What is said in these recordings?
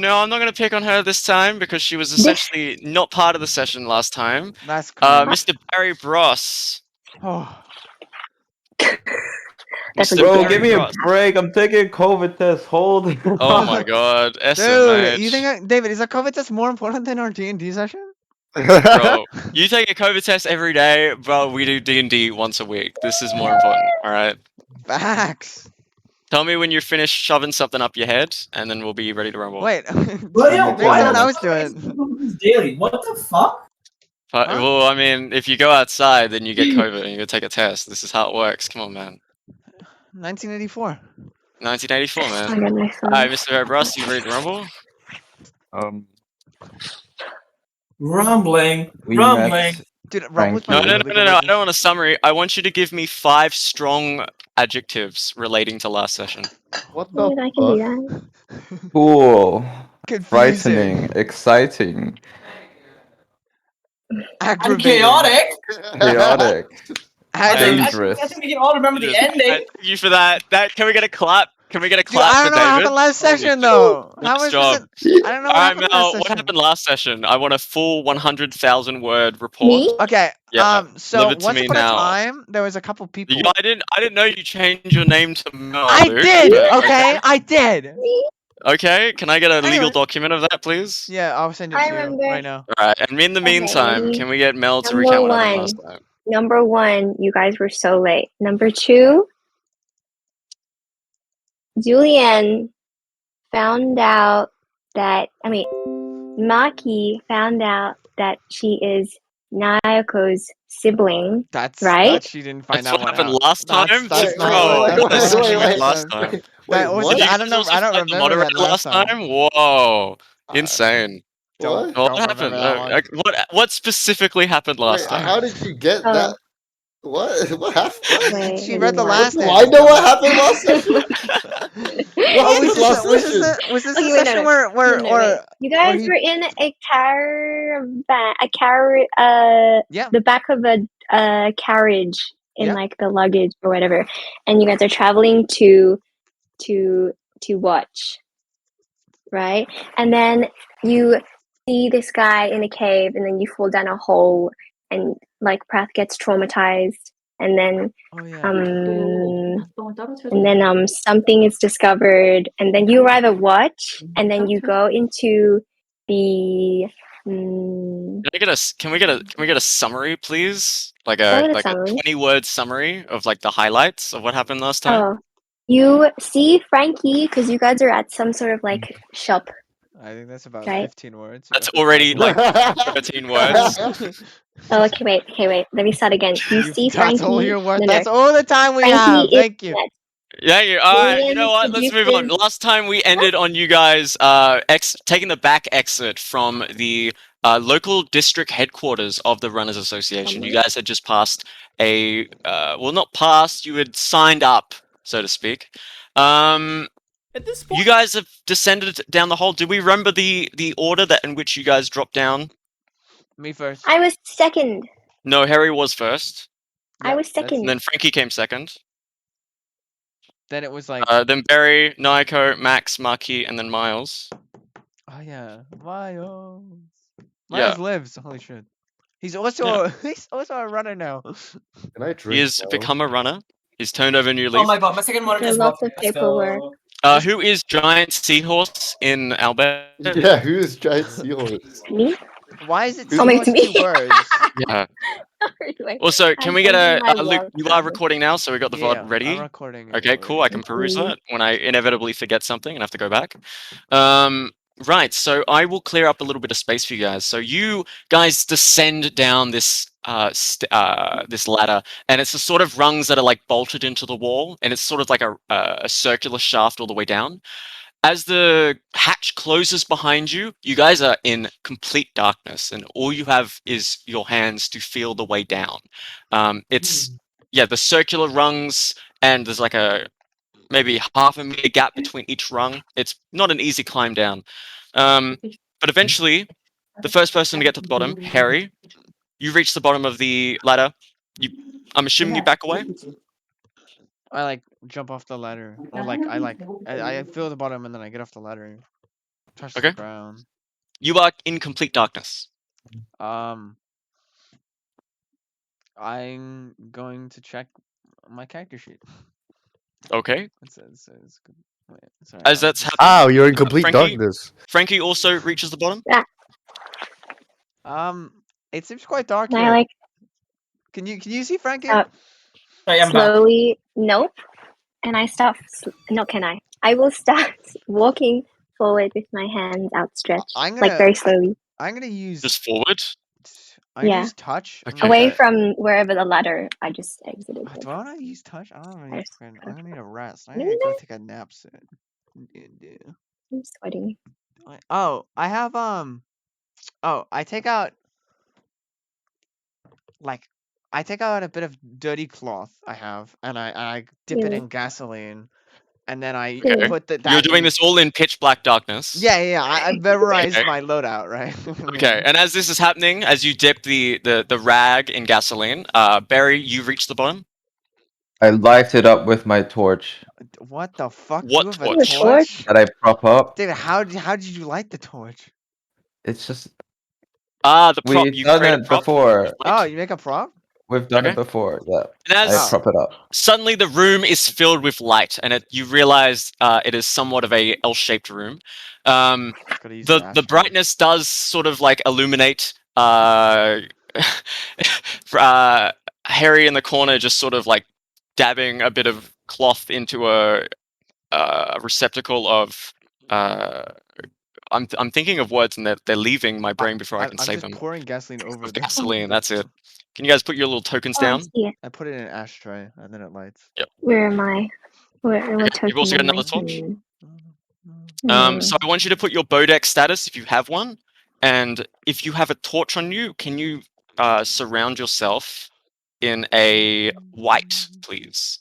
no, I'm not going to pick on her this time because she was essentially not part of the session last time. That's correct. Mr. Barry Bross. Oh, That's a Mr. good Bro, one. give me a Bross. break. I'm taking a COVID test. Hold it. Oh my god, dude, SMH. you think David, is a COVID test more important than our D&D session? Bro, you take a COVID test every day, bro, we do D&D once a week. This is more important, alright? Facts. Tell me when you're finished shoving something up your head, and then we'll be ready to rumble. Wait, William, maybe why someone the else fuck do is it. he doing this daily? What the fuck? But, Huh? well, I mean, if you go outside, then you get COVID and you go take a test. This is how it works. Come on, man. 1984. 1984, Oh man. my goodness. Alright, Mr. Bross, you ready to rumble? Rumbling, We rumbling. met. Dude, Rumble's my No, Frankie. no, really no, good no, no. I magician. don't want a summary. I want you to give me 5 strong adjectives relating to last session. What Dude, I can do that. Cool. Confusing. Frightening. Exciting. And Aggravating. chaotic. Chaotic. Aggravating. I think we can all remember the ending. Thank you for that. Can we get a clap? Can we get a Dude, I clap don't for know what David? happened last Holy session shit. though. Nice How was job. it? I don't know what Alright, happened Mel, last what session. happened last session? I want a full 100,000 word report. Me? Okay. Yeah, So live it to once me upon a now. time, there was a couple people. I didn't know you changed your name to Mel. I dude. did. But- Okay, I did. Okay, can I get a legal Anyway. document of that, please? Yeah, I'll send it I to you remember. right now. Alright, and in the Okay, meantime, ready? can we get Mel to Number recount what happened last one. time? Number 1, you guys were so late. Number 2, Julian found out that, Maki found out that she is Naeko's sibling, That's right? that she didn't find That's out what happened out. last time? That's not Bro, what. what That's the not shit what last happened. time? That was. Did you I don't know. also I don't fight the remember that moderator last time. Whoa, insane. Don't What remember happened? that one. What specifically happened last Wait, time? how did you get Oh. that? What happened? Wait, She give read me the one last Do name. I know what happened last session? Oh, was last was this session? was this Okay, the wait, session no. where No, wait. You guys he- were in a Yeah. the back of a carriage in Yeah. like the luggage or whatever, and you guys are traveling to watch, right? And then you see this guy in a cave, and then you fall down a hole, and like Prath gets traumatized, and then Oh yeah. something is discovered, and then you arrive at watch, and then you go into the Can we get a summary, please? Like What a is a summary? 20-word summary of like the highlights of what happened last time. oh, you see Frankie because you guys are at some sort of like shop. I think that's about Right. 15 words. That's already like 13 words. Oh, okay, wait. Let me start again. You see Frankie. That's all your words. No, no. That's all the time we Frankie have. is Thank you. dead. Yeah, you Julian know what? Let's move on. produces- Last time we ended on you guys taking the back exit from the local district headquarters of the Runners Association. You guys had just passed a well, not passed. You had signed up, so to speak. At this point, You guys have descended down the hole. Do we remember the order that in which you guys dropped down? Me first. I was second. No, Herry was first. I was that's- second. And then Frankie came second. Then it was like, Then Barry, Naeko, Max, Maki, and then Miles. oh yeah, Miles. Yeah. Miles lives. Holy shit. He's also he's also a runner now. Can I drink? He has now? become a runner. He's turned over a new Oh leaf. my god, my second one There's is lots what? of paperwork. Who is Giant Seahorse in Albert? Yeah, who is Giant Seahorse? Me? Why is it Oh, wait, so me? 2 words? Yeah. Wait, Also, can I'm we get sending a my Luke? love You are message. recording now, so we got the Yeah, VOD ready. I'm recording. Okay, cool. I can peruse Mhm. that when I inevitably forget something and have to go back. Right, so I will clear up a little bit of space for you guys. So you guys descend down this this ladder, and it's the sort of rungs that are like bolted into the wall, and it's sort of like a circular shaft all the way down. As the hatch closes behind you, you guys are in complete darkness, and all you have is your hands to feel the way down. It's the circular rungs, and there's like a maybe half a meter gap between each rung. It's not an easy climb down. But eventually, the first person to get to the bottom, Herry, you reach the bottom of the ladder. I'm assuming you back away. I like jump off the ladder, or like I feel the bottom and then I get off the ladder. Touch Okay. the ground. You are in complete darkness. I'm going to check my character sheet. Okay. It's good. Wait, sorry. As that's just- happening, Ow, you're in complete Frankie- darkness. Frankie also reaches the bottom. It seems quite dark And here. I like Can you see Frankie? Right, I'm back. slowly nope. And I start no, can I? I will start walking forward with my hands outstretched. I'm like gonna- very slowly. I'm gonna use. Just forward. I Yeah. use touch. and Okay. like Away a- from wherever the ladder I just exited. Do I want to use touch? I don't know. I just- I'm gonna need a rest. I No, need to no, go no. take a nap soon. Yeah. I'm sweating. Oh, I have Oh, I take out a bit of dirty cloth I have, and I dip it Yeah. in gasoline, and then I Okay. put that. You're doing in- this all in pitch black darkness. Yeah. I memorized Okay. my loadout, right? Okay. And as this is happening, as you dip the rag in gasoline, Barry, you reach the bottom. I light it up with my torch What the fuck? What You have torch? a torch? that I prop up. David, how did you light the torch? It's just The prop. we've You done create a it prop. before. Oh, you make a prop? We've done Okay. it before. Yeah, And I as prop it up. suddenly the room is filled with light, and you realize it is somewhat of a L-shaped room. Gotta use The brightness does sort of like illuminate Harry in the corner, just sort of like dabbing a bit of cloth into a receptacle of. I'm thinking of words and they're leaving my brain before I can say I'm them. just pouring gasoline over Of the gasoline, that's it. Can you guys put your little tokens Oh, I down? see it. I put it in an ashtray and then it lights. Where am I? What Okay, token you've also got am I another torch? in? So I want you to put your Bodex status if you have one, and if you have a torch on you, can you surround yourself in a white, please?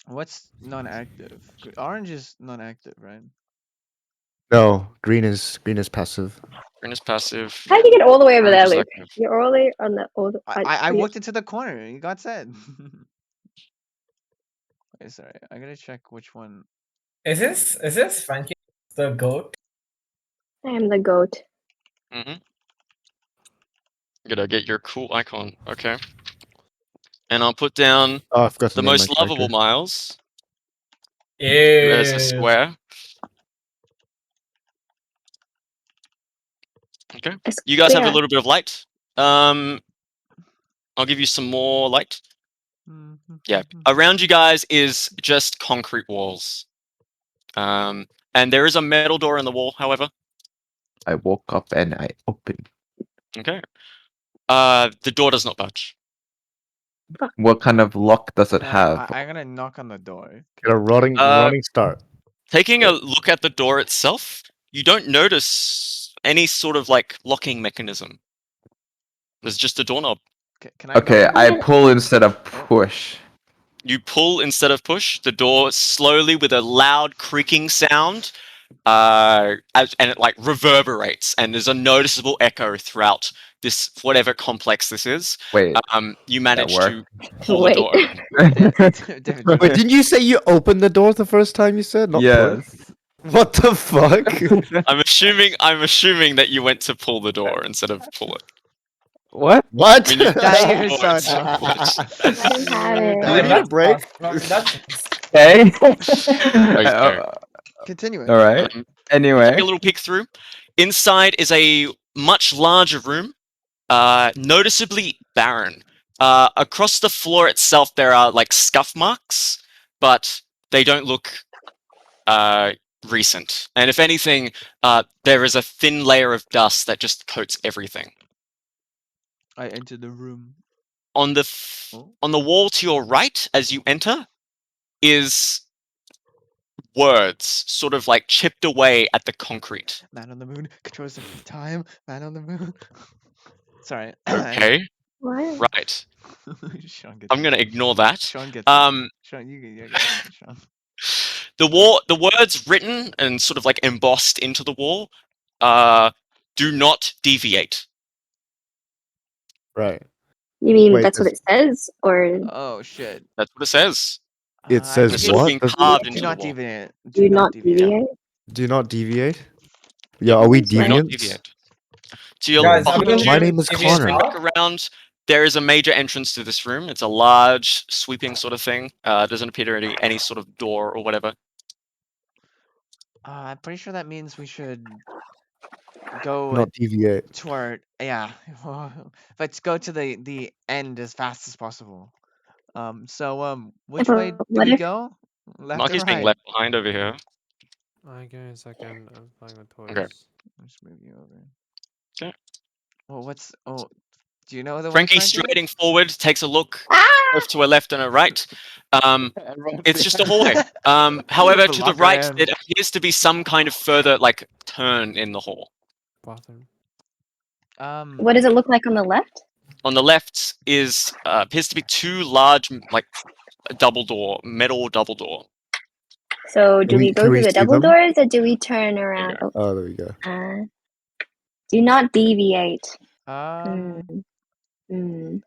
What's non-active? Orange is non-active, right? No, green is passive. Green is passive. How did you get all the way over there, orange is Luke? active. You're all the way on the I walked into the corner. You got said. Wait, sorry. I gotta check which one. Is this Frankie the goat? I am the goat. Mm-hmm. Gotta get your cool icon. Okay. And I'll put down Oh, I forgot to the name my most lovable character. Miles. Yeah. There's a square. Okay. A You guys have a square. little bit of light. I'll give you some more light. Yeah. Around you guys is just concrete walls. And there is a metal door in the wall, however. I woke up and I opened. Okay. The door does not budge. What kind of lock does it have? I'm gonna knock on the door. Get a running start. Taking a look at the door itself, you don't notice any sort of like locking mechanism. There's just a doorknob. Can I? Okay, knock? I pull instead of push. You pull instead of push. The door slowly, with a loud creaking sound, and it like reverberates, and there's a noticeable echo throughout this whatever complex this is. Wait, You manage to work? pull the Wait. door. David, Wait, didn't you say you opened the door the first time you said? Not push? yes. What the fuck? I'm assuming that you went to pull the door instead of pull it. What? What? I mean, you- That you're Oh, so it's- dumb. I don't have it. Do we need a break? Okay. Okay. Continuing. All right. Take Anyway, a little peek through. Inside is a much larger room, noticeably barren. Across the floor itself, there are like scuff marks, but they don't look recent. And if anything, there is a thin layer of dust that just coats everything. I enter the room. On the on the wall to your right, as you enter, is words sort of like chipped away at the concrete. Man on the moon controls the time. Man on the moon. Sorry. Okay, What? right. Sean gets I'm gonna ignore that. Sean gets Sean, you get it, Sean. The words written and sort of like embossed into the wall, do not deviate. Right. You mean Wait, that's what it says, or Oh shit. That's what it says. It says It's do sort of what? being Does it- carved Do into not the wall. deviate. Do not deviate. Do not deviate. Yeah, are we That's right. Do not deviants? deviate. To your Guys, I'm behind gonna My you, name is give if you you a spin Connor. shout. back around, there is a major entrance to this room. It's a large, sweeping sort of thing. Doesn't appear to be any sort of door or whatever. I'm pretty sure that means we should go Not deviate. toward let's go to the end as fast as possible. Which way do What we if go? Left or Maki's being right? left behind over here. Give me a second. I'm playing with toys. Okay. Let's move you over. Okay. Well, do you know the way, Frankie Frankie? striding forward, takes a look ah both to a left and a right. Everyone's It's just a behind. hallway. However, The to the locker right, room. there appears to be some kind of further like turn in the hall. Bathroom. what does it look like on the left? On the left is appears to be two large like metal double door. So do we go can we through the see double them? doors or do we turn around? go. Oh, Oh, there we go. do not deviate.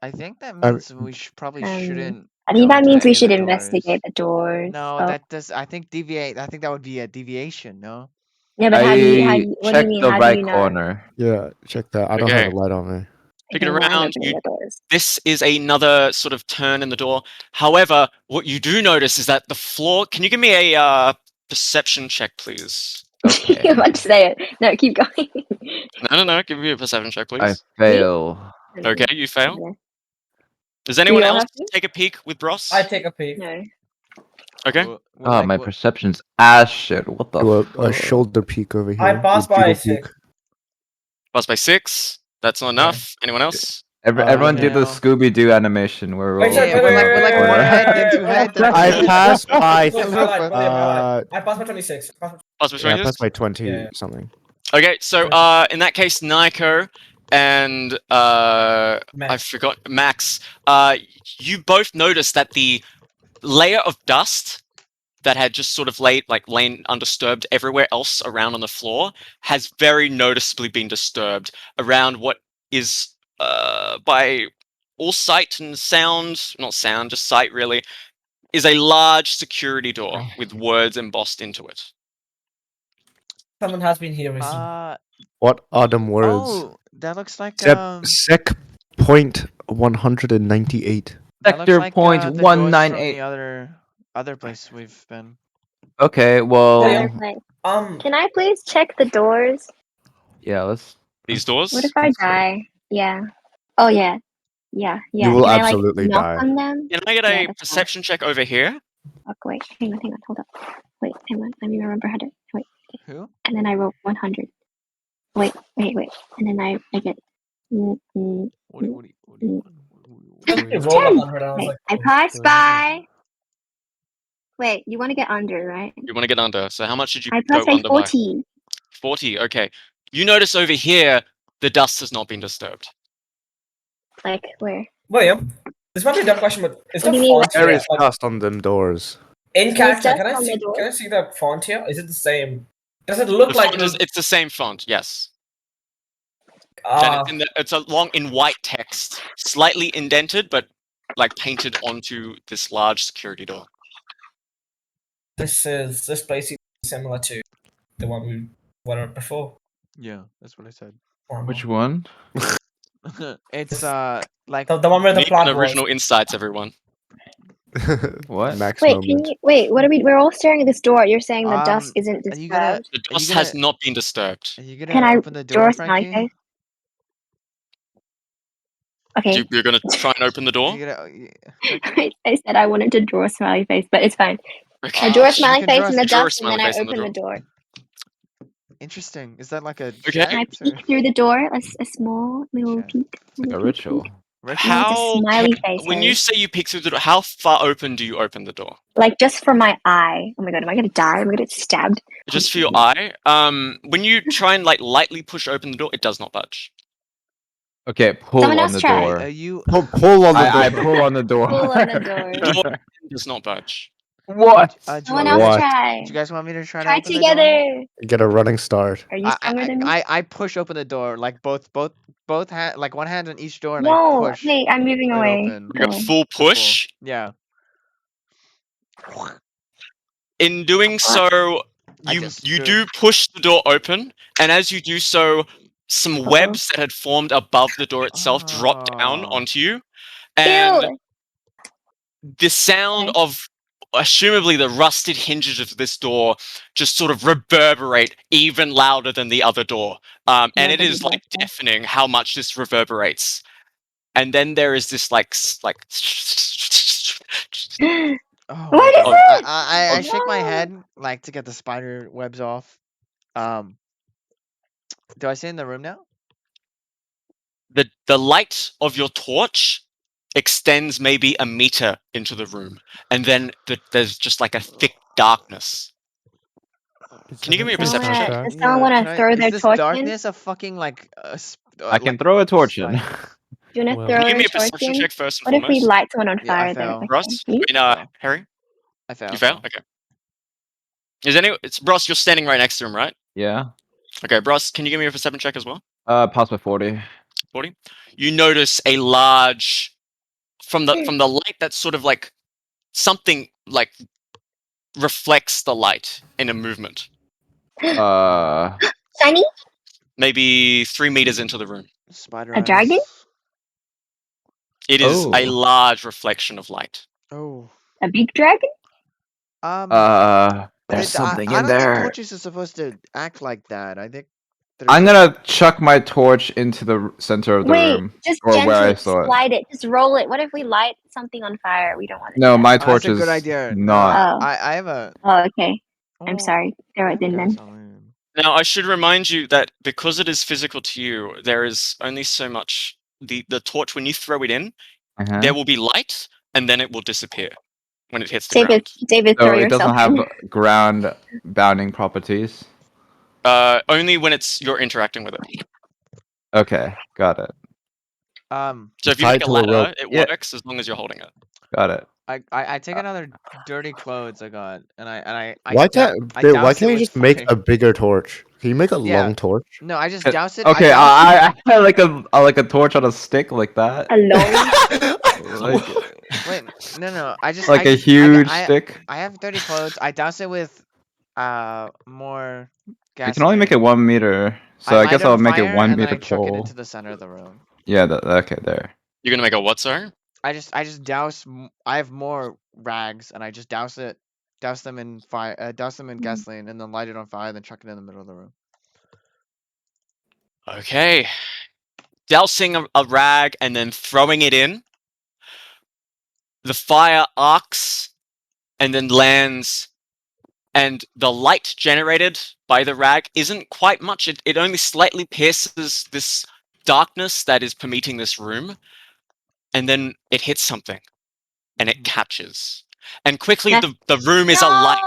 I think that I- means we probably Um, shouldn't. I think go that into means we any of should the investigate doors. the doors. No, Oh. that does. I think deviate. I think that would be a deviation. No. Yeah, but how do you, I what do you checked mean? the How do right you know? corner. Yeah, check that. I don't have Okay. a light on me. Pick it Okay, well, I'm around. opening the doors. This is another sort of turn in the door. However, what you do notice is that the floor. Can you give me a perception check, please? Okay. I'm about to say it. No, keep going. No. Give me a perception check, I please. fail. Okay, you fail. Okay. Does anyone all else have to? take a peek with Bros? I take a peek. No. Okay. Oh, my perception's ass shit. What the Do a fuck? shoulder peek over here. I passed with by Judo 6. peek. Pass by 6. That's not enough. Anyone else? Everyone do the no. Scooby Doo animation where we're Wait, all sorry, Yeah, wait, we're wait, like wait, one wait, head, wait, then two wait, head, wait, then I three head. passed by. Twilight, I passed by 26. Pass by Yeah, I 20. passed by 20 Yeah. something. Okay, so in that case, Naeko and I forgot Max. You both noticed that the layer of dust that had just sort of lain undisturbed everywhere else around on the floor has very noticeably been disturbed around what is by all sight and sound, not sound, just sight really, is a large security door with words embossed into it. Someone has been here recently. What are them words? Oh, that looks like Sec point 198. that looks Sector like, point the doors 198. from the other place we've been. Okay, well, Like, can I please check the doors? yeah, let's. These doors? What if I die? Yeah. Oh yeah. Yeah. You will Can I absolutely knock die. on them? Can I get Yeah, a that's fine. perception check over here? Fuck, wait. Hang on. Hold up. Wait. Hang on. Let me remember how to. Wait. Who? And then I roll 100. Wait. And then I get. What do you You rolled 100, I was Wait, like, I oh, passed by. Wait, you want to get under, right? You want to get under. So how much did you I go passed by under by? 40. 40, okay. You notice over here, the dust has not been disturbed. Like where? William, this might be a dumb question, but is What the do you mean, font There here, is like, dust on them doors. in There's character? dust Can I on the see? door? Can I see the font here? Is it the same? Does it look The like font it's the same font, yes. Ah, And it's in white text, slightly indented, but like painted onto this large security door. this place is similar to the one we were before. Yeah, that's what I said. Which one? It's like The one where the Need plot an was. original insights, everyone. What? Max Wait, moment. we're all staring at this door. You're saying the dust isn't are you gonna disturbed. The Are you dust gonna- has not been disturbed. Are you gonna Can I open the draw door, a smiley Frankie? face? Okay. You're going to try and open the door? You gonna, I said I wanted to draw a smiley face, but it's fine. Okay. I draw you a smiley can face draw in the draw a dust, and then smiley I face on the open the door. Interesting. Is that like a Okay. check? Can I or- peek through the door? A small little Check. peek. Like a Little peek, ritual. peek. Ritual? How smiley can- face, when Harry. you say you peek through the door, how far open do you open the door? Like just for my eye. Oh my god, am I gonna die? Am I gonna get stabbed? Just for your eye? When you try and like lightly push open the door, it does not budge. Okay, pull Someone on else the try. door. Are you? Pull on the door. I pull on the door. Pull on the door. The door does not budge. What? Do you Someone want me else to- What? try. Do you guys want me to try to Try open the door? together. Get a running start. Are you stronger than me? I push open the door like both hand, like one hand on each door, and No, I push wait, I'm moving it away. open. Like a Go. full push? Yeah. In doing so, I you just you stood. do push the door open, and as you do so, some webs that had formed above the door itself drop down Oh. onto you, and Ew. the sound Okay. of assumably the rusted hinges of this door just sort of reverberate even louder than the other door, and it Nobody is like does that. deafening how much this reverberates. And then there is this like Oh my What is God. it? I shake my No. head like to get the spider webs off. Do I stay in the room now? the light of your torch extends maybe a meter into the room, and then there's just like a thick darkness. Can you give me a perception check? Does someone want to throw their Is this torch in? darkness a fucking like I can throw a torch in. Do you want to Well- throw Can you give a me a torch perception in? check first and What if we foremost? light someone on Yeah, I fire though? fail. Okay. Ross? Me? fail. Harry? I fail. You fail? Okay. It's Ross, you're standing right next to him, right? Yeah. Okay, Ross, can you give me a perception check as well? Pass by 40. 40. You notice a large from the light that's sort of like something like reflects the light in a movement. Shiny? Maybe 3 meters into the room. Spider A dragon? eyes. It is a Oh. large reflection of light. Oh. A big dragon? There's something I in don't think there. torches are supposed to act like that. I think. I'm gonna chuck my torch into the center of the Wait, room, just or where I gently saw it. slide it. Just roll it. What if we light something on fire? We don't want to. No, my That's torch a is good idea. not. Oh. I have a. Oh, okay. I'm Oh, sorry. Throw it in then. gasoline. Now, I should remind you that because it is physical to you, there is only so much. The torch, when you throw it in, Uh-huh. there will be light, and then it will disappear when it hits the David, ground. David, So throw it yourself doesn't in. have ground bounding properties. Only when you're interacting with it. Okay, got it. So if you tie make it a to a ladder, rope. it Yeah. works as long as you're holding it. Got it. I take another dirty clothes I got, and I Why dou- can't I why douse it can't you with just make fire. a bigger torch? Can you make a Yeah. long torch? No, I just Uh, douse it. Okay, I douse I like a torch on a stick like that. Alone? Wait, no. I just Like I a just, huge I, stick. I have dirty clothes. I douse it with more You can only make it gasoline. 1 meter, so I light guess on I'll make it fire, 1 and then I meter chuck it tall. into the center of the room. Yeah, okay, there. You're gonna make a what, sorry? I just douse. I have more rags, and I just douse them in fire, douse them in gasoline, and then light it on fire, then chuck it in the middle of the room. Okay. Dousing a rag and then throwing it in. The fire arcs and then lands, and the light generated by the rag isn't quite much. It only slightly pierces this darkness that is permeating this room, and then it hits something, and it catches. And quickly the room is alight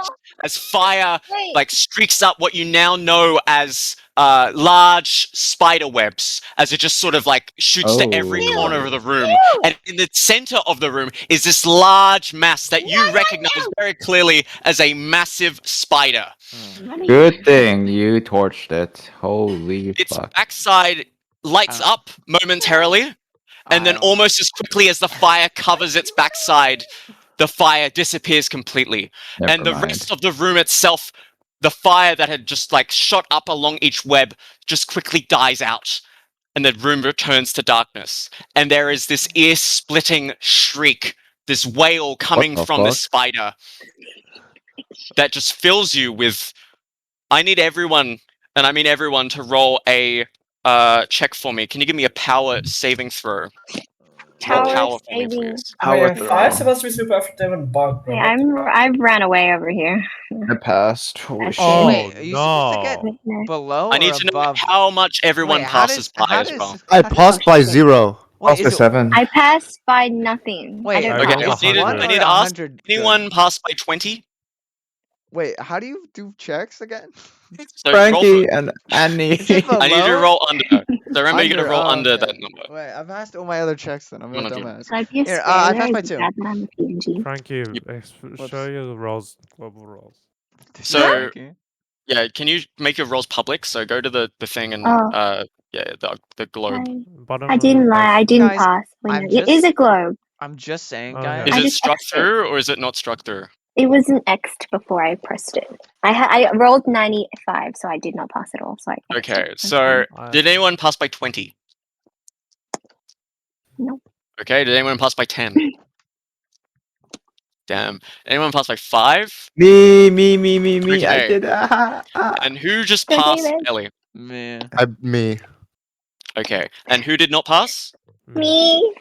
as fire Wait. like streaks up what you now know as large spider webs, as it just sort of like shoots to every Oh. corner of the room. And in the center of the room is this large mass that you recognize very clearly as a massive spider. Good thing you torched it. Holy Its fuck. backside lights up momentarily, and then almost as quickly as the fire covers its backside, the fire disappears completely. And the rest of the room itself, the fire that had just like shot up along each web just quickly dies out, and the room returns to darkness. And there is this ear-splitting shriek, this wail coming the from the fuck? spider that just fills you with... I need everyone, and I mean everyone, to roll a check for me. Can you give me a power saving throw? Power For me, saving. please. Fire supposed to be super effective and bug. Hey, I've ran away over here. I passed. Holy Okay. shit. Oh, Wait, are you supposed to get no. below I or need to know above? how much everyone Wait, how passes does- by how as does- well. I passed by 0. Wait, Passed by is it 7. I passed by nothing. Wait, I didn't I Okay, rolled pass. is 100. I need or to ask 100 good? anyone pass by 20? Wait, how do you do checks again? So roll Frankie for, and Annie. Is it I need you to below? roll under. So remember, you got to roll oh, under okay. that number. Wait, I've passed all my other checks then. I'm a One of you. dumbass. Can I be a Here, I spoiler? passed by Is it 2. bad that I'm a PNG? Frankie, Whoops. show your rolls, global rolls. So- Okay. Yeah, can you make your rolls public? So go to the thing and Oh. yeah, the globe. Bottom I of the didn't lie. I page. didn't Guys, pass. Wait, I'm no, it is just- a globe. I'm just saying, Okay. guys. Is I it just struck X'd it. through or is it not struck through? It wasn't X'd before I pressed it. I rolled 95, so I did not pass at all. So I X'd Okay, it. so I- did anyone pass by 20? Nope. Okay, did anyone pass by 10? Damn. Anyone pass by 5? Me. I Okay. did. And who just Go, passed David. Ellie? Me. Me. Okay. And who did not pass? Me.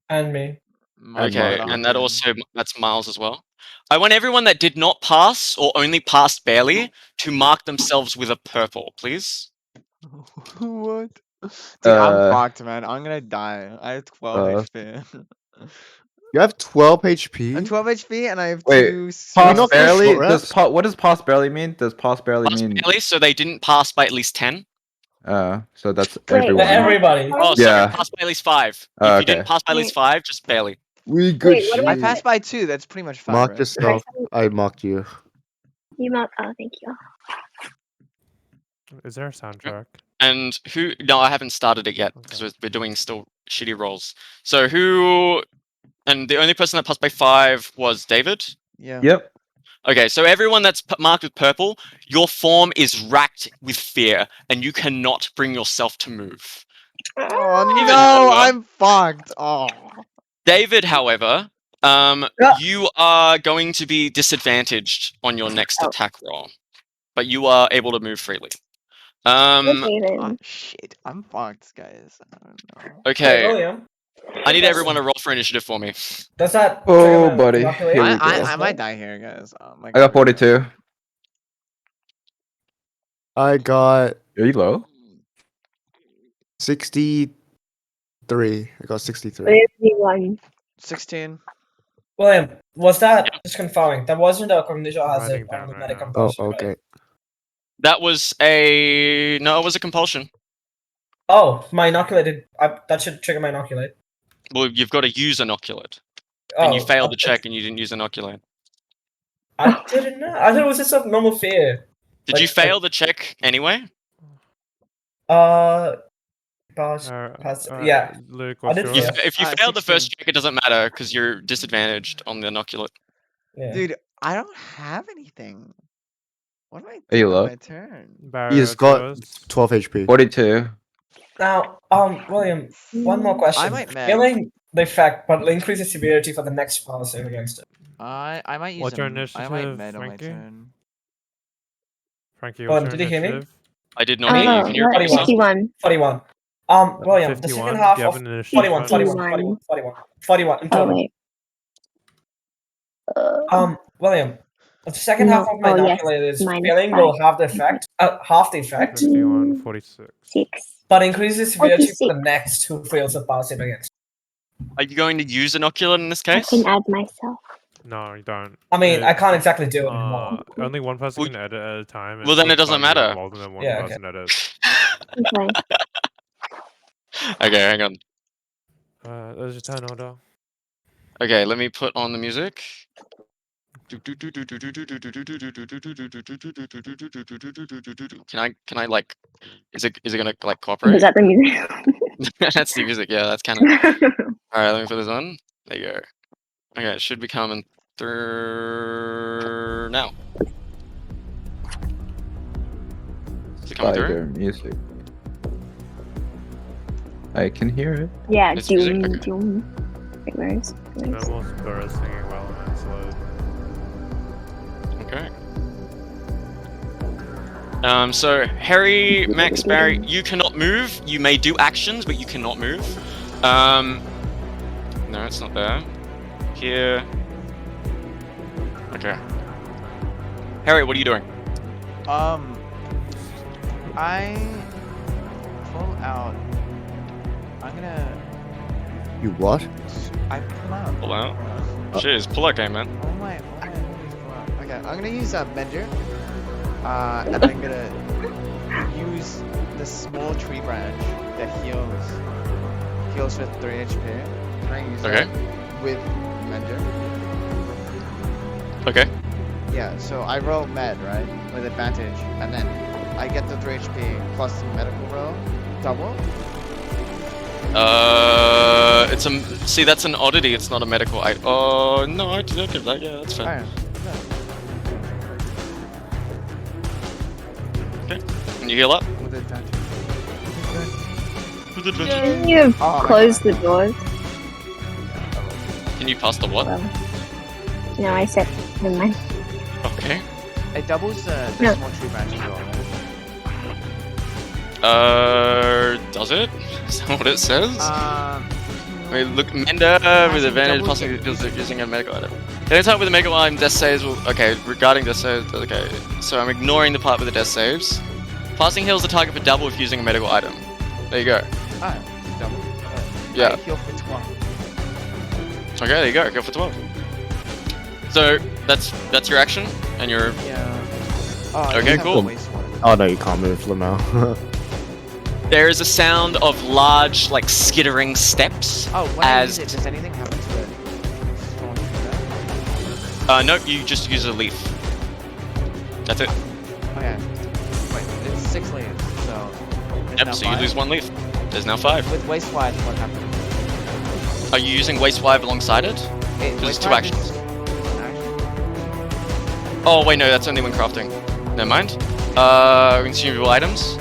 And me. Mine Okay, got and that 100. also that's Miles as well. I want everyone that did not pass or only passed barely to mark themselves with a purple, please. What? Dude, I'm Uh, fucked, man. I'm gonna die. I have 12 HP. You have 12 HP. I'm 12 HP and I have Wait, 2. You're Pass not gonna barely. short Does rest? what does pass barely mean? Does pass barely Passed mean? barely, so they didn't pass by at least 10. So that's Wait, everyone. Everybody. Oh, sorry, Yeah. passed by at least 5. Oh, If you didn't okay. pass by at least 5, just barely. We good Wait, what I about passed by 2. That's pretty much 5. Mark Right? yourself. I mocked you. You mark. Oh, thank you. Is there a soundtrack? And who? No, I haven't started it yet because Okay. we're doing still shitty rolls. So who? And the only person that passed by 5 was David. Yeah. Yep. Okay, so everyone that's marked with purple, your form is racked with fear, and you cannot bring yourself to move. Oh David, no, however- I'm fucked. Oh. David, however, Yeah. you are going to be disadvantaged on your next Oh. attack roll, but you are able to move freely. Okay then. Oh, shit, I'm fucked, guys. I don't know. Hey, Okay, William. I need Yes. everyone to roll for initiative for me. Does that Oh, trigger buddy. inoculate Here we as go. I well? might die here, guys. Oh my I got 42. I got Are you low? 63. I got 63. Everyone. 16. William, was that just confirming? That wasn't a cognition I'm hazard writing down on the right medic now. Oh, compulsion, right? okay. That was a no, it was a compulsion. Oh, my inoculated. That should trigger my inoculate. Well, you've got to use inoculate, Oh, and you failed the check, and you didn't use inoculate. I didn't know. I thought it was just a normal fear. Did you Like- fail the check anyway? Pass. Yeah. Luke, I what's did yours? fail. If you Ah, failed the first 16. check, it doesn't matter because you're disadvantaged on the inoculate. Yeah. Dude, I don't have anything. What do I Are you do on low? my turn? Barry, He's what's got yours? 12 HP. 42. Now, William, one more question. I might mag. Feeling the effect, but increase the severity for the next spell save against it. I might use What's your I might initiative, med on my Frankie? turn. Frankie, what's your did you hear me? initiative? I did not hear you. Oh, Can you repeat what? yourself? 51. 41. William, the 51? second half Do you have of an initiative? 41 in Oh total. wait. William, the second half No. of my Oh, yes. inoculated Minus feeling 5. will have the effect, half the effect, 51, 46. 6. but increases severity for 46. the next who fails the power save against. Are you going to use inoculate in this I case? can add myself. No, you don't. I mean, I It- can't exactly do it anymore. Only one person Well, can edit at a time. well, then it it's doesn't like you have matter. more than one Yeah, okay. person edit. Okay. Okay, hang on. There's your turn order. Okay, let me put on the music. Can I like? Is it gonna like Was cooperate? that the music? That's the music. Yeah, that's kind of. All right, let me put this on. There you go. Okay, it should be coming through now. Is it coming through? Spider music. I can hear it. Yeah, It's music, doom, okay. doom. Wait, where is? Almost Burrow singing well and slow. Okay. So Herry, Max, Barry, you cannot move. You may do actions, but you cannot move. No, it's not there. Here. Okay. Herry, what are you doing? I pull out. I'm gonna. You what? I pull out. Pull out. Jeez, pull out game, man. Oh my, pull out. Okay, I'm gonna use a Mender. And I'm gonna use the small tree branch that heals with 3 HP. Can I use Okay. that with Mender? Okay. Yeah, so I roll med, right? With advantage. And then I get the 3 HP plus the medical roll. Double. It's a. See, that's an oddity. It's not a medical item. Oh no, I did give that. Yeah, that's fair. Alright. Okay. Can you heal up? With advantage. With advantage. Can you Oh, close the doors? Can you pass the what? Well, no, I said, never mind. Okay. It doubles the No. small tree branch as well, right? Does it? Is that what it says? Wait, look, Mender with Passing advantage, doubles possibly the- using a medical item. Anytime with a medical item, death saves will. Okay, regarding death saves, okay. So I'm ignoring the part with the death saves. Passing heals the target for double if using a medical item. There you go. Alright, double. Yeah. I heal for 12. Okay, there you go. Go for 12. So that's your action, and your. Yeah. Oh, I Okay, just have cool. to waste one. Oh no, you can't move, Lamau. There is a sound of large, like skittering steps. Oh, when As- I use it, does anything happen to the strong tree branch? Nope, you just use a leaf. That's it. Okay. Wait, it's 6 layers, so. it's Yep. now So you 5? lose 1 leaf. There's now 5. With waste wide, what happens? Are you using waste wive alongside it? It, There's waste 2 wide actions. is an action. Oh wait, no, that's only when crafting. Never mind. Consumable items.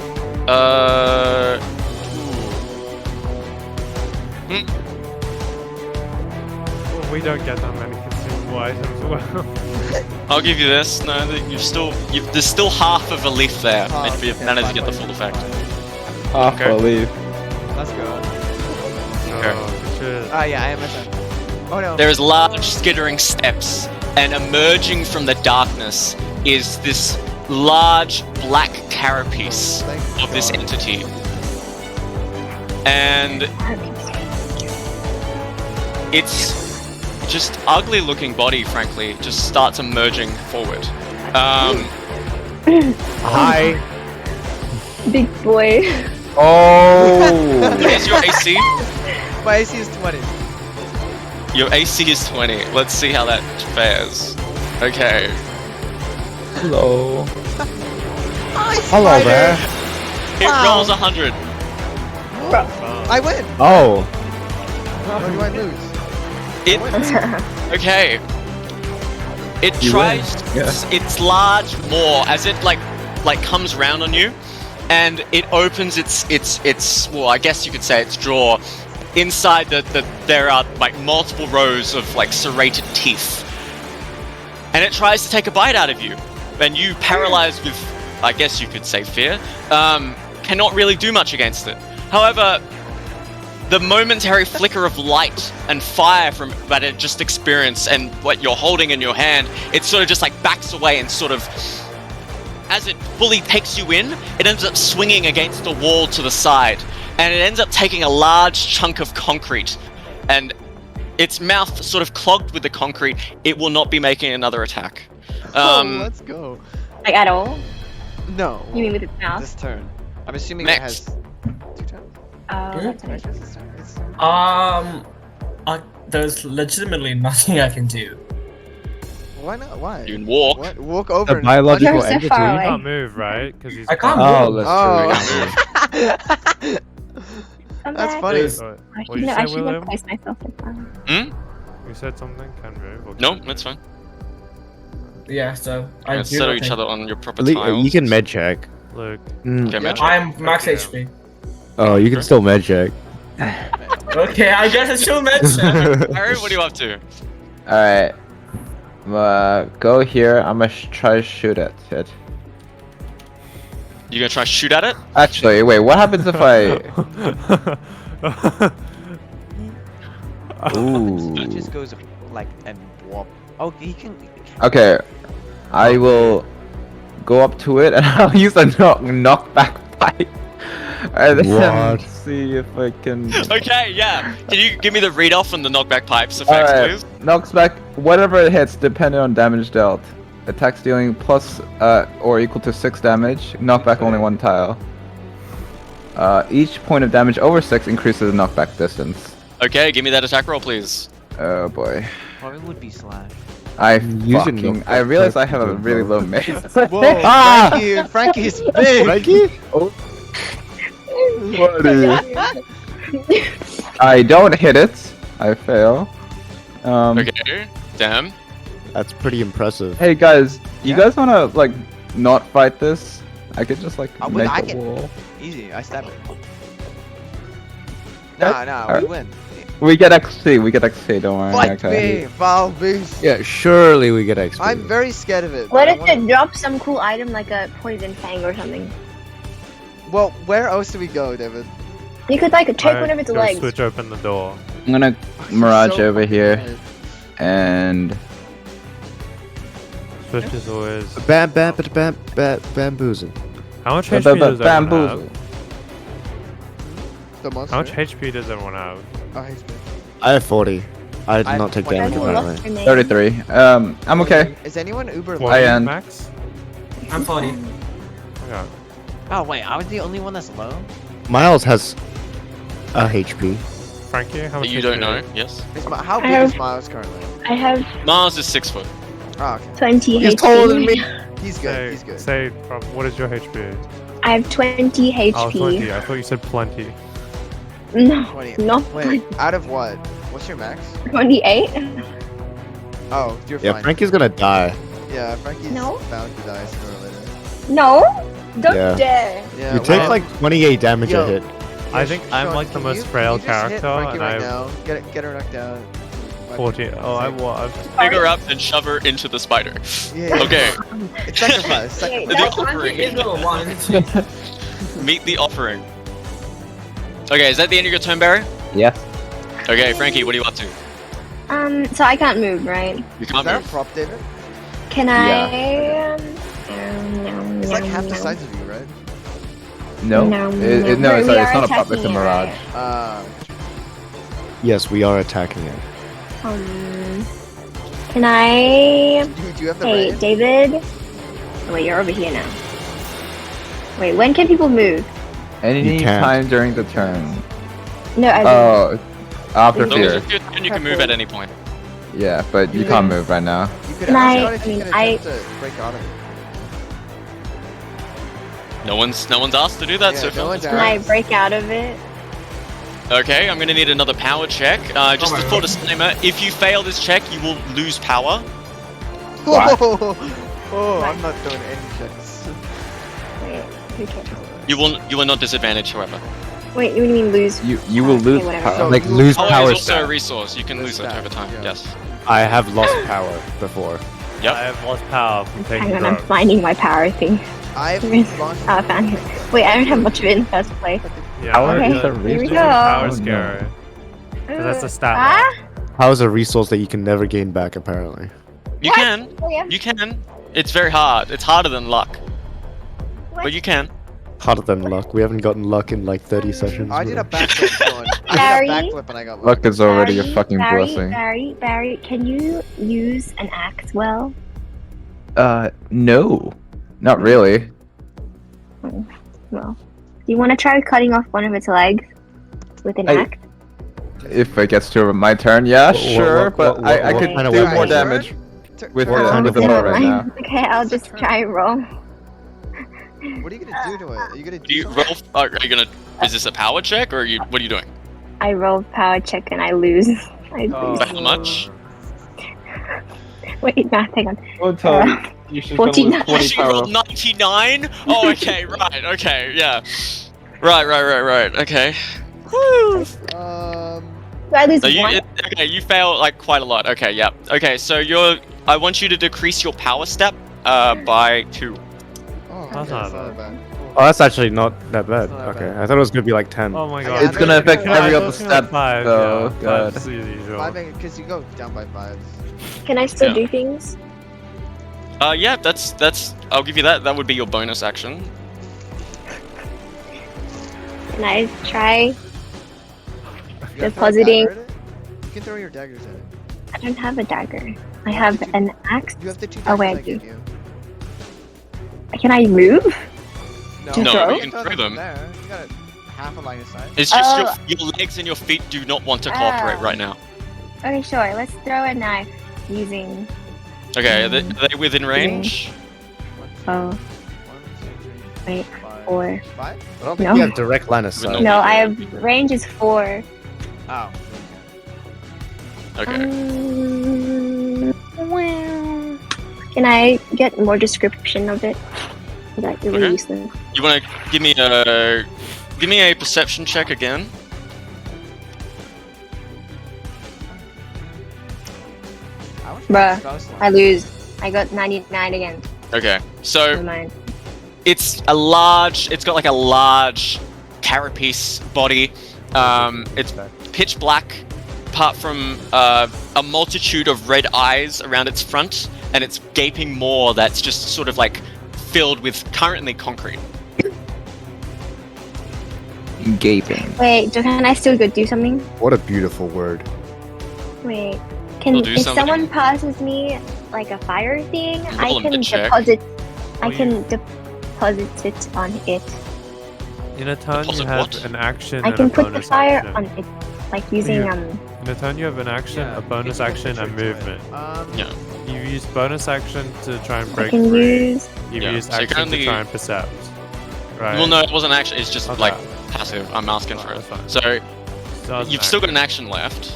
Well, we don't get that many consumable items. Well, I'll give you this. No, there's still half of a leaf there, Half, and you've okay, managed to fine, get the fine, full effect. fine. Half Okay. a leaf. Let's go. Okay. oh, shit. Ah, yeah, I am my turn. Oh no. There is large skittering steps, and emerging from the darkness is this large black carapace Thank of this God. entity. And its just ugly looking body, frankly, just starts emerging forward. Hi. Big boy. Oh. What is your AC? My AC is 20. Your AC is 20. Let's see how that fares. Okay. Hello. Hello there. It Wow. rolls 100. I win! Oh. Or do I lose? It okay. It You tries win, yeah. its large maw as it like comes round on you, and it opens its well, I guess you could say its jaw. Inside there are like multiple rows of like serrated teeth, and it tries to take a bite out of you. And you, paralyzed with, I guess you could say fear, cannot really do much against it. However, the momentary flicker of light and fire from that it just experienced, and what you're holding in your hand, it sort of just like backs away and sort of, as it fully takes you in, it ends up swinging against the wall to the side, and it ends up taking a large chunk of concrete, and its mouth sort of clogged with the concrete. It will not be making another attack. Let's go. Like at all? No. You mean with its mouth? This turn. I'm assuming Next. it has 2 turns. That's Right, right. this turn. There's legitimately nothing I can do. Why not? Why? You can walk. What? Walk over. The and biological You're so entity. far You away. can't move, right? Because he's. I can't Oh, move. that's true. Oh. Come That's back. funny. So, I what should, did you know, say, I should have William? placed myself in front. Hmm? You said something? Can move? Or No, can't that's fine. Yeah, so I Let's do settle nothing. each other on your proper You tiles. can med check. Luke. Mm. Okay, Mitch. I'm max Okay. HP. Oh, you can still med check. Okay, I guess it's still medicine. Harry, what are you up to? Alright. Go here. I'm gonna try to shoot at it. You gonna try to shoot at it? Actually, wait. What happens if I? Ooh. He just goes like and warp. Oh, he can. Okay. I will go up to it and I'll use a knockback pipe. And then What? see if I can. Okay, yeah. Can you give me the read off on the knockback pipes effects, Alright, please? knocks back whatever it hits, depending on damage dealt. Attacks dealing plus or equal to 6 damage. Knockback only 1 tile. Each point of damage over 6 increases the knockback distance. Okay, give me that attack roll, please. Oh boy. Probably would be slash. I Using fucking. knockback I realize I pipe have a to really do low both. mace. Whoa, Ah! Frankie's big. Frankie? Buddy. I don't hit it. I fail. Okay. Damn. That's pretty impressive. Hey guys, you Yeah? guys wanna like not fight this? I could just like well, make I a can- wall. Easy, I stab it. Nah, we Alright. win. We get XP. We get XP. Don't worry. Fight okay. me, foul beast. Yeah, surely we get XP. I'm very scared of it. What but I if wanna- it drops some cool item like a poison fang or something? Well, where else do we go, David? You could like take I one of its go legs. switch open the door. I'm gonna mirage So over fucking here good. and Switch is always. Bamboozle. How much HP does everyone have? bamboozle. The monster. How much HP does everyone have? Oh, he's big. I have 40. I did I have not take 20. damage Everyone apparently. lost their name. 33. I'm okay. Is anyone uber What, I low? am. Max? I'm 40. Yeah. Oh wait, I was the only one that's low. Miles has a HP. Frankie, how much You HP don't do know. you have? Yes. How big have- is Miles currently? I have Mars is 6 foot. Oh, okay. 20 He's HP. taller than me. He's Say, good. He's good. say, what is your HP? I have 20 HP. Oh, 20. I thought you said plenty. No, 20. not Wait, out of what? What's your max? 28. Oh, you're Yeah, fine. Frankie's gonna die. Yeah, Frankie's No. bound to die sooner or later. No, don't Yeah. dare. Yeah. You take well, like 28 damage Yo. a hit. I think I'm Sean, like the can most you- frail can you just hit character, Frankie and right I have now. Get her knocked down. 40. Oh, I've Pick her up and shove her into the spider. Yeah. Okay. It's sacrifice. Okay, Sacrifice. The that's offering. Is little one. Meet the offering. Okay, is that the end of your turn, Barry? Yes. Okay, Frankie, what are you up to? So I can't move, right? You Is can't that a move. prop, David? Can I? It's like half the size of you, right? No. No, no, we it's not are a pop. It's a attacking it, mirage. right? Yes, we are attacking it. Can I? Do you have the Hey, range? David. Oh, wait, you're over here now. Wait, when can people move? Any can't. time during the turn. No, I Oh, after As long as fear. it's your turn, you can move at any point. Yeah, but you can't move right now. You could Can ask I- God if I you mean, can attempt to break out of it. No one's asked to do that Yeah, so no far. one's Can I break out of it? Okay, I'm gonna need another power check. Just my a full disclaimer: if you fail this check, you will lose power. What? Oh, I'm not doing any checks. Wait, who cares? You will not disadvantage, however. Wait, you mean lose? You will Okay, lose whatever. power. So Like you- lose Power power is also a stat. resource. You can The lose it stat, over time. yeah. Yes. I have lost power before. Yep. I have lost power from taking Hang on, I'm drugs. finding my power thing. I've Where's- lost. Oh, I found it. Wait, I don't have much of it in the first place. Yeah, Power Okay, is a here we resource. go. Power Oh, is no. scary. 'Cause that's a stat. Ah? Power is a resource that you can never gain back apparently. You What? can. Oh, yeah. You can. It's very hard. It's harder than luck, What? but you can. Harder than luck. We haven't gotten luck in like 30 sessions. I did a bro. backflip, Sean. I Barry? did a backflip and I got Luck is already a Barry, fucking Barry, blessing. Barry, can you use an axe well? No. Not really. Well, do you want to try cutting off one of its legs with an I- axe? If it gets to my turn, yeah, What- sure, what- but what- I what could kind of do weapon more is it? damage with What the kind with of the bow weapon? right now. Okay, I'll It's a just turn. try roll. What are you gonna do to it? Are you gonna Do do you something? roll? Are you gonna? Is this a power check or are you? What are you doing? I roll power check and I lose. I lose. By how much? Wait, no, hang on. Oh, you should 49. She rolled 99. Oh, okay, right, okay, yeah, right. Okay. Woo. Do I lose So you, one? okay, you fail like quite a lot. Okay, yeah. Okay, so I want you to decrease your power step by 2. Oh, That's okay, not bad. Oh, that's actually not that bad. It's not that Okay, bad. I thought it was gonna be like 10. Oh my Yeah, god. It's gonna affect Yeah, every I other was looking at step, 5, so yeah, god. five's the usual. Because you go down by 5s. Can I still Yeah. do things? Yeah, that's. I'll give you that. That would be your bonus action. Can I try? You gotta throw a Depositing. dagger at it? You can throw your daggers at it. I don't have a dagger. I have an axe. You have the 2 Oh, daggers wait, I I do. gave you. Can I move? To No, throw? you can throw them. There. You got half a line of sight. It's just Oh. your legs and your feet do not want to cooperate Oh. right now. Okay, sure. Let's throw a knife using. Okay, are they within range? Oh, 1, 2, 3, wait. 4, 5, 4. 5? I don't think No. you have direct line of With sight. No, I have range is 4. Oh. Okay. Can I get more description of it? That really Okay. useless. You want to give me a perception check again? I wish Bruh, spell slot. I lose. I got 99 again. Okay. So Never mind. it's got like a large carapace body. It's pitch black, apart from a multitude of red eyes around its front, and its gaping maw that's just sort of like filled with currently concrete. Gaping. Wait, can I still go do something? What a beautiful word. Wait, We'll do if something. someone passes me like a fire thing, I Roll a can mid check. deposit. I Well, can deposit it on it. In a turn, you Deposit have what? an action I and can a put the bonus fire action. on it, like using Yeah. um. In a turn, you have an action, Yeah, a bonus take a action, and picture to it. movement. Yeah. You use bonus action to try and I break can free. use. You Yeah, use so you action can to only- try and percept. Right. Well, no, it wasn't actually. It's just Okay. like passive. I'm asking for Fine, it. that's fine. So So it's you've an still got action. an action left.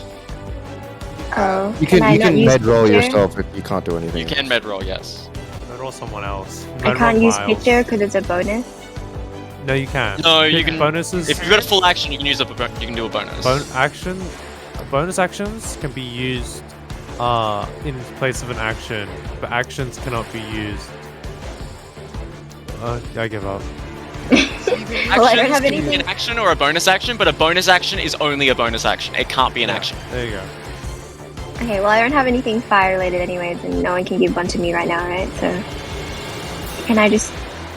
Oh, You can I not use med roll picture? yourself if you can't do anything. You can med roll, yes. Med roll someone else. I Med can't roll use Miles. picture because it's a bonus. No, you can. No, you Pick can- Bonuses. If you've got a full action, you can use you can do a bonus. Bonus actions can be used in place of an action, but actions cannot be used. I give up. Well, I don't Actions have can be anything. an action or a bonus action, but a bonus action is only a bonus action. It can't be an Yeah, action. There you go. Okay, well I don't have anything fire related anyways, and no one can give one to me right now, right? So can I just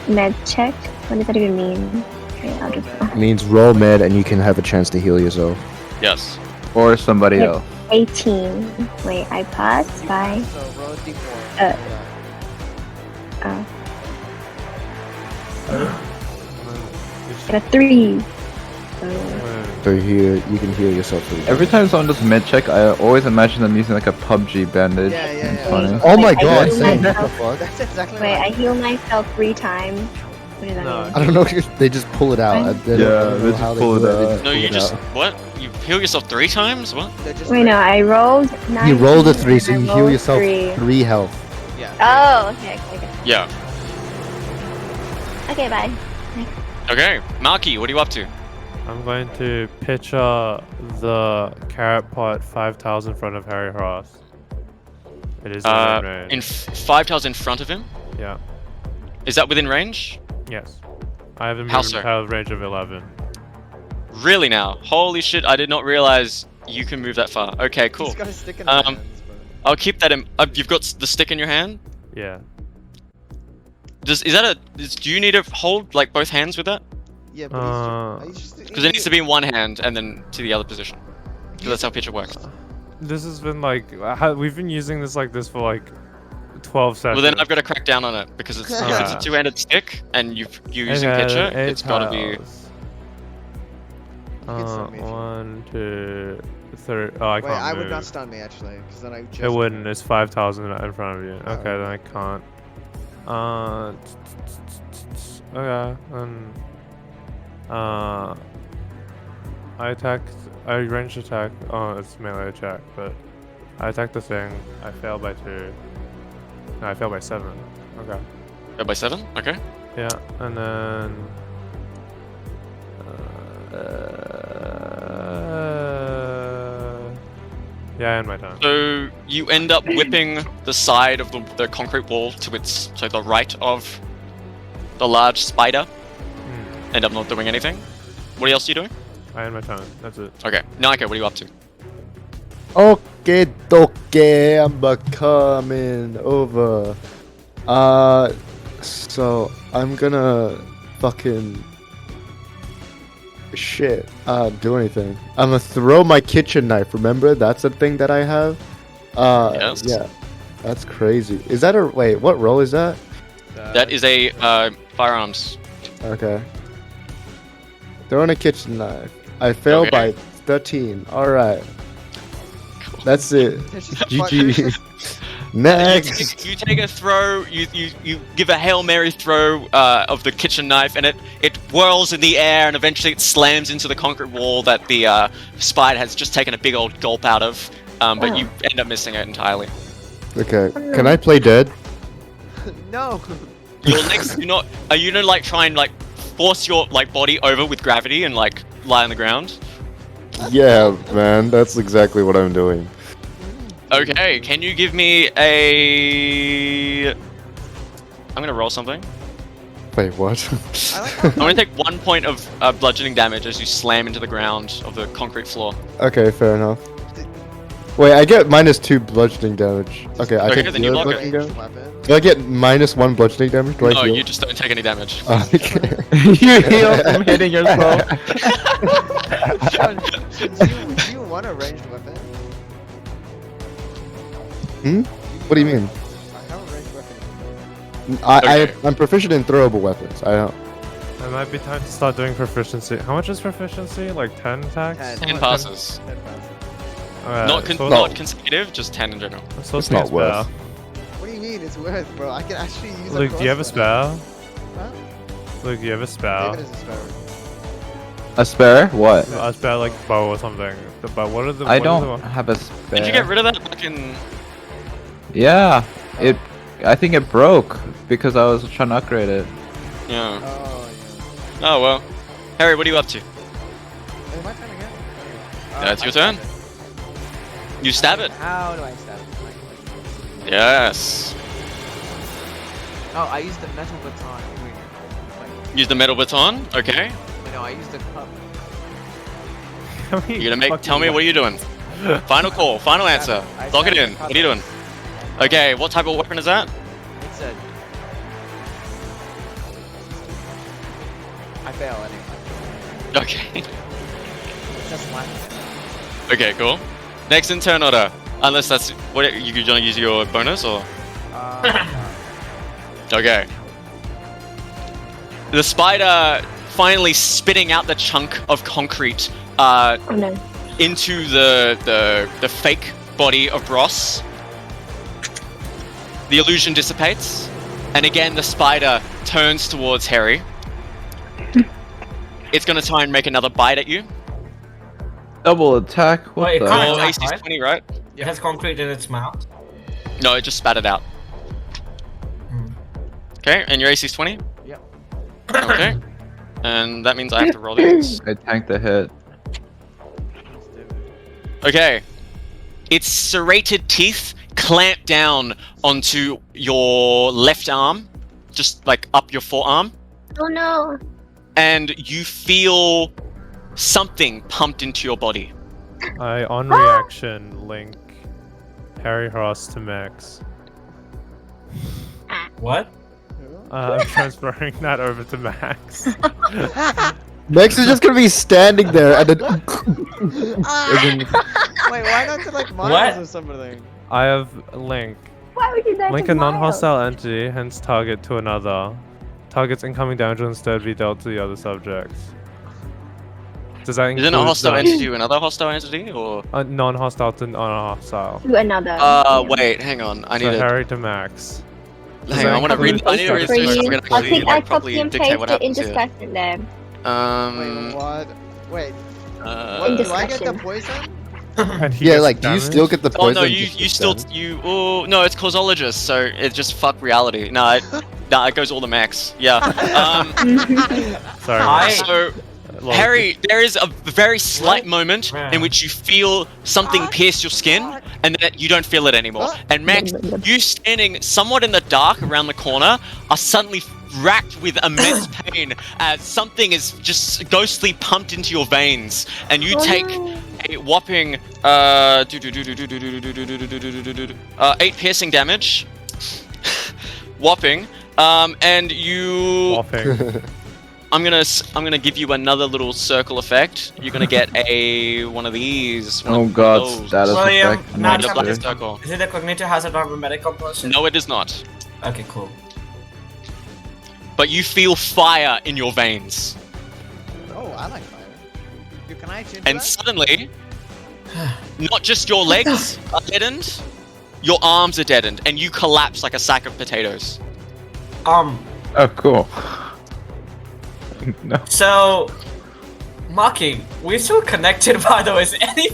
med check? What does that even mean? Okay, I'll just It means roll med and you can have a chance to heal yourself. Yes. Or somebody Yep. else. 18. Wait, I passed by. So roll a d4. Oh, I got 3. So here you can heal yourself. For the Every time someone does med check, I always imagine them using like a PUBG bandage. Yeah, yeah, It's yeah. funny. Oh my I god, heal same. myself. That's exactly Wait, I what heal myself 3 times. What does that No. mean? I don't know if they just pull it out. They don't- Yeah, I don't they know just how pull it do out. They No, pull you it just out. what? You heal yourself 3 times? What? They're just Wait, no, I rolled 9. You rolled a 3, so you heal yourself 3 health. Yeah. Oh, okay. Yeah. Okay, bye. Okay, Maki, what are you up to? I'm going to picture the carrot pot 5 tiles in front of Harry Hross. It is within range. In 5 tiles in front of him. Yeah. Is that within range? Yes. I have a How movement so? tile range of 11. Really now? Holy shit! I did not realize you can move that far. Okay, cool. He's got a stick in his hands, but- I'll keep that in. You've got the stick in your hand. Yeah. Do you need to hold like both hands with that? Yeah, but he's just Because it needs to be in one hand and then to the other position. Because that's how pitcher works. This has been like we've been using this like this for like 12 sessions. Well, then I've got to crack down on it because it's, if it's a two-handed stick and you're using Okay, pitcher, then 8 it's got to be. tiles. can stun me if you 1, 2, 3. Oh, I Wait, can't I would move. not stun me actually, because then I just. It wouldn't. It's 5 tiles in front of you. Oh, Okay, then I can't. Okay, then. I attacked. I ranged attack. Oh, it's melee attack, but I attacked the thing. I failed by 2. No, I failed by 7. Okay. Go by 7? Okay. Yeah, and then. Yeah, I end my turn. So you end up whipping the side of the concrete wall to the right of the large spider. End up not doing anything. What else are you doing? I end my turn. That's it. Okay. Naeko, what are you up to? Okay, okay, I'm coming over. So I'm gonna fucking shit. Do anything. I'm gonna throw my kitchen knife. Remember, that's a thing that I have. Yes. Yeah, that's crazy. Is that a wait? What role is that? That is a firearms. Okay. Throwing a kitchen knife. I failed Okay. by 13. All right. That's it. There's just a there's GG. just- Next. You take a throw. You give a Hail Mary throw of the kitchen knife, and it whirls in the air, and eventually it slams into the concrete wall that the spider has just taken a big old gulp out of. But you end up missing it entirely. Okay. Can I play dead? No. Your legs do not. Are you gonna like try and like force your like body over with gravity and like lie on the ground? Yeah, man. That's exactly what I'm doing. Okay, can you give me a... I'm gonna roll something. Wait, what? I like how I'm gonna take 1 point of bludgeoning damage as you slam into the ground of the concrete floor. Okay, fair enough. Wait, I get -2 bludgeoning damage. Okay, I Okay, take then you 0 block it. bludgeoning ranged damage. weapon. Do I get -1 bludgeoning damage? Do I No, heal? you just don't take any damage. Okay. You heal from hitting yourself. Sean, do you want a ranged weapon? What do you mean? I have a ranged weapon. Okay. I'm proficient in throwable weapons. I don't. It might be time to start doing proficiency. How much is proficiency? Like 10 attacks? 10. 10 passes. 10 passes. Alright, so- Not consecutive, just 10 in general. so It's not worth. What do you mean it's worth, bro? I can actually use a Luke, do you have a crossbow. spell? Huh? Luke, do you have a spell? David is a spell. A spare? What? A spell like bow or something. But what are the? I what don't Are the, have a spare. Did you get rid of that back in... Yeah, I think it broke because I was trying to upgrade it. Yeah. Oh, yeah. Oh, well. Harry, what are you up to? Is my turn again? Yeah, it's I your stab turn. it. You stab it. How do I stab it? Yes. Oh, I used the metal baton. Wait, Use the metal baton. Okay. no, I used the cup. You're gonna make... Tell me, what are you doing? Final call. Final answer. I Lock it stabbed in. the What are you doing? Okay, what type of weapon is that? It's a... I fail anyway. Okay. Just one. Okay, cool. Next in turn order. Unless that's... What, you gonna use your bonus, or...? Okay. The spider finally spitting out the chunk of concrete Oh no. into the fake body of Hross. The illusion dissipates, and again the spider turns towards Herry. It's gonna try and make another bite at you. Double attack? What Wait, the? can't- Oh, attack, AC's right? 20, right? It has concrete in its mouth. No, it just spat it out. Okay, and your AC's 20? Yep. Okay. And that means I have to roll these. I tanked the hit. Okay. Its serrated teeth clamp down onto your left arm, just like up your forearm, Oh no. and you feel something pumped into your body. I on reaction link Harry Hross to Max. What? I'm transferring that over to Max. Max is just gonna be standing there and then. Wait, why not to like What? Mars or something? I have link. Why would you do that? Link to a Miles? non-hostile entity, hence target to another. Target's incoming damage will instead be dealt to the other subjects. Does that include Isn't a hostile the- entity another hostile entity, or? a non-hostile to non-hostile? To another. Wait, hang on. I So need to... Harry to Max. Hang on, I want to read... I need to read this so I'm gonna I actually, think I like, copy properly and dictate paste what it in happens here. discussion there. Wait, what? Wait, In do I get the discussion. poison? And he Yeah, gets like, do you damage? still get the Oh poison? no, you still oh no, it's causologist, so it just fuck reality. No, it goes all the max. Yeah. Sorry. I- So Lol. Harry, there is a very slight moment in which you feel something pierce your skin, and then you don't feel it anymore. And Max, you standing somewhat in the dark around the corner, are suddenly racked with immense pain as something is just ghostly pumped into your veins, and you take a whopping 8 piercing damage. Whopping. And you... Whopping. I'm gonna give you another little circle effect. You're gonna get one of these. One Oh of god, those. status William, effect. not The Max, black is- circle. Is it a cognitive hazard of a medical person? No, it is not. Okay, cool. But you feel fire in your veins, Oh, I like fire. Can I change and that? suddenly, not just your legs are deadened. your arms are deadened, and you collapse like a sack of potatoes. Oh, cool. No. So, Maki, we're still connected, by the way. Is any?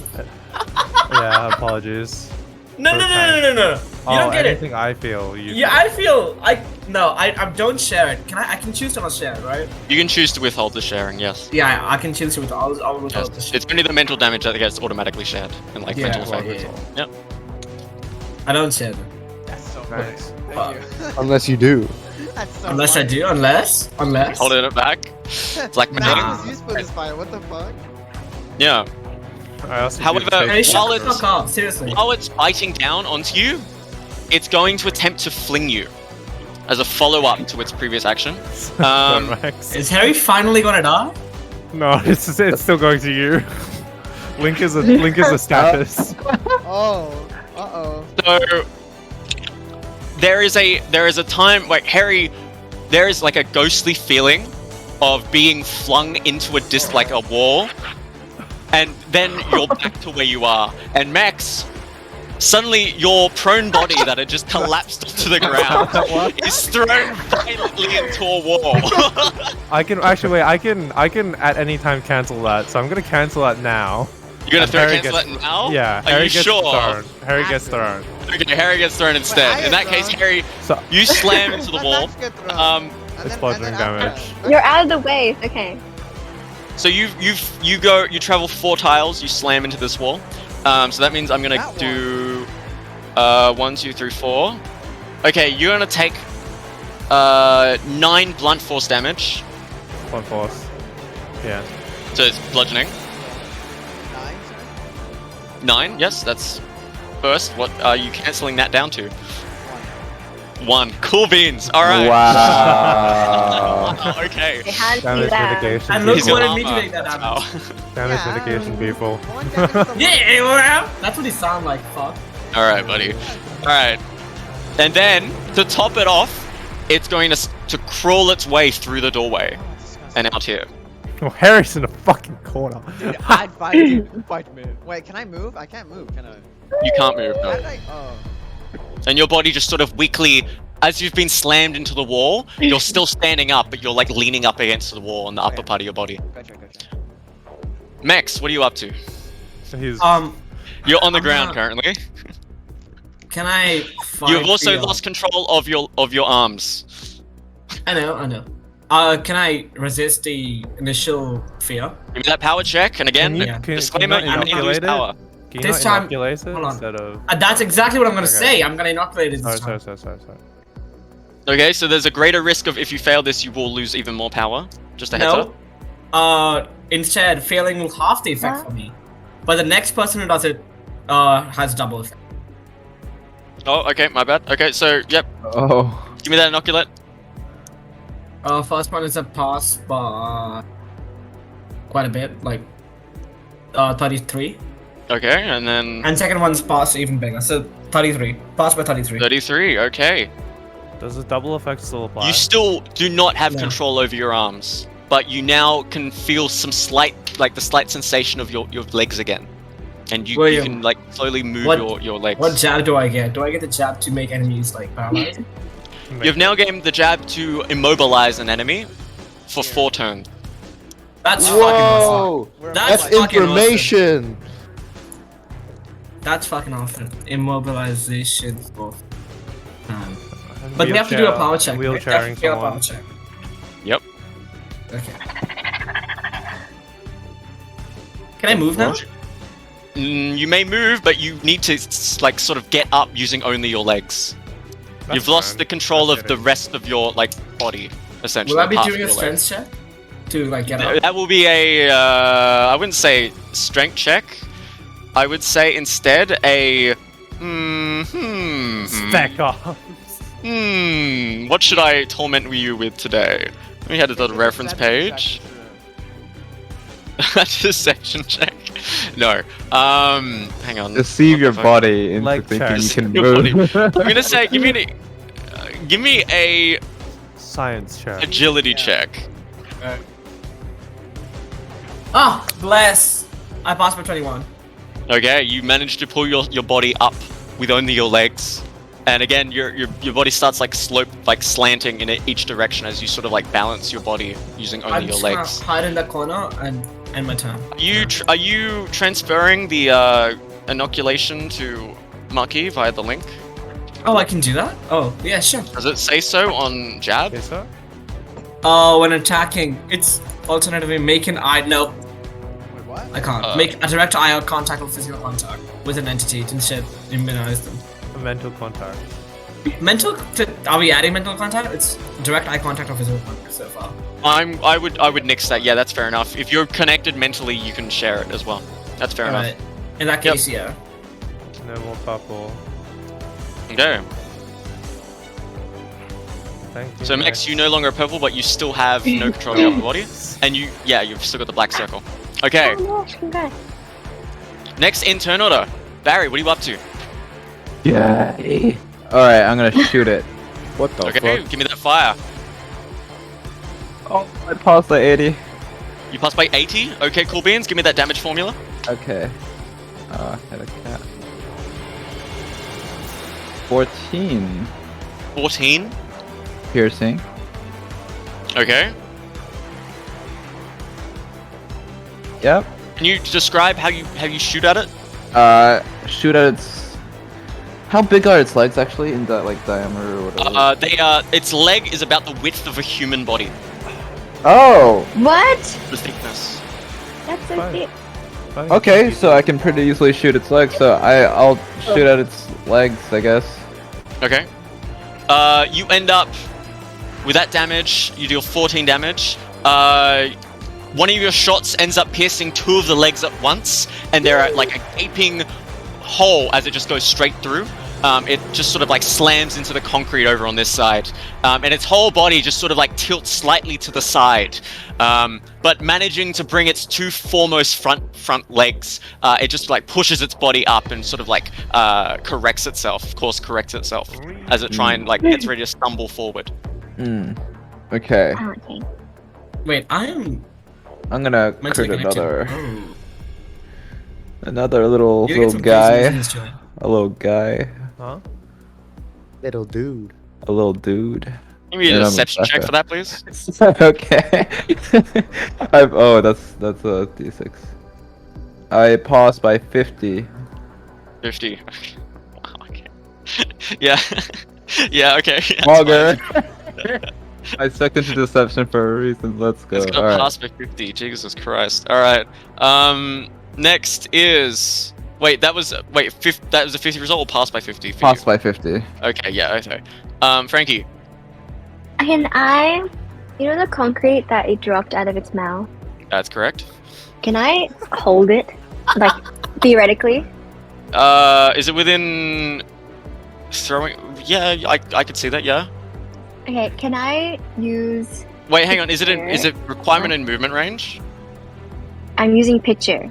Yeah, apologies. No. You don't get anything I feel. You Yeah, I feel I don't share it. I can choose to not share it, right? You can choose to withhold the sharing, yes. Yeah, I can choose to withhold. I'll withhold the share. It's only the mental damage that gets automatically shared, and like Yeah, mental right, effect. yeah. Yep. I don't share them. That's so Nice. funny. Fuck. Thank you. Unless you do. That's so Unless I funny. do, unless. Holding it back. It's like Mac Nah. was used for this fire. What the fuck? Yeah. I also However, do Hey, take shut while the it's- fuck up, seriously. While it's biting down onto you, it's going to attempt to fling you as a follow-up to its previous action. Max. Is Harry finally gonna die? No, it's still going to you. Link is a status. Oh. Uh-oh. So there is a time like Harry, there is like a ghostly feeling of being flung into like a wall, and then you're back to where you are. And Max, suddenly your prone body that had just collapsed onto the ground is thrown violently into a wall. I can actually wait. I can at any time cancel that. So I'm gonna cancel that now. You're gonna And throw Harry cancel gets- that now? Yeah, Are Harry you gets sure? thrown. Harry gets thrown. Okay, Harry gets thrown instead. I In that get case, thrown. Harry, So you slam into the Let wall. Max get thrown. Um, And It's then- bludgeoning and then after damage. that- You're out of the way. It's okay. So you travel 4 tiles, you slam into this wall. So that means I'm gonna That do 1, 2, 3, 4. Okay, you're gonna take 9 blunt force damage. One force. Yeah. So it's bludgeoning. 9, sorry? 9, yes, that's first. What are you cancelling that down to? 1. Cool beans. All right. Wow. Okay. They had to do Damage that. mitigation. And look He's who your wanted me to armor. take that That's damage. how. Damage Yeah. mitigation, people. One damage from- Yeah, well, that's what he sound like. Fuck. All right, buddy. All right. And then to top it off, it's going to crawl its way through the doorway Oh, disgusting. and out here. Oh, Harry's in a fucking corner. Dude, I'd fight you. Fight me. Wait, can I move? I can't move, can I? You can't move. How No. did I? Oh. And your body just sort of weakly, as you've been slammed into the wall, you're still standing up, but you're like leaning up against the wall on the upper Okay. part of your body. Gotcha. Max, what are you up to? He's You're on the I'm ground not- currently. Can I fight You've also the, lost control of your arms. I know. Can I resist the initial fear? Give me that power check, and again, Can you- Yeah. can disclaimer: you you not may lose inoculate it? power. Can you This not time- inoculate it hold on. instead of? That's exactly what I'm gonna Okay. say. I'm gonna inoculate it this Sorry. time. Okay, so there's a greater risk of if you fail this, you will lose even more power. Just a heads up. No. Instead, failing will half the effect What? for me. But the next person who does it has double effect. Oh, okay, my bad. Okay, so yep, Oh. give me that inoculate. First one is a pass by quite a bit, like 33. Okay, and then And second one's pass even bigger, so 33. Pass by 33. 33. Okay, Does the double effect still apply? you still do not have No. control over your arms, but you now can feel some slight sensation of your legs again, and you William, can like slowly move what- your legs. What jab do I get? Do I get the jab to make enemies like paralyzed? You've now gained the jab to immobilize an enemy for 4 turns. That's fucking awesome. Whoa! We're That's That's fucking information. That's fucking awesome. Immobilization for. But we have to do a power check. We have to Wheelchairing do a someone. power check. Yep. Okay. Can I move now? You may move, but you need to like sort of get up using only your legs. That's You've lost fine. the control That's of the kidding. rest of your like body, essentially. Will I be half doing of a your legs. strength check to like get up? That will be a, I wouldn't say strength check. I would say instead a, Stack off. what should I torment you with today? We had a reference page. Deception check. No. Hang on. Deceive your What the fuck? body into Leg thinking you check. can Your body. move. I'm gonna say, give me a Science check. agility Yeah. check. Ah, bless! I passed by 21. Okay, you managed to pull your body up with only your legs. And again, your body starts like slanting in each direction as you sort of like balance your body using only I'm your just gonna legs. hide in the corner and end my turn. Are you transferring the inoculation to Maki via the link? Oh, I can do that? Oh, yeah, sure. Does it say so on Jab? Is that? Oh, when attacking, it's alternatively make an eye. No, Wait, what? I can't. Make a direct eye contact or physical contact with an entity to instead immunize them. A mental contact. Are we adding mental contact? It's direct eye contact or physical contact so far. I would nix that. Yeah, that's fair enough. If you're connected mentally, you can share it as well. That's fair enough. Alright. In that case, yeah. No more purple. Okay. Thank you. So Max, you no longer are purple, but you still have no control of your upper body, and you've still got the black circle. Okay. Oh gosh, congrats. Next in turn order, Barry, what are you up to? Yay. Alright, I'm gonna shoot it. What the Okay, fuck? give me that fire. Oh, I passed the 80. You passed by 80. Okay, cool beans. Give me that damage formula. Okay. Hit a cat. 14. 14. Piercing. Okay. Yep. Can you describe how you shoot at it? Shoot at its... How big are its legs actually in the like diameter or whatever? They are. Its leg is about the width of a human body. Oh! What? The thickness. That's so Fine. thick. Okay, so I can pretty easily shoot its legs, so I'll shoot at its legs, I guess. Okay. You end up with that damage. You deal 14 damage. One of your shots ends up piercing 2 of the legs at once, and they're at like a gaping hole as it just goes straight through. It just sort of like slams into the concrete over on this side, and its whole body just sort of like tilts slightly to the side, but managing to bring its 2 foremost front legs, it just like pushes its body up and sort of like corrects itself, course corrects itself as it try and like gets ready to stumble forward. Okay. Oh, okay. Wait, I'm I'm gonna mentally crit connected. another little You get some crazy guy. business, Julian. A little guy. Huh? Little dude. A little dude. Give me a And I'm deception check Rebecca. for that, please. Okay. Oh, that's a d6. I passed by 50. 50. Okay. Yeah. Yeah. Okay. That's Auger. fine. I sucked into deception for a reason. Let's go. It's gonna Alright. pass by 50. Jesus Christ. All right. Next is. Wait, that was that was a 50 result or pass by 50? For Passed by 50. you? Okay, yeah, okay. Frankie. Can I, you know the concrete that it dropped out of its mouth? That's correct. Can I hold it? Like, theoretically? Is it within throwing? Yeah, I could see that. Yeah. Okay, can I use... Wait, hang on. Is it requirement in movement range? I'm using picture.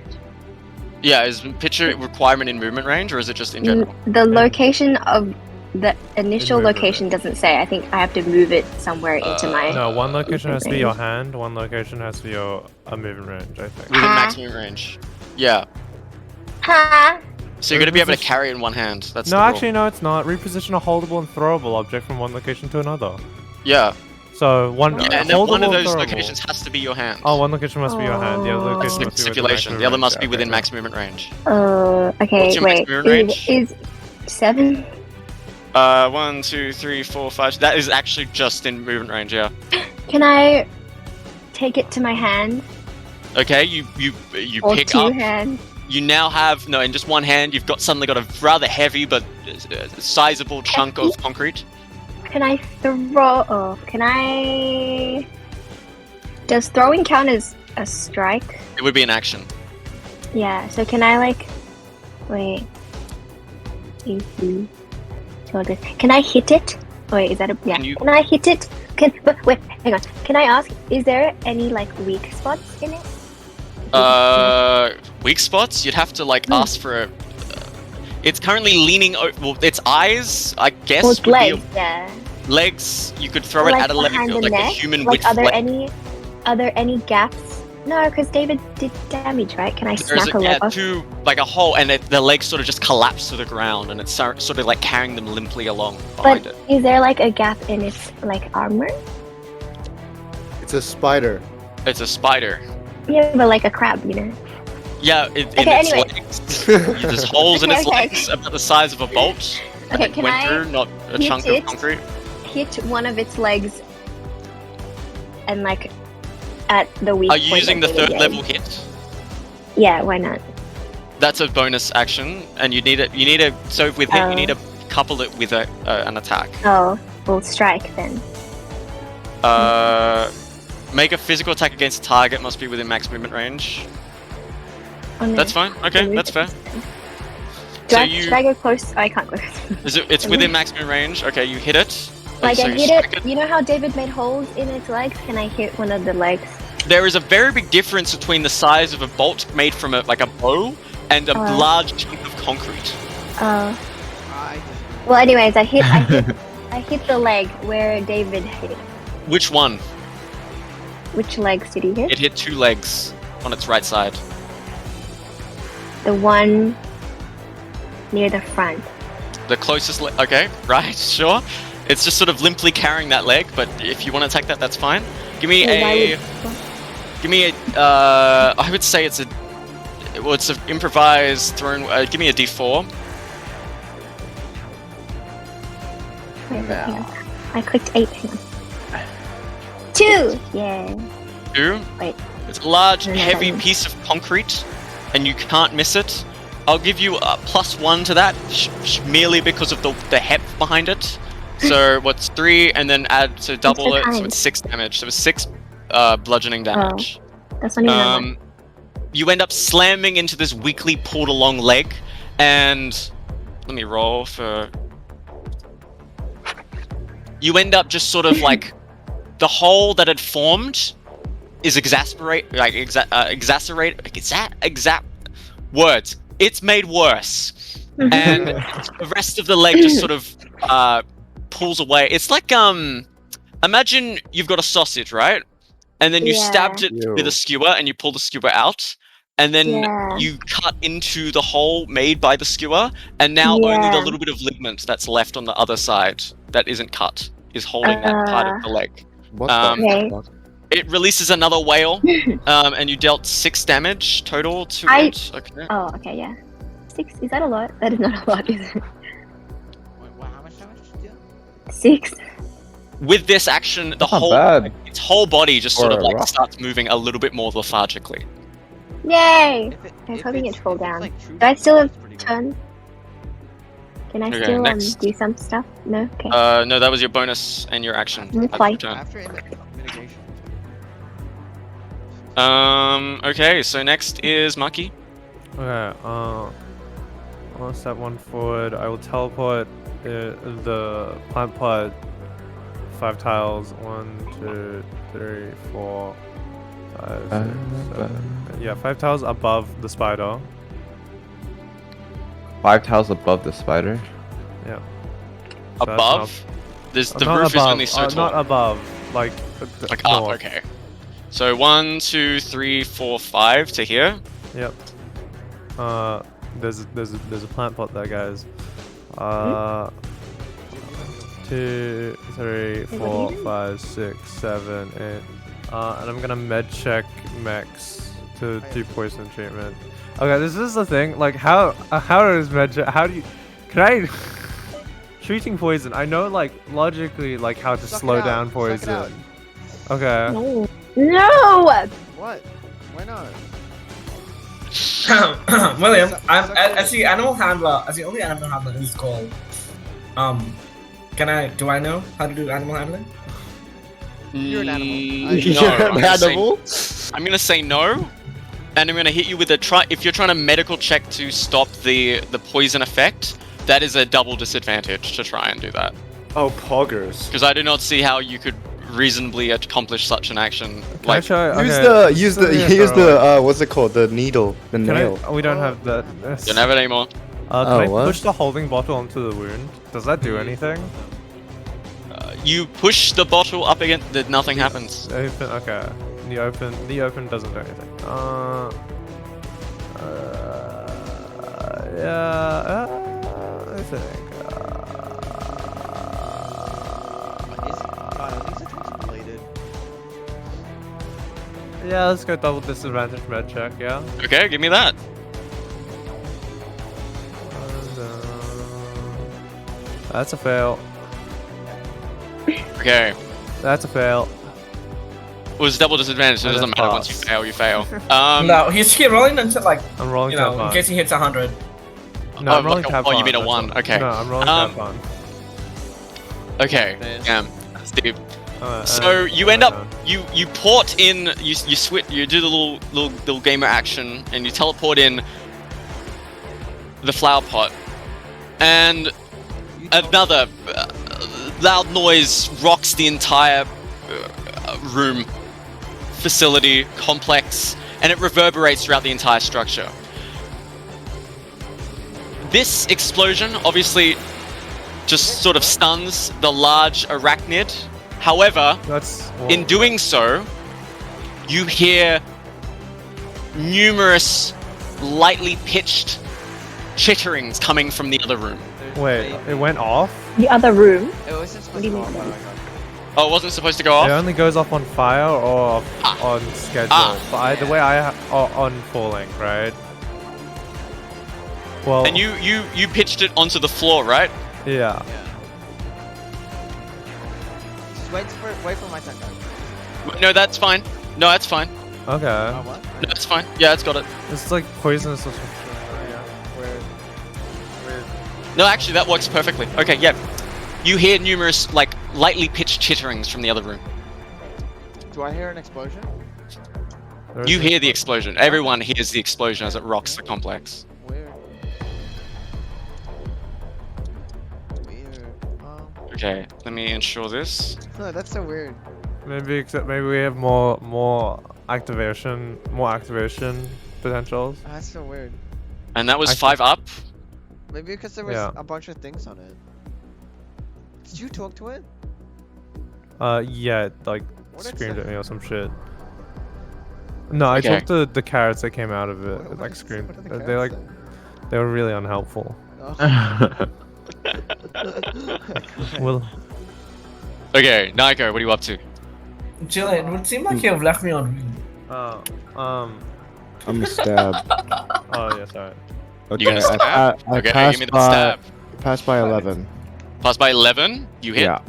Yeah, is picture requirement in movement range, or is it just in general? The location of the initial movement location doesn't say. I think I have to move it somewhere into my... No, one location has to be range. your hand, one location has to be your movement range, I think. Within max movement range. Yeah. Ha! So you're gonna be able to carry it in one hand. That's No, the rule. actually, no, it's not. Reposition a holdable and throwable object from one location to another. Yeah. So one Yeah, and then holdable one of and those throwable. locations has to be your hand. Oh, one location must be your hand. The other Oh. location must be within Stipulation. maximum The other range. must be Yeah, within okay, max movement range. Okay, What's your wait. maximum range? Is 7? 1, 2, 3, 4, 5. That is actually just in movement range. Yeah. Can I take it to my hand? Okay. You Or pick 2 up. hands? You now have in just one hand. You've suddenly got a rather heavy but sizable chunk of concrete. Can I throw... Oh, can I... Does throwing count as a strike? It would be an action. Yeah, so can I like... Wait. Can I hit it? Wait, is that a... Yeah. Can I hit it? Wait, hang on. Can I ask, is there any like weak spots in it? Weak spots? You'd have to ask for a... It's currently leaning... Well, its eyes, I guess, Well, it's would legs, be... yeah. Legs, you could throw it Like at a leg, behind the like a neck? human Like, width leg. are there any gaps No, because David did damage, right? Can I There's snap a leg off? like a hole, and the legs sort of just collapse to the ground, and it's sort of like carrying them limply along behind But it. is there like a gap in its like armor? It's a spider. It's a spider. Yeah, but like a crab, you know. Yeah, in Okay, its anyway. legs. There's holes in its Okay, legs about the size of a bolt. Okay, that can went I through, not a hit chunk it? of concrete. Hit one of its legs, and like at the weak Are you point using of the third leg. level hit? Yeah, why not? That's a bonus action, and you need it. You need a so with hit, you need to couple it with an attack. Oh, we'll strike then. Make a physical attack against a target. Must be within max movement range. Oh, no. That's fine. Okay, Move that's fair. Do So should I go close? Oh, I can't go. It's within max movement range. Okay, you hit it. Like So I you hit strike it. You know how David made holes in its legs? Can I hit one of the legs? There is a very big difference between the size of a bolt made from like a bow and a large chunk of concrete. Oh. Well, anyways, I hit the leg where David hit. Which one? Which legs did he hit? It hit 2 legs on its right side. The one near the front. The closest leg. Okay, right, sure. It's just sort of limply carrying that leg, but if you want to attack that, that's fine. Give me Wait, I would say it's an improvised thrown. Give me a D4. Wait, hang on. I clicked 8. Hang on. 2! Yeah. 2. Wait. It's a large, No, no, heavy no. piece of concrete, and you can't miss it. I'll give you a +1 to that, merely because of the heft behind it. So what's 3, and then add to double it, so it's 6 damage. So it's 6 bludgeoning damage. That's not even that one. You end up slamming into this weakly pulled along leg, and let me roll for. You end up just sort of like the hole that had formed is words. It's made worse, and the rest of the leg just sort of pulls away. It's like imagine you've got a sausage, right? And then you stabbed it with a skewer, and you pull the skewer out, and then you cut into the hole made by the skewer, and now only the little bit of ligament that's left on the other side that isn't cut is holding that part of the leg. What the fuck? It releases another whale, and you dealt 6 damage total to it. Okay. Oh, okay, yeah. 6? Is that a lot? That is not a lot, is it? Wait, how much damage did you do? 6? With this action, Not bad. its whole body just sort For of a like rock. starts moving a little bit more lethargically. Yay! If it- I was if hoping it's- it'd fall if it's, down. like, true Do I still damage, have it's pretty good. turn? Can I Okay, still next. do some stuff? No? Okay. No, that was your bonus and your action. That's at fine. your turn. After mitigation. Okay, so next is Maki. Okay, I'll step 1 forward. I will teleport the plant pot 5 tiles. 1, 2, 3, 4, 5, 6, 7. Yeah, 5 tiles above the spider. 5 tiles above the spider. Yeah. So that's Above? The not roof above, is only so tall. not above, like Like up, north. okay. So 1, 2, 3, 4, 5 to here. Yep. There's a plant pot there, guys. 2, 3, 4, 5, 6, 7, 8. And I'm gonna med check Max to do poison treatment. Okay, this is the thing. Like, how does med check? How do you? Can I? Treating poison. I know, like, logically, like how to Suck it slow out, down suck it out. poison. Okay. No! No! What? Why not? William, I'm as the animal handler, as the only animal handler in this call. Do I know how to do animal handling? You're an animal. No, You're I'm an gonna say- animal? I'm gonna say no, and I'm gonna hit you with a try. If you're trying to medical check to stop the poison effect, that is a double disadvantage to try and do that. Oh, poggers. Because I do not see how you could reasonably accomplish such an action. Can I Like, try? Use Okay, use still need to the throw it. what's it called? The needle, the Can nail. we don't have that. don't have it anymore. Can I what? push the holding bottle onto the wound? Does that do anything? you push the bottle up against. Nothing happens. Open. Okay. The open doesn't do anything. Yeah. I think. At least it's related. Yeah, let's go double disadvantage med check. Yeah. Okay, give me that. And, that's a fail. Okay. That's a fail. It was double disadvantage, so it doesn't matter. Once you fail, you fail. No, he's keep rolling until like I'm rolling you that know, one. in case he hits 100. No, I'm rolling like tab oh, you mean a that's 1? all. Okay. No, I'm rolling tab one. Okay. Damn. Steve. So you end up you port in you do the little gamer action and you teleport in the flower pot, and another loud noise rocks the entire room, facility, complex, and it reverberates throughout the entire structure. This explosion obviously just sort of stuns the large arachnid. However, in doing so, you hear numerous lightly pitched chitterings coming from the other room. Wait, it went off? The other room? It wasn't supposed What do you to mean? go off. Oh, it wasn't supposed to go off? It only goes off on fire or on schedule. But the way on falling, right? Well. And you pitched it onto the floor, right? Yeah. Just wait for my turn, guys. No, that's fine. No, that's fine. Okay. Oh, what? No, that's fine. Yeah, it's got it. It's like poisonous or something. No, actually, that works perfectly. Okay, yeah. You hear numerous, like, lightly pitched chitterings from the other room. Do I hear an explosion? You hear the explosion. Everyone hears the explosion as it rocks the complex. Weird. Weird. Okay, let me ensure this. No, that's so weird. Maybe we have more activation potentials. Oh, that's so weird. And that was 5 up. Maybe because there was a bunch of things on it. Did you talk to it? Yeah, it, like What screamed it at me or some shit. No, I Okay. talked to the carrots that came out of it. Like screamed. What did the They like carrots they were really unhelpful. Oh. Well, Okay, Naeko, what are you up to? Julian, it would seem like you have left me on read. I'm I'm a stab. Oh yeah, sorry. Okay, You're gonna stab? I Okay, passed give me the by, stab. passed by 11. Pass by 11, you hit. Yeah.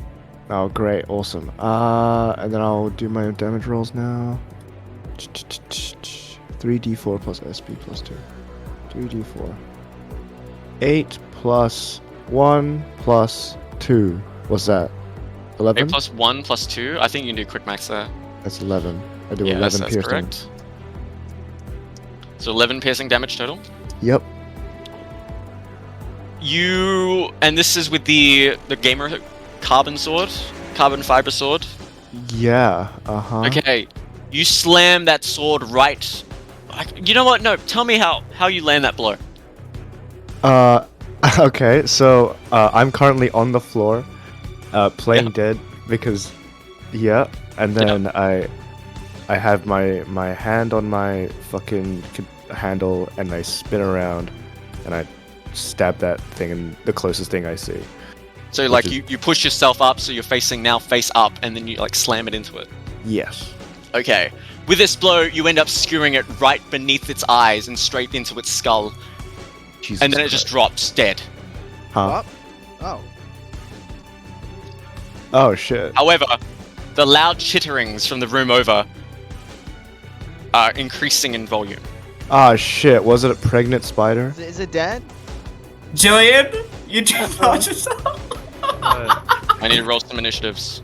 Oh, great, awesome. And then I'll do my damage rolls now. 3d4 plus SP plus 2. 3d4. 8 plus 1 plus 2. What's that? 11? 8 plus 1 plus 2. I think you can do quick max there. That's 11. I do Yeah, 11 that's piercing. correct. So 11 piercing damage total. Yep. And this is with the gamer carbon fiber sword. Yeah, uh-huh. Okay, you slam that sword right. You know what? No, tell me how you land that blow. Okay, so I'm currently on the floor, playing dead because, yeah, and then I have my hand on my fucking handle and I spin around, and I stab that thing in the closest thing I see. So like you push yourself up, so you're facing now face up, and then you like slam it into it. Yes. Okay. With this blow, you end up skewering it right beneath its eyes and straight into its skull. Jesus And then it just drops dead. Huh? Oh. Oh shit. However, the loud chitterings from the room over are increasing in volume. Ah shit, was it a pregnant spider? Is it dead? Julian, you just lost yourself. I need to roll some initiatives.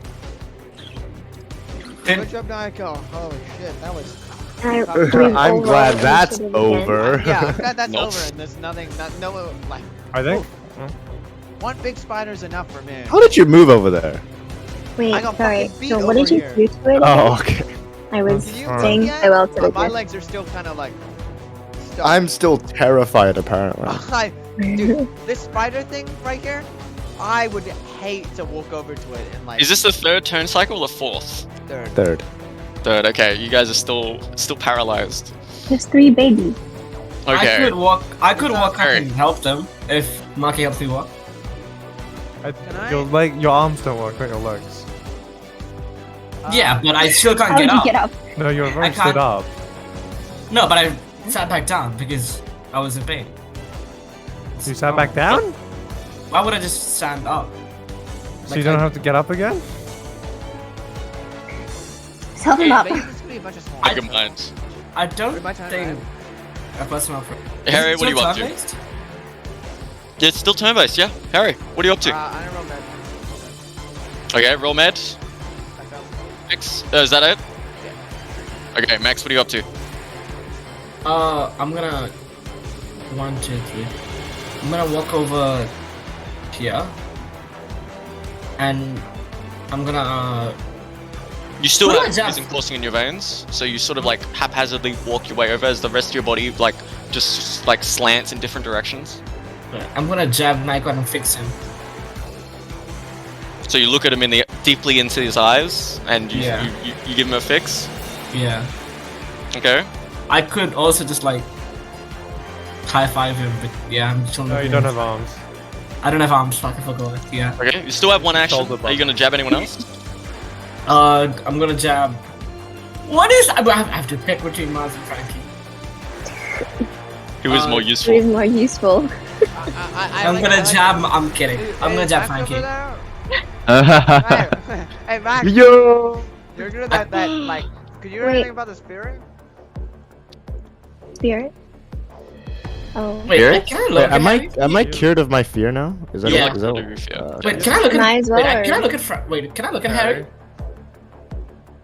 Good job, Naeko. Holy shit, that was... I'm glad that's over. Yeah, I'm glad that's Nope. over and there's nothing, no, like... I think. One big spider's enough for me. How did you move over there? Wait, I got sorry. fucking beat So what over did you here. do to it? Oh, okay. I was Can you saying move yet? farewell to the My gift. legs are still kind of like... stuck. I'm still terrified, apparently. Dude, this spider thing right here, I would hate to walk over to it and like. Is this the third turn cycle or fourth? Third. Third. Okay, you guys are still paralyzed. There's 3 babies. Okay. I could walk up Herry. and help them if Maki helps me walk. Your arms don't work, not your legs. Yeah, but I still can't How did get you up. get up? No, you're I already can't- stood up. No, but I sat back down because I was in pain. You sat back down? Why would I just stand up? So you don't have to get up again? Tell them up. Basically, it's gonna be a bunch of small. Make your mind. I don't Wait, my turn, think a personal. Harry, what are you up to? Yeah, it's still turn-based, yeah. Harry, what are you up to? I don't roll med. Okay, roll med. I failed. Max, is that it? Okay, Max, what are you up to? I'm gonna 1, 2, 3. I'm gonna walk over here, and I'm gonna. You still What do I have jab? poison coursing in your veins, so you sort of like haphazardly walk your way over as the rest of your body like just like slants in different directions. I'm gonna jab Naeko and fix him. So you look at him deeply into his eyes, and you, Yeah. you give him a fix. Yeah. Okay. I could also just like high five him, but yeah, I'm chilling. No, with you him. don't have arms. I don't have arms. Fuck, I forgot. Yeah. Okay. You still have one action. Shoulder Are you bump. gonna jab anyone else? I'm gonna jab. What is? I have to pick between Mars and Frankie. Who is more It useful? is more useful. I'm gonna jab. I'm kidding. I'm gonna jab Frankie. Hey, Max. Yo! You're good at that. Like, could you hear Wait. anything about the spirit? Spirit? Oh. Wait, Here? can I look? Wait, at am I cured of my fear now? Is that Yeah. is that Wait, can I look at? Might as well, Wait, can I or- look at? Wait, can I look at Harry?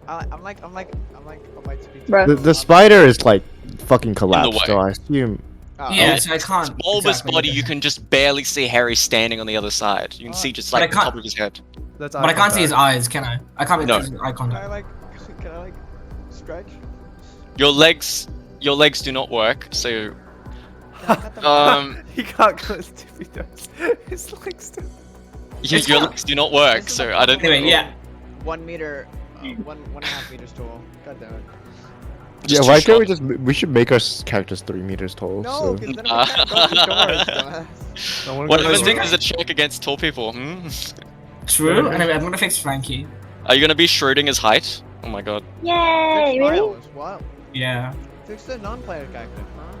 I'm like, I might speak. Bro. the spider is like fucking collapsed, way. so I assume. Oh, Yeah, so I can't. Bulbous exactly body, look at you him. can just barely see Harry standing on the other side. You can see just But like I the can't- top of his head. That's But I can't see his contact. eyes, can I? I can't make No. eye Can I contact. like, can I like stretch? Your legs do not work. So He can't go as deep he does. His legs do. your legs do not work. So I don't. Anyway, yeah. 1 meter, 1.5 meters tall. God damn it. Yeah, Just why too can't we short. just? We should make our characters 3 meters tall. No, so. because then we can't go through doors, dumbass. I wanna What go even to thing the- is a check against tall people? Hmm? True. Anyway, I'm gonna fix Frankie. Are you gonna be Schrodinger's height? Oh my god. Yay! Fix Really? Miles, what? Yeah. Fix the non-player character, huh?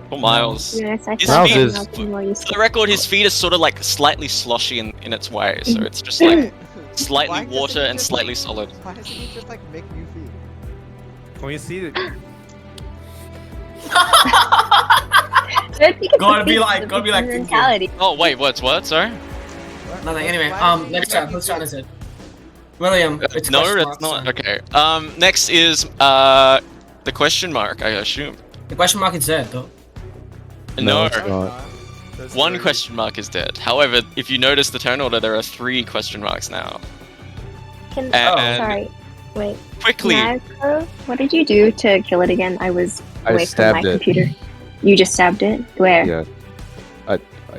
For Miles. Yes, I His thought feet- that would be more For useful. the record, his feet are sort of like slightly sloshy in its way, so it's just like slightly Why doesn't water he and just, slightly like- solid. Why doesn't he just like make new feet? When you see it, Gotta be like mentality. Oh wait, what? Sorry. Nothing. Anyway, Why doesn't he next just make round. new Whose turn feet? is it? William. It's No, question it's mark's not. turn. Okay. Next is the question mark. I assume. The question mark is dead though. No. it's not. there's One 30. question mark is dead. However, if you notice the turn order, there are 3 question marks now. Can, And- sorry. Wait. Quickly, Naeko, what did you do to kill it again? I was I away from my stabbed it. computer. You just stabbed it? Where? Yeah.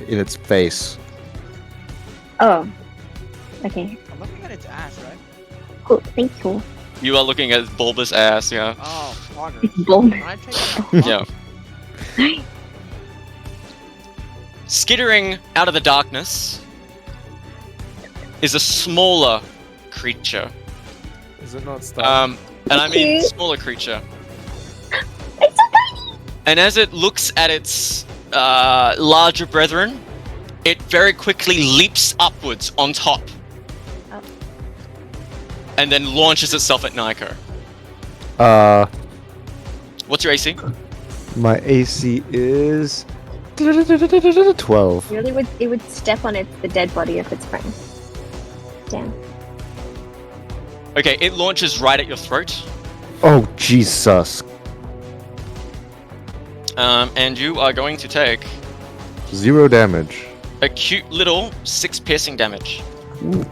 In its face. Oh. Okay. I'm looking at its ass, right? Cool. Thank you. you are looking at Bulbous ass. Yeah. Oh, partner. It's bold. Can I take that? Yeah. Skittering out of the darkness is a smaller creature. Is it not stunned? And I mean Cute. smaller creature. It's so tiny! And as it looks at its larger brethren, it very quickly leaps upwards on top. Oh. And then launches itself at Naeko. What's your AC? My AC is 12. Really it would step on the dead body of its friend. Damn. Okay, it launches right at your throat. Oh Jesus! And you are going to take 0 damage. a cute little 6 piercing damage. Ooh.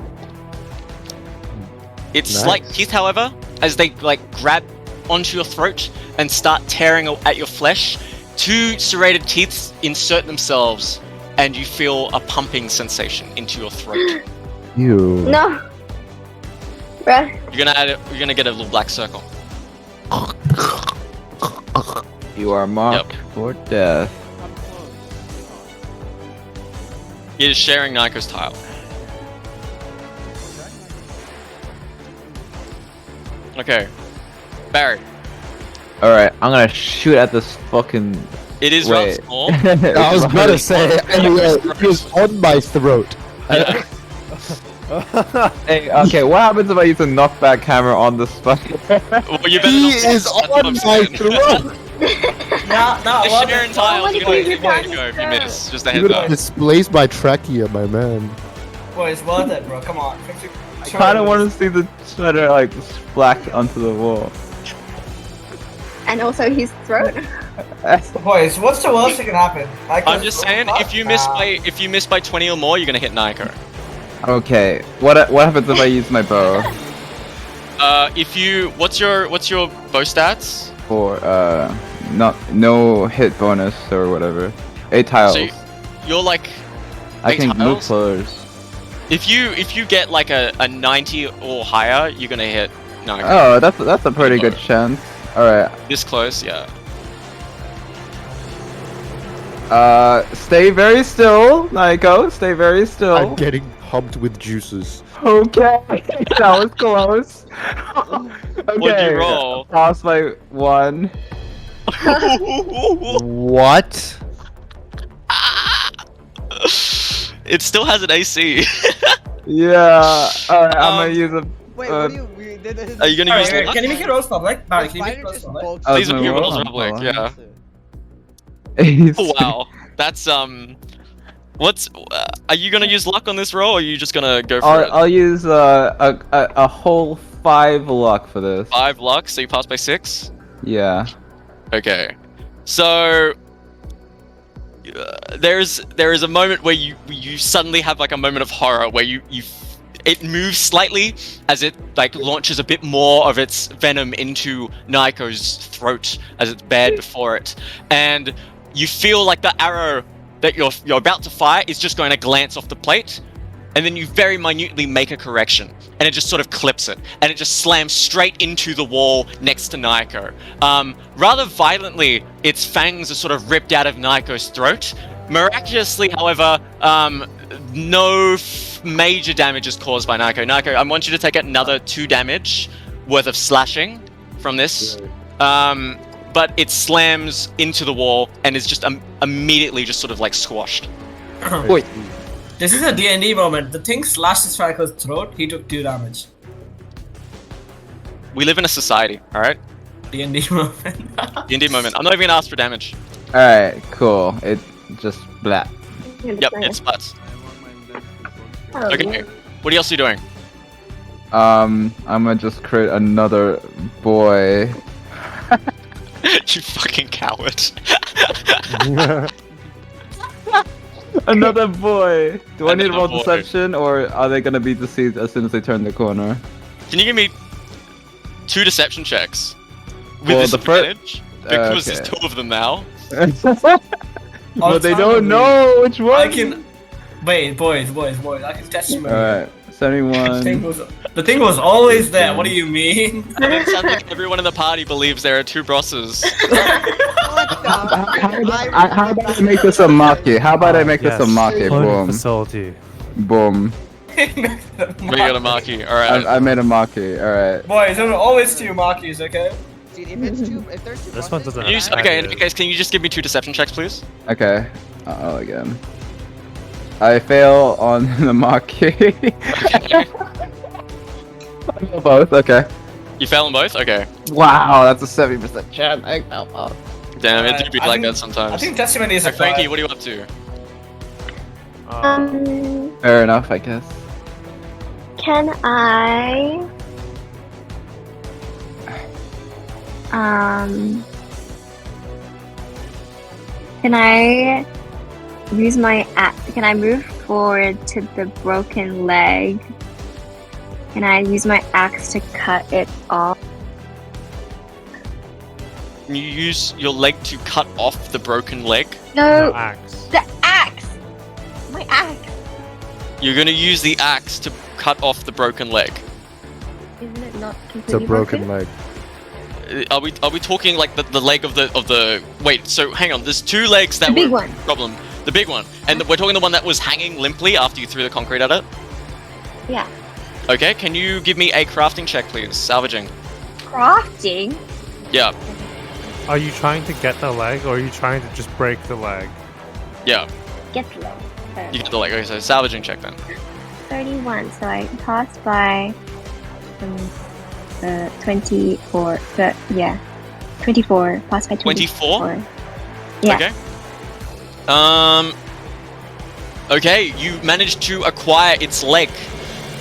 Its Nice. slight teeth, however, as they like grab onto your throat and start tearing at your flesh, 2 serrated teeth insert themselves and you feel a pumping sensation into your throat. You. No. Bruh. You're gonna get a little black circle. You are marked for death. I'm close. He is sharing Naeko's tile. Okay, Barry. Alright, I'm gonna shoot at this fucking. It is Wait. rather small. I was about to say, he was on my throat. Yeah. Hey, okay, what happens if I use a knockback hammer on this fucking. Well, you better He not. is That's what I'm on my saying. throat. No, The sharing tiles, What you're if gonna you get pass to go if it you down? miss. Just a You're heads gonna up. displace my trachea, my man. Boy, it's worth it, bro. Come on. I kinda wanna see the shredder like splack onto the wall. And also his throat. Boys, what's the worst that can happen? I'm just saying, if you miss by 20 or more, you're gonna hit Naeko. Okay, what happens if I use my bow? What's your bow stats? For no hit bonus or whatever. 8 tiles. So you're like, I 8 can move tiles? close. If you get like a 90 or higher, you're gonna hit Naeko. Oh, that's a pretty good chance. Alright. This close, yeah. Stay very still, Naeko. Stay very still. I'm getting pumped with juices. Okay, that was close. Okay. What'd you roll? Pass by 1. What? It still has an AC. Yeah. Alright, I'm gonna use a. Wait, what do you? We did it. Are you gonna use luck? Can you make it rose public? Barry, The can you make it spider rose just public? bulked I was Please up. make your gonna rolls roll. public, Hold yeah. on. Oh, wow. That's what's are you gonna use luck on this roll, or are you just gonna go for it? I'll use a whole 5 luck for this. 5 luck, so you pass by 6. Yeah. Okay, so there is a moment where you suddenly have like a moment of horror where it moves slightly as it like launches a bit more of its venom into Naeko's throat as it's bared before it, and you feel like the arrow that you're about to fire is just going to glance off the plate, and then you very minutely make a correction, and it just sort of clips it, and it just slams straight into the wall next to Naeko. Rather violently, its fangs are sort of ripped out of Naeko's throat. Miraculously, however, no major damage is caused by Naeko. Naeko, I want you to take another 2 damage worth of slashing from this. But it slams into the wall and is just immediately just sort of like squashed. Wait. This is a DnD moment. The thing slashed his Franco's throat. He took 2 damage. We live in a society, alright? DnD moment. D&D moment. I'm not even gonna ask for damage. Alright, cool. It just blah. Yep, it splats. Oh, Okay, what else are you doing? I'm gonna just create another boy. You fucking coward. Another boy. Do I need to roll Another boy. deception, or are they gonna be deceived as soon as they turn the corner? Can you give me 2 deception checks? With Well, this the fir- advantage? Because there's okay. 2 of them now. But they it's don't fine. know which one. I can. Wait, boys. I can test you. Alright, 71. The thing was always there. What do you mean? And it sounds like everyone in the party believes there are 2 brosses. What the? How about I make this a maki? How about I make this a maki? Fun Boom. facility. Boom. We got a marquee, alright. I made a maki, alright. Boys, there are always 2 markies, okay? Dude, if there's 2 This one doesn't have Okay, in any case, can you just give me 2 deception checks, please? Okay. Uh-oh again. I fail on the maki. I fail both, okay. You fail on both? Okay. Wow, that's a 70% chance. I fell off. Damn, it do be I like think- that sometimes. I think testimony is a Frankie, 5. what are you up to? Fair enough, I guess. Can I? Can I use my Can I move forward to the broken leg? Can I use my axe to cut it off? Can you use your leg to cut off the broken leg? No, axe. the axe. You're gonna use the axe to cut off the broken leg. Isn't it not It's a completely broken leg. Are we talking like the leg of the wait, so hang on, there's two legs that The big were one. problem. The big one. And we're talking the one that was hanging limply after you threw the concrete at it? Yeah. Okay, can you give me a crafting check please? Salvaging. Crafting? Yeah, Are you trying to get the leg, or are you trying to just break the leg? yeah. Get the leg. You get the leg. Okay, so salvaging check then. 31, so I passed by 24. Yeah. 24. Passed by 24. Yeah. Okay. Okay, you managed to acquire its leg.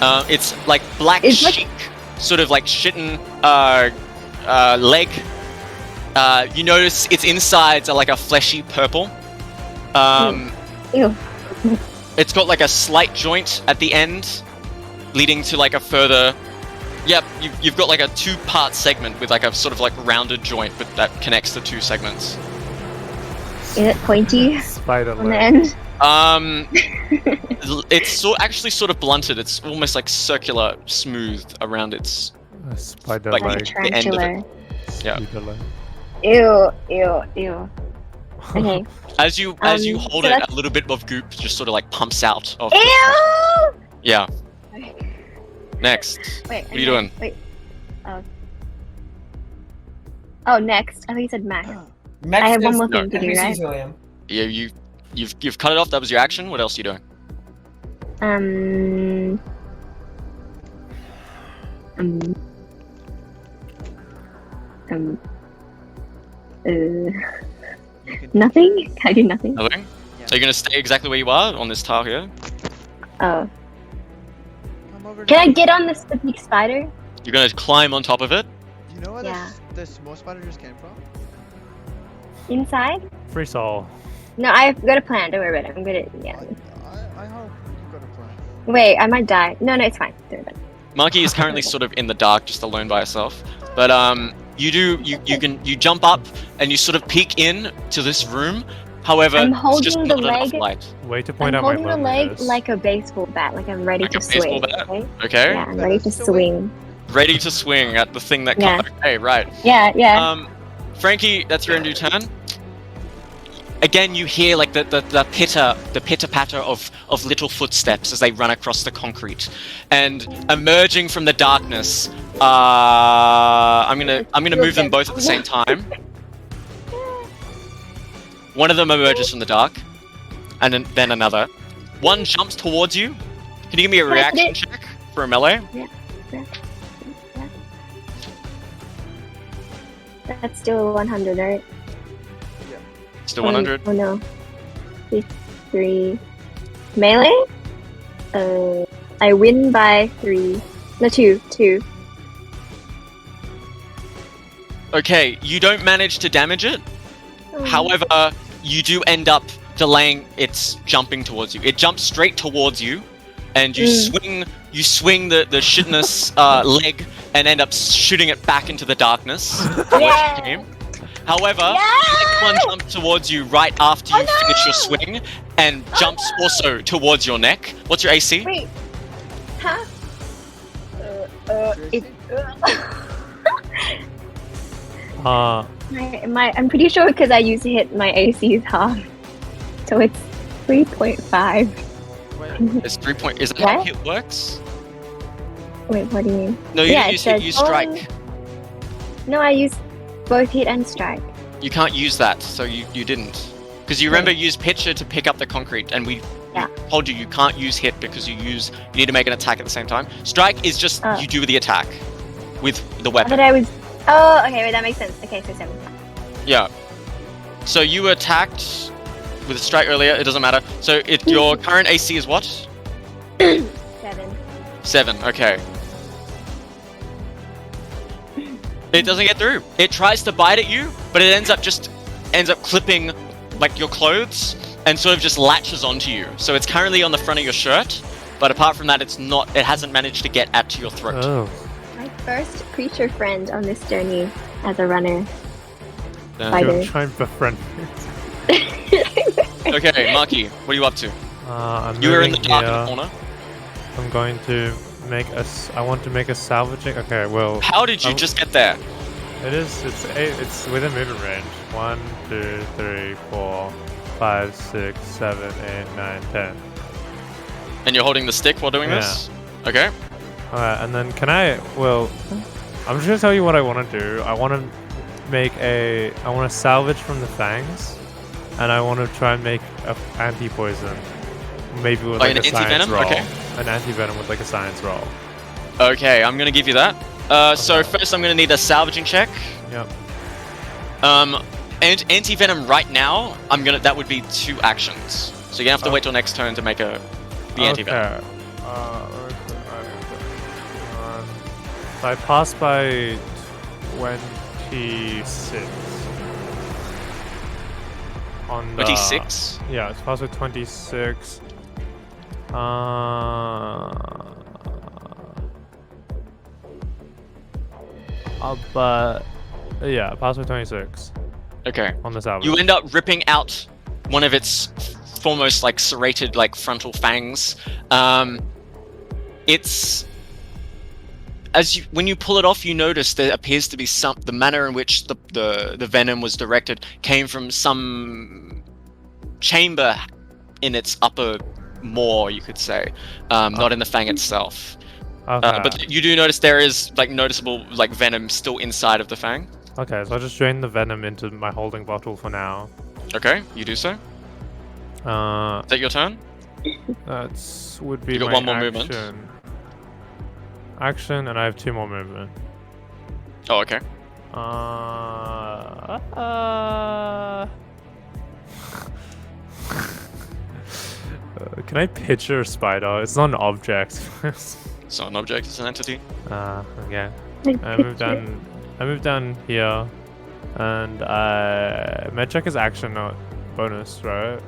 It's like black It's like- sheep, sort of like shitten leg. You notice its insides are like a fleshy purple. Ew. It's got like a slight joint at the end, leading to like a further. Yep, you've got like a two-part segment with like a sort of like rounded joint, but that connects the two segments. Is it pointy Spider on the leg. end? It's actually sort of blunted. It's almost like circular, smooth around its. A spider Like Like a leg. the end of it. tarantula. Yeah. Spider leg. Ew. Okay. As you hold so it, that's- a little bit of goop just sort of like pumps out of. Ew! Yeah. Next. Wait. What are you doing? Wait. Oh, next. I thought you said Max. Next I have one is more thing to do, NPC right? Julian. Yeah, you've cut it off. That was your action. What else are you doing? Nothing? Can I do nothing? Nothing. Yeah. So you're gonna stay exactly where you are on this tile here. Oh. Come over Can I to- get on the big spider? You're gonna climb on top of it. You know where Yeah. the small spider just came from? Inside? Free soul. No, I've got a plan. Don't worry about it. I'm gonna. Yeah. I hope you got a plan. Wait, I might die. No, it's fine. Don't worry about it. Maki is currently sort of in the dark, just alone by herself. But you jump up and you sort of peek in to this room. However, I'm it's just holding the not enough leg- light. Way to point I'm out my holding the leg loneliness. like a baseball bat, like I'm ready Like to a baseball swing. bat? Okay? Okay. Yeah, I'm But ready that's to still swing. Ready to swing at the thing that. Yeah. Okay, right. Yeah. Frankie, that's your end turn. Again, you hear like the pitter patter of little footsteps as they run across the concrete, and emerging from the darkness. I'm gonna move them both at the same time. One of them emerges from the dark, and then another. One jumps towards you. Can you give me a Can I hit reaction it? check for a melee? That's still 100, right? Still 100. Oh no. 3 melee? I win by 3. No, 2. Okay, you don't manage to damage it. Oh. However, you do end up delaying its jumping towards you. It jumps straight towards you, and you swing the shitness leg and end up shooting it back into the darkness. from where it came. However, the next one jumps towards you right after you finish your swing and jumps also towards your neck. What's your AC? Wait. Huh? I'm pretty sure because I used to hit my AC is half. So it's 3.5. It's 3 point. Is that how What? hit works? Wait, what do you mean? No, you Yeah, it use hit, says you strike. No, I used both hit and strike. You can't use that, so you didn't. Because you remember you used pitcher to pick up the concrete, and we told you can't use hit because you need to make an attack at the same time. Strike is just you do the attack with the I weapon. thought I was. Oh, okay, wait, that makes sense. Okay, so 7. Yeah. So you were attacked with a strike earlier. It doesn't matter. So your current AC is what? 7. 7. Okay. It doesn't get through. It tries to bite at you, but it ends up clipping like your clothes and sort of just latches onto you. So it's currently on the front of your shirt, but apart from that, it hasn't managed to get at your throat. Oh. My first creature friend on this journey as a runner. Don't try and befriend me. Okay, Maki, what are you up to? I'm You were in the moving dark in here. the corner. I'm going to make I want to make a salvaging. Okay, well. How did you just get there? It's within movement range. 1, 2, 3, 4, 5, 6, 7, 8, 9, 10. And you're holding the stick while doing this? Okay. Alright, and then can I? Well, I'm just gonna tell you what I want to do. I want to salvage from the fangs, and I want to try and make an anti-poison. Maybe with like an a science anti-venom? roll. Okay. An anti-venom with like a science roll. Okay, I'm gonna give you that. So first I'm gonna need a salvaging check. Yep. And anti-venom right now, that would be 2 actions. So you have to wait till next turn to make the anti-venom. So I passed by 26. On the, 26? Yeah, it's passed by 26. But yeah, passed by 26. Okay. On the salvage. You end up ripping out one of its foremost like serrated like frontal fangs. It's when you pull it off, you notice there appears to be the manner in which the venom was directed came from some chamber in its upper maw, you could say, not in the fang itself. Okay. But you do notice there is like noticeable like venom still inside of the fang. Okay, so I'll just drain the venom into my holding bottle for now. Okay, you do so. Is that your turn? Would be you got my one more action. movement. Action, and I have 2 more movement. Oh, okay. Can I picture a spider? It's not an object. It's not an object, it's an entity. Okay. I moved down here, and med check is action, not bonus, right?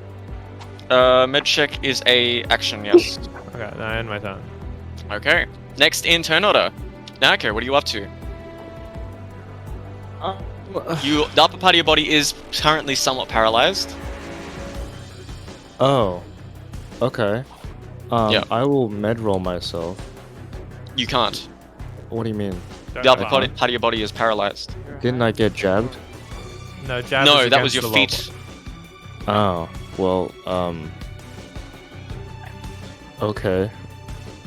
Med check is a action, yes. Okay, then I end my turn. Okay. Next in turn order. Naeko, what are you up to? The upper part of your body is currently somewhat paralyzed. Oh. Okay. Yeah. I will med roll myself. You can't. What do you mean? The upper part of your body is paralyzed. Didn't I get jabbed? No, jab No, is that was against your the feet. Oh, well, okay.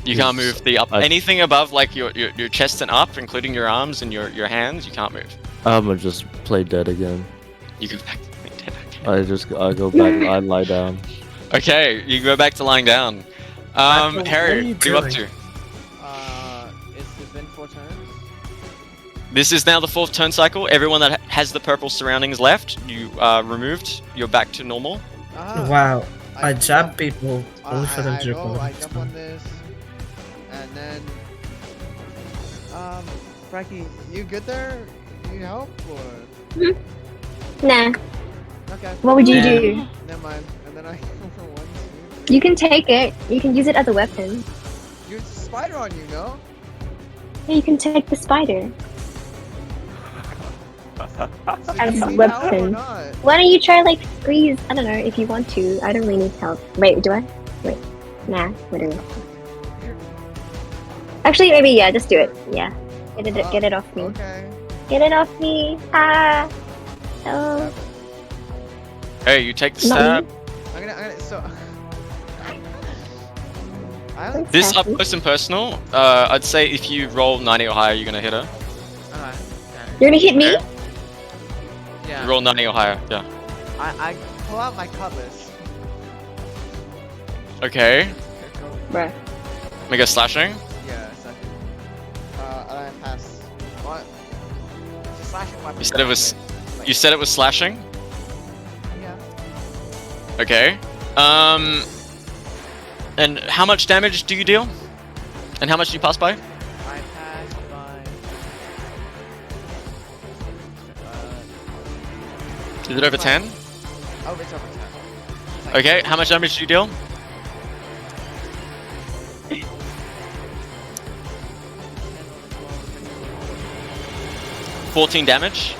You can't move anything above like your chest and up, including your arms and your hands, you can't move. I'm gonna just play dead again. You go back to being dead again. I go back, I lie down. Okay, you go back to lying down. Harry, what are you up to? It's been 4 turns. This is now the 4th turn cycle. Everyone that has the purple surroundings left, you removed. You're back to normal. Wow. I jab people only for them to I jump on this, and then Frankie, you good there? You help or? Nah. Okay. What would you do? Never mind. And then I go for 1, 2. You can take it. You can use it as a weapon. There's a spider on you, no? Yeah, you can take the spider So as you a need help or weapon. not? Why don't you try like squeeze? I don't know if you want to. I don't really need help. Wait, do I? Wait. Nah, whatever. Actually, maybe yeah, just do it. Yeah. Get it off me. Okay. Get it off me. Ah. Oh. Hey, you take the Not stab. I'm gonna so. This up close and personal, I'd say if you roll 90 or higher, you're gonna hit her. You're gonna hit me? Yeah. You roll 90 or higher, yeah. I pull out my cutlass. Okay. Bruh. Make a slashing. Yeah, second. I pass. What? It's a slashing weapon. You said it was slashing? Yeah. Okay. And how much damage do you deal? And how much do you pass by? I pass by. Is it over 10? Oh, it's over 10. Okay, how much damage do you deal? $14 damage.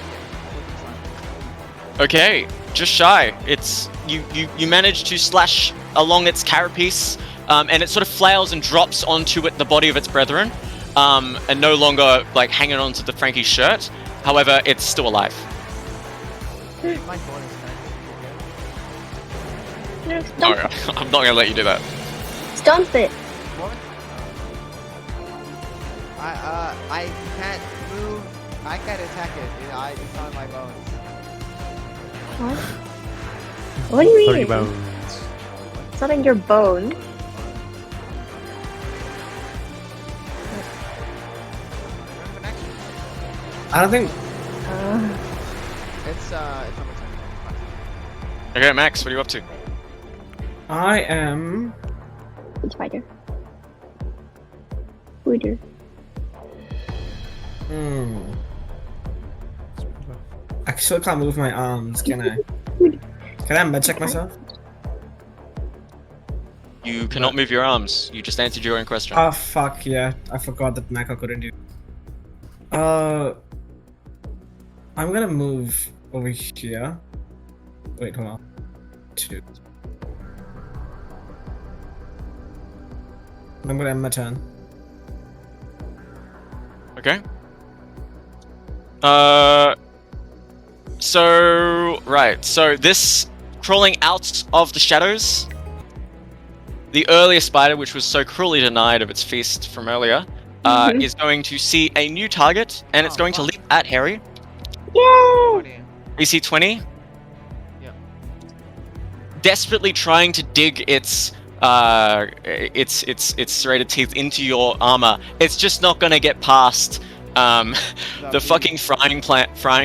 Okay, just shy. It's you manage to slash along its carapace, and it sort of flails and drops onto the body of its brethren, and no longer like hanging onto the Frankie's shirt. However, it's still alive. My bonus No, No, stomp, I'm not gonna let you do that. stomp it. What? I can't move. I can't attack it. It's on my bones. What? What do you 30 mean? bones. It's not in your bone. I don't think. It's on my turn. Okay, Max, what are you up to? I am. Spider. Spider. I still can't move my arms, can I? Can I med check myself? You cannot move your arms. You just answered your own question. Oh fuck yeah! I forgot that Naeko couldn't do. I'm gonna move over here. Wait, hold on. 2. I'm gonna end my turn. Okay. So this crawling out of the shadows, the earlier spider, which was so cruelly denied of its feast from earlier, is going to see a new target, and it's going to leap at Herry. Yay! AC 20. Yeah. Desperately trying to dig its serrated teeth into your armor. It's just not going to get past the fucking frying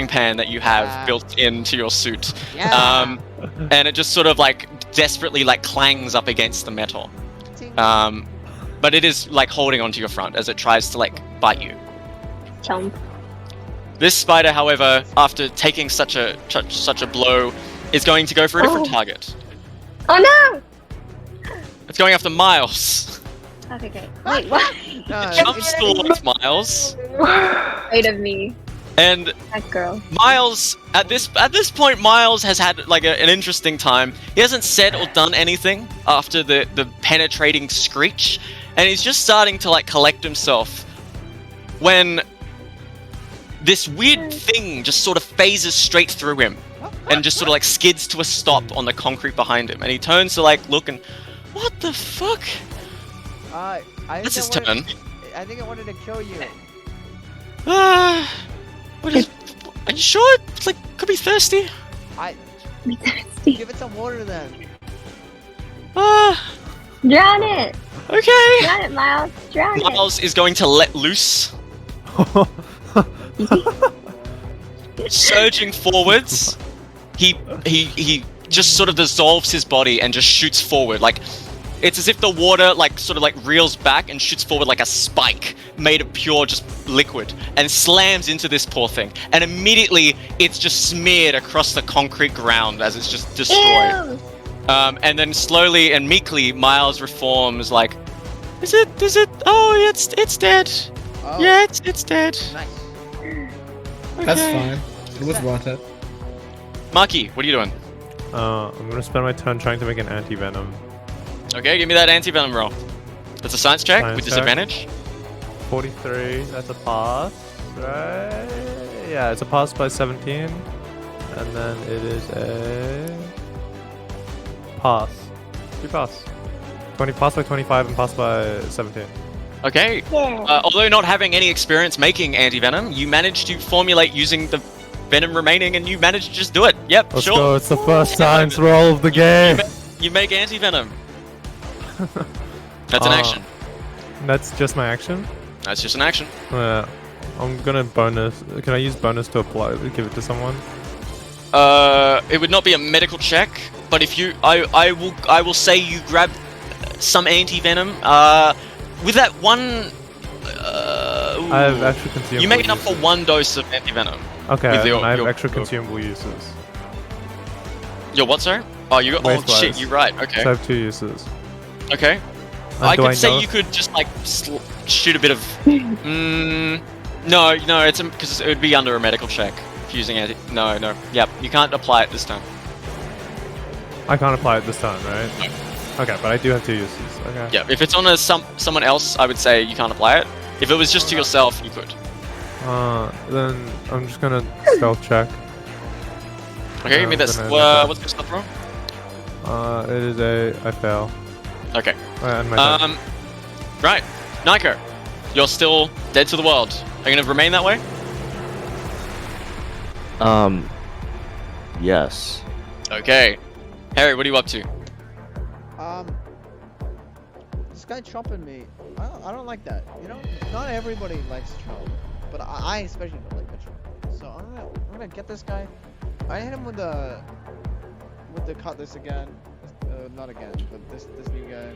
pan that you have built into your suit. Yeah. And it just sort of like desperately like clangs up against the metal. But it is like holding onto your front as it tries to like bite you. Chomp. This spider, however, after taking such a blow, is going to go for a different target. Oh no! It's going after Miles. Okay, great. Wait, what? Jumps towards Miles. Wait of me. And That girl. Miles, at this point, Miles has had like an interesting time. He hasn't said or done anything after the penetrating screech, and he's just starting to like collect himself when this weird thing just sort of phases straight through him and just sort of like skids to a stop on the concrete behind him, and he turns to like look and what the fuck? That's his turn. I think I wanted to kill you. What is? Are you sure? It's like could be thirsty. Be thirsty. Give it some water then. Drown it! Okay. Drown it, Miles. Drown it. Miles is going to let loose. Surging forwards, he just sort of dissolves his body and just shoots forward. Like it's as if the water like sort of like reels back and shoots forward like a spike made of pure just liquid and slams into this poor thing. And immediately it's just smeared across the concrete ground as it's just destroyed. Ew. And then slowly and meekly, Miles reforms. Like, is it? Oh, it's dead. Oh, Yeah, it's dead. nice. That's Okay. fine. It was worth it. Maki, what are you doing? I'm gonna spend my turn trying to make an anti-venom. Okay, give me that anti-venom roll. That's a science check Science with check. disadvantage. 43, that's a pass, right? Yeah, it's a pass by 17. And then it is a pass. 2 pass. 20 pass by 25 and pass by 17. Okay. Yeah. Although not having any experience making anti-venom, you managed to formulate using the venom remaining, and you managed to just do it. Yep, Let's sure. go, it's the first science roll of the game. You make anti-venom. That's an action. That's just my action? That's just an action. I'm gonna bonus. Can I use bonus to apply? Give it to someone? It would not be a medical check, but if you, I will say you grab some anti-venom. With that one, I have extra consumable you make enough uses. for 1 dose of anti-venom. Okay, with your- I have your- extra your- consumable uses. Your what, sorry? Oh, you got. Oh Waste-wise. shit, you're right. Okay. So I have 2 uses. Okay. And I do could say know you could just like shoot a bit of. No, it's because it would be under a medical check. If using anti. No. Yep, you can't apply it this time. I can't apply it this time, right? Okay, but I do have 2 uses. Okay. Yeah, if it's on someone else, I would say you can't apply it. If it was just to yourself, you could. Then I'm just gonna stealth check. Okay, give me this. What's your stealth roll? It is I fail. Okay. And my turn. Right, Naeko, you're still dead to the world. Are you gonna remain that way? Yes. Okay. Herry, what are you up to? This guy chopping me. I don't like that. You know, not everybody likes chop, but I especially don't like the chop. So I'm gonna get this guy. I hit him with the cutlass again. Not again, but this new guy.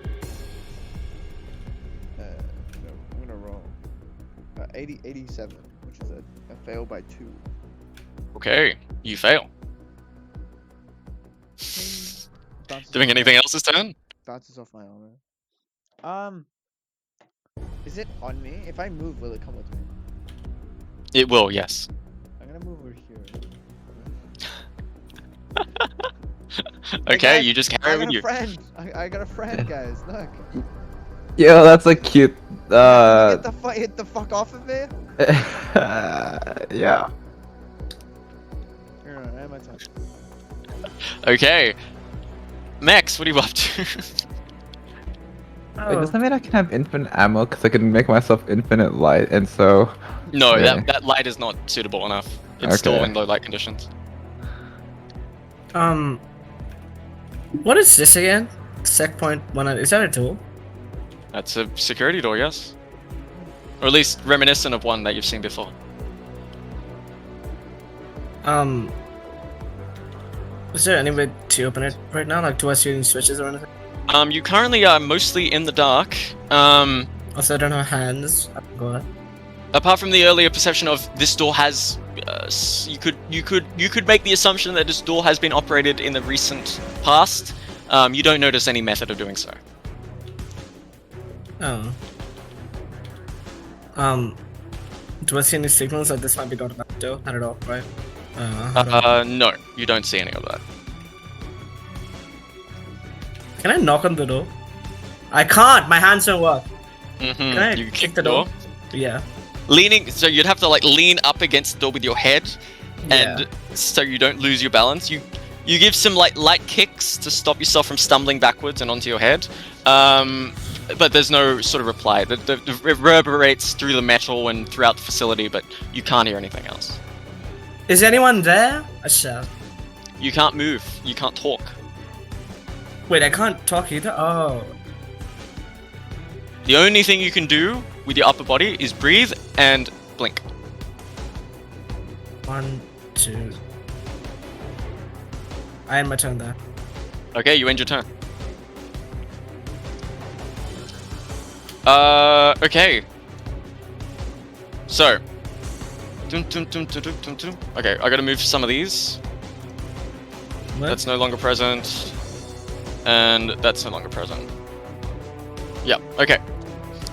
I'm gonna roll 87, which is a fail by 2. Okay, you fail. Doing anything else this turn? Bounces off my armor. Is it on me? If I move, will it come with me? It will, yes. I'm gonna move over here. Okay, you just carry I it with got you. a friend. I got a friend, guys. Look. Yo, that's a cute. Get the fuck off of me. Yeah. Here, I have my time. Okay. Max, what are you up to? Wait, does that mean I can have infinite ammo? Because I can make myself infinite light, and so. No, Okay. that light is not suitable enough. It's still Okay. in low light conditions. What is this again? Sec point 1. Is that a tool? That's a security door, yes? Or at least reminiscent of one that you've seen before. Is there any way to open it right now? Like, do I see any switches or anything? You currently are mostly in the dark. Also, I don't have hands. Go ahead. Apart from the earlier perception of this door has, you could make the assumption that this door has been operated in the recent past. You don't notice any method of doing so. Oh. Do I see any signals that this might be automatic door? Not at all, right? No, you don't see any of that. Can I knock on the door? I can't. My hands don't work. Can I You kick the door? Yeah. Leaning, so you'd have to like lean up against the door with your head, and so you don't lose your balance. You give some like light kicks to stop yourself from stumbling backwards and onto your head. But there's no sort of reply. It reverberates through the metal and throughout the facility, but you can't hear anything else. Is anyone there? I shout. You can't move. You can't talk. Wait, I can't talk either? Oh. The only thing you can do with your upper body is breathe and blink. 1, 2. I end my turn there. Okay, you end your turn. Okay. So. Okay, I gotta move some of these. What? That's no longer present. And that's no longer present. Yep, okay.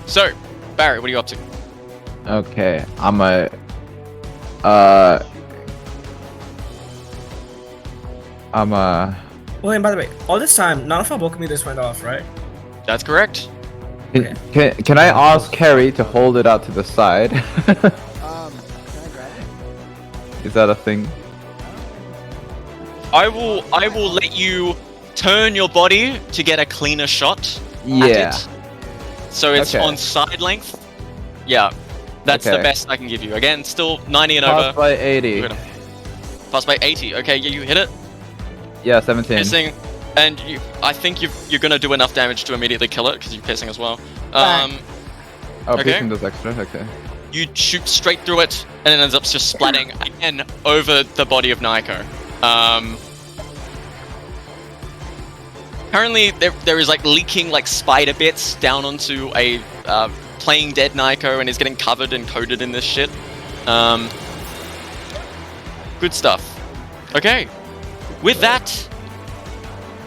So, Barry, what are you up to? Okay, I'm a. Oh, and by the way, all this time, none of our alchemy this went off, right? That's correct. Can I ask Herry to hold it out to the side? Can I grab it? Is that a thing? I will let you turn your body to get a cleaner shot Yeah. at it. So it's Okay. on side length. Yeah. That's the Okay. best I can give you. Again, still 90 and Pass over. by 80. Pass by 80. Okay, yeah, you hit it. Yeah, 17. Piercing, and I think you're gonna do enough damage to immediately kill it because you're piercing as well. Oh, okay. piercing does extra. Okay. You shoot straight through it, and it ends up just splatting again over the body of Naeko. Currently, there is like leaking like spider bits down onto a playing dead Naeko, and is getting covered and coated in this shit. Good stuff. Okay. With that,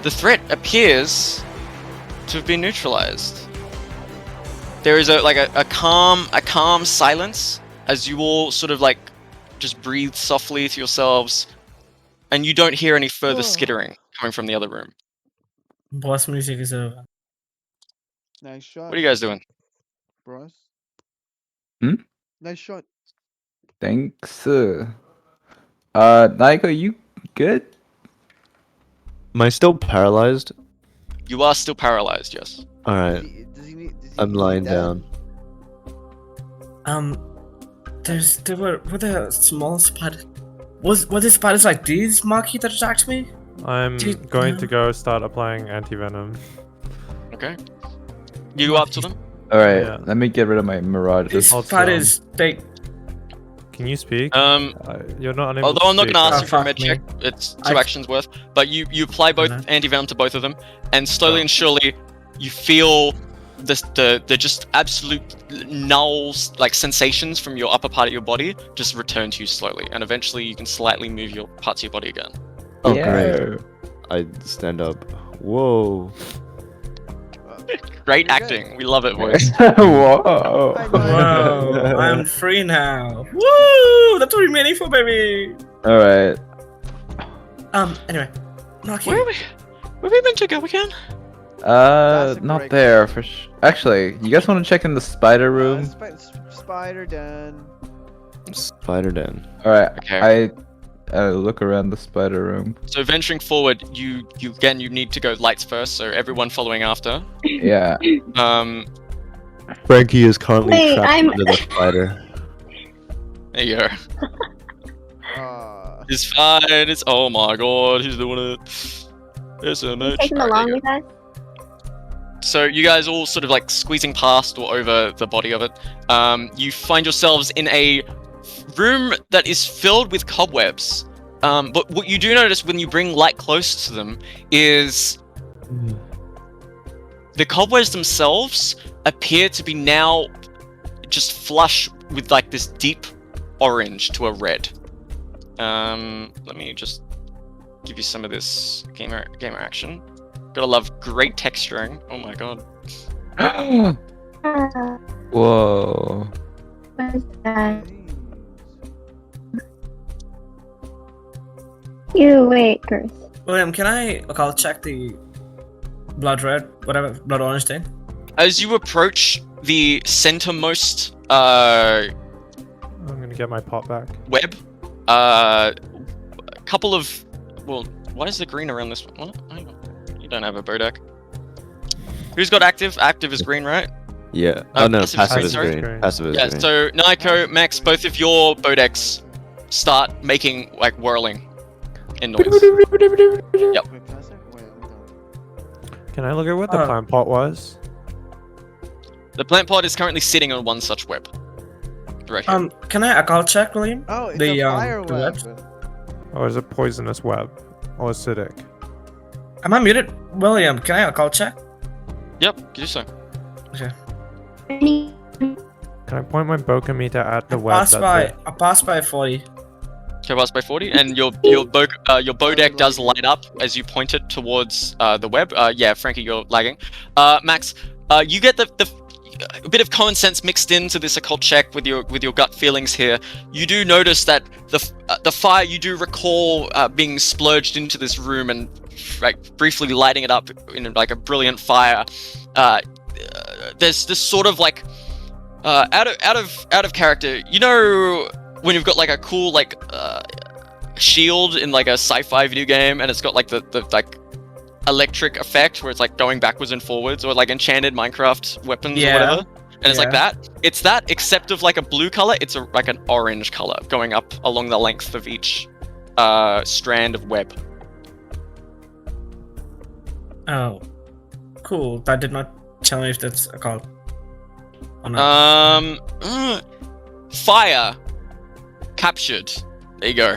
the threat appears to have been neutralized. There is a calm silence as you all sort of like just breathe softly to yourselves, and you don't hear any further skittering coming from the other room. Boss music is over. Nice shot. What are you guys doing? bros? Hmm? Nice shot. Thanks. Naeko, you good? Am I still paralyzed? You are still paralyzed, yes. Alright, Does he need? I'm lying dead? down. There were the small spider. Was the spiders like these, Maki, that attacked me? I'm Dude, going no. to go start applying anti-venom. Okay. You go up to them? Alright, Yeah. let me get rid of my mirages. These Also, spiders, they. Can you speak? You're not unable Although I'm not to going to speak, ask you for a fuck med me. check, it's 2 I- actions worth. But you apply both know. anti-venom to both of them, and slowly Oh. and surely you feel the just absolute null like sensations from your upper part of your body just return to you slowly, and eventually you can slightly move your parts of your body again. Oh, Yeah. great. I stand up. Whoa. Great You're acting. We love it, boys. Whoa. Hi, Whoa, I'm free now. Woo! That's what we're meaning for, baby. Alright. Anyway, Maki. Where are we meant to go again? That's a Not great there for Actually, you guys want to check in the spider room? Spider den. Spider Den. Alright, Okay. I look around the spider room. So venturing forward, you need to go lights first, so everyone following after. Yeah. Frankie is currently Wait, trapped I'm- under the spider. There you go. Uh, It's fine. It's oh my god, he's doing it. It's so much. Take him along with us. So you guys all sort of like squeezing past or over the body of it. You find yourselves in a room that is filled with cobwebs. But what you do notice when you bring light close to them is the cobwebs themselves appear to be now just flush with like this deep orange to a red. Let me just give you some of this gamer action. Gotta love great texturing. Oh my god. Whoa. What is that? You wait, Chris. William, can I'll check the blood red, whatever, blood orange thing? As you approach the centermost I'm gonna get my pot back. web, a couple of why is the green around this one? What? Hang on. You don't have a bow deck. Who's got active? Active is green, right? Yeah. Oh no, passive passive is is green, green. Passive is Yeah. green. So Naeko, Max, both of your bow decks start making like whirling in noise. Yep. wait, passive? Wait, hold on. Can I look at what the plant pot was? The plant pod is currently sitting on one such web. Right here. Can I occult check, William? Oh, it's The, a fire the web. webs? Or is it poisonous web? Or acidic? Am I muted? William, can I occult check? Yep, do so. Any- Can I point my bokeh meter at the I web? passed by 40. Okay, pass by 40, and your bow deck does light up as you point it towards the web. Yeah, Frankie, you're lagging. Max, you get a bit of common sense mixed into this occult check with your gut feelings here. You do notice that the fire, you do recall being splurged into this room and like briefly lighting it up in like a brilliant fire. There's this sort of like out of character. You know when you've got like a cool like shield in like a sci-fi video game, and it's got like the like electric effect where it's like going backwards and forwards, or like enchanted Minecraft weapons or whatever. And it's like that. It's that, except of like a blue color. It's like an orange color going up along the length of each strand of web. Oh, cool. That did not tell me if that's occult or not. Fire captured. There you go.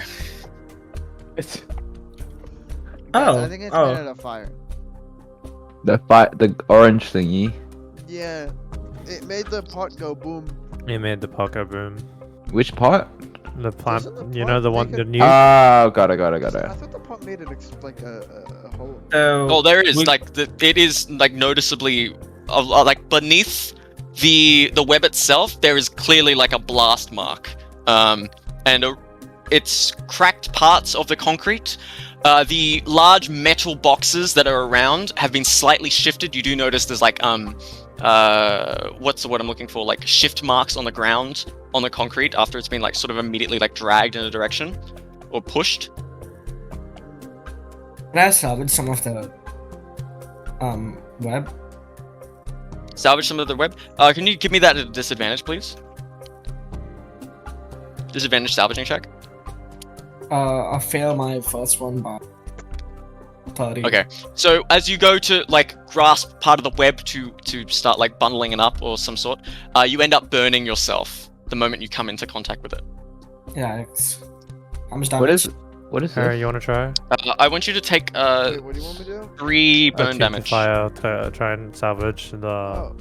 Oh, I think it's oh. made out of fire. The orange thingy. Yeah. It made the pot go boom. It made the pot go boom. Which pot? The plant, Doesn't the you pot know, the one, make the it- new. Oh, got it. I thought the pot made it like a hole. Oh, there is it is like noticeably like beneath the web itself. There is clearly like a blast mark, and it's cracked parts of the concrete. The large metal boxes that are around have been slightly shifted. You do notice there's like what's the word I'm looking for? Like shift marks on the ground on the concrete after it's been like sort of immediately like dragged in a direction or pushed. Can I salvage some of the web? Salvage some of the web. Can you give me that at a disadvantage, please? Disadvantage salvaging check. I fail my first one by 30. Okay, so as you go to like grasp part of the web to start like bundling it up or some sort, you end up burning yourself the moment you come into contact with it. Yeah, it's... How much damage? What is Harry, this? you want to try? I want you to take Wait, what do you want me to do? 3 burn Attuned to damage. Fire to try and salvage the. Oh.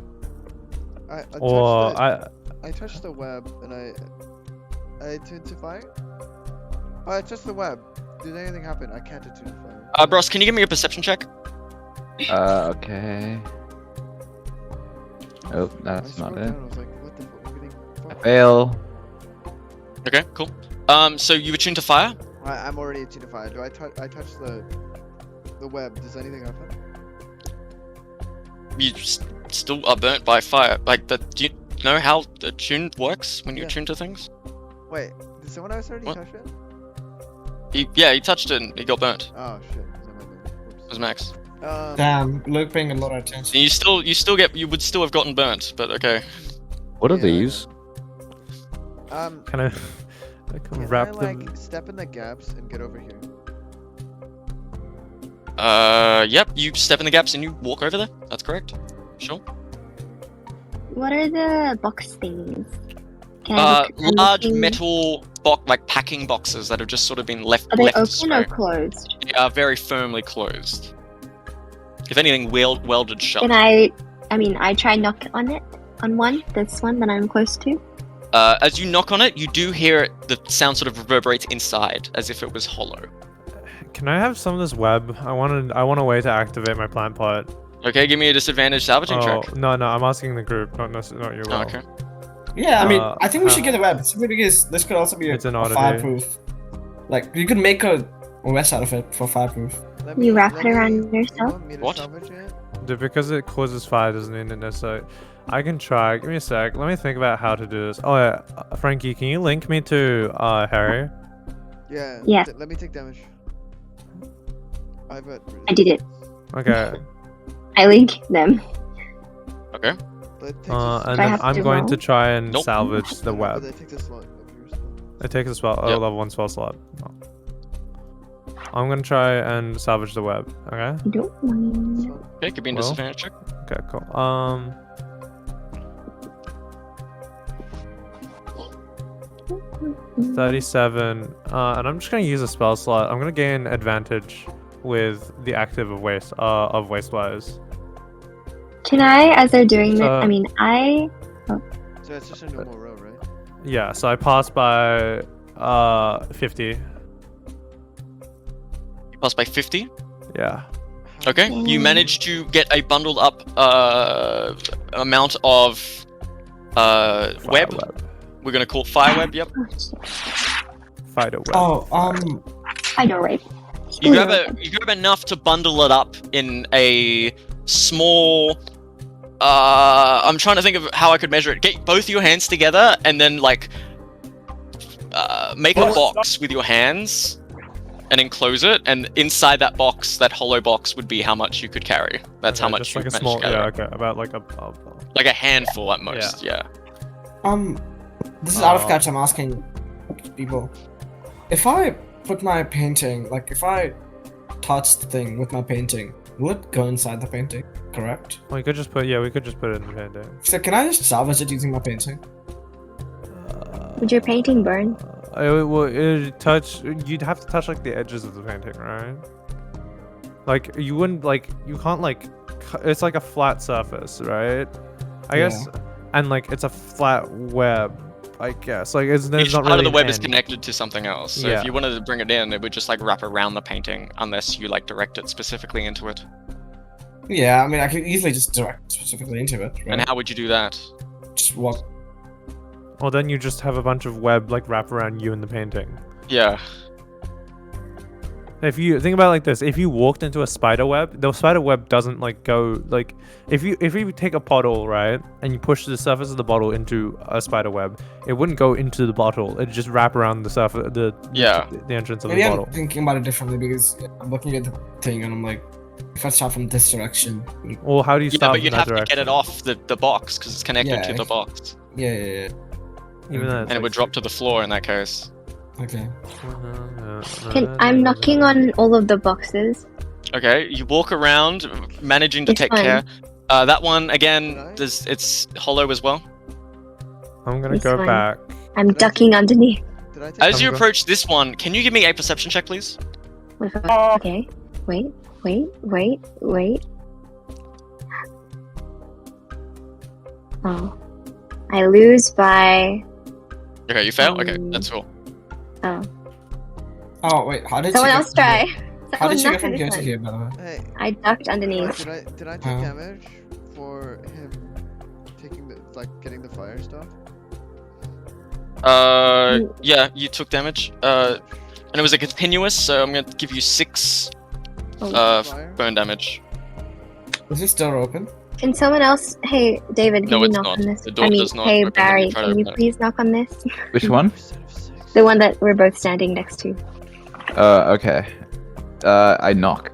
I touched the web and I attuned to fire. Oh, I touched the web. Did anything happen? I can't attune to fire. Bros, can you give me a perception check? Okay. Oh, I that's not scrolled it. down, I was like, what the fuck? I'm getting I fucked. fail. Okay, cool. So you attune to fire? I'm already attuned to fire. Do I touch the web? Does anything happen? You still are burnt by fire. Like, do you know how attune works when you Yeah. attune to things? Wait, did someone else already What? touch it? He touched it and he got burnt. Oh shit. Is that my bad? It Whoops. was Max. Damn, Luke paying a lot of attention. And you would still have gotten burnt, but okay. What are Yeah, I know. these? Kind of. I can Can wrap I them. like step in the gaps and get over here? Yep, you step in the gaps and you walk over there. That's correct. Sure. What are the box thingies? Can I look at Large anything? metal like packing boxes that have just sort of been left. Are they left open astray. or closed? They are very firmly closed. If anything, welded shut. Can I mean, I try knock on it, on one, this one that I'm close to. As you knock on it, you do hear the sound sort of reverberates inside, as if it was hollow. Can I have some of this web? I want a way to activate my plant pot. Okay, give me a disadvantage salvaging Oh check. no, I'm asking the group, not you. Oh, okay. Yeah, I mean, Uh, I think we should how- get a web, simply because this could also be It's an a oddity. fireproof. Like, you could make a vest out of it for fireproof. You wrap it around You yourself? want me to What? salvage it? Dude, because it causes fire doesn't mean it necessarily. I can try. Give me a sec. Let me think about how to do this. Oh yeah, Frankie, can you link me to Harry? Yeah. Yeah. Let me take damage. I did it. Okay. I link them. Okay. That takes And I then have I'm to going to roll? try and Nope. salvage the web. That takes a slot of your spell. It takes a spell, Yep. level 1 spell slot. I'm gonna try and salvage the web. Okay. I don't mind. Okay, give me a Well. disadvantage check. Okay. Cool. 37. And I'm just gonna use a spell slot. I'm gonna gain advantage with the active of Wastewise. Can I, as they're doing this, Uh, I mean, So it's just a normal row, right? Yeah. So I passed by 50. You pass by 50. Yeah. Okay, you manage to get a bundled up amount of web. We're gonna call fire web. Yep. Fighter web. Oh, I know, right? You grab enough to bundle it up in a small. I'm trying to think of how I could measure it. Get both your hands together and then like make a box with your hands and enclose it. And inside that box, that hollow box would be how much you could carry. That's how Okay, much just you like a managed small. to carry. Yeah. Okay. About like a Like a handful at most. Yeah. this is out of catch. I'm asking people. If I put my painting, like if I touch the thing with my painting, will it go inside the painting? Correct. We could just put. Yeah. We could just put it in the painting. So can I just salvage it using my painting? Would your painting burn? It'd touch. You'd have to touch like the edges of the painting, right? Like you wouldn't like. You can't like. It's like a flat surface, right? I Yeah. guess. And like it's a flat web. I guess. Like there's Each not part really of the web an is end. connected to something else. So Yeah. if you wanted to bring it in, it would just like wrap around the painting unless you like direct it specifically into it. Yeah, I mean, I could easily just direct specifically into it. Right? And how would you do that? Just walk. Well, then you just have a bunch of web like wrap around you in the painting. Yeah. If you think about it like this, if you walked into a spider web, the spider web doesn't like go like if you take a bottle, right, and you push the surface of the bottle into a spider web, it wouldn't go into the bottle. It'd just wrap around the surface, the entrance of Maybe the I'm bottle. thinking about it differently because I'm looking at the thing and I'm like, if I start from this direction. Well, how do you Yeah, start? but from you'd that have direction? to get it off the box because it's connected Yeah, to the box, Yeah. Even then, and it would drop to the floor in that case. Okay. I'm knocking on all of the boxes. Okay, you walk around, managing to This take one. care. That one again, Right. it's hollow as well. I'm gonna This go one. back. I'm ducking underneath. Did I take As you go- approach this one, can you give me a perception check, please? Okay. Wait. Oh. I lose by. Okay, you fail. Okay, Um, that's cool. Oh. Oh wait, how did Someone you else try. How did you get Someone from here knock to on here, by the way? Hey, I ducked wait, underneath. did I take Oh. damage for him taking the getting the fire stuff? Yeah, you took damage. And it was a continuous, so I'm gonna give you 6 Oh. Fire? burn damage. Is this door open? Can someone else? Hey, David, can No, you it's knock not. on this? The door I mean, does not hey, open when you Barry, try to can you open it. please knock on this? Which one? Percent of 6. The one that we're both standing next to. Okay. I knock.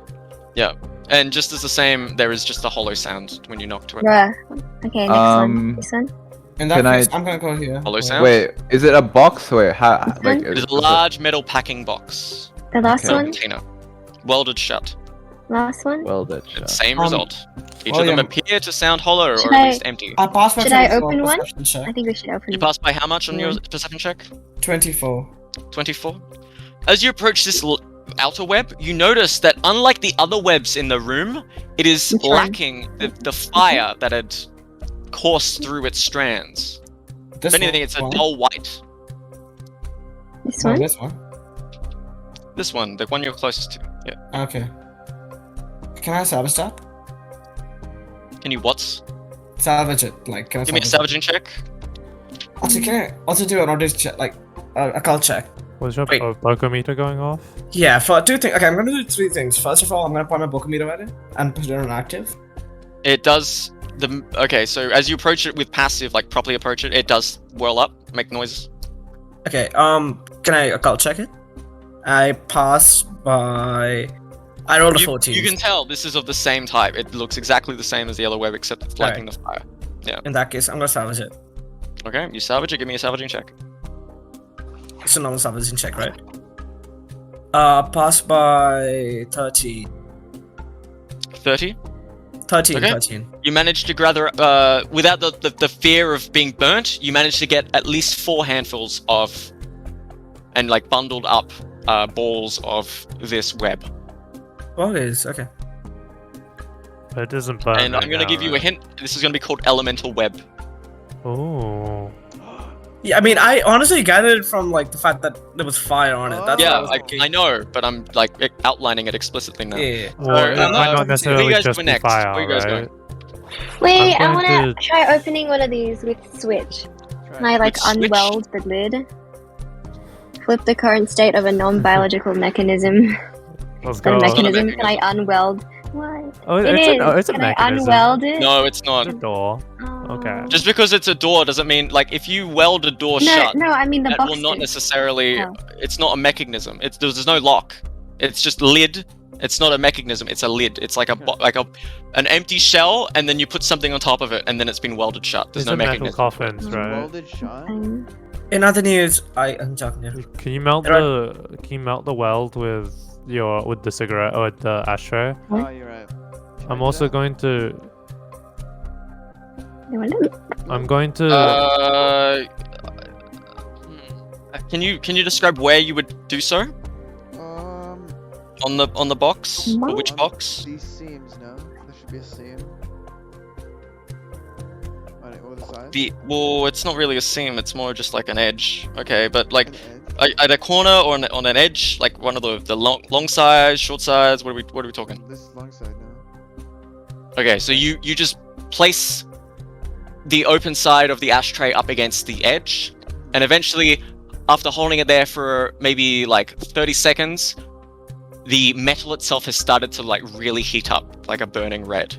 And just as the same, there is just a hollow sound when you knock to it. Bruh. Okay, next one. This one. In that Can I- case, I'm gonna go here. Hollow Wait. sound? Wait, is it a box? Wait, how? This Like, one? It is a large metal packing box. The last Okay. one. Container. Welded shut. Last one. Well, that's Same result. Each of William- them appear to sound hollow Should or at I- least empty. I passed my Should I 24 open one? perception check. I think we should open. You passed by how much on your Yeah. perception check? 24. 24. As you approach this outer web, you notice that unlike the other webs in the room, it is Which one? lacking the fire that had coursed through its strands. This If anything, one- it's a dull white. This Oh, one. this one. This one, the one you're closest to. Yeah. Okay. Can I salvage that? Can you what? Salvage it. Like, can I Give me a salvage salvaging check. it? Also, can I also do an audit check? Like, a cult check? Was your Wait. Bokometer going off? Yeah, for 2 things. Okay, I'm gonna do 3 things. First of all, I'm gonna point my Bokometer at it and put it on active. It does okay, so as you approach it with passive, like properly approach it, it does whirl up, make noises. Okay, can I occult check it? I pass by... I rolled a 14. You can tell this is of the same type. It looks exactly the same as the other web, except it's lacking the fire. In that case, I'm gonna salvage it. Okay, you salvage it. Give me a salvaging check. It's a normal salvaging check, right? Pass by 30. 30. 13, Okay. 13. You managed to gather, without the fear of being burnt, you managed to get at least 4 handfuls of, and like bundled up balls of this web. Always, okay. But it doesn't burn. And I'm going to give you a hint. This is going to be called elemental web. Oh. Yeah, I mean, I honestly gathered it from like the fact that there was fire on it. That's what Yeah, I was thinking. I know, but I'm like outlining it explicitly now. Yeah. Well, it no, might no, not necessarily where you guys just going be next? fire, Where you guys right? Wait, I I'm want going to try opening one of these with switch. Can I like With switch? unweld the lid? Flip the current state of a non-biological mechanism. Let's The go. mechanism. Can I unweld? What? Oh, It it's is. it's a Can I mechanism. unweld it? No, it's not. It's a door. Oh. Okay. Just because it's a door doesn't mean, like, if you weld a door No, shut, no, I mean the that box. will not necessarily. Oh. It's not a mechanism. There's no lock. It's just lid. It's not a mechanism. It's a lid. It's like an empty shell, and then you put something on top of it, and then it's been welded shut. There's These no are metal mechanism. coffins, right? Welded shot. In other news, I'm talking here. Can you melt There the weld with the cigarette or with the ashtray? Oh, you're right. Can I I'm do also that? going to. I'm going to. Can you describe where you would do so on the box? Or which box? These seams, no? There should be a seam. On it, or the side. Well, it's not really a seam. It's more just like an edge. Okay, but like An edge. at a corner or on an edge, like one of the long sides, short sides. What are we talking? This is long side now. Okay, so you just place the open side of the ashtray up against the edge, and eventually, after holding it there for maybe like 30 seconds, the metal itself has started to like really heat up, like a burning red.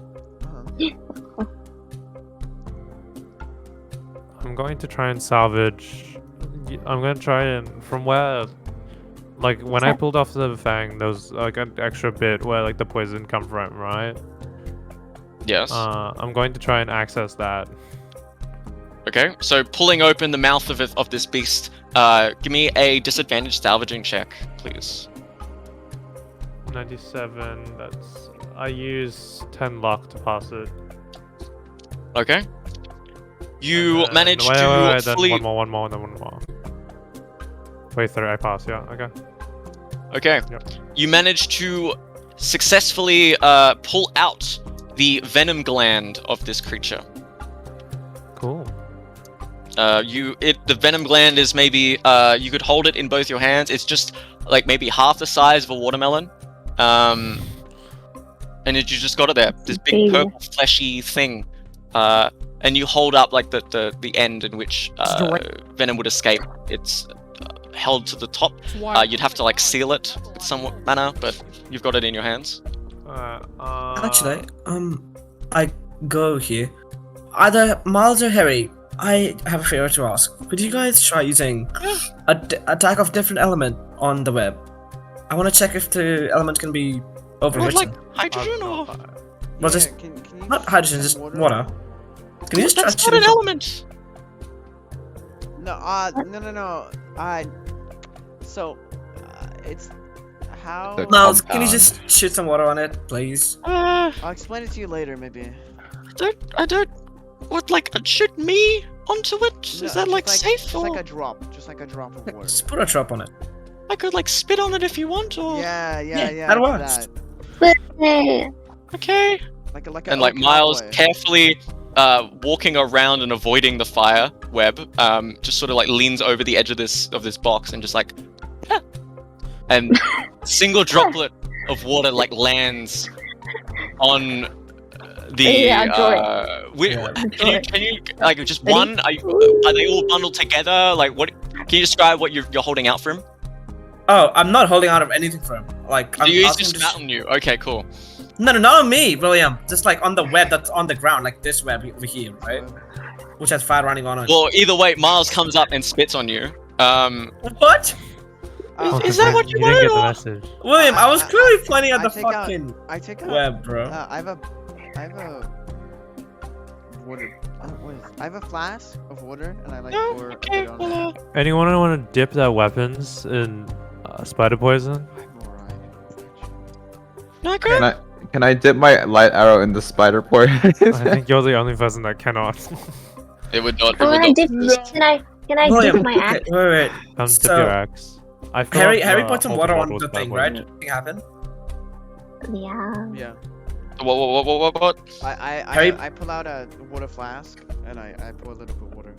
I'm going to try and salvage. I'm going to try and from where, like when I pulled off the fang, there was like an extra bit where like the poison come from, right? Yes. I'm going to try and access that. Okay, so pulling open the mouth of this beast, give me a disadvantage salvaging check, please. 97. That's. I use 10 luck to pass it. Okay. You manage wait, to then fully. one more. Wait, 3. I pass. Yeah. Okay. Okay. Yep. You manage to successfully pull out the venom gland of this creature. Cool. The venom gland is maybe you could hold it in both your hands. It's just like maybe half the size of a watermelon. And you just got it there. This big purple fleshy thing. And you hold up like the end in which venom would escape. It's held to the top. You'd have to like seal it in some manner, but you've got it in your hands. Actually, I go here. Either Miles or Herry, I have a favor to ask. Could you guys try using attack of different element on the web? I want to check if the element can be overwritten. Like hydrogen or? Well, just not hydrogen, just water. Can you just try That's not an element. No. So, it's how. Miles, can you just shoot some water on it, please? I'll explain it to you later, maybe. I don't. What, like, shoot me onto it? Is that like safe? Just like a drop. Just like a drop of water. Just put a drop on it. I could like spit on it if you want, or. Yeah. That works. Okay. Like and like Miles carefully walking around and avoiding the fire web, just sort of like leans over the edge of this box and just like, and single droplet of water like lands on the. Can you like just one? Are they all bundled together? Like what? Can you describe what you're holding out for him? Oh, I'm not holding out of anything for him. Like I'm he's just spat on you. Okay, cool. No, not on me, William. Just like on the web that's on the ground, like this web over here, right? Which has fire running on it. Well, either way, Miles comes up and spits on you. What? Is that what you didn't get the wanted? message. William, I was clearly pointing at the take out- fucking I take out. web, bro. I have a water. I have a flask of water, and I like pour a bit on it. Anyone want to dip their weapons in spider poison? Naeko? Can I dip my light arrow in the spider poison? I think you're the only person that cannot. It would not. Can I dip William, my axe? wait. Come dip So, your axe. I feel like, Harry put some all water on bottles the bad thing, poison. right? Anything happen? Yeah. What? I pull out a water flask, and I pour a little bit of water.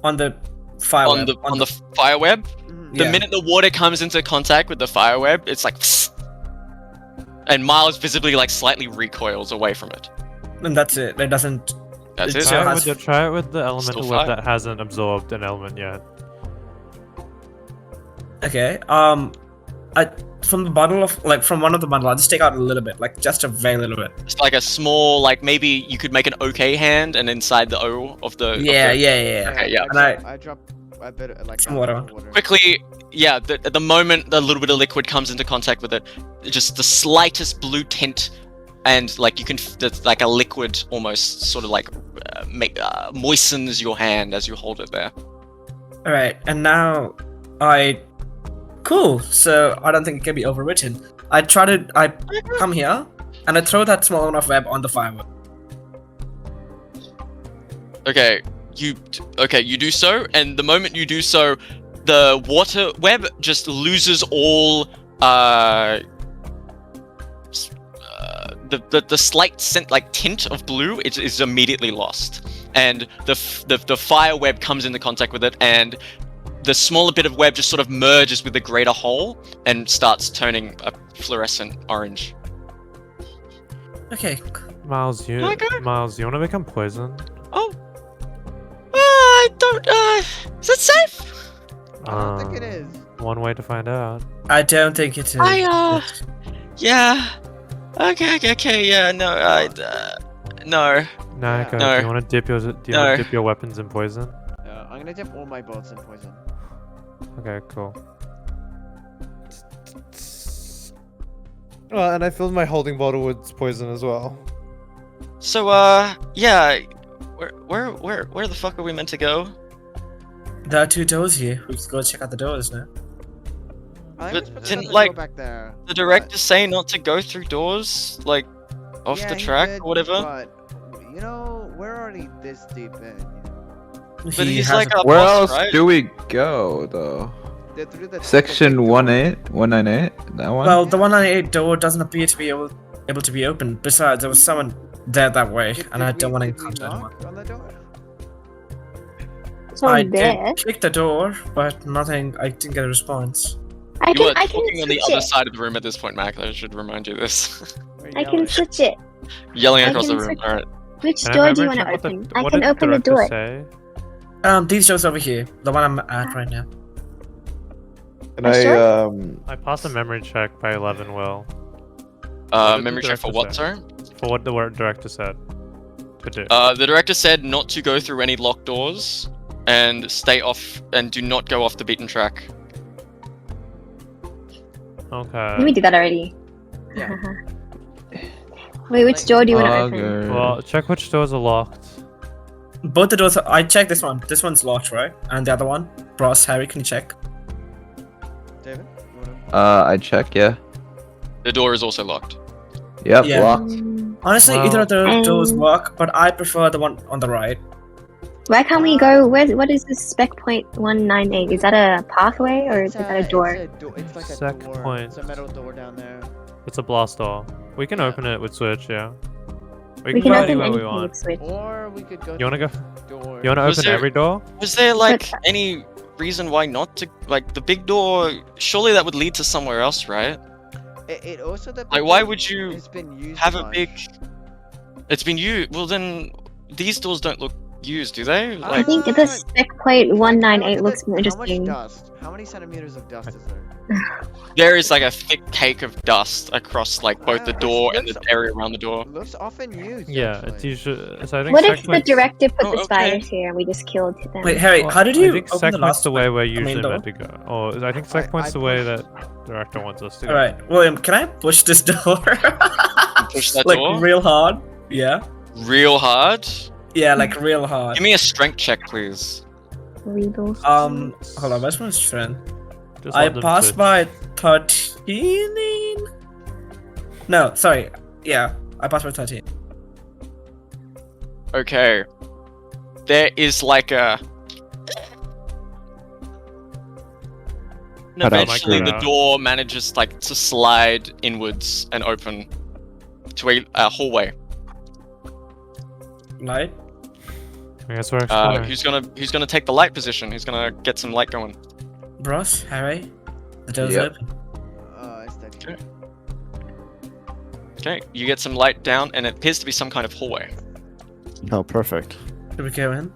On the fire On web. the fire web? The Yeah. minute the water comes into contact with the fire web, it's like, and Miles visibly like slightly recoils away from it. And that's it. It doesn't. That's It's it. so- Try it with the elemental Still web fire. that hasn't absorbed an element yet. Okay. From the bottle of from one of the bundle, I'll just take out a little bit, like just a very little bit. It's like a small, like maybe you could make an OK hand, and inside the O of the. Yeah. Okay, yeah. And I drop a bit of, like Some a water. drop of water. Quickly, yeah. At the moment the little bit of liquid comes into contact with it, just the slightest blue tint, and like you can, it's like a liquid almost, sort of like moistens your hand as you hold it there. All right, and now Cool. So I don't think it can be overwritten. I come here and I throw that small amount of web on the firewood. Okay, you do so, and the moment you do so, the water web just loses all the slight scent, like tint of blue. It is immediately lost, and the fire web comes into contact with it, and the smaller bit of web just sort of merges with the greater whole and starts turning a fluorescent orange. Okay. Miles, you want to become poison? Oh. I don't. Is it safe? I don't think it is. One way to find out. I don't think it is. Yeah. Okay. Yeah. No. No. Naeko, No. do you want to dip your weapons in poison? I'm gonna dip all my bolts in poison. Okay, cool. Well, and I filled my holding bottle with poison as well. So yeah. Where the fuck are we meant to go? There are 2 doors here. We should go check out the doors now. I But was supposed didn't, to like, go back there. The director say not to go through doors, like off Yeah, the he track did, or whatever. But you know, we're already this deep in. But He he's has like a- a Where boss, else right? do we go though? They're through the Section 198, that one. Well, the 198 door doesn't appear to be able to be opened. Besides, there was someone there that way, and I don't want to encounter anyone. on the door? So I I'm there. did click the door, but nothing. I didn't get a response. I You are can talking on the switch other it. side of the room at this point, Mac. I should remind you this. I can switch it. Yelling I across the can room. switch- Alright. Which Can I door do you memory want to check open? I what can did open the director door. say? These doors over here, the one I'm at right now. Can Oh, I sure. I passed a memory check by 11, Will. What did the Memory check for director what, say? sorry? For what the director said to do. The director said not to go through any locked doors and stay off and do not go off the beaten track. Okay. We did that already. Yeah. Wait, which door do you want to open? Okay. Well, check which doors are locked. Both the doors. I checked this one. This one's locked, right? And the other one, Hross, Herry, can you check? David, you wanna... I check, yeah. The door is also locked. Yep, Yeah. locked. Honestly, Well- either of the doors work, but I prefer the one on the right. Where can we go? What is this spec point 198? Is that a pathway or is that a door? It's like a Sec door. point. It's a metal door down there. It's a blast door. We can open it with switch, yeah. We can can go open anywhere we anything want. with switch. Or we could go. You wanna through go? the door. You wanna Was open there- every door? Was there like any reason why not to, like, the big door? Surely that would lead to somewhere else, right? It also the Like, why would you It's been used have a much. big? It's been used. Well, then these doors don't look used, do they? I Like, think the spec point 198 looks more How interesting. much dust? How many centimeters of dust is there? there is like a thick cake of dust across like both the Wow, door and the looks- area around the door. Looks often used. Yeah, actually. it's usually. So I think What if the checkpoints- director put Oh, the okay. spiders here and we just killed them? Wait, Herry, Well, how did you I think open the checkpoint's last the way we're main usually door? meant to go. Or I think checkpoint's I the way pushed- that director wants us to go. Alright, William, can I push this door? Push that like door real hard? Yeah. real hard. Yeah, like real hard. Give me a strength check, please. Illegal. Hold on, where's my friend? Just I let them passed switch. by 13. No, sorry. Yeah, I passed by 13. Okay. There is like a. And Cut out eventually, my the crowd. door manages like to slide inwards and open to a hallway. Right? I guess we're exploring. Who's gonna take the light position? Who's gonna get some light going? Bros, Harry, the door's Yep. open. It's dead. Okay. Okay, you get some light down, and it appears to be some kind of hallway. Oh, perfect. Should we go in?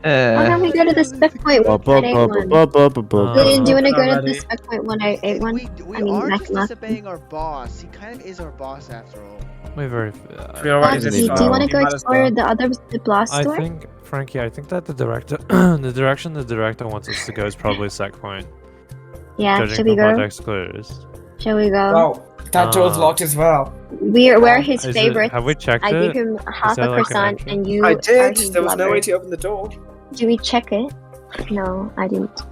Why don't we go to the spec point 198 one? Julian, do you want to go to Alrighty. the spec point 188 one? We I mean, are Mac just Mac. disobeying our boss. He kind of is our boss after all. We're very. We already Frankie, did do you want to we go might as explore well. the blast I door? think, Frankie, I think that the director, the direction the director wants us to go is probably sec point. Yeah, Judging shall we from what go? Dex clues. Shall we go? Well, that door's locked as well. We're his Is it- favorites. have we checked I it? give him half there a like an croissant, entrance? and you I are did. his There was no lover. way to open the door. Do we check it? No, I didn't.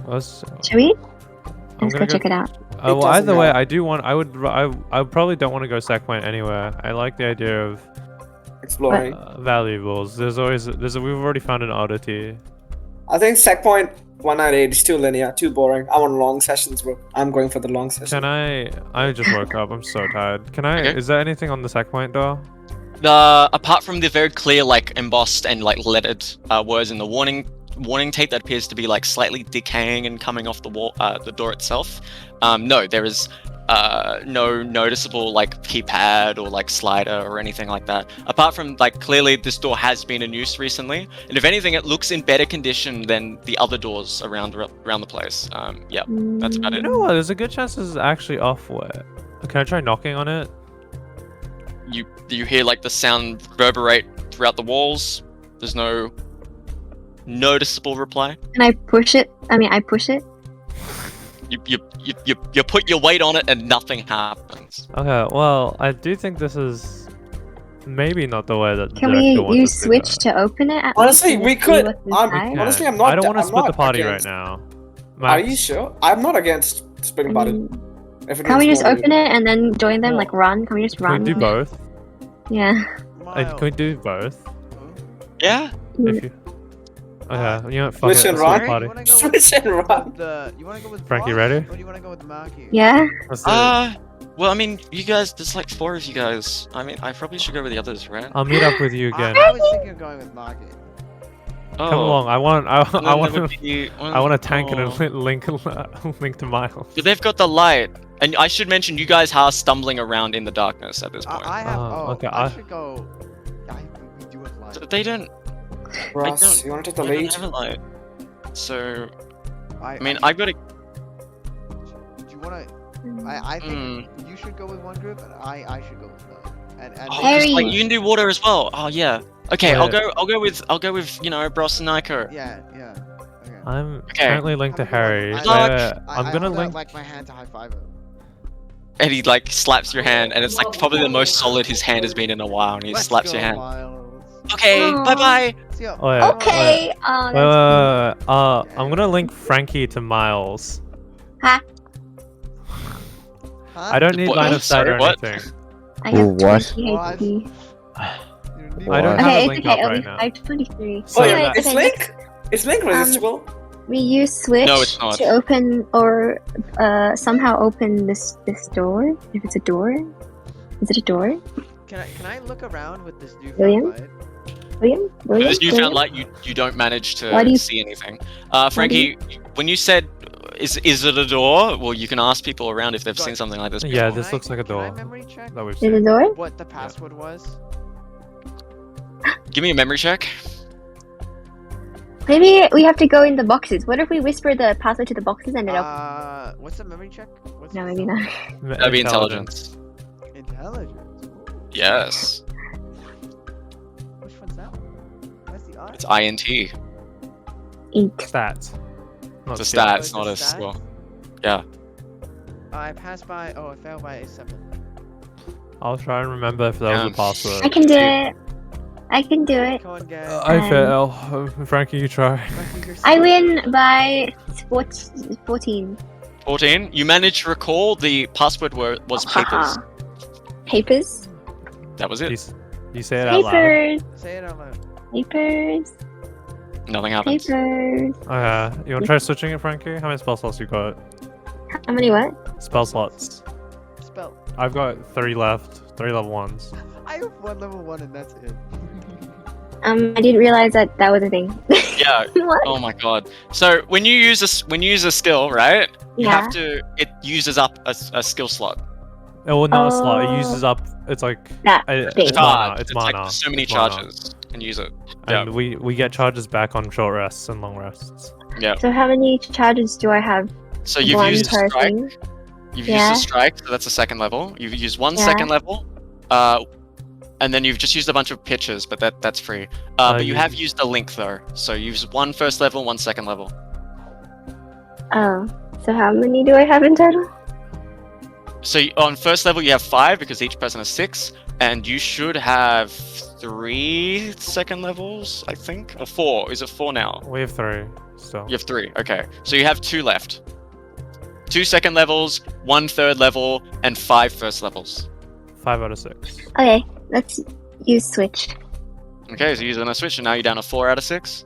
Let's, Shall we? I'm Let's go gonna check it out. well, doesn't either way, matter. I do want. I probably don't want to go sec point anywhere. I like the idea of Exploring. valuables. We've already found an oddity. I think sec point 198 is too linear, too boring. I want long sessions, bro. I'm going for the long session. Can I just woke up. I'm so tired. Can I? Okay. Is there anything on the sec point door? Apart from the very clear, like embossed and like lettered words in the warning tape that appears to be like slightly decaying and coming off the wall, the door itself. No, there is no noticeable like keypad or like slider or anything like that. Apart from like clearly this door has been in use recently, and if anything, it looks in better condition than the other doors around the place. Yeah, that's about You it. know what? There's a good chance this is actually off wet. Can I try knocking on it? You hear like the sound reverberate throughout the walls. There's no noticeable reply. Can I push it? I push it. You put your weight on it and nothing happens. Okay, well, I do think this is maybe not the way that. Can the we director wants use us to switch go. to open it? Honestly, and we see could. what's I'm, inside? honestly, I'm not. I don't want to I'm split the not party against- right now. Are Max, you sure? I'm not against splitting party. If it Can we needs just more open it and then join them? Like run? Can we just Can run? we do both? Yeah. Can we do both? Yeah. If you. Okay, you know what? Fuck Switch it. and Let's run? split the party. Switch and run. You wanna go with Frankie, Frost, ready? Or do you wanna go with Maki? Yeah. Let's do it. Well, I mean, you guys, there's like 4 of you guys. I mean, I probably should go with the others, right? I'll meet up with you again. I was thinking of going with Maki. Oh, Come along. I want to. to tank it and link to Miles. But they've got the light, and I should mention you guys are stumbling around in the darkness at this point. I have. okay, I should go. We do it light. So they don't. Ross, you want to take the They don't lead? have a light. So I mean, I gotta. Do you wanna? I think you should go with one group, and I should go with another. And Oh, 'cause, Harry. like you can do water as well. Oh yeah. Okay, Yeah. I'll go with Bros and Naeko. yeah. Okay. I'm Okay. currently linked to Harry. I- I'm gonna hold out, link. like my hand to high five him. And he like slaps your hand, and it's like probably the most solid his hand has been in a while, and he Let's slaps go, your hand. Miles. Okay, Aw. bye bye. See ya. Oh, yeah. Okay. Wait, wait, wait. I'm gonna link Frankie to Miles. Huh? I don't need What? line of sight or Sorry, what? anything. I have What? 20 What? HP. I don't What? have Okay, a it's link okay. up It'll right be now. 523. So Oh, yeah, yeah, it's okay, link. It's link resistible. We use switch No, it's not. to open or somehow open this door. If it's a door, is it a door? Can I look around with this new William? light? William? With this newfound William? light, you don't manage Why do to you- see anything. Frankie, when you said, is it a door? Well, you can ask people around if they've seen something like this before. Yeah, this looks like a Can I door. memory check That we've Is it a seen. door? what the password was? Give me a memory check. Maybe we have to go in the boxes. What if we whisper the password to the boxes and it opens? What's the memory check? What's No, the maybe number? not. That'd be intelligence. Intelligence. Ooh. Yes. Which one's that one? That's the I. It's INT. Ink. Stats. Not It's a skill. stat, Oh, it's it's not a a stat? skill. Yeah. I passed by. Oh, I failed by a 7. I'll try and remember if that was Yeah. a password. I can do it. I can do it. Come on, guys. I fail. Frankie, you try. Frankie, you're I so- win by 14. 14. You managed to recall the password was papers. Haha. Papers? That was You, it. you say it out loud. Papers. Say it out loud. Papers. Nothing happens. Papers. You want to try switching it, Frankie? How many spell slots you got? How many what? Spell slots. Spell. I've got 3 left. 3 level 1s. I have one level 1 and that's it. I didn't realize that was a thing. Yeah. What? Oh my god. So when you use a skill, right? You Yeah. have to. It uses up a skill slot. Oh, well, not a slot. It Oh. uses up. It's like That it's thing. mana. It's It's mana. like so many It's mana. charges. And use it. And we get charges back on short rests and long rests. Yeah. So how many charges do I have? So you've One used per a strike. thing? You've Yeah. used a strike, so that's a second level. You've used one Yeah. second level. And then you've just used a bunch of pitches, but that's free. But you you- have used a link though. So you've used one first level, one second level. Oh. So how many do I have in total? So on first level you have 5 because each person has 6, and you should have 3 second levels, I think, or 4. Is it 4 now? We have 3 still. You have 3. Okay, so you have 2 left. 2 second levels, 1 third level, and 5 first levels. 5 out of 6. Okay, let's use switch. Okay, so you're using a switch, and now you're down to 4 out of 6.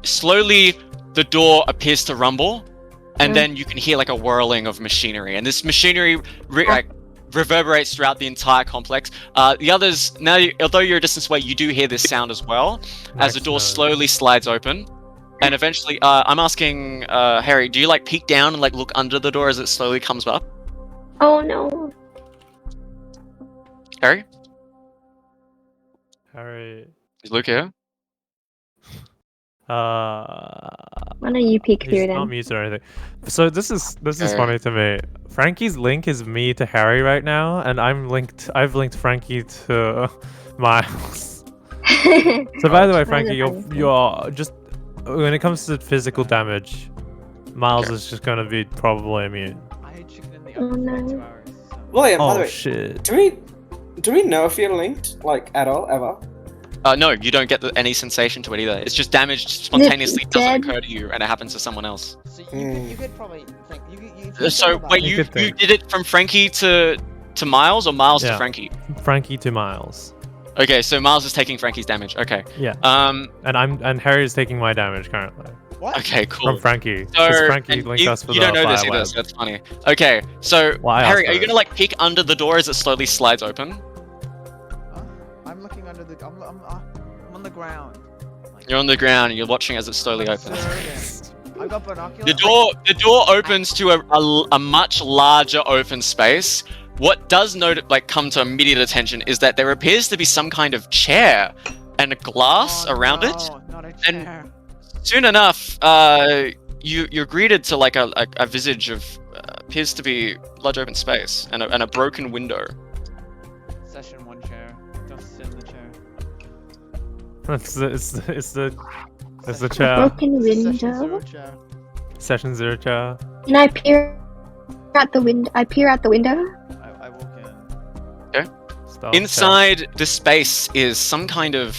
Slowly, the door appears to rumble, and then you can hear like a whirling of machinery, and this machinery reverberates throughout the entire complex. The others, now, although you're a distance away, you do hear this sound as well, as the door Next slowly slides open, and eventually, I'm asking Harry, do you like peek down and like look under the door as it slowly comes up? Oh no. Harry, Harry. is Luke here? Why don't you peek through He's not then? muted or anything. So this is Okay. funny to me. Frankie's link is me to Harry right now, and I've linked Frankie to Miles. So by the way, Frankie, you're just when it comes to physical damage, Miles is just gonna be probably immune. I had chicken in the Oh, oven for no. 2 hours. So. William, by the Oh way, shit. do we know if you're linked, like, at all, ever? No, you don't get any sensation to it either. It's just damage spontaneously doesn't dead. occur to you, and it happens to someone else. So you could probably think you could So think wait, about- You could you think. did it from Frankie to Miles, or Miles to Yeah. Frankie? Frankie to Miles. Okay, so Miles is taking Frankie's damage. Okay. Yeah. And Harry is taking my damage currently What? Okay, cool. from Frankie. So, 'Cause Frankie and linked us for you the don't know this fire either, web. so that's funny. Okay, so Well, I Harry, asked are you for it. gonna like peek under the door as it slowly slides open? Huh? I'm looking under the. I'm on the ground. Like, You're on the ground and you're watching as it slowly I'm opens. observing. I got binoculars. The door opens to a much larger open space. What does come to immediate attention is that there appears to be some kind of chair and a glass around it. Not a And- chair. Soon enough, you're greeted to like a visage of appears to be large open space and a broken window. Session 1 chair. Just sit in the chair. It's the chair. Broken Session 0 window. chair. Session 0 chair. Can I peer out the window? I peer out the window. I walk in. Stealth Inside the space is some kind of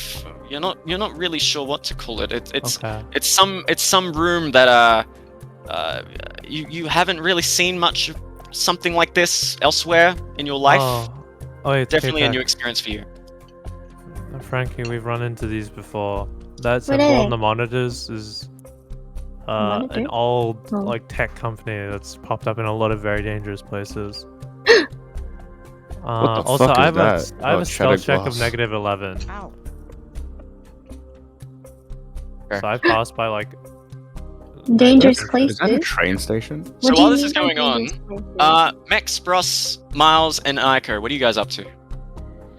you're not really sure what to call it. It's check. Okay. it's some room that you haven't really seen much of something like this elsewhere in your life. Oh, it's Definitely a K-Tech. new experience for you. Frankie, we've run into these before. That What symbol are on they? the monitors is Monitor? an old Oh. like tech company that's popped up in a lot of very dangerous places. the Also, fuck I is have that? I have Oh, a stealth check Shadow of Glass. -11, Ow. so I passed by like. Dangerous Is places. that a train station? So What do while you this is mean by going on, dangerous places? Mex, Bros, Miles, and Naeko, what are you guys up to?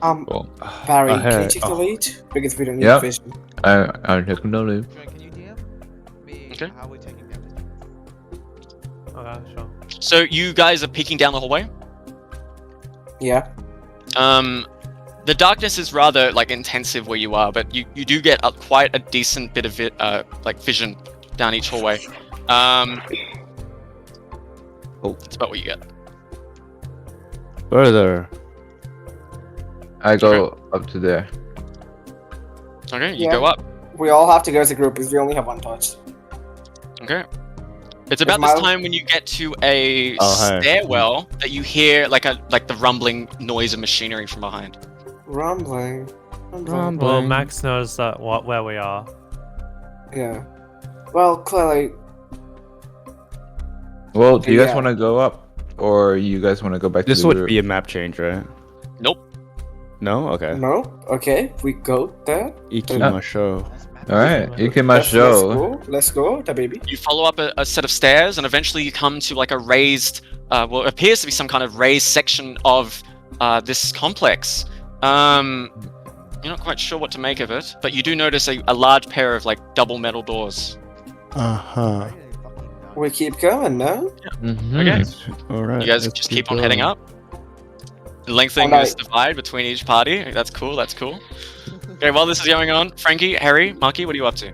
Well, Barry, oh, can hey, you take the oh. lead? Because we don't need Yep. vision. I'll take the lead. Joy, can you DM me Okay. how we're taking damage? Okay, sure. So you guys are peeking down the hallway. Yeah. The darkness is rather like intensive where you are, but you do get quite a decent bit of vision down each hallway. That's about what you get. Further. I go up to there. Okay, you Yeah. go up. We all have to go as a group because we only have 1 touch. Okay. It's about this Miles- time when you get to a Oh, hi. stairwell that you hear like the rumbling noise of machinery from behind. Rumbling. Well, Max knows that where we are. Yeah. Well, clearly, Well, do you guys Yeah. want to go up, or you guys want to go back This to the would group? be a map change, right? Nope. No? Okay. no. Okay, we go there. Ikimasho. That's mad. All right, Let's Ikimasho. go. Let's go, the baby. You follow up a set of stairs, and eventually you come to like a raised, well, it appears to be some kind of raised section of this complex. You're not quite sure what to make of it, but you do notice a large pair of like double metal doors. Uh-huh. We keep going, no? Mhm. Okay. Alright. You guys just keep on heading up, lengthening Alright. this divide between each party. That's cool. That's cool. Okay, while this is going on, Frankie, Harry, Maki, what are you up to?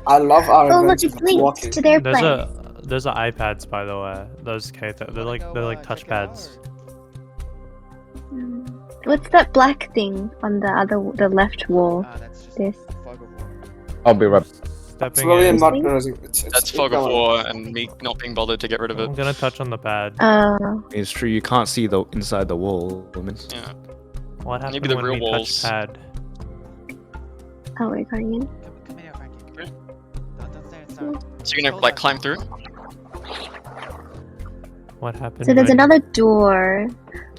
I love our Oh, look, adventures it's of linked walking. to their There's place. there's iPads by the way. Those K-Tech, they're like check it touchpads. What's that black thing on the left wall? That's just This. fog of war. I'll be right. It's Stepping really in. not Thing? noticing. It's That's keep fog of going. war and me not being bothered to get rid of I'm it. gonna touch on the pad. It's true, you can't see the inside the wall. Yeah. What happened Maybe the when real we walls. touched pad? Oh, we're going in. Come here, Frankie. Okay. Don't stay inside. So you're gonna like climb through? What happened? So there's when- another door.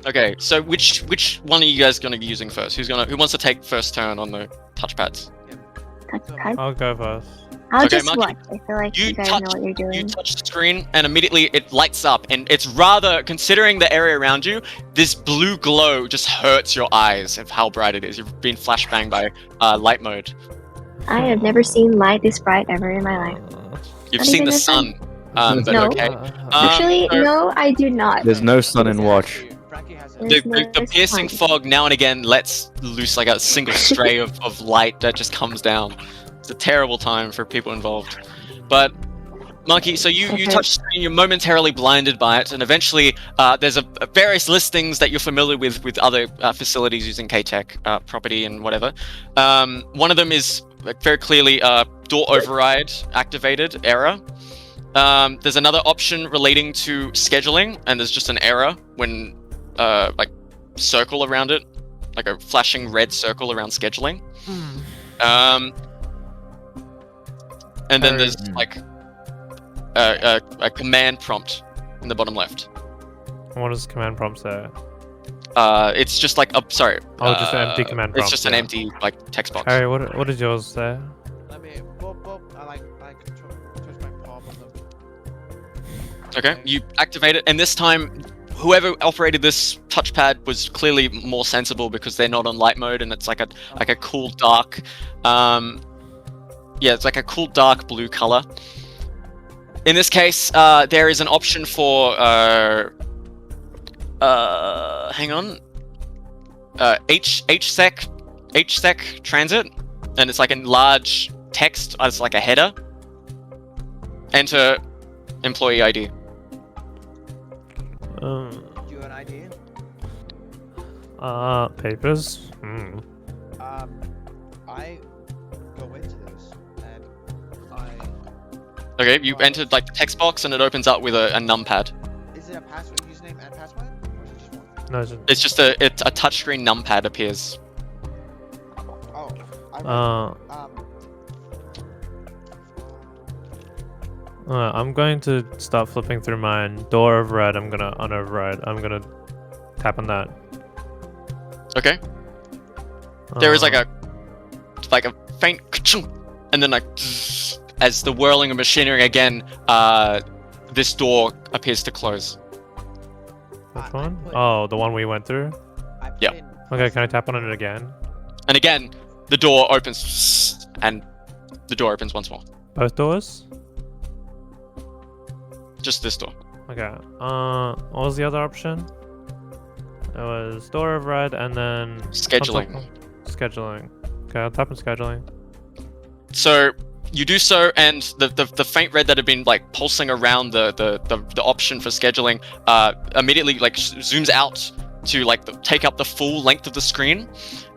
Okay, so which one are you guys gonna be using first? Who wants to take first turn on the touchpads? Touch. I'll go first. I'll Okay, just Maki, watch. I feel like you guys know what you're You doing. touch the screen, and immediately it lights up, and it's rather, considering the area around you, this blue glow just hurts your eyes of how bright it is. You've been flashbanged by light mode. I have never seen light this bright ever in my life. You've Not seen even the the sun, sun. but No. okay. Actually, so- no, I do not. There's no sun in Watch. Frankie has a There's The no piercing sun. fog now and again lets loose like a single stray of light that just comes down. It's a terrible time for people involved. But Maki, so you Okay. touch the screen, you're momentarily blinded by it, and eventually there's a various listings that you're familiar with other facilities using K-Tech property and whatever. One of them is like, very clearly door override activated error. There's another option relating to scheduling, and there's just an error when like circle around it, like a flashing red circle around scheduling. And then there's like a command prompt in the bottom left. What does command prompt say? It's just like sorry. Oh, just an empty command prompt. It's just an yeah. empty like text box. Harry, what did yours say? Let me. I like touch my palm on them. Okay, you activate it, and this time, whoever operated this touchpad was clearly more sensible because they're not on light mode, and it's like a cool dark, yeah, it's like a cool dark blue color. In this case, there is an option for hang on, HSEC transit, and it's like in large text as like a header. Enter employee ID. Do you have an idea? Papers. I go into this and I. Okay, you entered like the text box and it opens up with a numpad. Is it a password, username, and password, or is it just one? No, It's just a touchscreen numpad appears. Oh, I I'm going to start flipping through mine. Door override. I'm gonna unoverride. I'm gonna tap on that. Okay. There is like a faint ka-chunk, and then like as the whirling of machinery again, this door appears to close. Which one? Oh, the one we went through. Yeah. Okay, can I tap on it again? And again, the door opens, and the door opens once more. Both doors? Just this door. Okay. What was the other option? It was door override and then Scheduling. Scheduling. Okay, I'll tap on scheduling. So you do so, and the faint red that had been like pulsing around the option for scheduling immediately like zooms out to like take up the full length of the screen,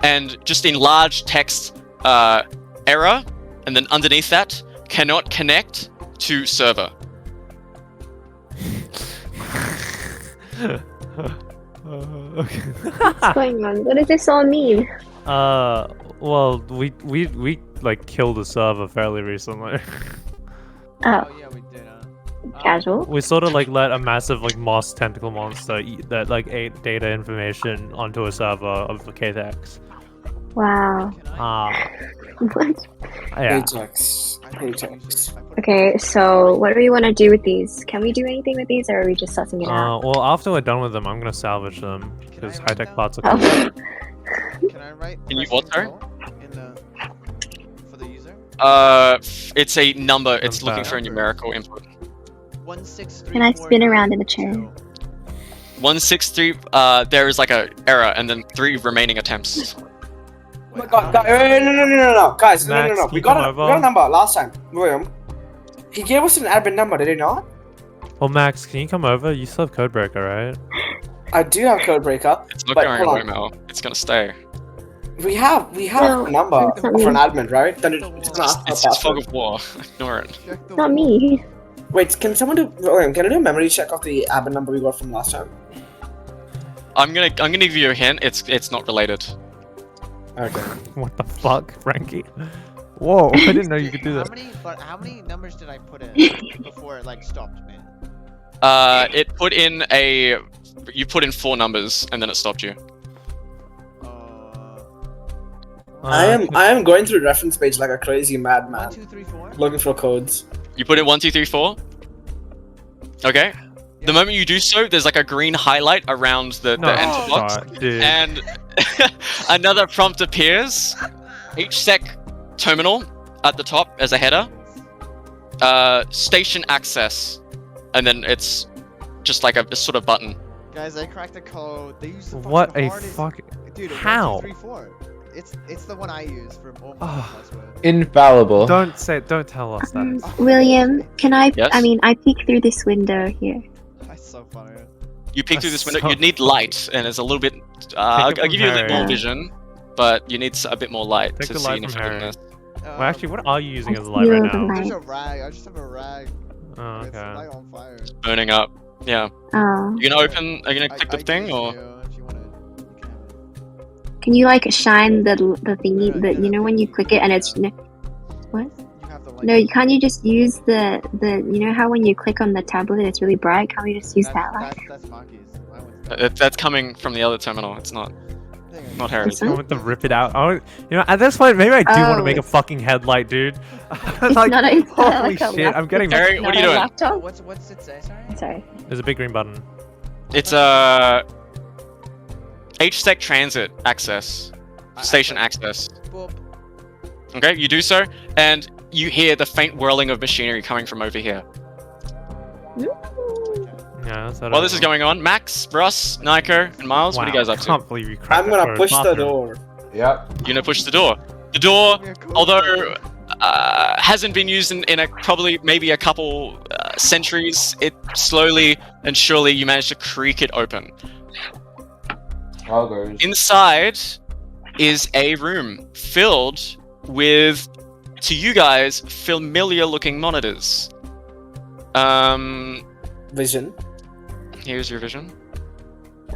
and just in large text error, and then underneath that, cannot connect to server. Okay. What's going on? What does this all mean? Well, we like killed a server fairly recently. Oh, yeah, we did. casual. We sort of like let a massive like moss tentacle monster eat that like ate data information onto a server of the KTX. Wow. What? Yeah. Paychecks. Okay, so what do we want to do with these? Can we do anything with these, or are we just sussing it out? Well, after we're done with them, I'm gonna salvage them because Can I high-tech write parts are Oh. cool. Can I write? Can you press what, sorry? control in the for the user? It's a number. It's Number. looking for a numerical input. 163. Can I spin around in the chair? 163. There is like a error, and then 3 remaining attempts. Oh my god, no, guys, Max, no. can We you got come a over? number last time, William. He gave us an admin number, did he not? Well, Max, can you come over? You still have Codebreaker, right? I do have Codebreaker. It's not But going hold away, on. Mel. It's gonna stay. We have No, a number it's for not an me. admin, right? Then it's gonna ask for a It's just fog password. of war. Ignore it. It's not me. Wait, can someone do? William, can I do a memory check of the admin number we got from last time? I'm gonna give you a hint. It's not related. Okay. What the fuck, Frankie? Whoa, I didn't know you could do that. How many numbers did I put in before it like stopped, man? It put in you put in 4 numbers, and then it stopped you. I am going through the reference page like a crazy madman, 1, 2, 3, 4. looking for codes. You put in 1, 2, 3, 4. Okay. The moment you do so, there's like a green highlight around the enter box, dude. and another prompt appears. HSEC terminal at the top as a header. Station access, and then it's just like a sort of button. Guys, I cracked the code. They use the What fucking a hardest- fuck. Dude, How? 1, 2, 3, 4. It's the one I use for all my Ah. password. Infallible. Don't tell us that. William, can I? Yes? I mean, I peek through this window here. That's so funny. You peek through this window. So You need light, and it's a little bit. I'll it give from you a little more Herry. vision, but you need a bit more light Take to the see light any from Herry. effectiveness. Well, actually, what are you using I as a light right feel the now? light. There's a rag. I just have a rag. Oh, It's okay. light on fire. Burning up. Yeah. Oh, You gonna open? Are you gonna click the I thing give it or? to you if you want it. You can have it. can you like shine the thingy No, that no, you know when you click it and it's what? You have the light. No, can't you just use the you know how when you click on the tablet it's really bright? Can't we just use that light? That's Maki's. Mine was That's coming from the other terminal. It's not Harry's. This one? I want to rip it out. You know, at this point, maybe I do want to Oh, make a it's- fucking headlight, dude. It's like, not a, it's not holy like a shit, I'm getting. Harry, laptop. what are Not you a doing? Laptop. What's it say? Sorry. Sorry. There's a big green button. It's HSEC transit access, station access. Boop. Okay, you do so, and you hear the faint whirling of machinery coming from over here. Yeah, that's While this is going on, Max, Hross, Naeko, and Miles, what are you guys up I to? can't believe you cracked I'm that gonna code. push the Bathroom. door. Yep. You're gonna push the door. The door, Give me a code. although hasn't been used in a probably maybe a couple centuries, it slowly and surely you manage to creak it open. Augers. Inside is a room filled with, to you guys, familiar-looking monitors. Vision. Here's your vision.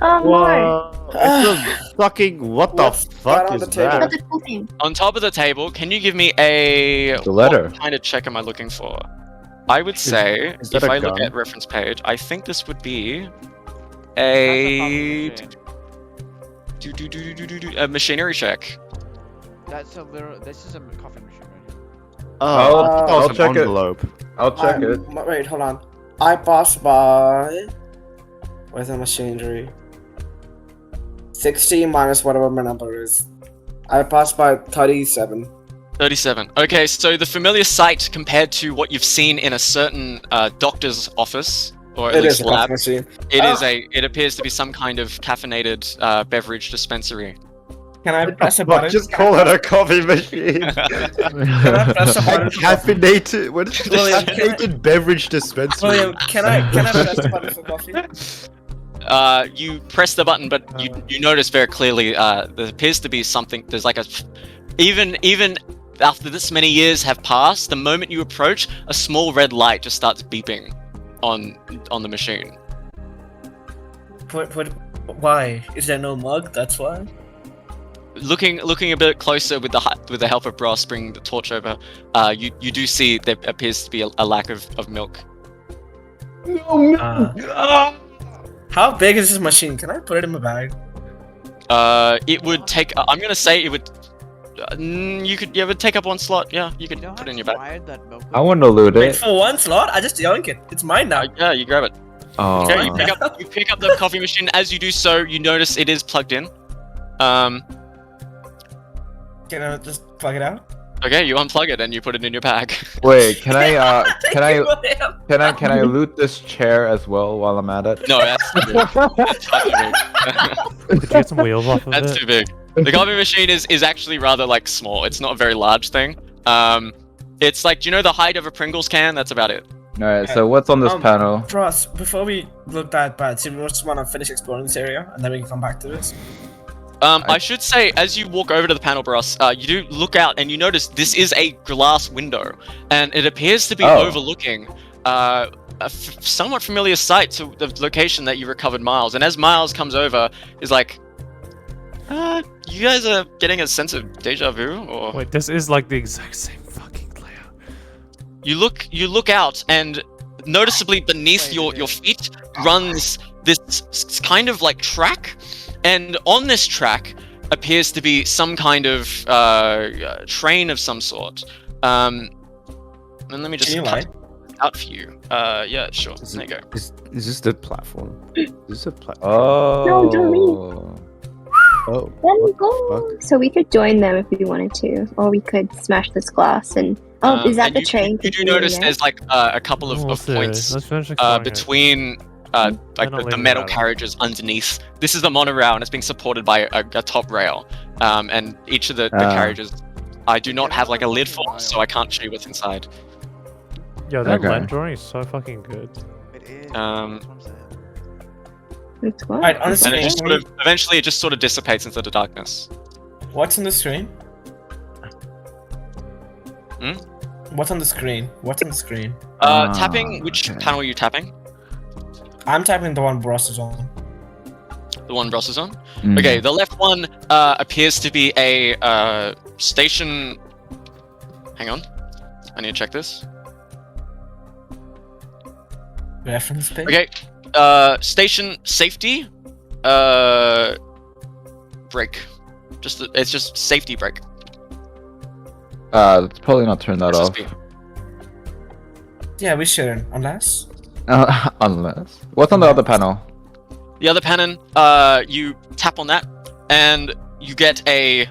Oh no! It's a fucking what the What's that fuck on is the table? that? What's the cool thing? On top of the table, can you give me a... The letter. What kind of check am I looking for? I would say, is that if a I look gun? at reference page, I think this would be a... a machinery check. That's a literal. This is a coffee machine right here. Oh, I thought that was I'll an check it. envelope. I'll check it. Wait, hold on. I passed by. Where's the machinery? 60 minus whatever my number is. I passed by 37. 37. Okay, so the familiar sight compared to what you've seen in a certain doctor's office, or at It least is a coffee lab, machine. it appears to be some kind of caffeinated beverage dispensary. Can I press a What? button? Just call it a coffee machine. Can I press a button? Caffeinated. What is William, caffeinated beverage dispensary? William, can I press a button for coffee? You press the button, but you notice very clearly there appears to be something. There's like a even after this many years have passed, the moment you approach, a small red light just starts beeping on the machine. What? Why? Is there no mug? That's why. Looking a bit closer with the help of Hross, bringing the torch over, you do see there appears to be a lack of milk. How big is this machine? Can I put it in my bag? It would take. I'm gonna say it would. It would take up one slot. Yeah, you could You know put how it in your bag. tired that milk I want to loot Wait, it. for one slot? I just yoink it. It's mine now. Yeah, you grab it. Oh. Okay, you pick up the coffee machine. As you do so, you notice it is plugged in. Can I just plug it out? Okay, you unplug it and you put it in your bag. Wait, can I Thank you, William. can I loot this chair as well while I'm at it? No, that's too big. That's far too big. Could you get some wheels off of That's it? too big. The coffee machine is actually rather like small. It's not a very large thing. It's like, do you know the height of a Pringles can? That's about it. Alright, so what's on this panel? Ross, before we look that bad, so we just want to finish exploring this area and then we can come back to this. I should say, as you walk over to the panel, Hross, you do look out and you notice this is a glass window, and it appears to be overlooking a somewhat familiar sight to the location that you recovered Miles. And as Miles comes over, is like, you guys are getting a sense of deja vu, or Wait, this is like the exact same fucking layout. you look out, and noticeably beneath your feet runs this kind of like track. And on this track appears to be some kind of train of some sort. And let me just Can you cut light? it out for you. Yeah, sure. There you go. Is this the platform? Is this a platform? Oh. No, don't leave. Oh. Let me what the go. fuck? So we could join them if we wanted to, or we could smash this glass and. Oh, is that and the you, train? You do continuing, notice yeah? there's like a couple of We'll see. points Let's finish exploring it. between They're like not the leaving metal it out. carriages underneath. This is the monorail, and it's being supported by a top rail. And each of the carriages, I do not have like a lid for, so I can't show you what's inside. Yo, that Okay. land drawing is so fucking good. It is. Um, That's what I'm saying. It's what? Alright, on the And it screen. just sort of eventually it just sort of dissipates into the darkness. What's on the screen? Hmm? What's on the screen? What's on the screen? Tapping. Which okay. panel are you tapping? I'm typing the one Hross is on. The one Ross is on. Mm. Okay, the left one appears to be a station. Hang on, I need to check this. Reference page? Okay, station safety. Brake. It's just safety brake. Let's probably not turn that off. SSB. Yeah, we shouldn't, unless. Unless. What's on the other panel? The other panel, you tap on that, and you get a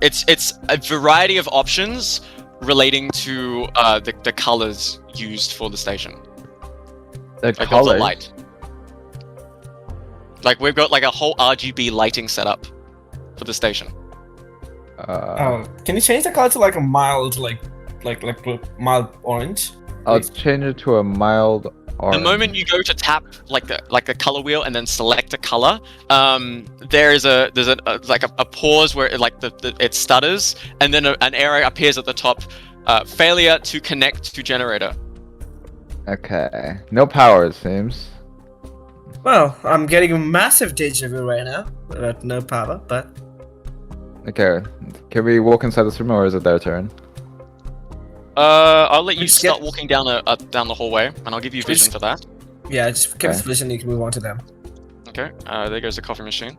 it's a variety of options relating to the colors used for the station. The Like of the colors. light. Like we've got like a whole RGB lighting setup for the station. Oh, can you change the color to like a mild, like mild orange? I'll change it to a mild orange. The moment you go to tap like the color wheel and then select a color, there's a pause where it stutters, and then an arrow appears at the top. Failure to connect to generator. Okay. No power, it seems. Well, I'm getting a massive deja vu right now, but no power, but... Okay. Can we walk inside this room, or is it their turn? I'll let you Just start get- walking down the hallway, and I'll give you vision Just- for that. Yeah, just give us Okay. vision, you can move on to them. Okay. There goes the coffee machine.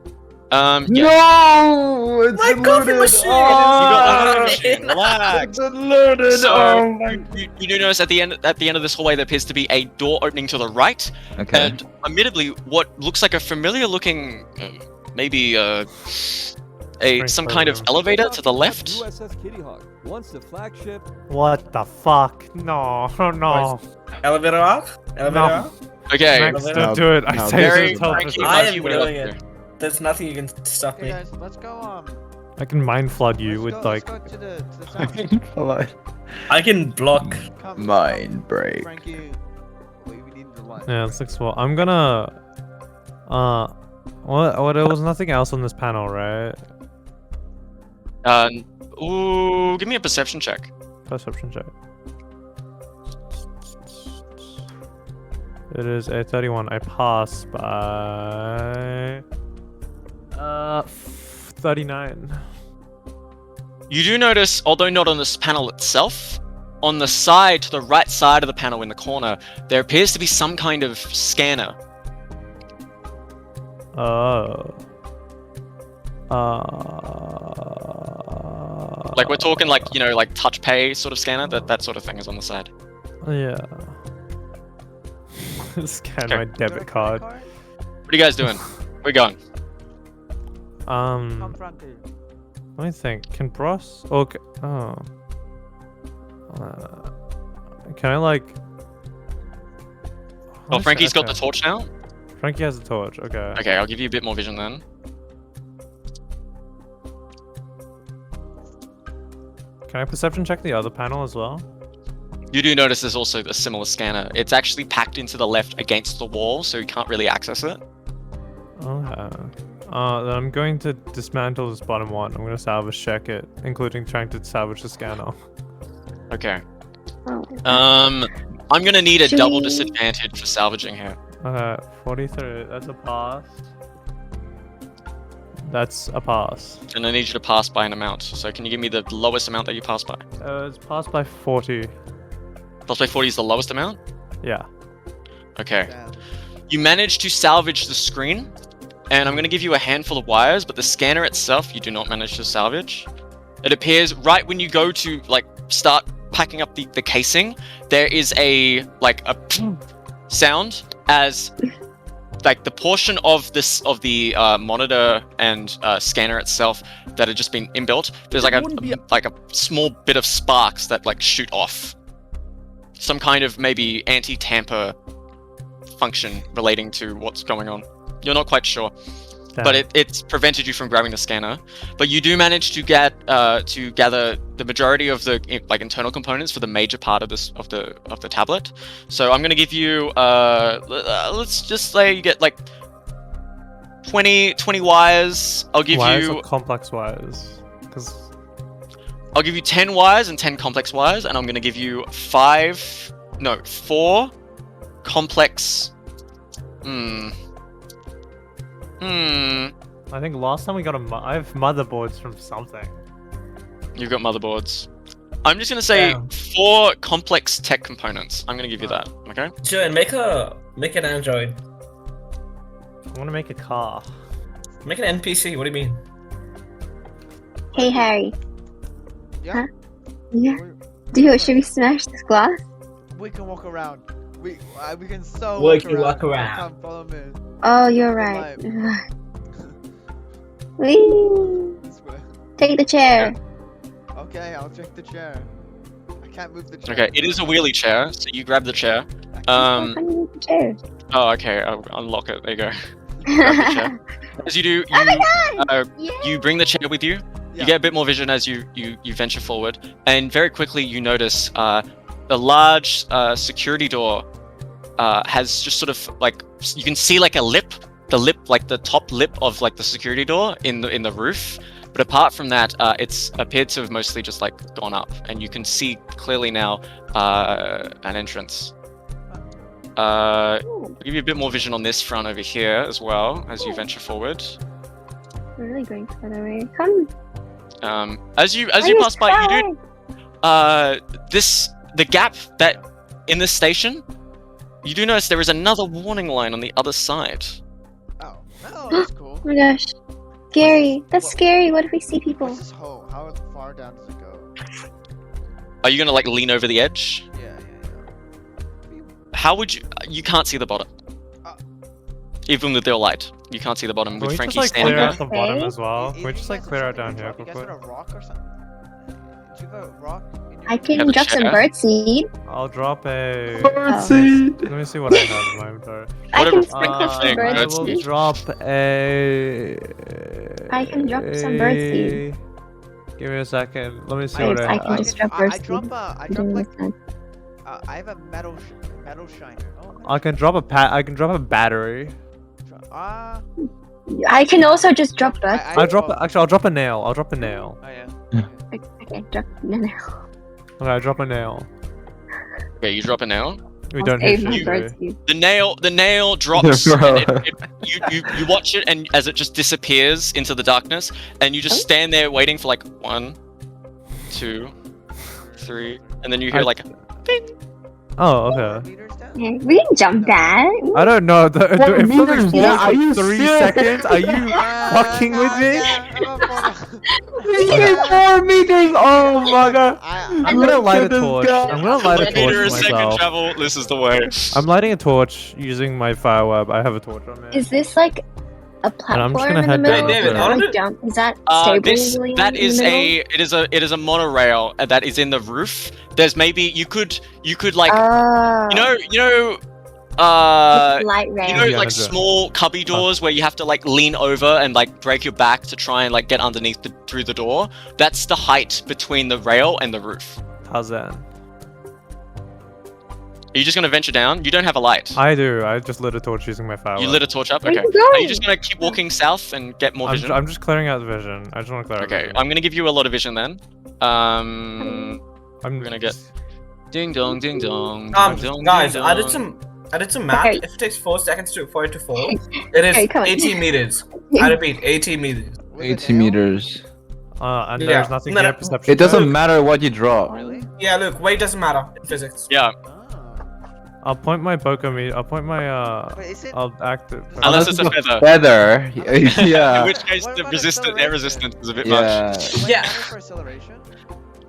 Yeah. No! It's My coffee looted! machine! You got the Oh! coffee machine. Relax. It's looted! So Oh my... you do notice at the end of this hallway there appears to be a door opening to the right, Okay. and admittedly, what looks like a familiar-looking, maybe some kind of elevator to the left. USS Kitty Hawk. Once the flagship. What the fuck? No, no. Elevator up? Elevator No. up? Okay. Max, Elevator don't up? do it. I No, say Very this. Frankie, I Maki am would have doing up it. there. There's nothing you can stop Hey me. guys, let's go. I can mind flood you Let's with go, like. let's go to the south. I can block. Come, Mind break. Frankie. We need the light. Yeah, it's 6-4. I'm gonna. What? There was nothing else on this panel, right? Ooh, give me a perception check. Perception check. It is a 31. I pass by 39. You do notice, although not on this panel itself, on the side, to the right side of the panel in the corner, there appears to be some kind of scanner. Oh. Like we're talking like, you know, like touch pay sort of scanner, that sort of thing is on the side. Yeah. Scan Okay. my debit card. What are you guys doing? Where we going? Come, Frankie. Let me think. Can Bros? Okay. Oh. Can I like? Oh, Frankie's got okay. the torch now? Frankie has a torch. Okay. Okay, I'll give you a bit more vision then. Can I perception check the other panel as well? You do notice there's also a similar scanner. It's actually packed into the left against the wall, so you can't really access it. Okay. Then I'm going to dismantle this bottom one. I'm gonna salvage check it, including trying to salvage the scanner. Okay. Oh. I'm gonna need a Should double we- disadvantage for salvaging here. Okay, 43. That's a pass. That's a pass. And I need you to pass by an amount. So can you give me the lowest amount that you pass by? It's passed by 40. Pass by 40 is the lowest amount? Yeah. Okay. Damn. You manage to salvage the screen, and I'm going to give you a handful of wires, but the scanner itself you do not manage to salvage. It appears right when you go to like start packing up the casing, there is a sound as like the portion of the monitor and scanner itself that had just been inbuilt. There's like a small bit of sparks that like shoot off. Some kind of maybe anti-tamper function relating to what's going on. You're not quite sure, but it's prevented you from grabbing the scanner. But you do manage to get to gather the majority of the like internal components for the major part of this of the tablet. So I'm gonna give you let's just say you get like 20 wires. I'll give you complex wires, because I'll give you 10 wires and 10 complex wires, and I'm gonna give you 4 complex. I think last time we got I have motherboards from something. You've got motherboards. I'm just gonna say 4 complex tech components. I'm gonna give you that. Okay. Julian, make an android. I want to make a car. Make an NPC. What do you mean? Hey Harry. Yeah. Huh? Yeah. Should we smash this glass? We can walk around. We can so walk around. Come follow me. Oh, you're right. Whee! Take the chair. Okay, I'll take the chair. I can't move the chair. Okay, it is a wheelie chair, so you grab the chair. How can you move the chair? Oh, okay. I'll unlock it. There you go. Grab the chair. As you do, you bring the chair with you. You get a bit more vision as you venture forward, and very quickly you notice the large security door has just sort of like, you can see like a lip, like the top lip of like the security door in the roof. But apart from that, it's appeared to have mostly just like gone up, and you can see clearly now an entrance. I'll give you a bit more vision on this front over here as well as you venture forward. Really great, by the way. Come. As you pass by, you do the gap that in this station. You do notice there is another warning line on the other side. Oh, that's cool. Oh my gosh. Scary. That's scary. What if we see people? What's this hole? How far down does it go? Are you gonna like lean over the edge? Yeah. How would you? You can't see the bottom. Even with the light, you can't see the bottom. Can With we Frankie just like standing clear there. out the bottom as well? Can we just like clear out down here You guys quickly? got a rock or something? Do you have a rock in your I can have a drop some chair? birdseed. I'll drop a... Birdseed! Let me see what I have in my inventory. I can Whatever sprinkle some thing, I will birdseed. drop a... I can drop some birdseed. Give me a second. Let me see Wait, what I can just drop I birdseed. drop It like doesn't make sense. I have a metal shiner. Oh, I can drop a battery. I can also just drop birds. I'll drop a nail. I'll drop a nail. Oh yeah. Okay, drop no. Okay, I drop a nail. Okay, you drop a nail. We don't Save hit my you. birdseed. The nail drops. Bro. And you watch it, and as it just disappears into the darkness, and you just stand there waiting for like 1, 2, 3, and then you hear like, bing. Oh, okay. Yeah, we can jump that. I don't know. It feels like meters? Yeah, are you 3 serious? seconds. Are you fucking with me? 4 meters! Oh my god! I'm gonna light a torch. I'm gonna light a 1 meter a torch second myself. travel. This is the way. I'm lighting a torch using my fire web. I have a torch on me. Is this like a I'm just platform gonna in the head middle? down Can there. I, like, jump? Is that stable? That is it is a monorail that is in the roof. There's maybe you could like light rail. you know, Yeah, like that's it. small cubby doors where you have to like lean over and like break your back to try and like get underneath through the door. That's the height between the rail and the roof. How's that? Are you just gonna venture down? You don't have a light. I do. I just lit a torch using my fire You web. lit a torch up. Where Okay. you going? Are you just gonna keep walking south and get more vision? I'm just clearing out the vision. I just want to clear out Okay. vision. I'm gonna give you a lot of vision then. I'm we're gonna get ding dong, ding dong. ding, Guys, ding, I did dong. some math. Okay. If it takes 4 seconds for it to fall, it is Okay, come on. 80 meters. I repeat, 80 meters. 80 meters. and Yeah. there's nothing No, here. no. Perception. It doesn't matter what you draw. Really? Yeah, look, weight doesn't matter in physics. Yeah. I'll point my Boko meat. I'll point my Wait, is it? I'll active. Unless it's a feather. Feather. In Yeah. which case, What the about air acceleration? resistance is a bit much. Yeah. Wait, Yeah. matter for acceleration?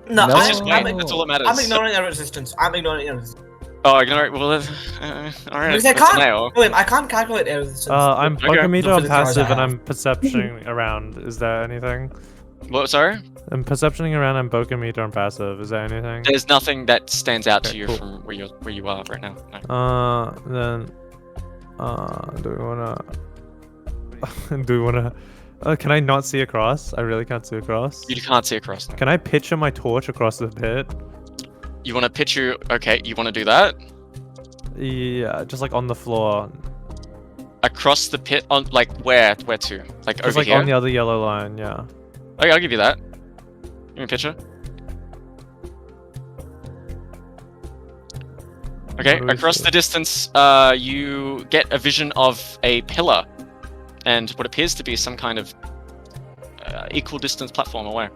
No, No. Let's just wait. I'm, That's all that matters. I'm ignoring air resistance. I'm ignoring air resistance. Oh, ignore it. Well, all right. Because I that's a can't. nail. William, I can't calculate air resistance. I'm Okay. Boko meter The on physics knowledge I passive and have. I'm perceptioning around. Is there anything? What? Sorry. I'm perceptioning around and Boko meter on passive. Is there anything? There's nothing that stands out to Okay, you cool. from where you are right now. No. Then, do we wanna? Do we wanna? Can I not see across? I really can't see across. You can't see across now. Can I picture my torch across the pit? You want to picture? Okay, you want to do that Yeah, just like on the floor. across the pit on like where? Where to? Like Just over like here? on the other yellow line, yeah. Okay, I'll give you that. Give me a picture. Okay, What do we across see? the distance, you get a vision of a pillar and what appears to be some kind of equal distance platform away.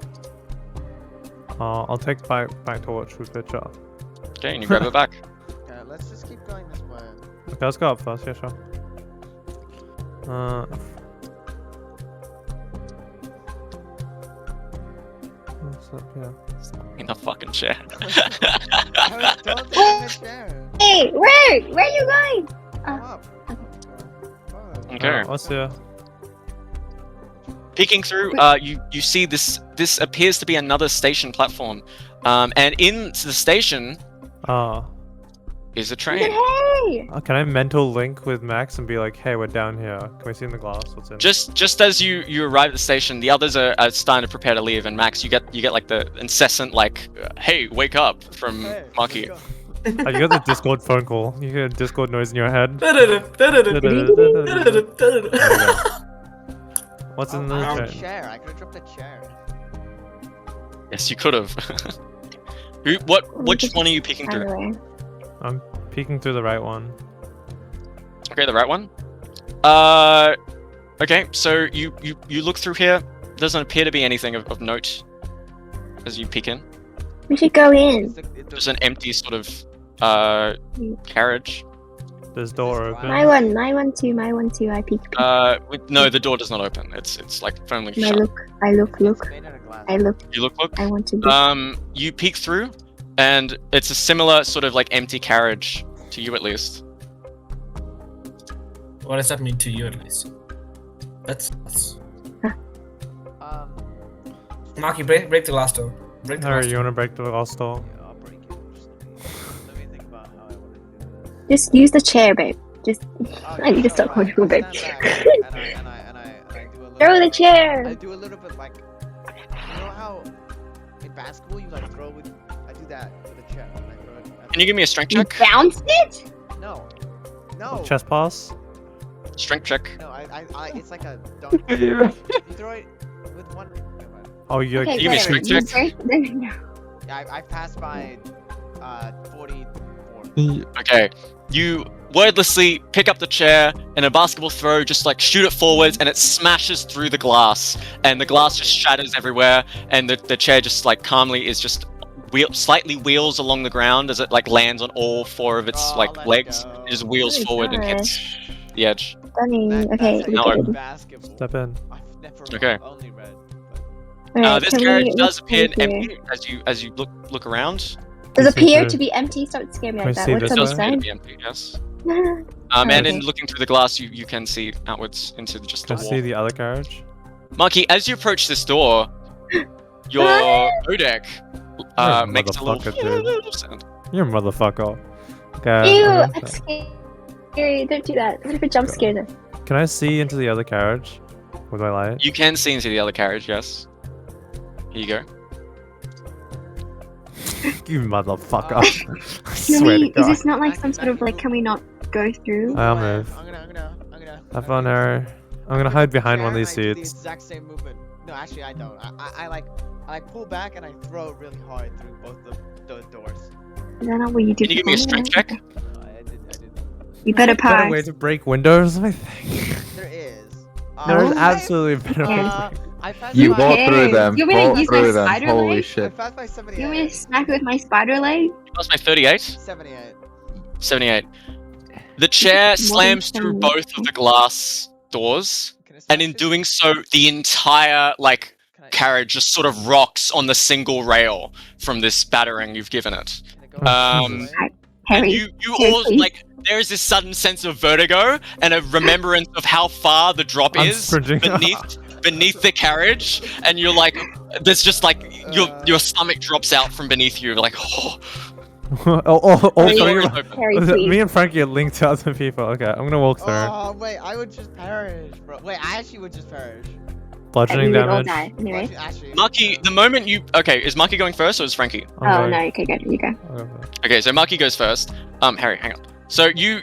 I'll take my torch with picture. Okay, and you grab it back. Okay, let's just keep going this way. Okay, let's go up first, yeah, sure. What's up here? In the fucking chair. Don't take the chair. Hey, where are you going? Come up. Okay. What's here? Peeking through, you see this appears to be another station platform, and into the station is a train. Hey! Can I mental link with Max and be like, hey, we're down here. Can we see in the glass what's in? Just as you arrive at the station, the others are starting to prepare to leave, and Max, you get like the incessant like, hey, wake up from Hey, Maki. let's go. Oh, you got the Discord phone call. You hear a Discord noise in your head. What's in the Oh, train? chair. I could have dropped a chair. Yes, you could have. Which one are you peeking through? Anyway. I'm peeking through the right one. Okay, the right one. Okay, so you look through here. Doesn't appear to be anything of note as you peek in. We should go in. Just an empty sort of carriage. There's door open. My one too. I peek. No, the door does not open. It's like firmly I shut. look. It's made out of glass. You look. I want to look. You peek through, and it's a similar sort of like empty carriage to you at least. What does that mean to you, at least? That's. Maki, break the glass door. Break the glass Harry, you door. wanna break the glass door? Yeah, I'll break it. Just let me think about how I want to do this. Just use the chair, babe. Just. Oh, I need to no, stop I going, babe. stand back and I do a little. Throw the chair. I do a little bit like, you know how in basketball you like throw with. I do that with a chair. And I throw it. Can you give me a strength You check? bounced it. No. No. Chest pass? Strength check. No. I. It's like a dunk. You throw it with one. Never mind. Oh, you Okay, give me a whatever. strength check. No. Yeah, I passed by 44. Okay. You wordlessly pick up the chair and a basketball throw, just like shoot it forwards, and it smashes through the glass, and the glass just shatters everywhere, and the chair just like calmly is just slightly wheels along the ground as it like lands on all four of its Oh, like let it legs. go. It just wheels Oh my forward and hits the edge. Stunning. Okay. That's No. how you good. play basketball. Step in. I've never Okay. only read. Alright, This can carriage we does look appear through here? empty as you look around. Does Can we see appear through? to be empty? Don't scare me Can we like that. see What's this It on does the appear to side? be empty, yes. Oh, And okay. in looking through the glass, you can see outwards into just the Can I wall. see the other carriage? Monkey, as you approach this door, your Odek You're a makes a motherfucker, little sound. You're a motherfucker. Okay. Ew, I'm that's gonna- scary. Don't do that. What if it jump scares us? Can I see into the other carriage with my light? You can see into the other carriage, yes. Here you go. You motherfucker. I Can swear to we, is God. this not like some sort of like, can we not go through? I'll move. I'm gonna. Have fun, Harry. I'm gonna hide behind one of these I do the seats. exact same movement. No, actually I don't. I like pull back and I throw it really hard through both the doors. Is that not what you do? Can you give me a before? strength check? No, I did. You better Better pass. way to break windows, I think. There is. There is Oh. absolutely a better way. I passed You by- walk through them. You want me to Walk use my through them. spider Holy leg? I shit. passed by You 78. want me to smack it with my spider leg? That's my 38. 78. 78. The chair slams through both of the glass doors, and in doing so, the entire carriage just sort of rocks on the single rail from this battering you've given it. And Herry, you all there is this sudden sense of vertigo and a remembrance of how far the drop I'm is sprinting. beneath the carriage, and you're like, there's just your stomach drops out from beneath you, like, oh. Herry, please. Me and Frankie are linked to other people. Okay, I'm gonna walk through. Oh wait, I would just perish, bro. Wait, I actually would just perish. Bludgeoning We would all damage. die. Anyway. Maki, the moment you is Maki going first or is Frankie? Oh no, okay, good. You go. Okay, so Maki goes first. Harry, hang on. So you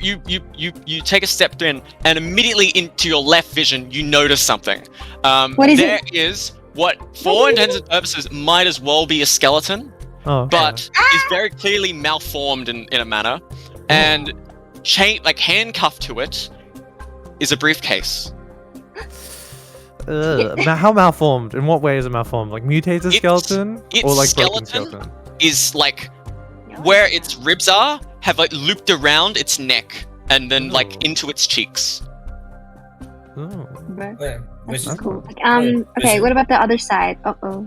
take a step in, and immediately into your left vision, you notice something. What is there it? is what, for intents and purposes, might as well be a skeleton, Oh, but is very clearly malformed in a manner, and handcuffed to it is a briefcase. How malformed? In what way is it malformed? Like mutated skeleton? Its Or like skeleton broken skeleton? is where its ribs are have looped around its neck and then into its cheeks. Oh. That's cool. Okay, what about the other side? Oh,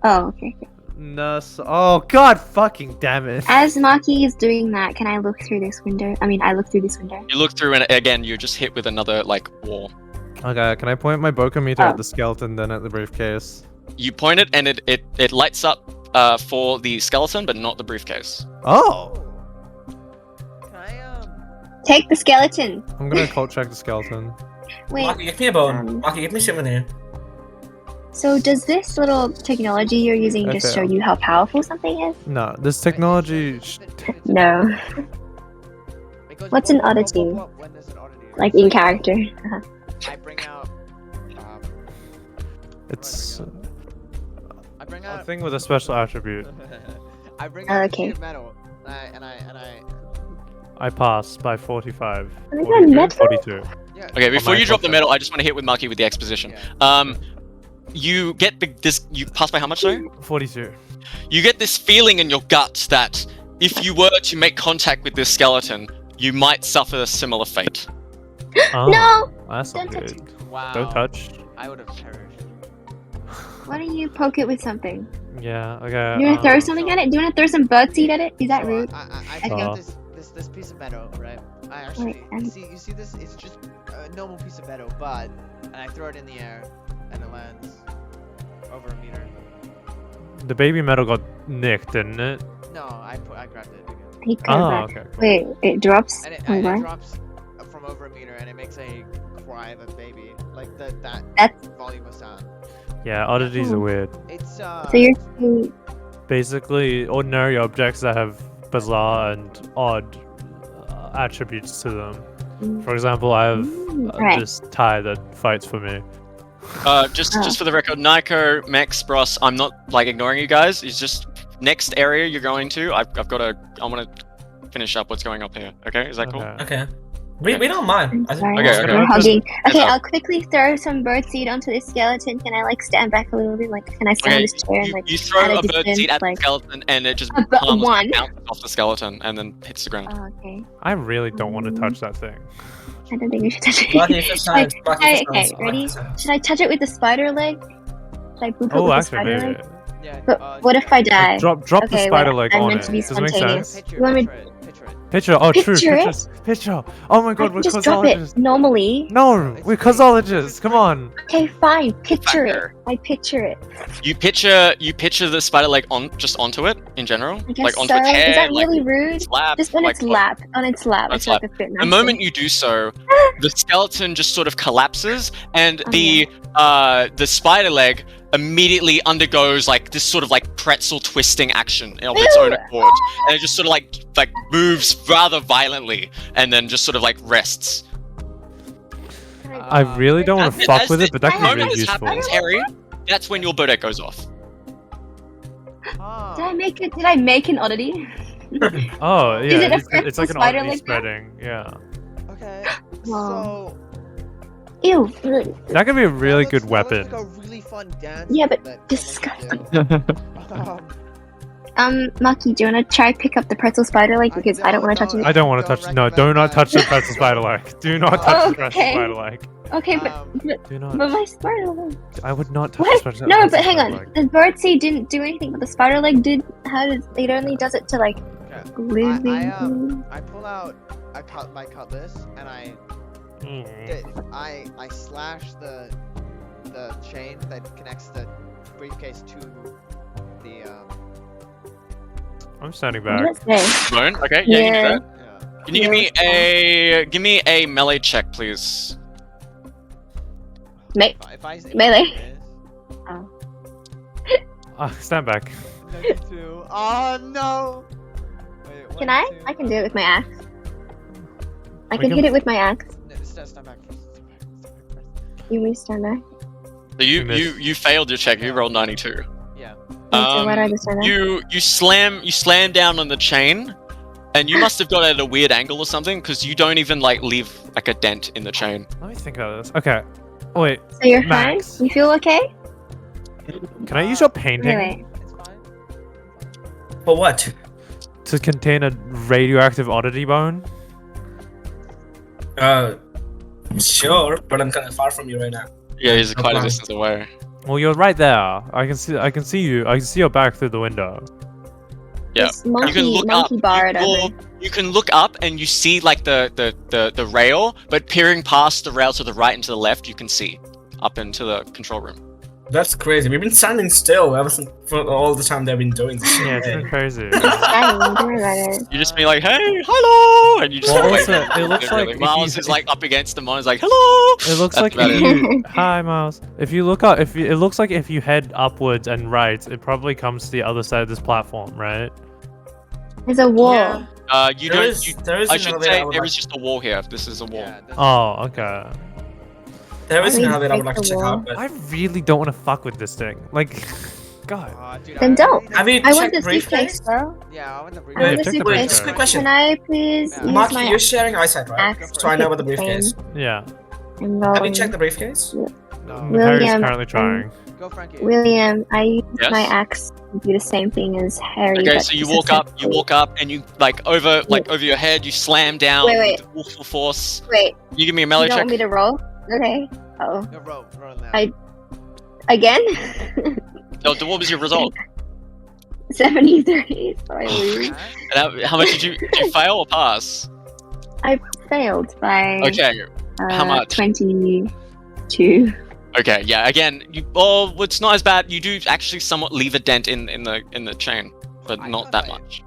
okay. No, oh god fucking damn it. As Maki is doing that, can I look through this window? I look through this window. You look through, and again, you're just hit with another wall. Okay, can I point my bokeh meter at the skeleton, then at the briefcase? You point it, and it lights up for the skeleton, but not the briefcase. Oh! Take the skeleton! I'm gonna cult check the skeleton. Wait. Maki, give me a bone. Maki, give me souvenir. So does this little technology you're using just show you how powerful something is? No, this technology... No. What's an oddity? Like in character? I bring out. It's... I bring a out thing with a special attribute. I bring out okay. a sheet of metal, and I. I pass by 45. Oh my God, metal? 42. Yeah. Okay, before you drop the metal, I just want to hit with Maki with the exposition. You get you pass by how much, sorry? 42. You get this feeling in your gut that if you were to make contact with this skeleton, you might suffer a similar fate. Oh, No! That's not Don't good. Wow. Don't touch. I would have perished. Why don't you poke it with something? Yeah, okay. You wanna throw something at it? Do you wanna throw some birdseed at it? Is that rude? I pick up this piece of metal, right? I actually you see this? It's just a normal piece of metal, but I throw it in the air and it lands over a meter. The baby metal got nicked, didn't it? No, I grabbed it again. He could okay. Wait, it drops? And it drops from over a meter, and it makes a cry of a baby, like that volume of sound. Yeah, oddities are weird. It's So you're basically ordinary objects that have bizarre and odd attributes to them. For example, I have this tie that fights for me. Just for the record, Naeko, Mex, Bros, I'm not ignoring you guys. It's just next area you're going to. I want to finish up what's going up here. Okay, is that cool? Okay. We don't mind. Sorry, Okay. I'm hugging. Okay, I'll quickly throw some birdseed onto this skeleton. Can I stand back a little bit? Can I stand on this chair and you throw at a distance, birdseed at the skeleton, and it just one. bounces off the skeleton and then hits the ground. Oh, okay. I really don't want to touch that thing. I don't think we should touch it. Okay, ready? Should I touch it with the spider leg? Should I poop it with the spider leg? Yeah. But what if I die? Drop the spider leg on it. To be Does it make spontaneous. sense? You want me Picture, oh true, Picture picture. Oh my god, we're just drop cosmologists. it normally? No, we're cosmologists, come on. Okay, fine. Picture it. I picture it. You picture the spider leg onto it in general, I guess onto so. its head, Is that really rude? its lap, Just on its lap. On its lap. I feel like a bit The nicer. moment you do so, the skeleton just sort of collapses, and the spider leg immediately undergoes this sort of pretzel twisting action of its own accord, and it just sort of moves rather violently, and then just sort of rests. I really don't want to fuck with it, but that The could be moment really this useful. happens, Harry, that's when your bodec goes off. Did I make an oddity? Oh Is it yeah, a it's like an spider oddity leg now? spreading. Yeah, Okay. Wow. So Ew. that could be a really good that weapon. looks like a really fun dance. Yeah, but that someone disgusting. could do. Maki, do you want to try pick up the pretzel spider leg because I don't want to touch it? I don't want to touch. No, do not touch the pretzel spider leg. Do not touch the pretzel Okay. spider leg. Okay, Do not. but my spider leg. I would not touch What? the pretzel No, pretzel but hang spider on. leg. The bird seed didn't do anything, but the spider leg did. How does it only does it to like Okay. living? I pull out my cutlass and I slash the chain that connects the briefcase to the I'm standing What back. does it say? Bone. Okay. Yeah. You can do Yeah. that. Can you give me a melee check, please? If I Melee. Stand back. 92. Oh no! Wait, Can I? 1, 2, I can do it with my axe. I We can can- hit it with my axe. No, stand back first. You may stand back. So you missed. you failed your check. You rolled 92. Yeah. So why do I just stand back? You slam down on the chain, and you must have got it at a weird angle or something because you don't even like leave like a dent in the chain. Let me think about this. Okay. Wait. So you're Max. fine? You feel okay? Can I use your painting Wait. It's fine. For what? to contain a radioactive oddity bone? Sure, but I'm kind of far from you right now. Yeah, he's quite a Okay. distance away. Well, you're right there. I can see you. I can see your back through the window. Yeah. This monkey, look monkey up. bard You can look up and you see like the rail, but peering past the rail to the right and to the left, you can see up into the control room. That's crazy. We've been standing still ever since for all the time they've been doing this. Yeah, it's been crazy. Don't worry about it. You just be like, hey, hello, and you just Well, wait. also, it looks like if Miles you- is like up against him, and is like, hello. It looks That's like about if it. you hi Miles. If you look up, it looks like if you head upwards and right, it probably comes to the other side of this platform, right? There's a wall. Yeah. You There don't. is- You, there is I an should elevator I say would there like- is just a wall here. This is a wall. Yeah, that's- Oh, okay. There is I an mean, elevator I would like take to the check wall. out, but I really don't want to fuck with this thing. Like, God. Dude, Then I don't. really have you I want checked the briefcase? suitcase, bro. Yeah, I want the I Yeah, want the check the suitcase. briefcase. Just a quick question. Can I please Yeah. use Maki, my you're sharing eyesight, right? axe? So I know about the to pick briefcase. Yeah. And Have you rolling. checked the briefcase? No. Harry's William, currently trying. Go, Frankie. William, I use Yes? my axe to do the same thing as Harry. Okay, but so you just walk up. You essentially- walk up, and you like over your head. You slam down Wait. with full force. Wait, You give me a you melee don't check. want me to roll? Okay. Oh, No, roll now. again? No, what was your result? 73, so I lose. And how much did you fail or pass? I failed by Okay. How much? 22. Okay. Yeah. Again, it's not as bad. You do actually somewhat leave a dent in the chain, but not that much.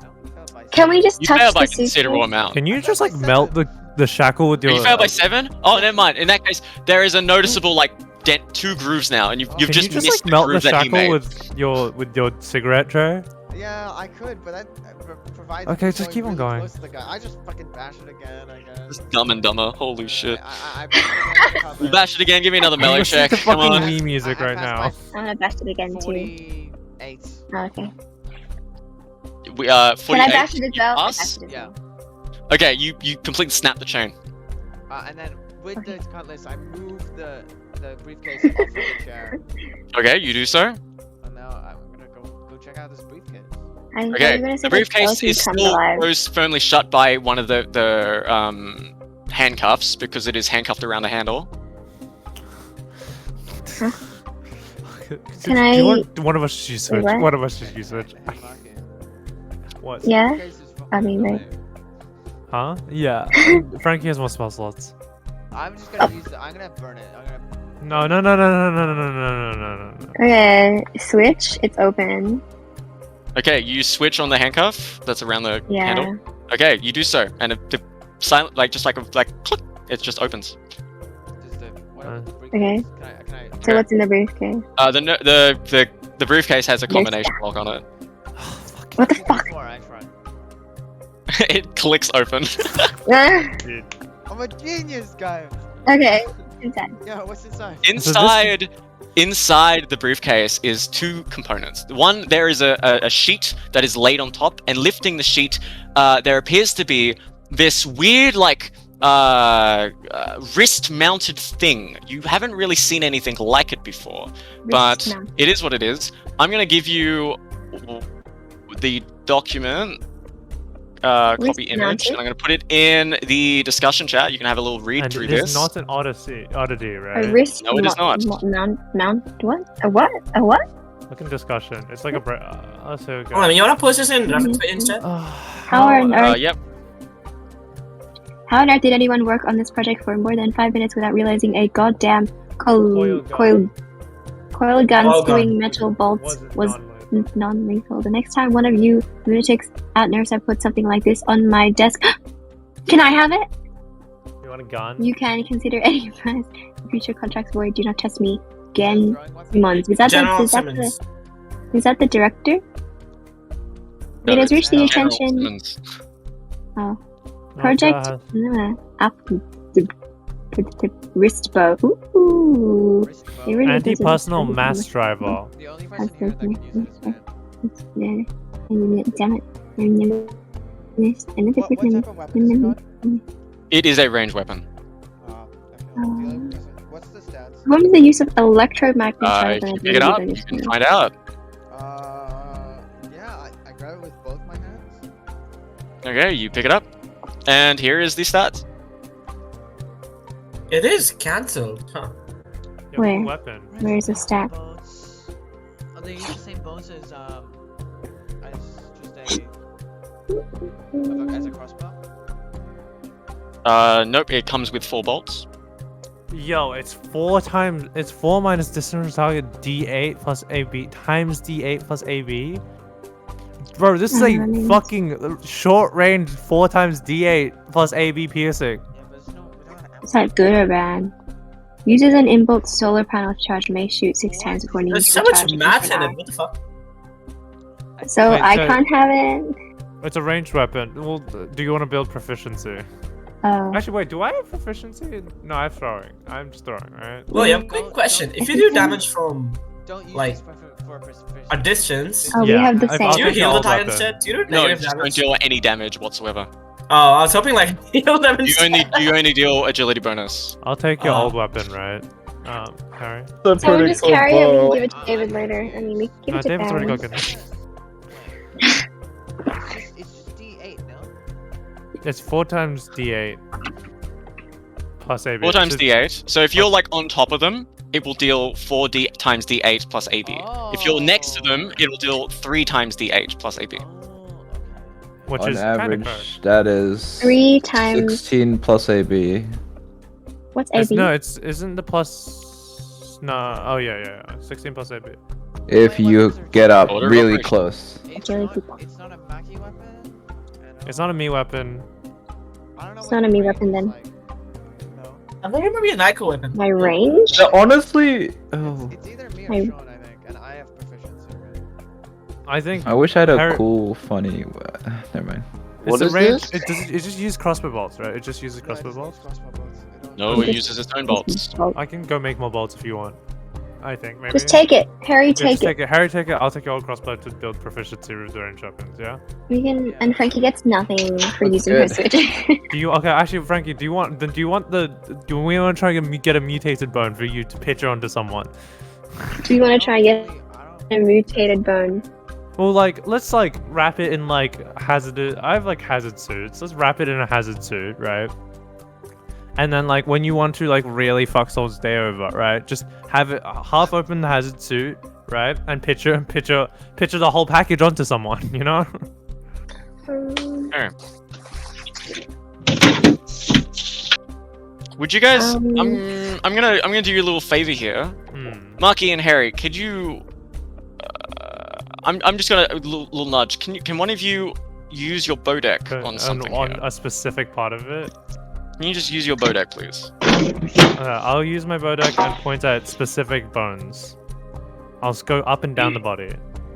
Can we just You touch fail by the considerable suitcase? amount. Can you just like melt the shackle with your? You failed by 7? Oh, never mind. In that case, there is a noticeable like dent, 2 grooves now, and you've Can just you just missed like melt the the groove that he shackle made. with your cigarette tray? Yeah, I could, but that provides. Okay, me just going keep on really going. close to the guy. I just fucking bash it again, I guess. Just Dumb and Dumber. Holy shit. I bash it again, You bash it again. Give me another melee Listen check. to Come fucking on. Wii music right now. I'm gonna bash it again too. 48. Oh, okay. We Can I 48. bash it as You well? I pass? bash it as Yeah. well. Okay, you completely snap the chain. And then with the cutlass, I move the briefcase off of the chair. Okay, you do so. And now I'm gonna go check out this briefcase. I thought you Okay, were gonna say the briefcase skeleton is comes still alive. closed firmly shut by one of the handcuffs because it is handcuffed around the handle. Can Do I- you want one of us to use switch? what? One of us to use switch. What? Yeah? Briefcase is fucking I mean, like- annoying. Huh? Yeah. Frankie has more spell slots. I'm just gonna use it. I'm gonna burn it. I'm gonna. No, no, no, no, no, no, no, no, no, no, no, no. Okay, switch. It's open. Okay, you switch on the handcuff that's around the Yeah. handle. Okay, you do so, and the silent like click, it just opens. Just the, Uh, briefcase. Okay. Can I So what's in the briefcase? The briefcase has a Yes. combination lock on it. What the fuck? before I try. It clicks open. Ah, I'm a genius, guy. okay. Inside. Yeah, what's inside? Inside the briefcase is 2 components. One, there is a sheet that is laid on top, and lifting the sheet, there appears to be this weird like wrist-mounted thing. You haven't really seen anything like it before, but Wrist mount. it is what it is. I'm gonna give you the document. Copy image, mounted? and I'm going to put it in the discussion chat. You can have a little read And through it is this. not an oddity, right? A wrist No, it is not. mount what? A what? A what? Look in discussion. It's like a so Hold on, you wanna post this in reference to instead? How on earth? Yep. How on earth did anyone work on this project for more than 5 minutes without realizing a goddamn coil gun screwing metal bolts was non-lethal? The next time one of you lunatics out Nurse put something like this on my desk, can I have it? You want a gun? You can consider any of my future contracts where do not test me again. Simmons. Is that the director? No, It has it's reached the General attention. Simmons. Oh. Project wrist bow. Ooh. It really does Anti-personal look mass good. driver. The only person here that can use this, Damn it. What type of weapon is it called? It is a ranged weapon. What's the stats? What is the use of electromagnetic If you pick it up, you can find out. Yeah, I grab it with both my hands. Okay, you pick it up, and here is the stats. It is cancelled, huh? Where? Weapon. Where's the stat? Oh, they use the same bones as just as a crossbow. Nope, it comes with 4 bolts. Yo, it's 4 minus distance target D8 plus AB times D8 plus AB. Bro, this is a fucking short range 4 times D8 plus AB piercing. Is that good or bad? Uses an inbuilt solar panel charge may shoot 6 times before needing There's to so much recharge math each in it, eye. what the fuck? So Wait, I so- can't have it. It's a ranged weapon. Well, do you want to build proficiency? Oh. Actually, wait, do I have proficiency? No, I have throwing. I'm just throwing, right? William, quick question. If you do damage from, Don't use like, this for precision. a distance, Oh, we have the I've same. do you I'll heal the take Titan the set? Do you do No, you negative just don't damage? deal any damage whatsoever. Oh, I was hoping like heal damage. You only deal agility bonus. I'll take your Oh. old weapon, right? Harry? The So we'll just critical carry it. We blow. can give it to David later. I mean, we can give No, it to David's already got Baron. good. It's just D8, no? It's 4 times D8 plus AB. 4 times So- D8. So if you're like on top of them, it will deal 4 times D8 plus AB. If you're next to them, it will deal 3 times D8 plus AB. Which On is kind of average, that is 3 times. 16 plus AB. What's AB? No, isn't the plus. No, oh yeah. 16 plus AB. If you get up Order of really operation. close. It's not a maki weapon? It's not a me weapon. I don't know It's what not a the me range weapon is then. like. No. I think it might be a Naeko weapon. My range? Honestly, oh, It's either me I- or Sean, I think, and I have proficiency, right? I think. I wish I had a Harry- cool, funny. Never mind. It's What a is range. this? It just uses crossbow bolts, right? It just uses Yeah, crossbow it's bolts. crossbow bolts. They don't- No, it uses its own bolts. I can go make more bolts if you want. I think maybe. Just take it. Harry, Yeah, take just it. take it. Harry, take it. I'll take your old crossbow to build proficiency with the range weapons. Yeah. We can, and Frankie gets nothing for That's using her good. switch. Do you? Okay, actually, Frankie, do we want the? Do we want to try and get a mutated bone for you to picture onto someone? Do you want to try and get I don't. a mutated bone? Well, like, let's like wrap it in like hazard. I have like hazard suits. Let's wrap it in a hazard suit, right? And then like when you want to like really fuck someone's day over, right? Just have it half open the hazard suit, right? And picture the whole package onto someone, you know? Sure. Would you guys? I'm gonna do you a little favor here. Maki and Herry, could you? I'm just gonna a little nudge. Can one of you use your bow deck on something on here? a specific part of it. Can you just use your bow deck, please? I'll use my bow deck and point at specific bones. I'll just go up and down the body.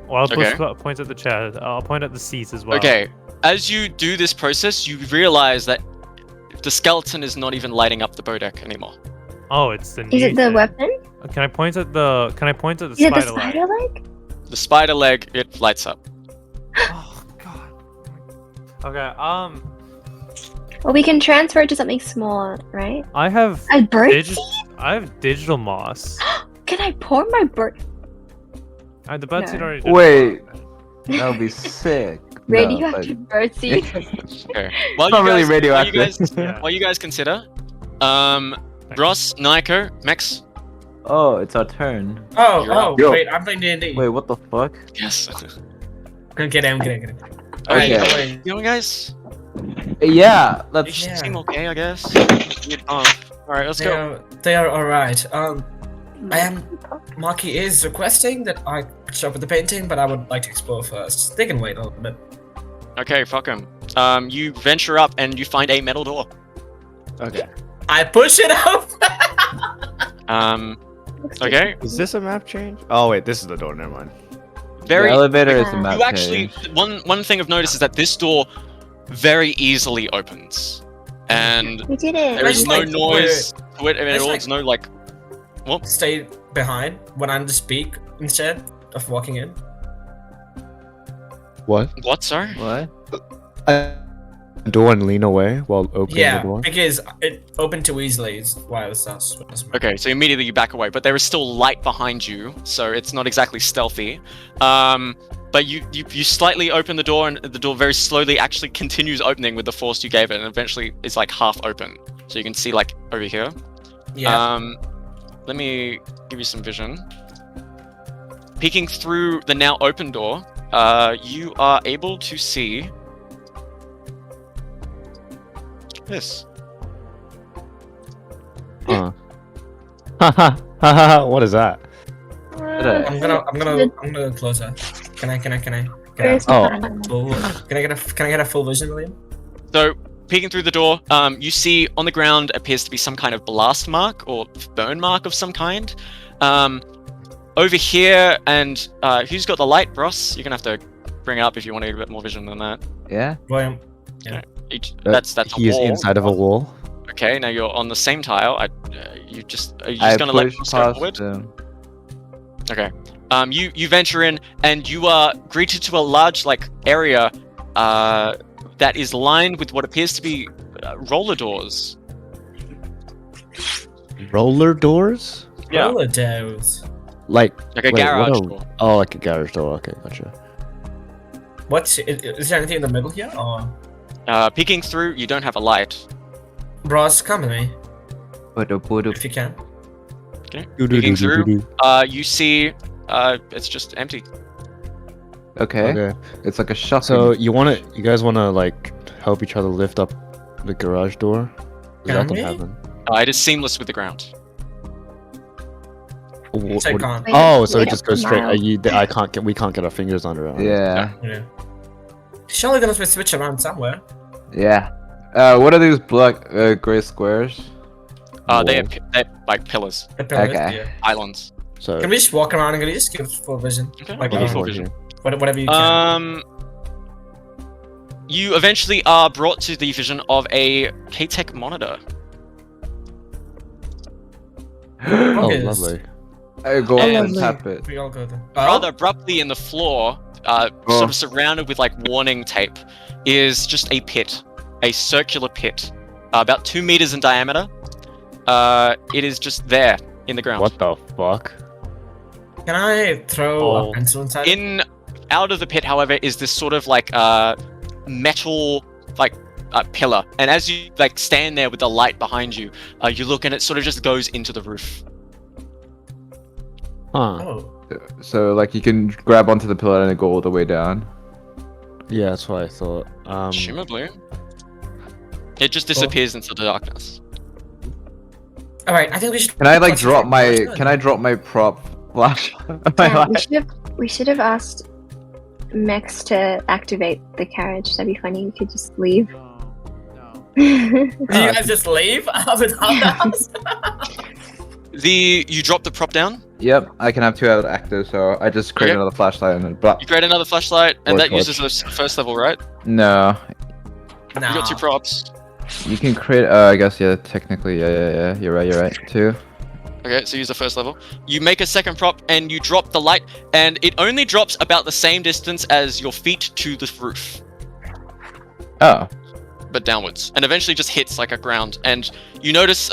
Or I'll Okay. point at the chair. I'll point at the seat as well. Okay. As you do this process, you realize that the skeleton is not even lighting up the bow deck anymore. Oh, it's the. Is new it the thing. weapon? Can I point at the? Can I point at the Is it the spider leg? spider leg? The spider leg, it lights up. Oh god. Okay. Well, we can transfer it to something small, right? I have. A bird digi- I have digital moss. Can I pour my bird? The bird No. seed already. did Wait. it. That would be sick. Radioactive birdseed. Okay. While Not you really guys, radioactive. while you guys consider, Hross, Naeko, Max. Oh, it's our turn. Yo. Wait, I'm playing D&D. Wait, what the fuck? Yes. Get him. Okay. Alright, you know, guys. Yeah, let's. Yeah. Seem okay, I guess. Alright, let's go. They are alright. Maki is requesting that I show up with the painting, but I would like to explore first. They can wait a little bit. Okay, fuck him. You venture up and you find a metal door. Okay. I push it up! Okay. Is this a map change? Oh wait, this is the door. Never mind. Very. The elevator is a map You actually, page. one thing of notice is that this door very easily opens, and We did it. there is just no like- noise to it. I mean, It's there's no like. Stay behind when I'm to speak instead of walking in. What? What? Sorry. What? Door and lean away while opening Yeah, the door. because it opened too easily is why I was Okay, so immediately you back away, but there is still light behind you, so it's not exactly stealthy. But you slightly open the door, and the door very slowly actually continues opening with the force you gave it, and eventually it's like half open, so you can see like over here. Yeah. Let me give you some vision. Peeking through the now open door, you are able to see this. Huh. Haha. What is that? I'm gonna close that. Can I get a full vision, William? So, peeking through the door, you see on the ground appears to be some kind of blast mark or burn mark of some kind. Over here, and who's got the light, Hross? You're gonna have to bring it up if you want to get a bit more vision than that. Yeah. William. That's a He is wall. inside of a wall. Okay, now you're on the same tile. Are you just I gonna let push us go past forward? him. Okay. You venture in, and you are greeted to a large area that is lined with what appears to be roller doors. Roller doors? Yeah. Roller doors. Like Like a wait, garage what door. Oh, like a garage door. Okay, gotcha. Is there anything in the middle here? Or Peeking through, you don't have a light. Ross, come with me Boop. if you can. Okay. Peeking through, you see it's just empty. Okay. Okay. It's like a shuffle. So you guys wanna like help each other lift up the garage door? 'Cause that Can can we? happen. It is seamless with the ground. So I can't. Oh, so Wait it just up goes for straight. miles. We can't get our fingers under it. Yeah. Yeah. Surely gonna switch around somewhere. Yeah. What are these black gray squares? They're Walls. like pillars, The pillars, Okay. yeah. islands. So Can we just walk around and just give full vision? Okay. Like, I'll give you uh, full over vision. here. Whatever you can. You eventually are brought to the vision of a K-Tech monitor. Oh, Yes. lovely. I go up And- and tap it. We all go there. Rather abruptly in the floor, sort of surrounded with warning tape, is just a pit, a circular pit, about 2 meters in diameter. It is just there in the ground. What the fuck? Can I throw Oh. a pencil inside? Out of the pit, however, is this sort of metal pillar, and as you stand there with the light behind you, you look and it sort of just goes into the roof. Huh. Oh. So you can grab onto the pillar and go all the way down. Yeah, that's what I thought. Presumably, it just disappears into the darkness. All right. I think we should. Can I concentrate drop on my? what's good. Can I drop my prop flash? We should have asked Mex to activate the carriage. That'd be funny. We could just leave. No. Do you guys just leave without us? You drop the prop down. Yep, I can have 2 out active, so I just create Okay. another flashlight and but You create another flashlight, and Or that torch. uses the first level, right? no, You got 2 props. you can create. I guess technically, yeah. You're right. 2. Okay, so use the first level. You make a second prop, and you drop the light, and it only drops about the same distance as your feet to the roof, Oh, but downwards, and eventually just hits a ground. And you notice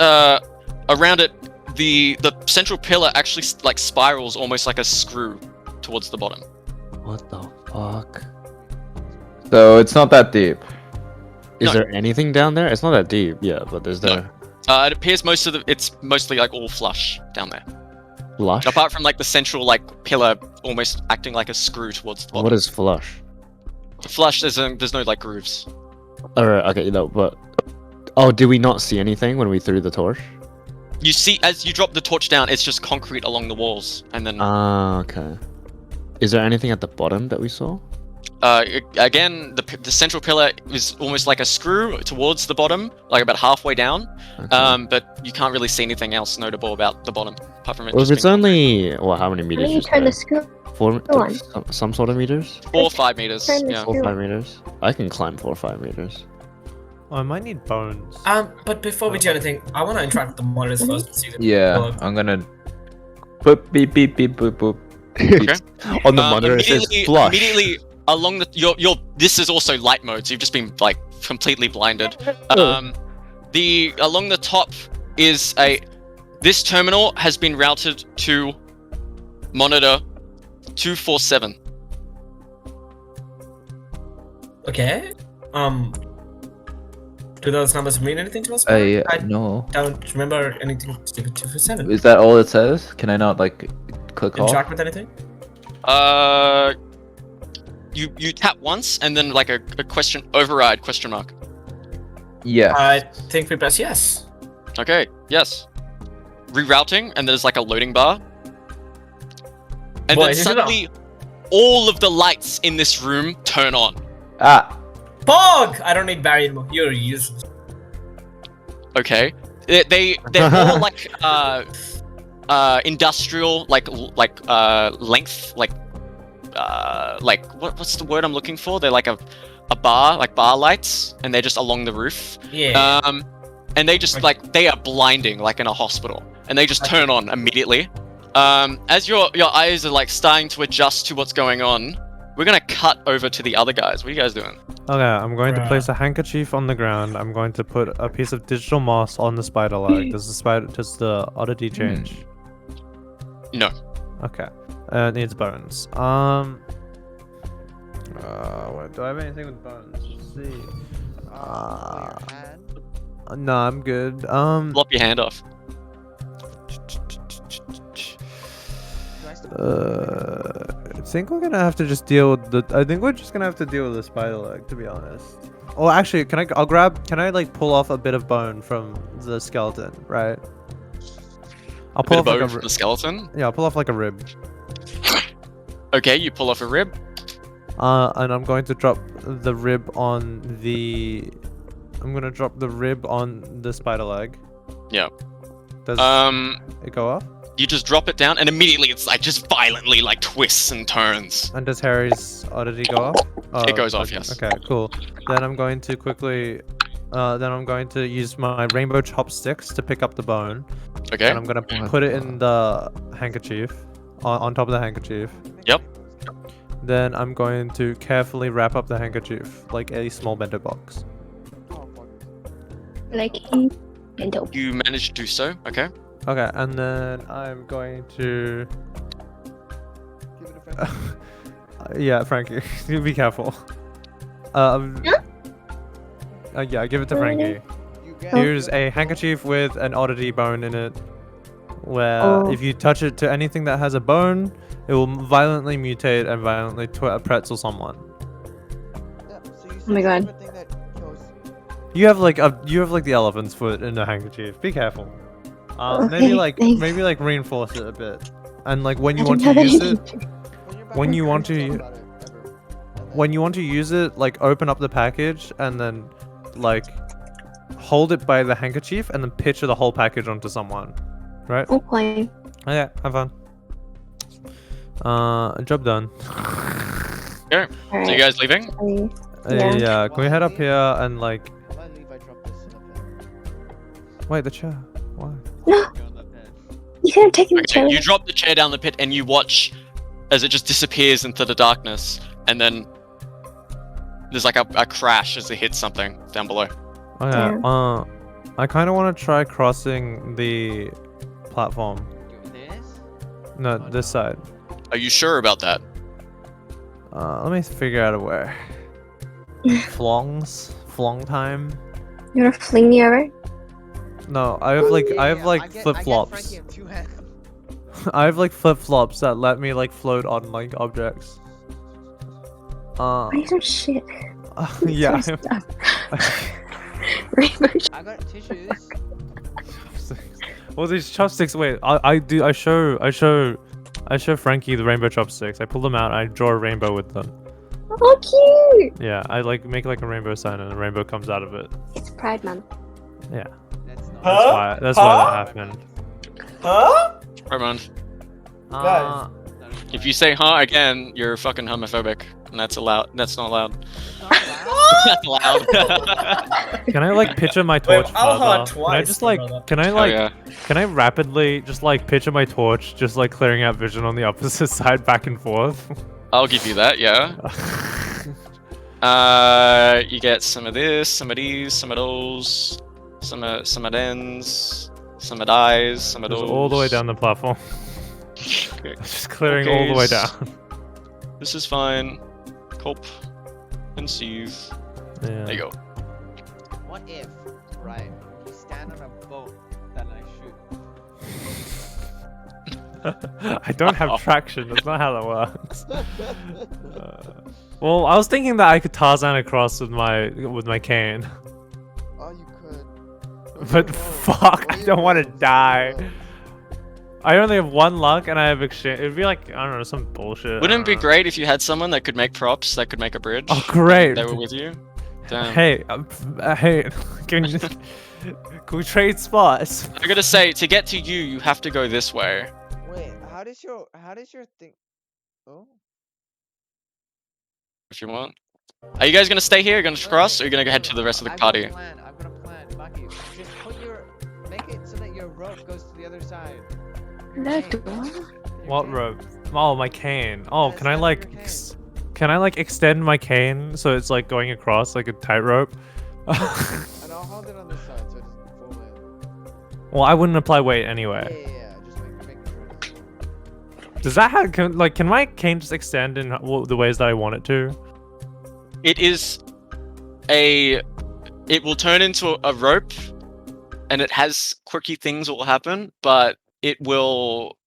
around it, the central pillar actually spirals almost like a screw towards the bottom. What the Fuck. So it's not that deep. Is No. there anything down there? It's not that deep, yeah, but is there It appears it's mostly like all flush down there. flush? Apart from like the central like pillar almost acting like a screw towards the bottom. What is flush? Flush? There's no like grooves. Alright, okay, no, but oh, did we not see anything when we threw the torch? You see, as you drop the torch down, it's just concrete along the walls, and then Ah, okay. Is there anything at the bottom that we saw? again, the central pillar is almost like a screw towards the bottom, like about halfway down. Okay. But you can't really see anything else notable about the bottom, apart from it. Well, if just it's being only well, how many How meters? do you is turn there? the screw 4 on? some sort of meters? 4 or 5 meters. Turn the Yeah. 4 or screw 5 meters? I can climb 4 or 5 meters. Oh, I might need bones. But before we do anything, I want to interact with the monitors first and see the Yeah, work. I'm gonna. Boop beep beep beep boop boop. Okay. On the monitor it says flush. Immediately along the your this is also light mode, so you've just been like completely blinded. Along the top is this terminal has been routed to monitor 247. Okay. Do those numbers mean anything to us? I no. don't remember anything to do with 247. Is that all it says? Can I not like click off? Interact with anything? You tap once and then like a question override question mark. Yes. I think we press yes. Okay, yes. Rerouting, and there's like a loading bar. And Boy, then is it suddenly, all of the lights in this room turn on. Ah. Pog! I don't need barrier anymore. You're useless. Okay, they're more like industrial, like length, what's the word I'm looking for? They're like a bar, like bar lights, and they're just along the roof. Yeah. And they just like they are blinding, like in a hospital, and they just turn on immediately. As your eyes are like starting to adjust to what's going on, we're gonna cut over to the other guys. What are you guys doing? Okay, I'm going to Bruh. place a handkerchief on the ground. I'm going to put a piece of digital moss on the spider leg. Does the oddity change? No. Okay. It needs bones. What, do I have anything with bones? Let's see. Your hand. No, I'm good. Lop your hand off. I think we're gonna have to just deal with the. I think we're just gonna have to deal with the spider leg, to be honest. Oh, actually, can I like pull off a bit of bone from the skeleton, right? I'll pull Bit off of like bone a from the skeleton. yeah, I'll pull off like a rib. Okay, you pull off a rib. And I'm going to drop the rib on the. I'm gonna drop the rib on the spider leg. Yeah. Does it go off? You just drop it down, and immediately it's like just violently like twists and turns. And does Harry's oddity go off? It goes off, yes. Okay, cool. Then I'm going to quickly. Then I'm going to use my rainbow chopsticks to pick up the bone. Okay. And I'm gonna put it in the handkerchief, on top of the handkerchief. Yep. Then I'm going to carefully wrap up the handkerchief like a small bento box. Like a bento. You managed to do so. Okay. Okay, and then I'm going to. Give it a friend. Yeah, Frankie, you be careful. Yeah, give it to Frankie. You get Here's a handkerchief with an oddity bone in it. Where Oh. if you touch it to anything that has a bone, it will violently mutate and violently pretzel someone. Yeah, so you Oh my see God. everything that goes. You have like the elephant's foot in the handkerchief. Be careful. Maybe Okay, like thanks. reinforce it a bit, and like when I you don't want to have use anything. it, When you're back when you home, want don't to- talk about it, ever. And then- when you want to use it, like open up the package and then like hold it by the handkerchief and then picture the whole package onto someone, right? Okay. Okay, have fun. Job done. So you guys leaving? Yeah. Yeah, can we head up here and like While I leave, I drop this in the pen. wait the chair? Why? No, Go on that pen. you could have taken the Okay. chair. You drop the chair down the pit, and you watch as it just disappears into the darkness, and then there's like a crash as it hits something down below. Okay. Yeah. I kind of want to try crossing the platform. Do this? No, this side. Are you sure about that? Let me figure out a way. Flong time. You wanna fling me over? No, I have like flip flops. I have like flip flops that let me like float on like objects. Why are you so shit? Yeah. So Rainbow. I got tissues. Well, these chopsticks. Wait, I show Frankie the rainbow chopsticks. I pull them out. I draw a rainbow with them. Oh, cute! Yeah, I like make like a rainbow sign and a rainbow comes out of it. It's Pride Month. Yeah. That's That's why that happened. Huh? Roman, Guys. if you say "huh" again, you're fucking homophobic, and that's allowed. That's not allowed. That's allowed. Can I like picture my torch I'll further? twice, Can I just like brother. can I Oh, like yeah. can I rapidly just like picture my torch just like clearing out vision on the opposite side back and forth? I'll give you that. Yeah. You get some of this, some of these, some of those, some of thens, some of dies, some of Just those. all the way down the platform. Okay. Just clearing all the way down. This is fine. Cope. Conceive. Yeah. There you go. What if, right, you stand on a boat, then I shoot? I don't have traction. That's not how that works. Well, I was thinking that I could Tarzan across with my cane, Oh, you could. but fuck, I don't want to die. I only have 1 luck and I have exchange. It'd be like I don't know, some bullshit. Wouldn't it be I don't know. great if you had someone that could make props, that could make a bridge? Oh great! They were with you. Damn. Hey, hey, can we trade spots? I gotta say, to get to you, you have to go this way. Wait, how does your thing? Oh. If you want. Are you guys gonna stay here? Gonna cross, or are you gonna go head to the rest of the party? I've got a plan, Maki. Just make it so that your rope goes to the other side. That Your door? What cane. rope? Oh, my cane. Oh, Yeah, can I stand on like, your cane. can I like extend my cane so it's like going across like a tightrope? And I'll hold it on this side so it doesn't fall in. Well, I wouldn't apply weight anyway. Yeah. Just make sure. Does that have can my cane just extend in the ways that I want it to? It is it will turn into a rope, and it has quirky things that will happen, but it will,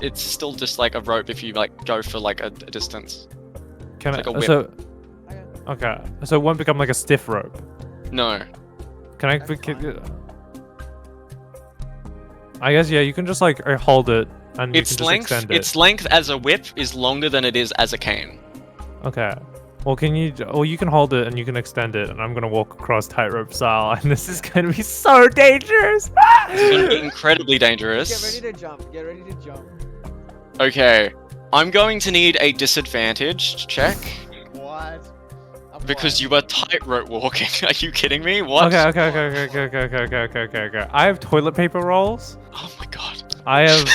it's still just like a rope if you like go for like a distance. Can It's I? like a whip. So okay, so it won't become like a stiff rope. No. Can I? That's fine. I guess yeah. You can just like hold it and you Its can just length, extend it. its length as a whip is longer than it is as a cane. Okay. Well, can you? Well, you can hold it and you can extend it, and I'm gonna walk across tightrope style, and this is gonna be so dangerous. It's gonna be incredibly Get dangerous. ready to jump. Get ready to jump. Okay, I'm going to need a disadvantage check What? because you are tightrope walking. Are you kidding me? What? Okay. I have toilet paper rolls. Oh my god. I have.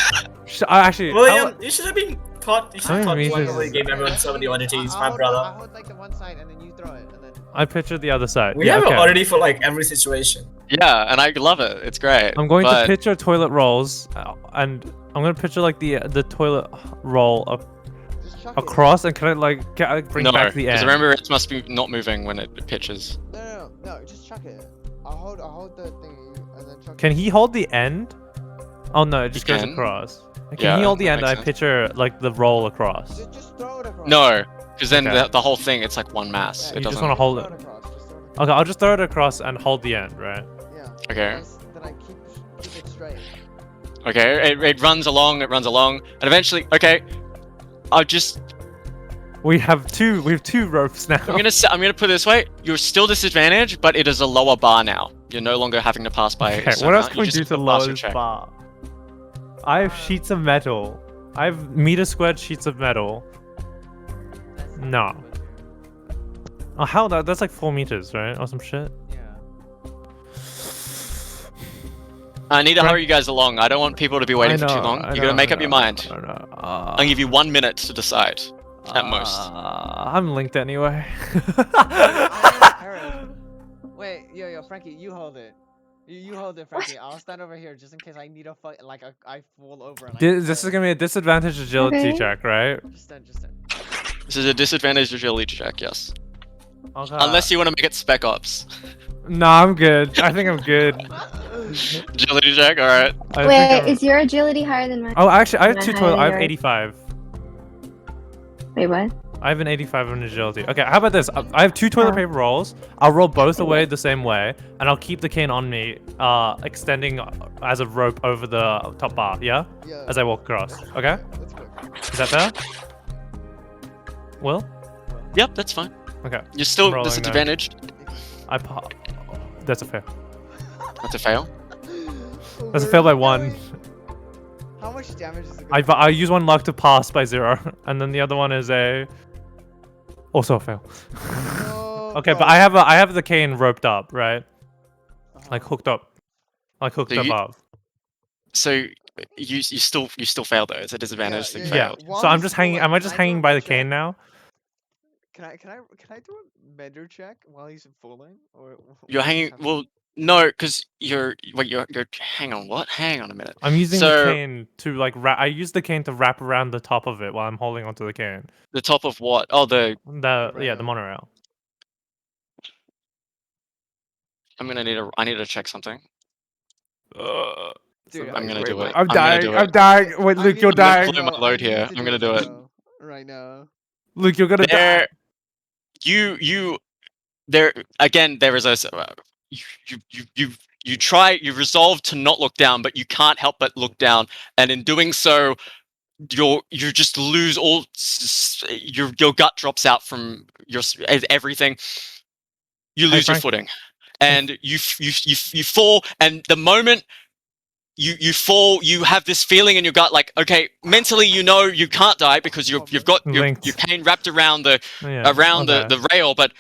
Actually, William, you should have been taught. You should How have taught many one meters when is we gave everyone so many oddities, my I brother. hold like the one side and then you throw it and then. I pictured the other side. We Yeah, have okay. an oddity for like every situation. Yeah, and I love it. It's great. I'm going to but picture toilet rolls, and I'm gonna picture like the toilet roll Just chuck it. across, and can I like bring no, back the because end? remember it must be not moving when it pitches. No, just chuck it. I'll hold the thing and then chuck Can it. he hold the end? Oh no, it just goes can. across. Can Yeah, he hold the that end? makes I sense. picture like the roll across. Just throw it across. No, because then Okay. the whole thing, it's like one mass. Yeah, It You just doesn't. wanna hold throw it. across, just throw it across. Okay, I'll just throw it across and hold the end, right? Yeah. Okay. Then I keep it straight. Okay, it runs along, and eventually, okay, I'll just. We have two ropes now. I'm gonna put it this way. You're still disadvantaged, but it is a lower bar now. You're no longer having to pass by. Okay, a certain what else amount, can you we just do have to pass lower your this check. bar? I have sheets of metal. I have meter squared sheets of metal. That's No. Oh, how that's like 4 meters, right? Or some shit. Yeah. I need to Frank- hurry you guys along. I don't want people to be waiting for too long. You're gonna make up your mind. I know. I'll give you 1 minute to decide, at most. I'm linked anyway. Wait, yo, Frankie, you hold it. You hold it, Frankie. I'll stand over here just in case I need a fight. Like I fall over. And This is gonna be a disadvantage agility Okay. check, right? Just stand. This is a disadvantage agility check, yes. Okay. Unless you want to make it Spec Ops. No, I'm good. I think I'm good. Agility check, alright. Wait, is your agility higher than mine? Oh, actually, I have Mine two higher toilet. than I have yours. 85. Wait, what? I have an 85 on agility. Okay, how about this? I have 2 toilet paper rolls. I'll roll both away the same way, and I'll keep the cane on me, extending as a rope over the top bar, yeah? Yeah. As I walk across, okay? That's good. Is that fair? Will? Yep, that's fine. Okay. You're still rolling now. disadvantaged. That's a fail. That's a fail. That's a fail by 1. How much damage is it? I use 1 luck to pass by 0, and then the other one is also a fail. Okay, but I have the cane roped up, right? Like hooked up. Like hooked up. So you still fail though. It's a disadvantage. So you Yeah. failed. So I'm just hanging. Am I just hanging by the cane now? Can I do a measure check while he's falling? Or You're hanging. Well, no, because you're hang on. What? Hang on a minute. I'm using the cane to like wrap. I use the cane to wrap around the top of it while I'm holding onto the cane. The top of what? Oh, the monorail. I need to check something. Dude, I'm gonna do it. I'm dying. I'm dying. Wait, Luke, you're dying. I'm gonna blow my load here. I'm gonna do it. Right now. Luke, you're gonna die. There again. There is a you resolve to not look down, but you can't help but look down, and in doing so, you just lose all your gut drops out from your everything. You lose your footing, and you fall. And the moment you fall, you have this feeling in your gut, like, okay, mentally you know you can't die because you've got your cane wrapped around the rail, but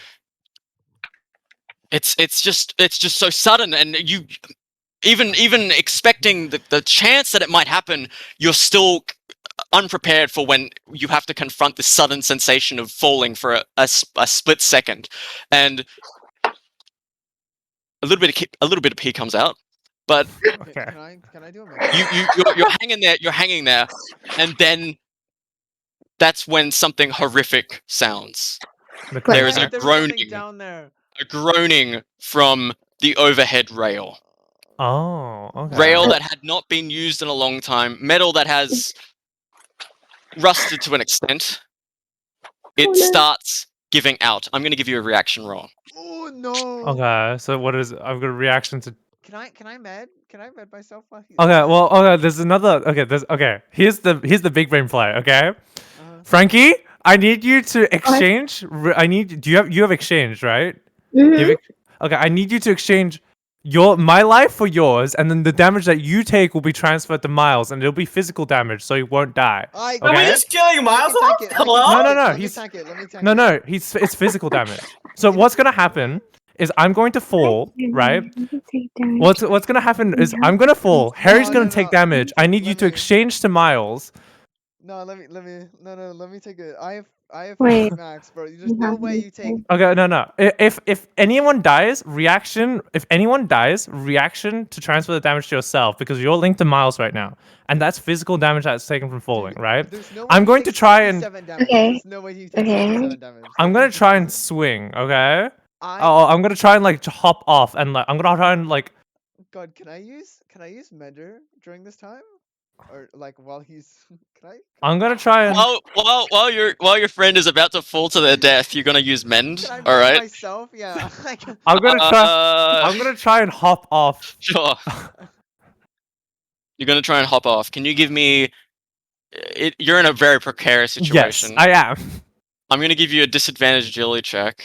it's just so sudden, and you even expecting the chance that it might happen, you're still unprepared for when you have to confront this sudden sensation of falling for a split second, and a little bit of pee comes out, but Can I do a you're hanging there, and then that's when something horrific sounds. There is a groaning down there. A groaning from the overhead rail. Oh, okay. Rail that had not been used in a long time. Metal that has rusted to an extent. It starts giving out. I'm going to give you a reaction roll. Oh no. Okay, so what is? I've got a reaction to. Can I med myself? Okay, well, okay. There's another. Okay. Here's the big brain play. Okay, Frankie, I need you to exchange. You have exchange, right? Okay, I need you to exchange my life for yours, and then the damage that you take will be transferred to Miles, and it'll be physical damage, so he won't die. Are we just killing Miles off? Hello? No. It's physical damage. So what's gonna happen is I'm going to fall, right? What's gonna happen is I'm gonna fall. Harry's gonna take damage. I need you to exchange to Miles. No, let me take it. I have Wait. max, bro. There's no way you take. Okay, no. If anyone dies, reaction. If anyone dies, reaction to transfer the damage to yourself because you're linked to Miles right now, and that's physical damage that's taken from falling, right? I'm going to try and. Okay. There's no way you take 7 damage. I'm gonna try and swing. Okay. I'm gonna try and like hop off and like I'm gonna try and like. God, can I use measure during this time? Or like while he's I'm gonna try and while your friend is about to fall to their death, you're gonna use mend. All right. Myself, yeah. I'm gonna try and hop off. Sure. You're gonna try and hop off. Can you give me? You're in a very precarious situation. Yes, I am. I'm gonna give you a disadvantage agility check.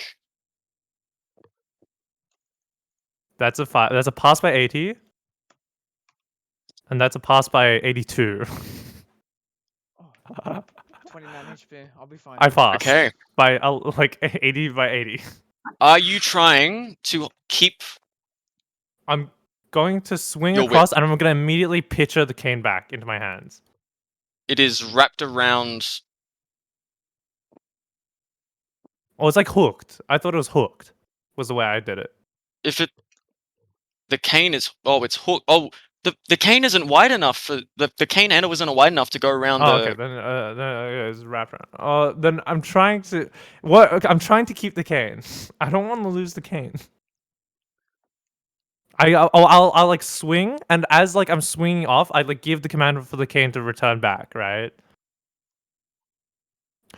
That's a 5. That's a pass by 80. And that's a pass by 82. 29 HP. I'll be fine. I passed. Okay. By like 80 by 80. Are you trying to keep? I'm going to swing Your across, and I'm going to immediately picture the cane back into my hands. It is wrapped around. Oh, it's like hooked. I thought it was hooked. Was the way I did it. The cane is. Oh, it's hooked. Oh, The cane isn't wide enough for the cane handle isn't wide enough to go around Oh, the. okay, then it's wrapped around. Then I'm trying to what? Okay, I'm trying to keep the cane. I don't want to lose the cane. I'll like swing, and as like I'm swinging off, I like give the command for the cane to return back, right?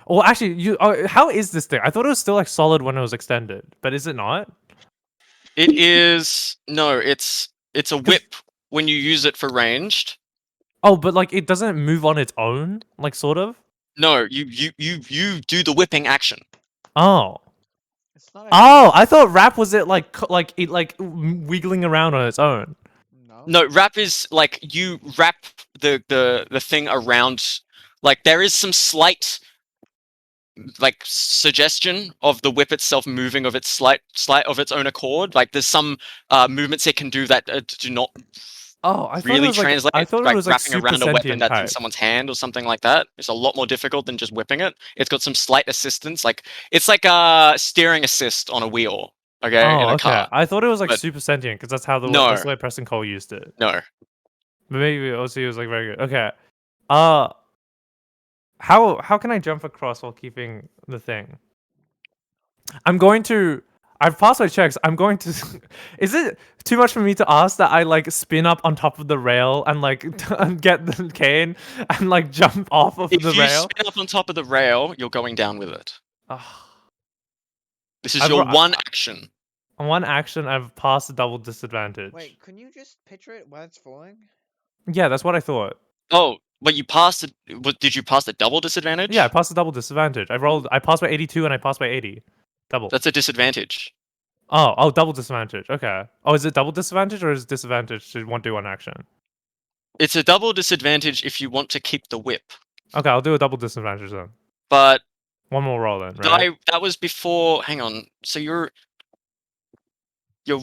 Well, actually, how is this thing? I thought it was still like solid when it was extended, but is it not? It is no. It's a whip when you use it for ranged. Oh, but like it doesn't move on its own, like sort of. No, you do the whipping action. Oh. It's not. Oh, I thought wrap was it like wiggling around on its own. No. No, wrap is like you wrap the thing around. Like there is some slight like suggestion of the whip itself moving of its slight of its own accord. Like there's some movements it can do that do not Oh, I thought really it was translate. like, I thought like it was like wrapping super around a weapon sentient that's type. in someone's hand or something like that. It's a lot more difficult than just whipping it. It's got some slight assistance. Like it's like a steering assist on a wheel. Okay, Oh, in a okay. car. I thought it was like But- super sentient because that's how No. that's the way Preston Cole used it. No. But maybe also it was like very good. Okay. How can I jump across while keeping the thing? I've passed my checks. I'm going to. Is it too much for me to ask that I like spin up on top of the rail and like get the cane and like jump off of If the you rail? spin up on top of the rail, you're going down with it. This is I've your ro- one action. On one action, I've passed a double disadvantage. Wait, can you just picture it while it's falling? Yeah, that's what I thought. Oh, but you passed it. Did you pass the double disadvantage? Yeah, I passed a double disadvantage. I passed by 82 and I passed by 80. Double. That's a disadvantage. Oh, double disadvantage. Okay. Oh, is it double disadvantage or is it disadvantage to do one action? It's a double disadvantage if you want to keep the whip. Okay, I'll do a double disadvantage then. But One more roll then, right? that was before. Hang on. So you're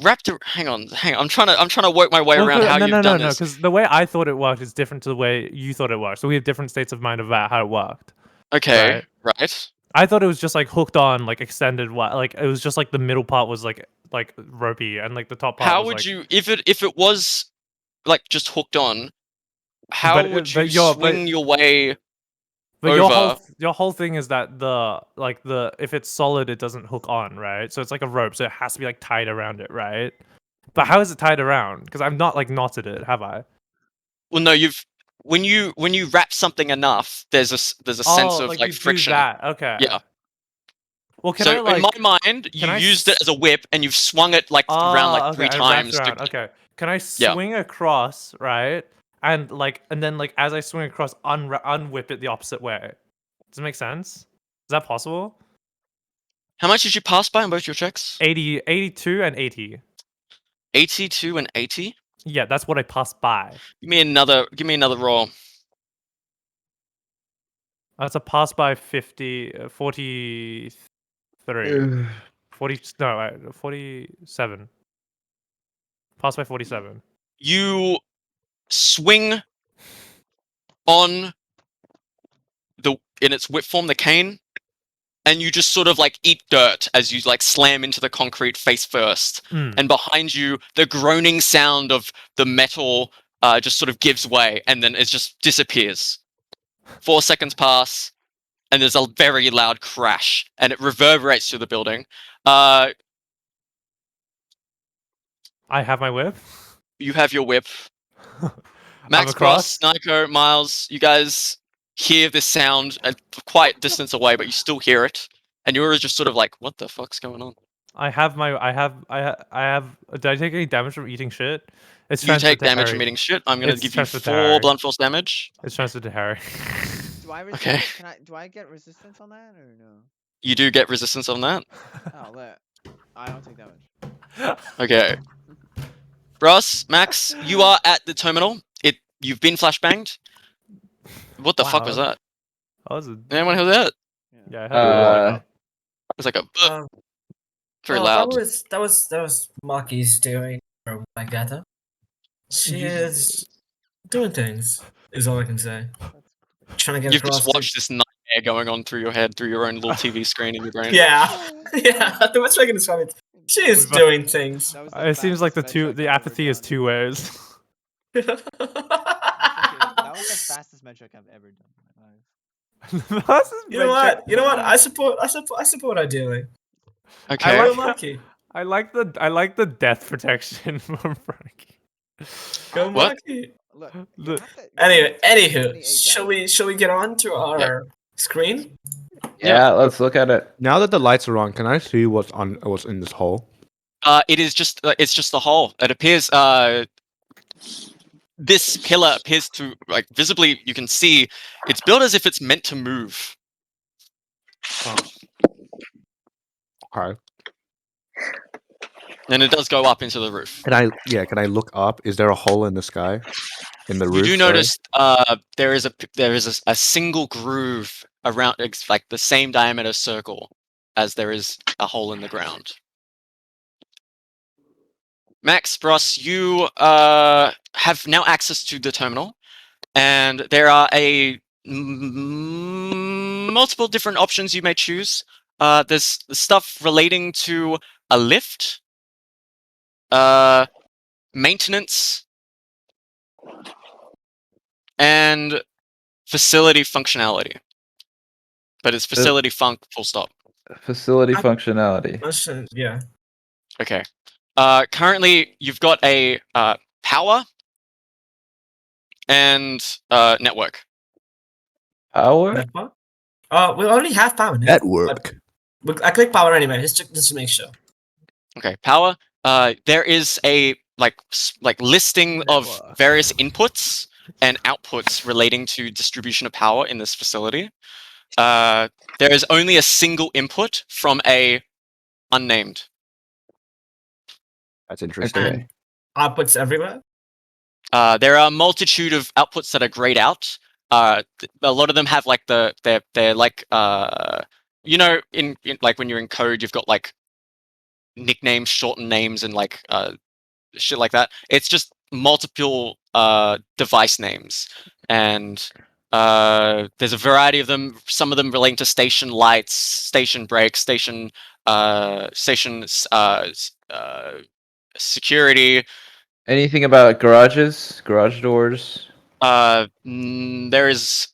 wrapped. Hang on. I'm trying to work my way around how you've done this. because the way I thought it worked is different to the way you thought it worked. So we have different states of mind about how it worked. Okay. Right. I thought it was just like hooked on, like extended. Like it was just like the middle part was like ropey, and like the top part. How was, would like, you if it was like just hooked on? How But- would but you your- swing your way But over? your whole thing is that if it's solid, it doesn't hook on, right? So it's like a rope, so it has to be like tied around it, right? But how is it tied around? Because I've not like knotted it, have I? Well, no. When you wrap something enough, there's a sense of like like you do friction. that. Okay. Yeah. Well, can So I like? in my mind, you can I used it as a whip and you've swung it like around like okay, 3 I wrapped times. around. Okay. Can I Yeah. swing across, right? And then like as I swing across, unwhip it the opposite way. Does it make sense? Is that possible? How much did you pass by on both your checks? 82 and 80. 82 and 80. Yeah, that's what I passed by. Give me another roll. That's a pass by 43. 47. Pass by 47. You swing on in its whip form, the cane, and you just sort of like eat dirt as you like slam into the concrete face first. And behind you, the groaning sound of the metal just sort of gives way, and then it just disappears. 4 seconds pass, and there's a very loud crash, and it reverberates through the building. I have my whip. You have your whip. Max, across. Cross, Naeko, Miles, you guys hear this sound a quite distance away, but you still hear it, and you're just sort of like, "What the fuck's going on?" I have. Did I take any damage from eating shit? It's You transferred take to damage Harry. from eating shit. I'm gonna It's give you transferred to 4 Harry. blunt force damage. It's transferred to Harry. Do I resist? Okay. Do I get resistance on that or no? You do get resistance on that. Oh, I don't take damage. Okay. Ross, Max, you are at the terminal. You've been flashbanged. What the fuck was Wow. that? That was a, Anyone hear that? yeah. I had It was like a very Oh, loud. That was Maki's doing from my gather. She is doing things. Is all I can say. Trying to get You've across. just watched this nightmare going on through your head, through your own little TV screen in your brain. Yeah, yeah. The best way I can describe it. She is doing things. It seems like the apathy is 2 ways. That was the fastest metric I've ever done in my life. You know what? You know what? I support what I'm doing. Okay. I like Maki. I like the death protection from Frankie. Go What? Maki. Look, The- Anywho, shall we get on to our screen? Yeah, let's look at it. Now that the lights are on, can I see what's in this hole? It is just it's just the hole. It appears this pillar appears to like visibly you can see it's built as if it's meant to move. Okay. And it does go up into the roof. Can I look up? Is there a hole in the sky? In the You roof? do sorry? notice there is a single groove around like the same diameter circle as there is a hole in the ground. Max, Bros, you have now access to the terminal, and there are multiple different options you may choose. There's stuff relating to a lift, maintenance, and facility functionality. But it's facility funk full stop. Facility functionality. Yeah. Okay. Currently, you've got a power and network. Power? Network? We already have power now. Network. But I click power anyway, just to make sure. Okay, power. There is a like listing of various inputs and outputs relating to distribution of power in this facility. There is only a single input from a unnamed. That's interesting. Okay. Outputs everywhere. There are a multitude of outputs that are grayed out. A lot of them have like they're like you know in like when you're in code you've got like nicknames, shortened names, and like shit like that. It's just multiple device names, and there's a variety of them. Some of them relating to station lights, station brakes, station security. Anything about garages? Garage doors? There's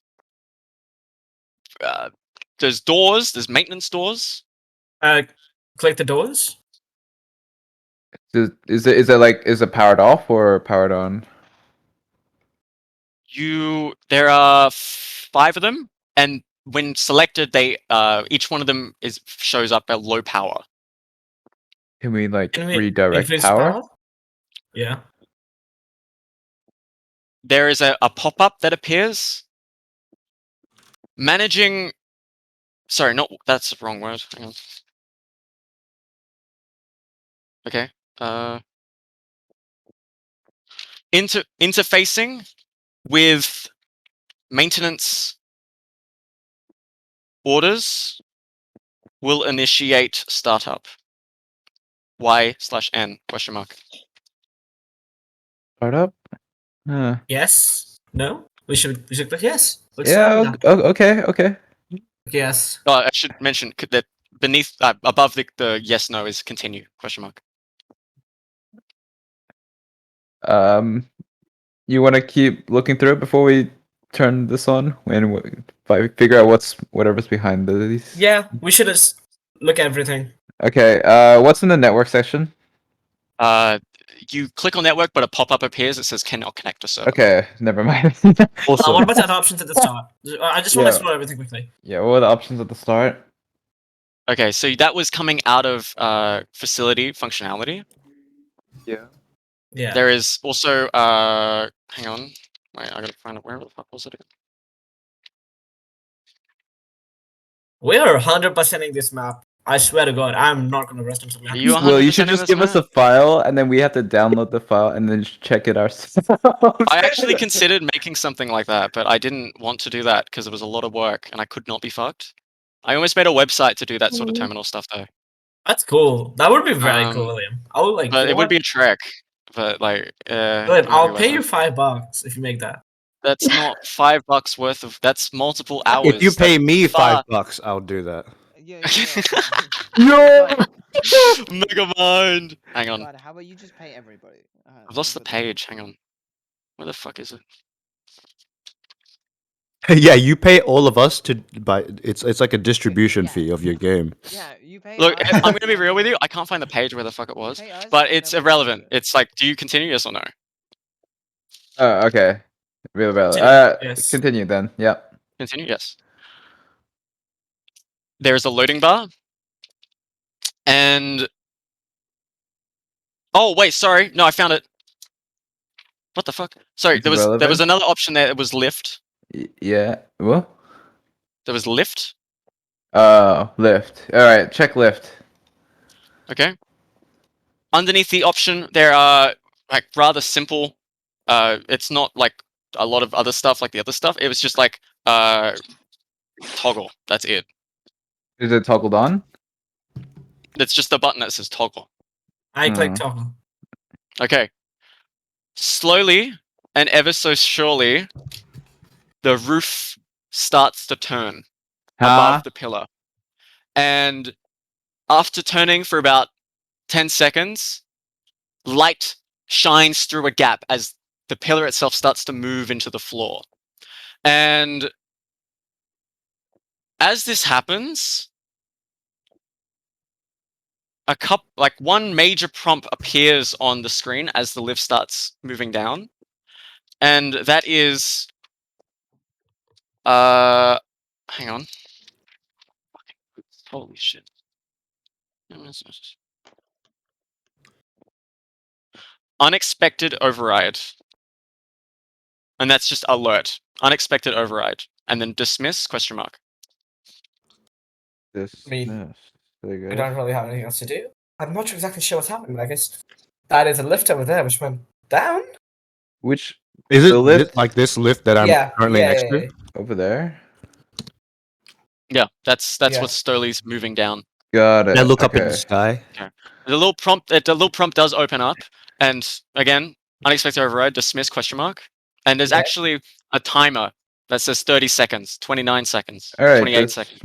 doors. There's maintenance doors. Click the doors. Is it powered off or powered on? There are 5 of them, and when selected, they each one of them shows up at low power. Can we Can we redirect increase power? Yeah. There is a pop-up that appears. Managing. Sorry, that's the wrong word. Hang on. Okay. Interfacing with maintenance orders will initiate startup. Y/N ? Startup? Huh. Yes. No. We should click yes. Let's Yeah. start with that. Okay. Yes. Oh, I should mention that beneath, above the yes no is continue ? You want to keep looking through it before we turn this on and figure out whatever's behind these? Yeah, we should just look at everything. Okay. What's in the network section? You click on network, but a pop-up appears that says cannot connect to server. Okay, never mind. What about the other options at the start? I just want to explore everything quickly. Yeah, what were the options at the start? Okay, so that was coming out of facility functionality. Yeah. Yeah. There is also hang on. Wait, I gotta find it. Where the fuck was it again? We are 100%ing this map. I swear to God, I'm not gonna rest until we have You this. Well, you should 100% just this give us a map? file, and then we have to download the file and then check it ourselves. I actually considered making something like that, but I didn't want to do that because it was a lot of work and I could not be fucked. I almost made a website to do that sort of terminal stuff though. That's cool. That would be very cool, William. I would like. But it would be a trek. But like, William, I'll pay you $5 if you make that. That's not $5 worth of. That's multiple hours. If you pay me far- $5, I'll do that. Yeah. Yo! Megamind. Hang on. God, how about you just pay everybody? I've lost the page. Hang on. Where the fuck is it? Yeah, you pay all of us to buy. It's like a distribution fee of your game. Yeah, you pay Look, us, I'm gonna be and real with then you. I can't find the page where the fuck it was, pay us, but and it's then we irrelevant. do it. It's like, do you continue? Yes or no? Oh, okay. Really valid. Yes. Continue then. Yep. Continue. Yes. There is a loading bar, and oh wait, sorry. No, I found it. What the fuck? Sorry, It's there was irrelevant? another option there. It was lift. Yeah. What? There was lift. Lift. All right. Check lift. Okay. Underneath the option, there are like rather simple. It's not like a lot of other stuff like the other stuff. It was just like toggle. That's it. Is it toggled on? It's just the button that says toggle. I click Hmm. toggle. Okay. Slowly and ever so surely, the roof starts to turn above the pillar. And after turning for about 10 seconds, light shines through a gap as the pillar itself starts to move into the floor. And as this happens, one major prompt appears on the screen as the lift starts moving down. And that is hang on. Holy shit. Unexpected override. And that's just alert. Unexpected override. And then dismiss, question mark. Dismiss. Very We good. don't really have anything else to do. I'm not exactly sure what's happening, but I guess that is a lift over there which went down. Which Is it The lift? like this lift that I'm currently next to? over there? Yeah, that's Yeah. what Stoli's moving down. Got it. I look up in the okay. sky. The little prompt does open up, and again, unexpected override, dismiss, question mark. And there's Yeah. actually a timer that says 30 seconds, 29 seconds, All right. 28 seconds.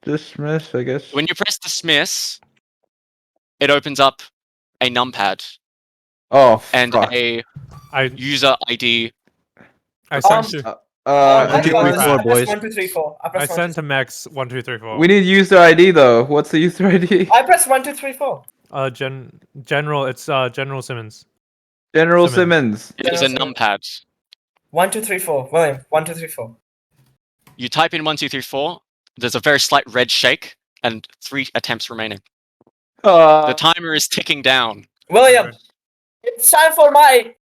Dismiss. I guess. When you press dismiss, it opens up a numpad Oh, and fuck. a I user ID. I sent to I two, got three, this. four, I pressed boys. 1, 2, 3, 4. I I pressed 1, sent 2, to Max 1, 2, 3, 4. We need user ID though. What's the user ID? I pressed 1, 2, 3, 4. General. It's General Simmons. General Simmons. Simmons. It is a General numpad. 1, 2, 3, 4. William, 1, 2, 3, 4. You type in 1, 2, 3, 4. There's a very slight red shake, and 3 attempts remaining. The timer is ticking down. William, it's time for my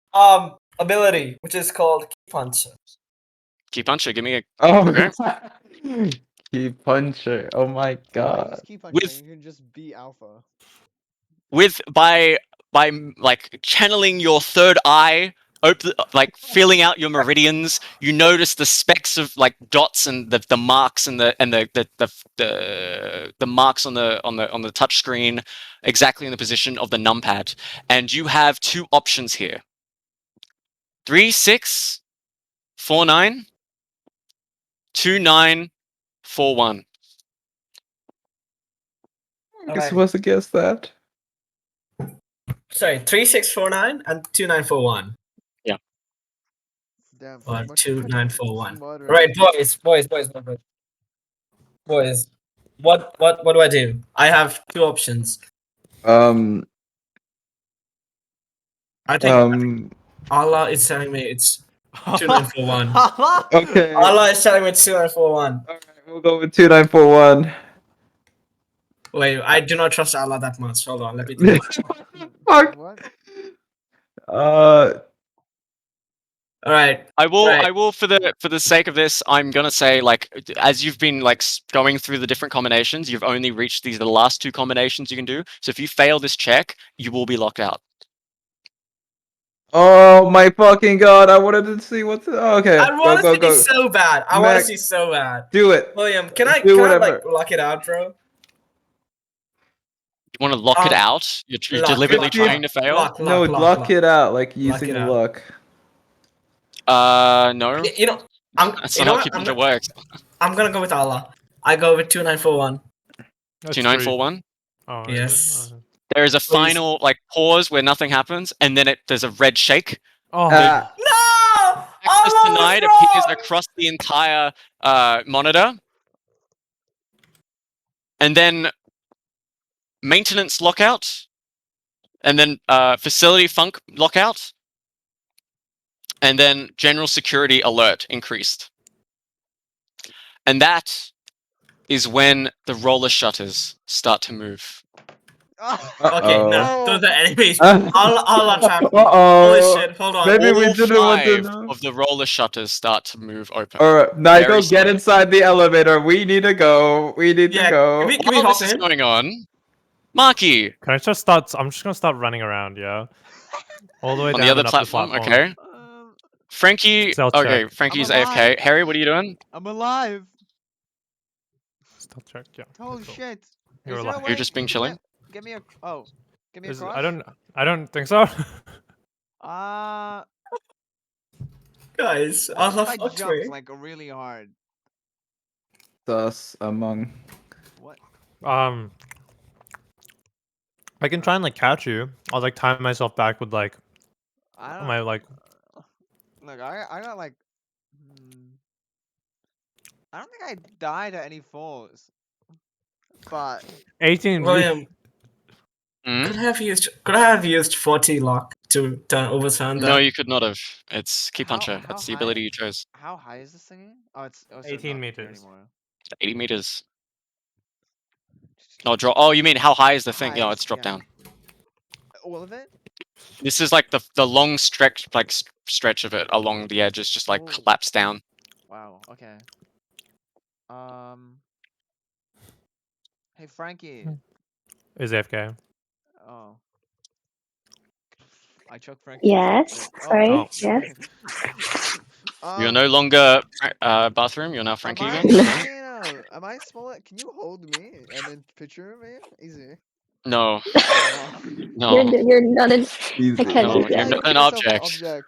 ability, which is called Key Puncher. Key puncher, give me a. Oh. Okay. Key puncher. Oh my god. Just keep on With- trying, you can just be alpha. By like channeling your third eye, like feeling out your meridians, you notice the specks of like dots and the marks and the marks on the touch screen exactly in the position of the numpad. And you have 2 options here. 3, 6, 4, 9, 2, 9, 4, 1. I guess supposed to guess that. Sorry, 3649 and 2941. Damn. Or much 2941. smarter. Right, boys. What do I do? I have 2 options. Um. I think Allah is telling me it's 2941. Okay. Allah is telling me it's 2941. Alright, we'll go with 2941. Wait, I do not trust Allah that much. Hold on, let me think. Fuck. What? All right. I will. Right. I will for the sake of this. I'm gonna say like as you've been like going through the different combinations, you've only reached the last 2 combinations you can do. So if you fail this check, you will be locked out. Oh my fucking god! I wanted to see what's. Okay. I want go, to go, see go. so bad. I want to Mac, see so bad. Do it. William, can I whatever. like lock it out, bro? You want to lock it out? You're deliberately trying to fail. No, lock it out like using it out. luck. No. You know, That's you not know how what? keep works. I'm gonna go with Allah. I go with 2941. 2941. Oh, Yes. There is a final like pause where nothing happens, and then there's a red shake. Oh. No! Access love denied this appears rock! across the entire monitor. And then maintenance lockout. And then facility funk lockout. And then general security alert increased. And that is when the roller shutters start to move. Okay, Uh-oh. no, those are enemies. Uh, I'll trap me. Uh-oh. Holy shit, hold on. Maybe we All didn't want to 5 know. of the roller shutters start to move open. Alright, Very Naeko, get slowly. inside the elevator. We need to go. We need to Yeah, go. can we While hop this is in? going on, Maki, Can I just start? I'm just gonna start running around, yeah. All the way on down the other and up platform, the platform. okay. Frankie, Stealth okay, check. Frankie's I'm AFK. alive. Harry, what are you doing? I'm alive. Stealth check, yeah. Holy cool. shit. You're Is there a alive. way You're just being to chilling? Get me a get me a cross? I don't think so. Uh Guys, what I'll if have I fucked jump me. like really hard? Sus among. What? I can try and like catch you. I'll like time myself back with like I don't my like. Look, I got like I don't think I died at any falls. But 18 William, Hmm? could I have used 40 lock to overturn that? No, you could not have. It's Key How- Puncher. how That's the high- ability you chose. how high is this thing? Oh, it's so 18 not here meters. anymore. 80 meters. Oh, oh, you mean how high is the thing? Yeah, it's dropped down. All of it? This is like the long stretch, like stretch of it along the edge is just like Ooh. collapsed down. Wow. Okay. Hey Frankie. Is AFK. Oh. I choked Frankie. Yes. Oh, Sorry. Oh. Yes. You're no longer bathroom. You're now Frankie Am I, again. am I smaller? Can you hold me and then picture me? Easy. No, Oh. no, You're not an. Easy. I can't no. do You're that. not an Myself object.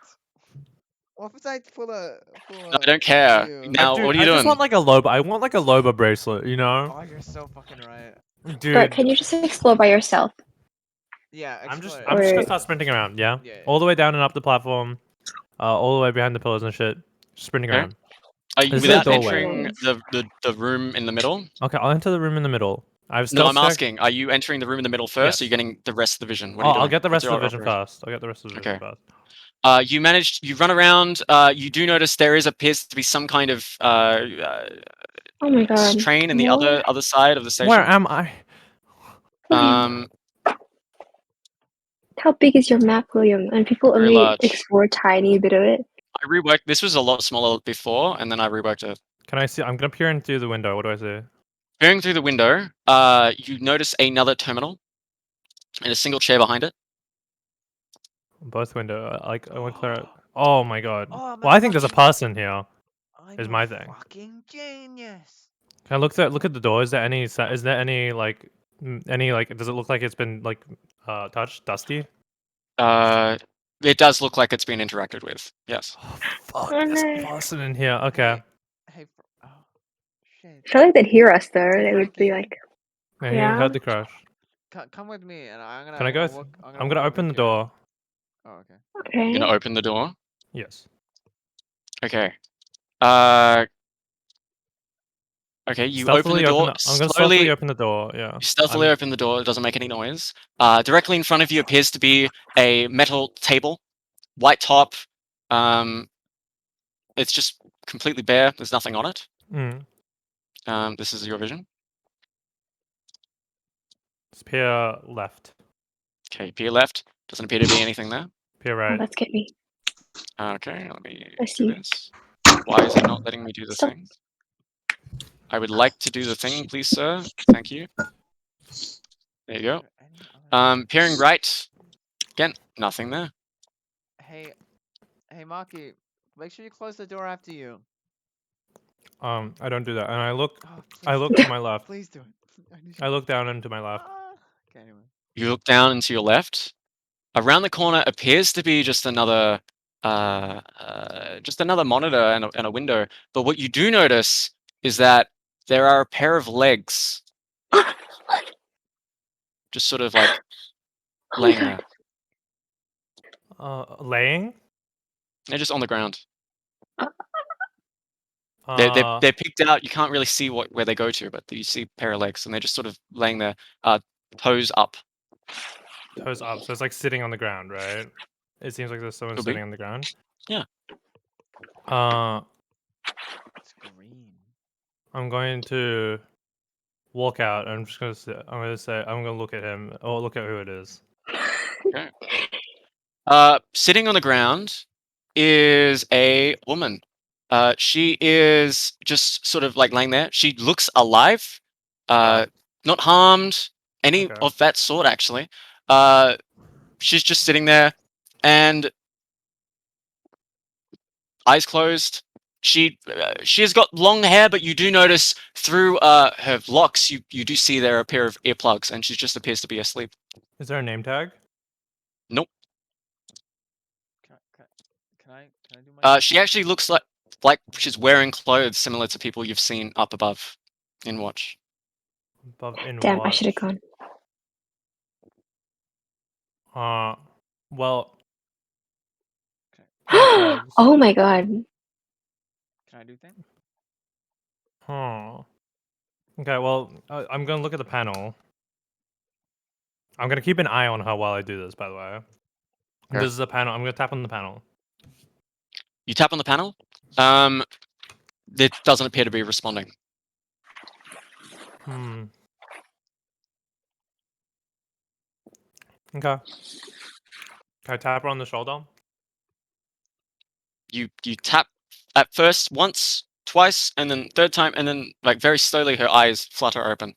What if I pull a No, I don't care. you? Now, Dude, what are you I doing? just want like a Loba. I want like a Loba bracelet, you know? Oh, you're so fucking right. Dude, But can you just explore by yourself? Yeah, I'm just explain. gonna Or- start sprinting around, yeah? Yeah, yeah. All the way down and up the platform, all the way behind the pillars and shit. Sprinting Okay. around. Are you This is without a doorway. entering the room in the middle? Okay, I'll enter the room in the middle. I have No, stealth I'm check. asking. Are you entering the room in the middle first? Or are you Yes. getting the rest of the vision? What are you doing? I'll get the What's rest of your the vision operation? first. I'll get the rest of the vision Okay. first. You managed. You run around. You do notice there appears to be some kind of Oh my god. train in the Where- other side of the station. Where am I? Um, How big is your map, William? And people Very only large. explore a tiny bit of it. I reworked. This was a lot smaller before, and then I reworked it. Can I see? I'm gonna peer in through the window. What do I see? Peering through the window, you notice another terminal and a single chair behind it. Both window. Like I want to clear it. Oh my god. Oh, I'm Well, a I think there's a fucking- person here. I'm Is a my thing. fucking genius. Can I look at the door? Is there any? Is there any like any like? Does it look like it's been like touched, dusty? It does look like it's been interacted with. Yes. Fuck, Oh, there's a no. person in here. Okay. Hey, oh, shit. I feel like they'd hear us though. They would be Frankie. like, Yeah, Yeah. he heard the crash. Come with me, and I'm gonna. Can I go? I'm gonna open the door. Oh, okay. okay. You're gonna open the door. Yes. Okay. Okay. You Stealthily open the door. I'm gonna stealthily open the door. Yeah. You stealthily open the door. It doesn't make any noise. Directly in front of you appears to be a metal table, white top. It's just completely bare. There's nothing on it. Mm. This is your vision. It's peer left. Okay. Peer left. Doesn't appear to be anything there. Peer Oh, right. that's get me. Okay. Let me I do see. this. Why is it not letting me do the Stop. thing? I would like to do the thing, please, sir. Thank you. There you go. Peering right. Again, nothing there. Hey, Maki, make sure you close the door after you. I don't do that. And I look. Oh, I please look do to my left. Please do it. need I you- look down and to my left. Okay, anyway. You look down and to your left. Around the corner appears to be just another monitor and a window. But what you do notice is that there are a pair of legs just sort of like Oh my laying god. there. Laying. They're just on the ground. They're picked out. You can't really see where they go to, but you see a pair of legs, and they're just sort of laying there, toes up. Toes up, so it's like sitting on the ground, right? It seems like there's someone Could be. sitting on the ground. Yeah. It's green. I'm going to walk out. And I'm just gonna say, I'm gonna look at him. Or look at who it is. Okay. Sitting on the ground is a woman. She is just sort of like laying there. She looks alive, not harmed, any Okay. of that sort, actually. She's just sitting there, and eyes closed. She has got long hair, but you do notice through her locks, you do see there are a pair of earplugs, and she just appears to be asleep. Is there a name tag? Nope. Can I do my? She actually looks like she's wearing clothes similar to people you've seen up above in Watch. Damn, I should have gone. Well. Oh my god. Can I do things? Huh. Okay, well, I'm gonna look at the panel. I'm gonna keep an eye on her while I do this, by the way. Okay. This is a panel. I'm gonna tap on the panel. You tap on the panel. It doesn't appear to be responding. Okay. Can I tap her on the shoulder? You tap at first once, twice, and then third time, and then like very slowly her eyes flutter open.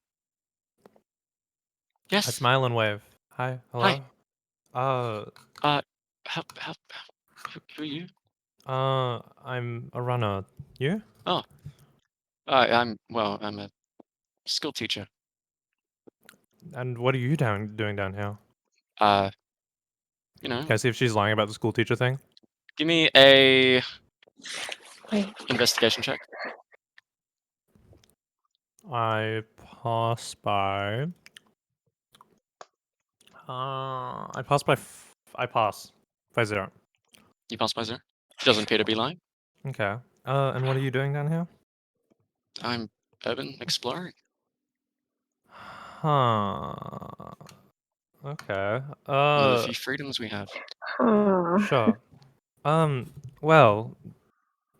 Yes. I smile and wave. Hi. Hello. Hi. Who are you? I'm a runner. You? Oh. I'm a school teacher. And what are you doing down here? You know. Can I see if she's lying about the school teacher thing? Give me a investigation check. I pass by. I pass by. I pass by 0. You pass by 0. She doesn't appear to be lying. Okay. And what are you doing down here? I'm urban exploring. Huh. Okay. One of the few freedoms we have. Sure. Well,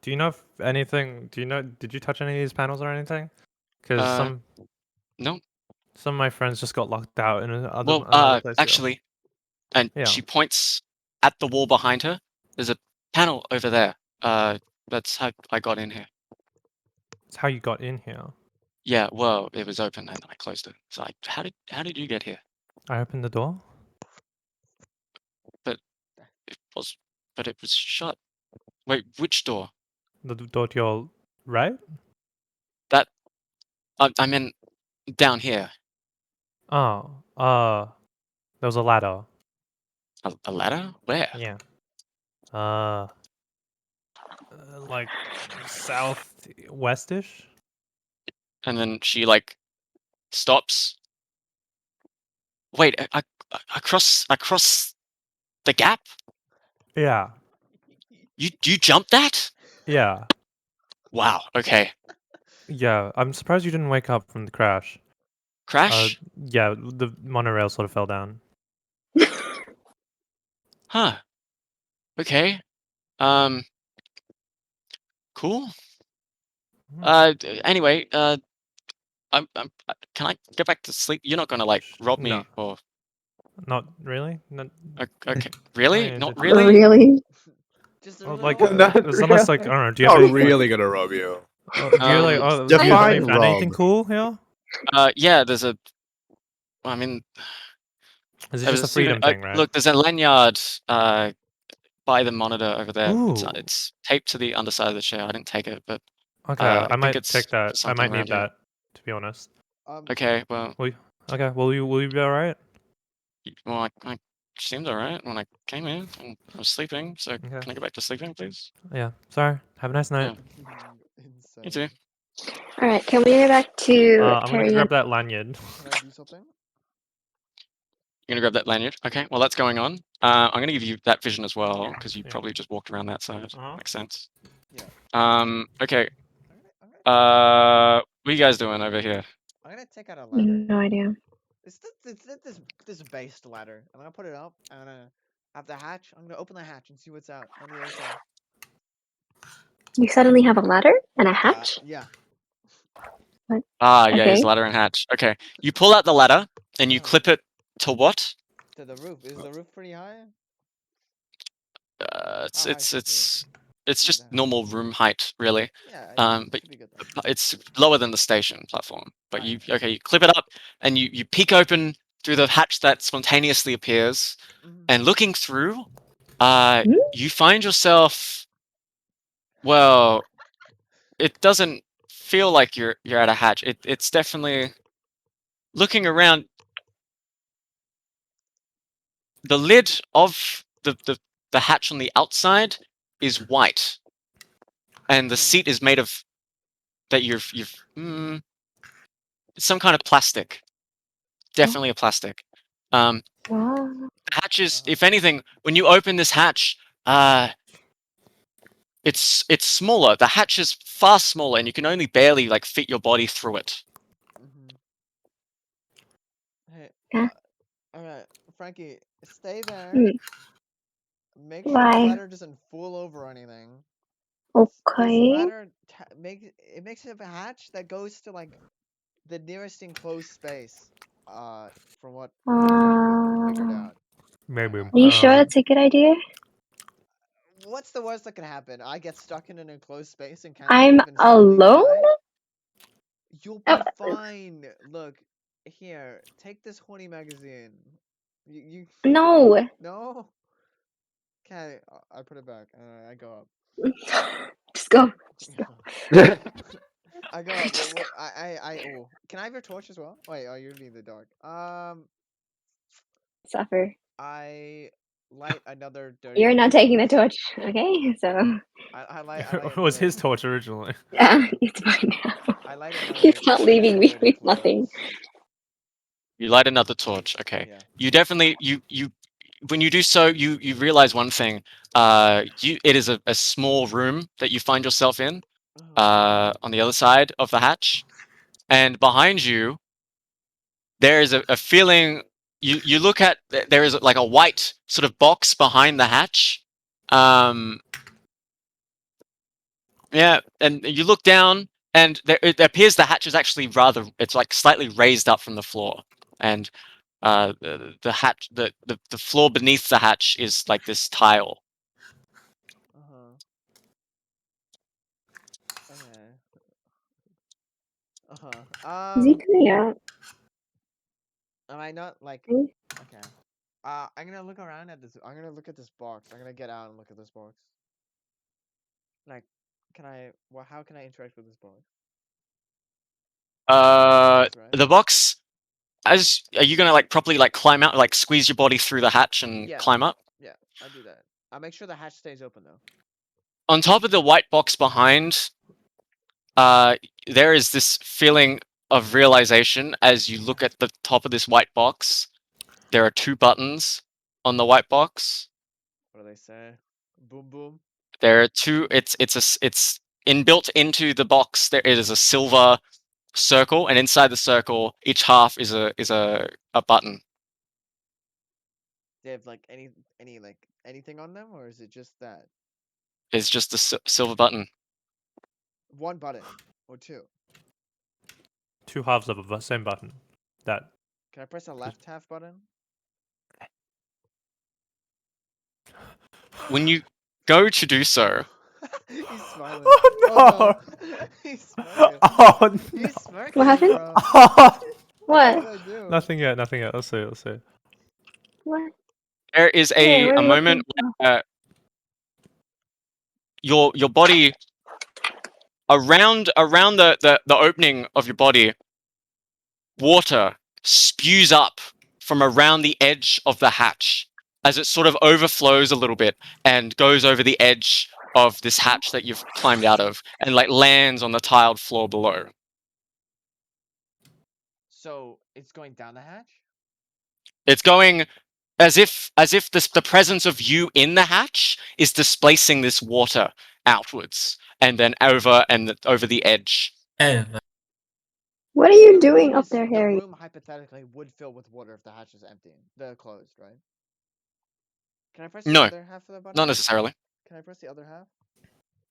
do you know if anything? Did you touch any of these panels or anything? Because no. Some of my friends just got locked out in another place. Actually, and she points at the wall behind her. There's a panel over there. That's how I got in here. That's how you got in here. Yeah, well, it was open and I closed it. So how did you get here? I opened the door. But it was shut. Wait, which door? The door to your right? That I meant down here. Oh, there was a ladder. A ladder? Where? Yeah. Like southwestish. And then she like stops. Wait, across the gap? Yeah. You jumped that? Yeah. Wow. Okay. Yeah, I'm surprised you didn't wake up from the crash. Crash? Yeah, the monorail sort of fell down. Huh. Okay. Cool. Anyway, can I get back to sleep? You're not gonna like rob me or? Not really. Okay. Really? I Not did- really? Really? Like it's almost like I don't know. Do you have Not any, really gonna rob you. do you like? Do you Define found anything rob. cool here? Yeah. There's a. I mean. Is it just a freedom thing, right? Look, there's a lanyard by the monitor over there. Ooh. It's taped to the underside of the chair. I didn't take it, but Okay, I might take that. I something might around need here. that, to be honest. Okay, well. Okay, will you be alright? Well, I seemed alright when I came in, and I was sleeping. So can I go back to sleeping, please? Yeah. Sorry. Have a nice night. You too. All right, can we get back to I'm gonna Herry grab and- that lanyard. Can I do something? You're gonna grab that lanyard. Okay, well that's going on. I'm gonna give you that vision as well because you probably just walked around that side. Makes sense. Okay. I'm What are you guys doing over here? gonna take out a ladder. No idea. It's this based ladder. I'm gonna put it up. I'm gonna have the hatch. I'm gonna open the hatch and see what's out on the other side. You suddenly have a ladder and a hatch? Yeah. Ah, yeah, his Okay. ladder and hatch. Okay. You pull out the ladder and you clip it to what? To the roof. Is the roof pretty high? It's just normal room height, really. Yeah. But Should be good then. it's lower than the station platform. But you clip it up and you peek open through the hatch that spontaneously appears, and looking through, you find yourself. Well, it doesn't feel like you're at a hatch. It's definitely looking around. The lid of the hatch on the outside is white, and the seat is made of some kind of plastic. Definitely a plastic. Hatches. If anything, when you open this hatch, it's smaller. The hatch is far smaller, and you can only barely like fit your body through it. Hey. Yeah. All right, Frankie, stay there. Make sure Why? the ladder doesn't fall over or anything. Okay. This ladder makes it a hatch that goes to like the nearest enclosed space. From what we figured out. Maybe. Are you sure that's a good idea? What's the worst that can happen? I get stuck in an enclosed space and can't I'm leave and suddenly alone? die? You'll be fine. Look, here, take this horny magazine. You No. No? Okay, I put it back. I go up. Just go. I go up. Oh. Can I have your torch as well? Wait, oh, you're in the dark. Suffer. I light another dirty. You're not taking the torch, okay? So. I light It was his torch originally. Yeah, it's fine now. I light He's not leaving me with nothing. You light another torch. Okay. You definitely when you do so, you realize one thing. It is a small room that you find yourself in. On the other side of the hatch, and behind you, there is a feeling. You look at, there is like a white sort of box behind the hatch. Yeah, and you look down, and it appears the hatch is actually it's like slightly raised up from the floor, and the hatch, the floor beneath the hatch is like this tile. Is he coming out? Am I not like okay? I'm gonna look around at this. I'm gonna look at this box. I'm gonna get out and look at this box. Like, how can I interact with this box? The box. Are you gonna like properly like climb out, like squeeze your body through the hatch and climb up? Yeah, I do that. I'll make sure the hatch stays open though. On top of the white box behind, there is this feeling of realization as you look at the top of this white box. There are 2 buttons on the white box. What do they say? Boom boom. There are 2. It's inbuilt into the box. There it is a silver circle, and inside the circle, each half is a button. They have like anything on them, or is it just that? It's just a silver button. 1 button or 2? 2 halves of the same button. That. Can I press the left half button? When you go to do so, He's smiling. Oh no! He's smirking. Oh no! He's smirking. What happened? Bro. Oh, What? What did I do? nothing yet. Nothing yet. Let's see. Let's see. What? there is Yeah, a moment where your body around the opening of your body, water spews up from around the edge of the hatch as it sort of overflows a little bit and goes over the edge of this hatch that you've climbed out of and like lands on the tiled floor below. So it's going down the hatch? It's going as if the presence of you in the hatch is displacing this water outwards, and then over the edge. What are you doing up there, Harry? The room hypothetically would fill with water if the hatch is empty. They're closed, right? Can I press the No, other half of the button? not necessarily. Can I press the other half?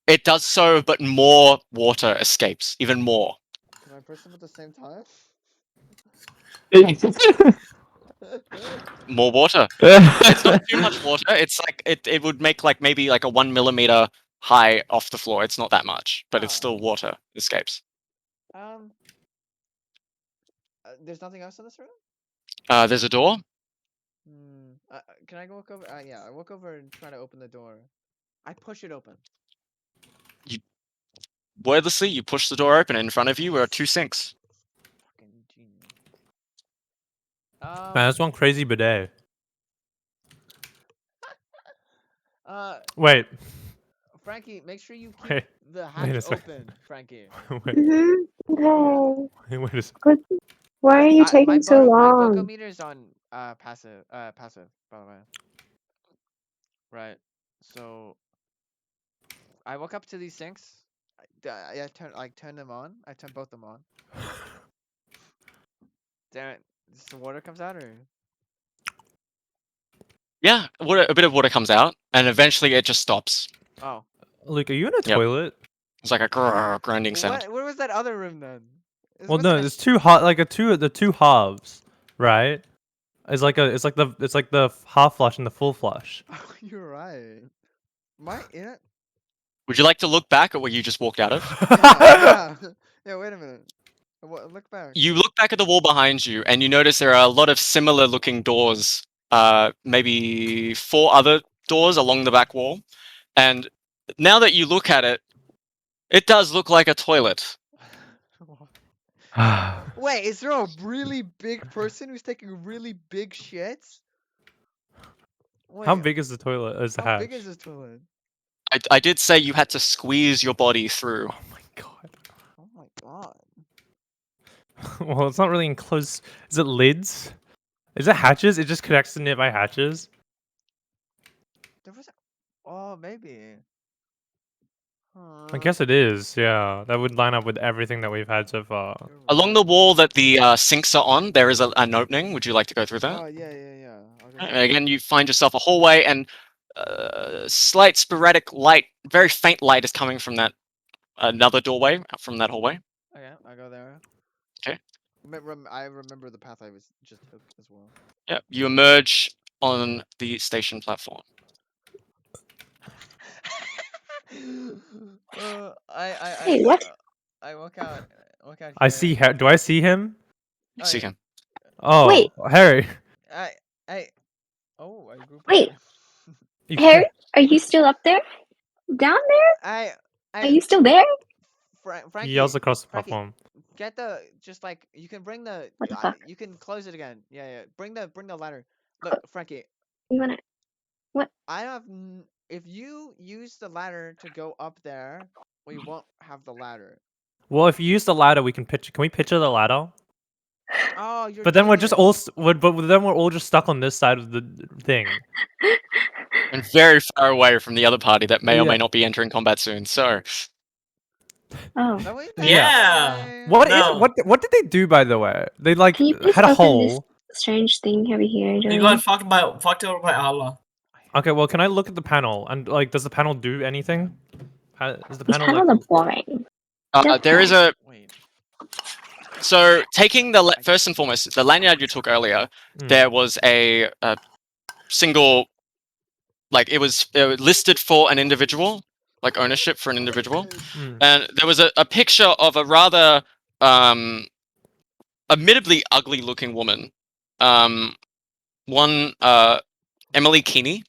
It does so, but more water escapes, even more. Can I press them at the same time? More water. It's not too much water. It's like it would make like maybe like a 1 millimeter high off the floor. It's not that much, but it's still water escapes. There's nothing else in this room? There's a door. Can I walk over? Yeah, I walk over and try to open the door. I push it open. Wordlessly, you push the door open, and in front of you are 2 sinks. Fucking genius. Man, that's one crazy bidet. Wait. Frankie, make sure you keep Wait. the Wait a hatch second. open, Frankie. Wait. Okay. Wait a second. Why are you taking so My long? Boko meter is on passive, by the way. Right. So I walk up to these sinks. I turn them on. I turn both them on. Damn it! Some water comes out, or? Yeah, a bit of water comes out, and eventually it just stops. Oh. Luke, are you in a toilet? It's like a grinding sound. Where was that other room then? Well, no, there's two the two halves, right? It's like the half flush and the full flush. Oh, you're right. Am I in it? Would you like to look back at where you just walked out of? Yeah, wait a minute. Look back. You look back at the wall behind you, and you notice there are a lot of similar-looking doors. Maybe 4 other doors along the back wall. And now that you look at it, it does look like a toilet. Wait, is there a really big person who's taking really big shits? Wait, How big is the toilet? Is the how hatch? big is this toilet? I did say you had to squeeze your body through. Oh my god. Oh my god. Well, it's not really enclosed. Is it lids? Is it hatches? It just connects to nearby hatches. There was. Oh, maybe. I guess it is. Yeah, that would line up with everything that we've had so far. Along the wall that the sinks are on, there is an opening. Would you like to go through that? Oh yeah. Again, you find yourself a hallway, and slight sporadic light, very faint light, is coming from that another doorway from that hallway. Okay, I go there. Okay. I remember the path I was just took as well. Yeah, you emerge on the station platform. Hey, what? I walk out. I see. Do I see him? You see him. Oh, Wait. Harry. I grew up. Wait, Harry, are you still up there? Down there? Are you still there? Frankie, He yells across the Frankie, platform. get the you can bring the What the fuck? you can close it again. Yeah. Bring the ladder. Look, Frankie. You wanna? What? If you use the ladder to go up there, we won't have the ladder. Well, if you use the ladder, we can picture. Can we picture the ladder? Oh, you're. But then we're just all. But then we're all just stuck on this side of the thing. And very far away from the other party that may or may not be entering combat soon. So. Oh. Yeah. What did they do, by the way? They like Can you please had a open hole. this strange thing over here? You Julian? got fucked over by Allah. Okay, well, can I look at the panel and like, does the panel do anything? Is the These panel panels like? are boring. There is a. So taking the first and foremost, the lanyard you took earlier, there was a single, like it was listed for an individual, like ownership for an individual, and there was a picture of a rather admittedly ugly-looking woman, one Emily Keeney.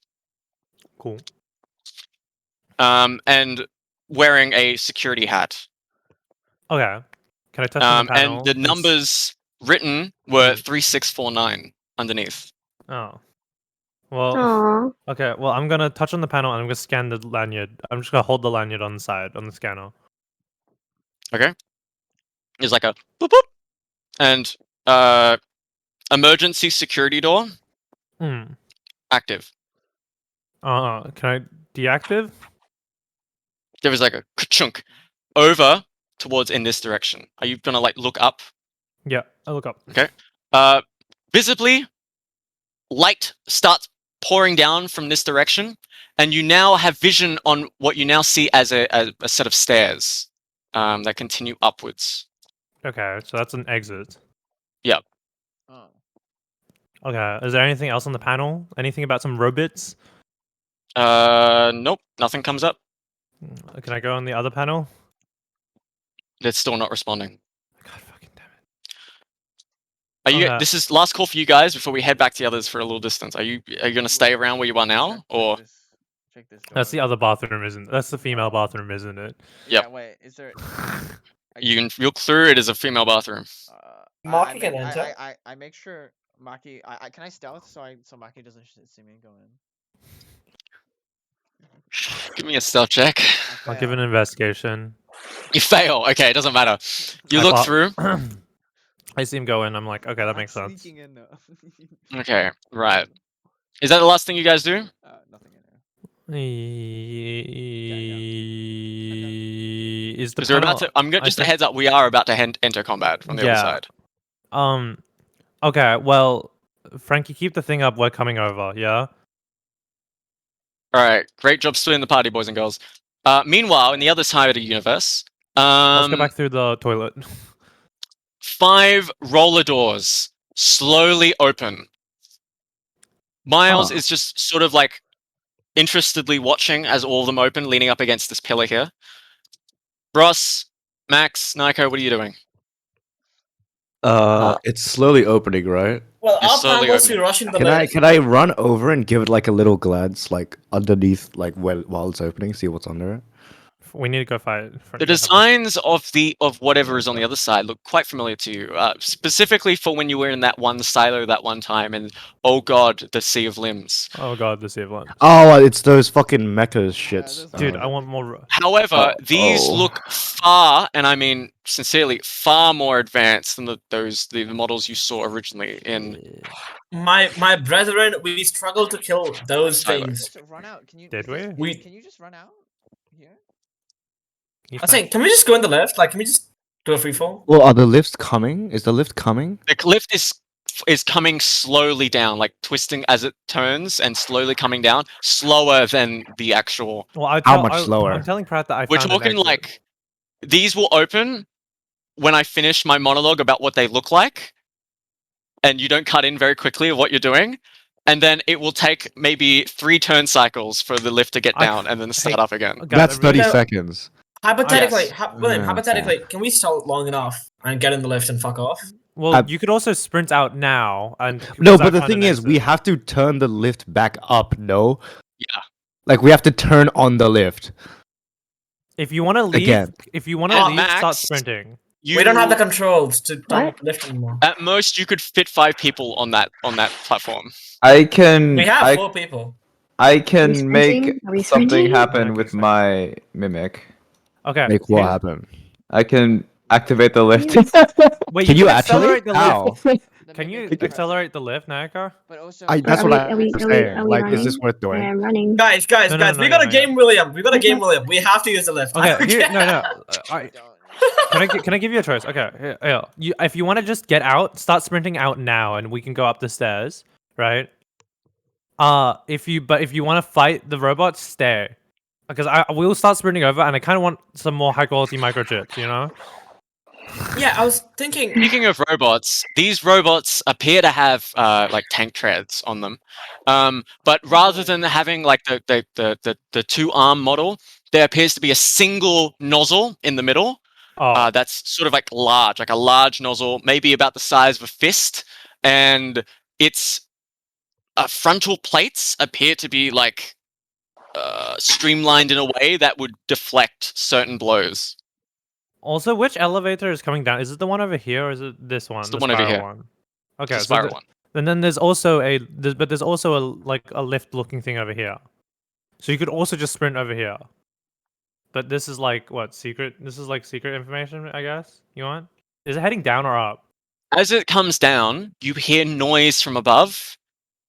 Cool. And wearing a security hat. Okay. Can I touch on the panel? And the numbers written were 3649 underneath. Oh. Well. Aww. Okay. Well, I'm gonna touch on the panel and I'm gonna scan the lanyard. I'm just gonna hold the lanyard on the side on the scanner. Okay. There's like a boop boop, and emergency security door. Active. Can I deactive? there is like a chunk over towards in this direction. Are you gonna like look up? Yeah, I look up. Okay. Visibly, light starts pouring down from this direction, and you now have vision on what you now see as a set of stairs that continue upwards. Okay, so that's an exit. Yep. Oh. Okay, is there anything else on the panel? Anything about some robots? Nope, nothing comes up. Can I go on the other panel? It's still not responding. God fucking damn it. Are you? Okay. This is last call for you guys before we head back to the others for a little distance. Are you gonna stay around where you are now, or? Check this That's the door. other bathroom, isn't? That's the female bathroom, isn't it? Yep. Yeah, wait, is there? You can look through. It is a female bathroom. Maki can enter. I make sure Maki. Can I stealth so Maki doesn't see me go in? Give me a stealth check. I'll give an investigation. You fail. Okay, it doesn't matter. You I look thought- through. I see him go in. I'm like, okay, that makes sense. Sneaking in though. Okay, right. Is that the last thing you guys do? Nothing in there. Is the Because we're about panel? to. I'm gonna just a heads up. We are about to enter combat from the other side. Okay. Well, Frankie, keep the thing up. We're coming over. Yeah. All right. Great job splitting the party, boys and girls. Meanwhile, in the other side of the universe, Let's go back through the toilet. 5 roller doors slowly open. Miles is just sort of like interestedly watching as all of them open, leaning up against this pillar here. Hross, Max, Naeko, what are you doing? It's slowly opening, right? Well, You're our slowly plan was to opening. rush in the Can I lift. can I run over and give it like a little glance, like underneath, like while it's opening, see what's under it? We need to go fight. The designs of whatever is on the other side look quite familiar to you, specifically for when you were in that one silo that one time, and oh god, the sea of limbs. Oh god, the sea of limbs. Oh, it's those fucking mecha shits. Dude, I want more. However, these look far, and I mean sincerely, far more advanced than the models you saw originally in. My brethren, we struggled to kill those Silo. things. Just run out. Can you? Did we? Can you just run out? Here. I think, can we just go in the lift? Like, can we just do a free fall? Well, are the lifts coming? Is the lift coming? The lift is coming slowly down, like twisting as it turns and slowly coming down, slower than the actual. Well, How much slower? I'm telling Prath that I We're found an talking exit. like these will open when I finish my monologue about what they look like, and you don't cut in very quickly of what you're doing, and then it will take maybe 3 turn cycles for the lift to get down and then start up again. Guys, That's I really- 30 seconds. Hypothetically, Yes. William, Yeah, hypothetically, can we stall long enough and get in the lift and fuck off? Well, you could also sprint out now and. No, because I but the found thing an is, we exit. have to turn the lift back up. No. Yeah. Like we have to turn on the lift. If you want to leave, Again. if you want to Oh, leave, start Max, sprinting. You, We don't have the controls to turn What? the lift anymore. At most, you could fit 5 people on that platform. I can. We have I, 4 people. I Are we can make sprinting? Are we something sprinting? happen with my mimic. Okay. Make what happen? I can activate the lift. Wait, Can you actually? accelerate the How? lift? The Can you mimic is accelerate the lift, Naeko? But also, That's Are what we- I'm are we saying. Like, is this running? worth doing? I'm running. Guys, No, no, we no, got a no, game, William. We got a game, William. We have to use the lift. I Okay, don't here, care. no. Can I give you a choice? Okay, here, if you want to just get out, start sprinting out now, and we can go up the stairs, right? If you want to fight the robots, stay, because we will start sprinting over, and I kind of want some more high quality microchips, you know? Yeah, I was thinking. Speaking of robots, these robots appear to have like tank treads on them, but rather than having like the 2-arm model, there appears to be a single nozzle in the middle. Oh, That's sort of like large, like a large nozzle, maybe about the size of a fist, and its frontal plates appear to be like streamlined in a way that would deflect certain blows. also, which elevator is coming down? Is it the one over here, or is it this one? It's the one over spiral here. One? Okay, The so spiral one. and then there's also there's also a lift-looking thing over here. So you could also just sprint over here. But this is like what secret? This is like secret information, I guess. You want? Is it heading down or up? As it comes down, you hear noise from above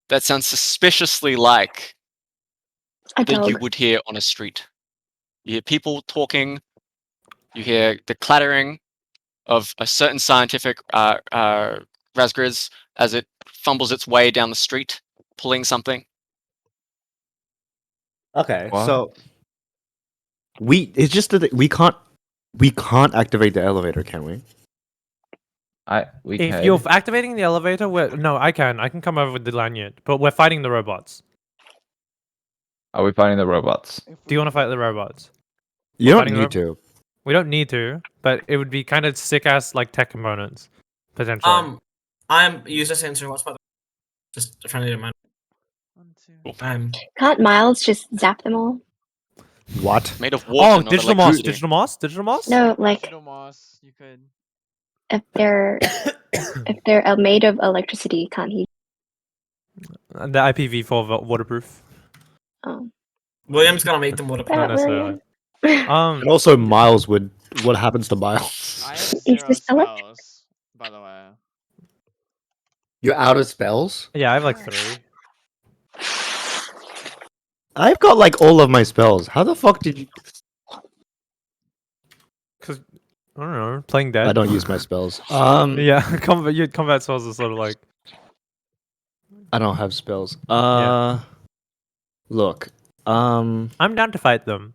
that sounds suspiciously like I that you told. would hear on a street. You hear people talking. You hear the clattering of a certain scientific Razgriz as it fumbles its way down the street, pulling something. Okay, What? so it's just that we can't activate the elevator, can we? We If can. you're activating the elevator, no, I can come over with the lanyard, but we're fighting the robots. Are we fighting the robots? Do you want to fight the robots? You don't Fighting need to. We don't need to, but it would be kind of sick ass like tech components, potentially. I'm useless answering what's about just trying to do mine. Can't Miles just zap them all? What? Made of water. Oh, not digital moss, electricity. digital moss. No, like Digital moss, you could. if they're made of electricity, can't he? The IPv4 waterproof. Oh. William's gonna make them waterproof. Not necessarily. And also, Miles would. What happens to Miles? I have Is 0 this elect- spells, by the way. You're out of spells? Yeah, I have like 3. I've got like all of my spells. How the fuck did you? Cause I don't know, playing dead. I don't use my spells. Yeah, combat spells are sort of like. I don't have spells. Yeah. Look. I'm down to fight them.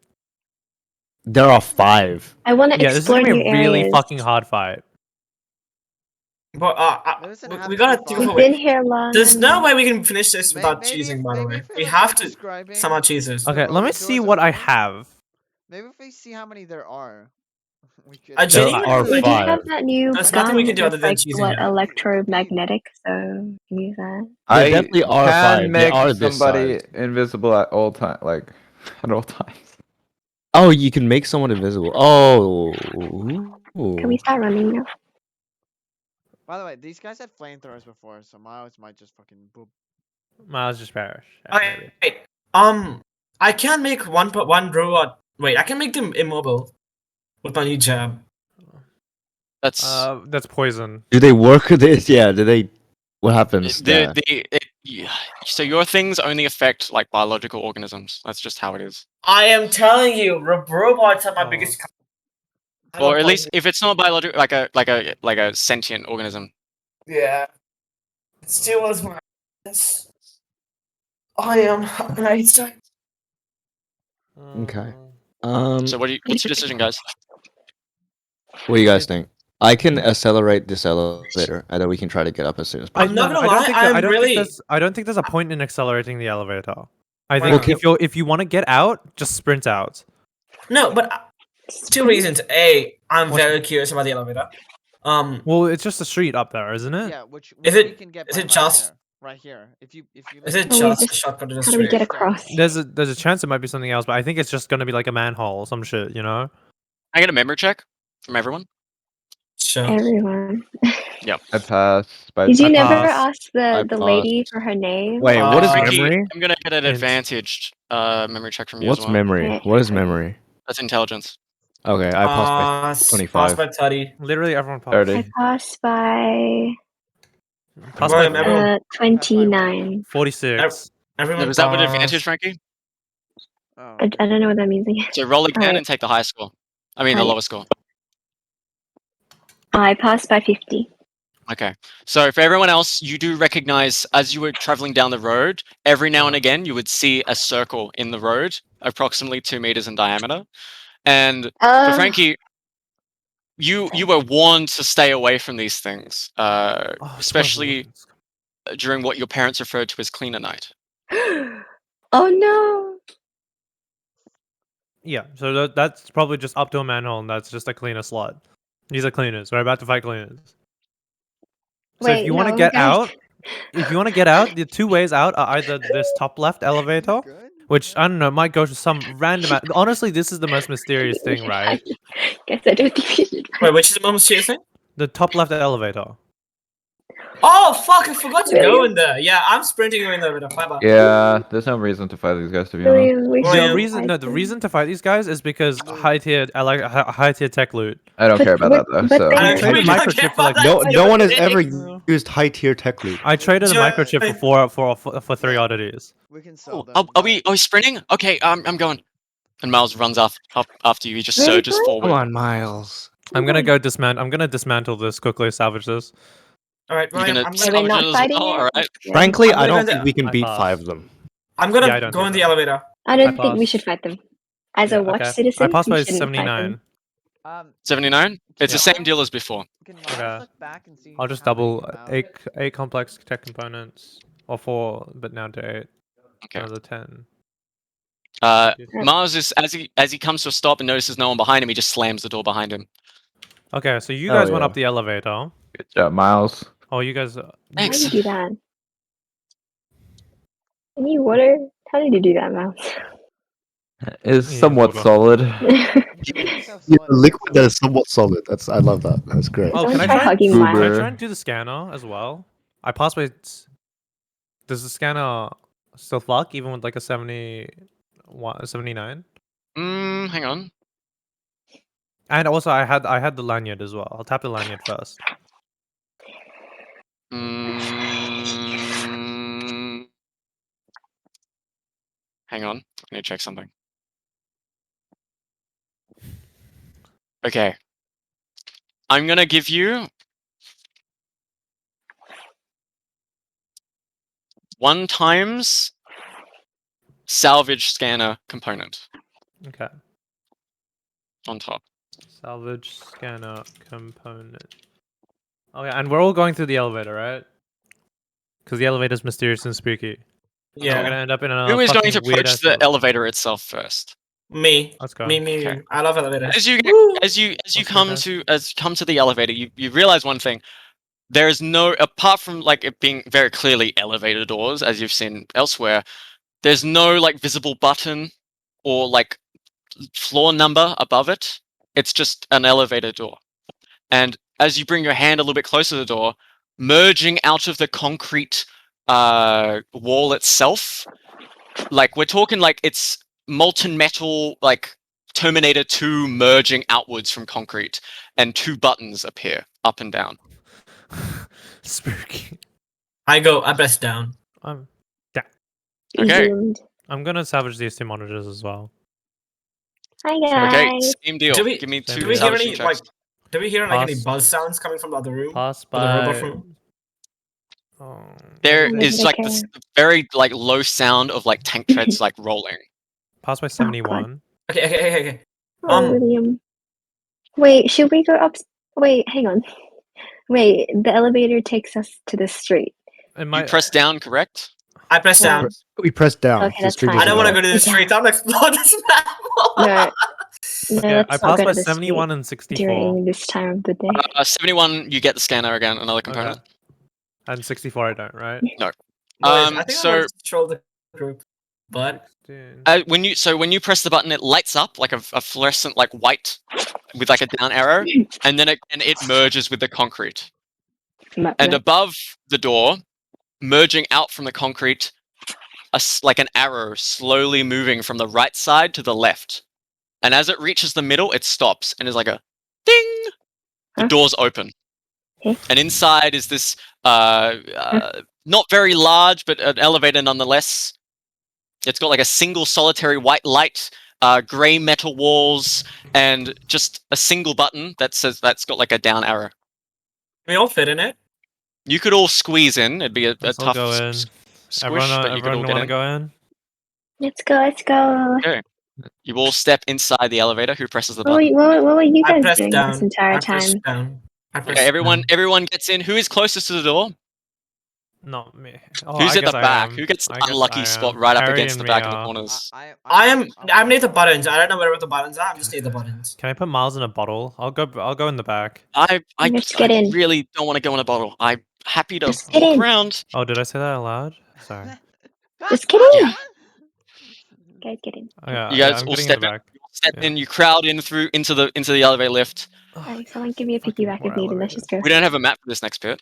There are 5. I want to Yeah, this is explore gonna new be a really areas. fucking hard fight. But Doesn't have we to gotta be think far. of We've a been way. here long. There's no enough. way we can finish this without Maybe- cheesing. By the maybe way, if we like have to describing somehow cheese this. Okay, let me roller see doors what or I something. have. Maybe if we see how many there are. We could. I There genuinely are We do 5. have that new There's gun nothing we can do that's other than like cheesing it. electromagnetic, so use that. There definitely are can 5. They make are this somebody size. invisible at all time, like at all times. Oh, you can make someone invisible. Oh. Can we start running now? By the way, these guys had flamethrowers before, so Miles might just fucking boop. Miles just perish. Okay, wait. I can make one robot. Wait, I can make them immobile with my new jab. That's poison. Do they work with this? Yeah. Do they? What happens? there? So your things only affect like biological organisms. That's just how it is. I am telling you, robots are my biggest. Or at least if it's not biological, like a sentient organism. Yeah. It still was my. I am. Okay. So what's your decision, guys? What do you guys think? I can accelerate this elevator, and then we can try to get up as soon as possible. I'm not gonna lie, I don't think there's a point in accelerating the elevator. I Why think not? if you want to get out, just sprint out. No, but 2 reasons. A, I'm very curious about the elevator. Well, it's just a street up there, isn't it? Yeah, which Is we it- can get is by it just- right here. If you Is it Oh, we just a just- shotgun to the How do we street? get across? There's a chance it might be something else, but I think it's just gonna be like a manhole or some shit, you know? I get a memory check from everyone. Sure. Everyone. I pass. By Did you I never pass. ask the pass. lady for her name? Wait, what is Frankie, memory? I'm gonna get an Int. advantaged memory check from you What's as well. memory? Okay. What is memory? That's intelligence. Okay, I passed Pass 25. by 30. Literally everyone passed. 30. I passed by Pass William, by everyone- 29. 46. Everyone Was that with pass. advantage, Frankie? Oh, I don't know what that means again. So roll again Alright. and take the highest score. I mean the Right. lowest score. I passed by 50. Okay. So for everyone else, you do recognize as you were traveling down the road, every now and again you would see a circle in the road, approximately 2 meters in diameter. And for Frankie, you were warned to stay away from these things, Oh, especially during what your parents referred to as cleaner night. Oh no! Yeah, so that's probably just up to a manhole, and that's just a cleaner slot. These are cleaners. We're about to fight cleaners. So Wait, if you want to no, get guys. out, the 2 ways out are either this top left elevator, good. which I don't know might go to some random. Honestly, this is the most mysterious thing, right? Guess I don't think we should. Wait, which is the most serious thing? The top left elevator. Oh, fuck, I forgot to go in there. Yeah, I'm sprinting in there with a fiber. Yeah, there's no reason to fight these guys, to be honest. William, we Well, should The reason, fight no, the them. reason to fight these guys is because high tier tech loot. I don't But- care about but- that though. but So they- I traded we don't microchip care for, like, about that No one has thing. ever used high tier tech loot. I traded a Joy- microchip for 3 oddities. We can sell them. Are we sprinting? Okay, I'm going. And Miles runs up after you. He just Really surges good? forward. Come on, Miles. I'm gonna go dismantle. I'm gonna dismantle this quickly. Salvage this. All right, You're Ryan, gonna I'm Are gonna, we salvage not it as fighting well, it? alright? Yeah. Frankly, I'm I gonna don't go think we can I beat pass. 5 of them. I'm Yeah, I gonna don't go do in the that. elevator. I don't I think we pass. should fight them. As Yeah, a watch okay. citizen, I passed we by shouldn't fight them. 79. 79? It's the same Miles- deal as before. Can Miles Okay. look back and see I'll just how many double Miles- eight complex tech components, or 4, but now to 8. Okay. Another 10. Mars is as he comes to a stop and notices no one behind him, he just slams the door behind him. Okay, so you Hell guys went yeah. up the elevator. Good job, Miles. Oh, you guys. How did Thanks. you do that? I need water. How did you do that, Mouse? Is Yeah, somewhat water. solid. Look how Yeah, solid the it is, liquid so- that is somewhat solid. I love that. That's great. Oh, Someone can I try try? hugging Can I Miles. try and do the scanner as well? I passed by. Does the scanner still fuck even with like a 79? Hang on. And also, I had the lanyard as well. I'll tap the lanyard first. Hang on. I need to check something. Okay. I'm gonna give you 1 times salvage scanner component Okay. on top. Salvage scanner component. Oh yeah, and we're all going through the elevator, right? Because the elevator's mysterious and spooky. So we're Yeah, gonna end up in a Who is going fucking to weird approach ass the elevator. elevator itself first? me. Let's go. Me. Okay. I love elevators. As you Woo! as you Let's go, come guys. to the elevator, you realize one thing. There is no, apart from like it being very clearly elevator doors, as you've seen elsewhere, there's no like visible button or like floor number above it. It's just an elevator door. And as you bring your hand a little bit closer to the door, merging out of the concrete wall itself, like we're talking like it's molten metal, like Terminator 2 merging outwards from concrete, and 2 buttons appear up and down. Spooky. I press down. Okay. Zoomed. I'm gonna salvage these 2 monitors as well. Hi Okay, guys. same deal. Do we- Give me do 2 Do we hear salvaging any checks. Do we hear like any Pass. buzz sounds coming from the other room? Pass Or the robot by. room? Oh. There Where is did it like go? this very like low sound of like tank treads like rolling. Pass by 71. Okay. Oh, William. Wait, should we go up? Wait, hang on. Wait, the elevator takes us to the street. It You might. press down, correct? I press Yeah. down. We press down. Okay, The that's street fine. is I don't want to above. go to the street. I'm explore this map. No, Okay, let's I not passed go by to the 71 street and 64. during this time of the day. 71, you get the scanner again, another component. Okay. And 64 I don't, right? No. Boys, I think So- I want to control the group. But Dude. When you press the button, it lights up like a fluorescent like white with like a down arrow, and then it merges with the concrete. And above the door, merging out from the concrete, like an arrow slowly moving from the right side to the left. And as it reaches the middle, it stops and is like a ding. The Huh? doors open, Okay. and inside is this not very large, but an elevator nonetheless. It's got like a single solitary white light, grey metal walls, and just a single button that's got like a down arrow. we all fit in it. You could all squeeze in. It'd be a Let's all tough go in. squish, Everyone, but you could all everyone get want to in. go in? Let's go, let's go. You all step inside the elevator. Who presses the What button? were you I guys press doing down. this entire I press time? down. I press Okay, everyone down. gets in. Who is closest to the door? Not me. Oh, Who's I at the guess I back? am. Who gets the I guess unlucky I spot am. right up Herry against and the me back of the are. corners? I'm near the buttons. I don't know where the buttons are. I'm just near the buttons. Can I put Miles in a bottle? I'll go in the back. I Let's get in. really don't want to go in a bottle. I'm happy to Just get walk in. around. Oh, did I say that out loud? Sorry. Just get in. Yeah. Guys, get in. Oh, yeah, You yeah, guys I'm all getting in step the in. back. Step Yeah. in. You crowd in into the elevator lift. Alright, someone give me a Fucking piggyback poor if needed. Let's just go. We don't have a map for this next bit.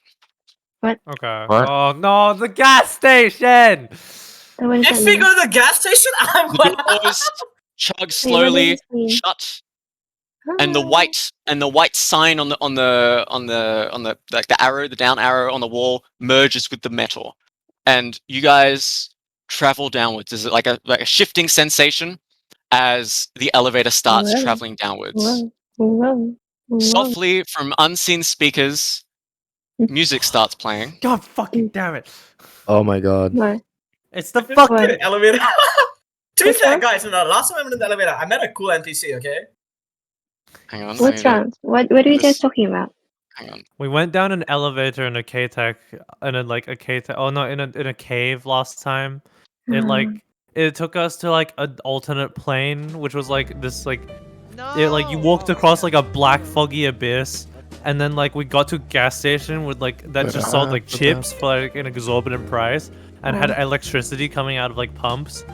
Okay. What? Oh no, the gas station! So what does If that we mean? go to the gas station, I'm The doors chug slowly this mean? shut, and the white sign on the like the arrow, the down arrow on the wall merges with the metal, and you guys travel downwards. Is it like a shifting sensation as the elevator starts Whoa. traveling downwards. Whoa, whoa, whoa. Softly from unseen speakers, music starts playing. God fucking damn it! Oh my god. What? It's the Fucking fucking. elevator. To be What's fair, wrong? guys, no, last time I went in the elevator, I met a cool NPC. Okay. Hang on. I What's need to- wrong? What are you guys this- talking about? Hang on. We went down an elevator in a K-Tech, in a cave last time. It took us to like an alternate plane, which was like this like you walked across like a black foggy abyss, and then like we got to a gas station with like that just sold like chips for like an exorbitant price, and had electricity coming out of like pumps,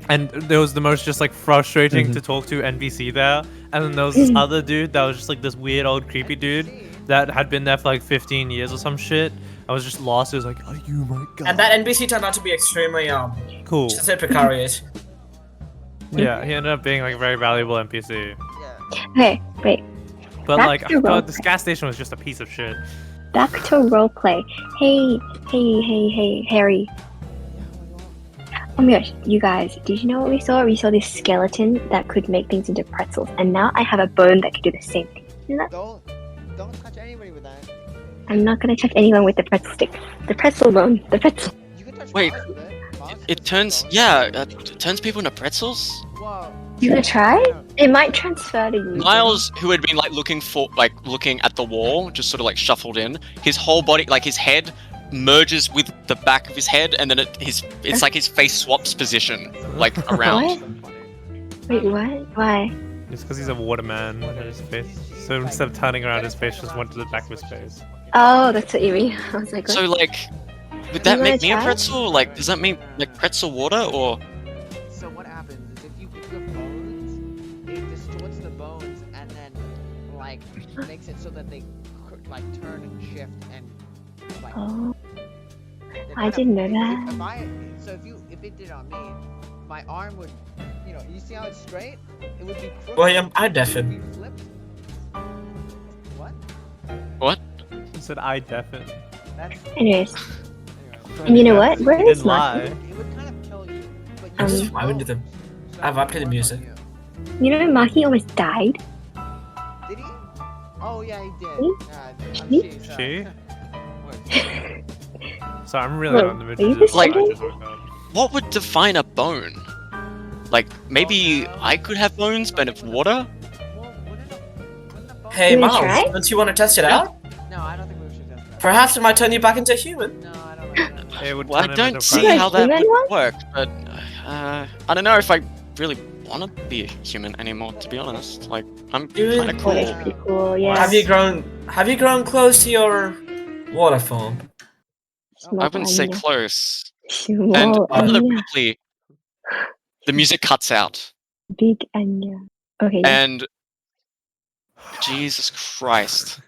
and there was the most just like frustrating to talk to NPC there, and then there was this other dude that was just like this weird old creepy dude that had been there for like 15 years or some shit. I was just lost. It was like, oh, you my god. And that NPC turned out to be extremely cool. to say precarious. Yeah, he ended up being like a very valuable NPC. Okay, wait. But Back like, to I thought role this gas station was just a piece of shit. Back to roleplay. Hey, Harry. Oh my gosh, you guys, did you know what we saw? We saw this skeleton that could make things into pretzels, and now I have a bone that could do the same thing. You know that? Don't touch anybody with that. I'm not gonna touch anyone with the pretzel stick. The pretzel bone. The pretzel. You can touch Wait, Mars with it. Mars It can turns, touch it turns people into pretzels. Whoa. You gonna try? It might transfer to you. Miles, who had been like looking at the wall, just sort of like shuffled in. His whole body, like his head, merges with the back of his head, and then it's like his face swaps position, like around. What? Wait, what? Why? It's because he's a waterman and his face. So instead of turning around, his face just went to the back of his face. Oh, that's what you mean. I was like, what? So like, would that You make me wanna a try? pretzel? Like, does that mean like pretzel water or? So what happens is if you have bones, it distorts the bones and then like makes it so that they like turn and shift and like. Oh, they're I kind didn't know of- that. If it did on me, my arm would, you see how it's straight? It would be crooked. William, I It would deafen. be flipped. What? What? He said I deafen. That's Anyways, anyway. and you know what? Where He is didn't lie. Maki? It would kind of kill you. But Um, you have I wouldn't do bones, them. so I've it upped would the work music. on you. You know Maki almost died? Did he? Oh yeah, he did. Me? I'm Me? she, so- She? What? So I'm really Wait, not in the mood are you to just Like- just woke up. What would define a bone? Like maybe I could have bones, but of water. Well, wouldn't a bone- Hey, You wanna Miles, try? don't you want to test it out? No, I don't think we should test that. Perhaps it might turn you back into a human. No, I don't know. It would Well, I turn him don't into a see You're a how that human would one? work, but I don't know if I really want to be a human anymore. To be honest, like I'm Dude, kind of Oh, cool. that's pretty cool. Yes. Have you grown close to your water form? Small I wouldn't say onion. close. Small And onion. abruptly, the music cuts out, Big onion. Okay. Yeah. and Jesus Christ,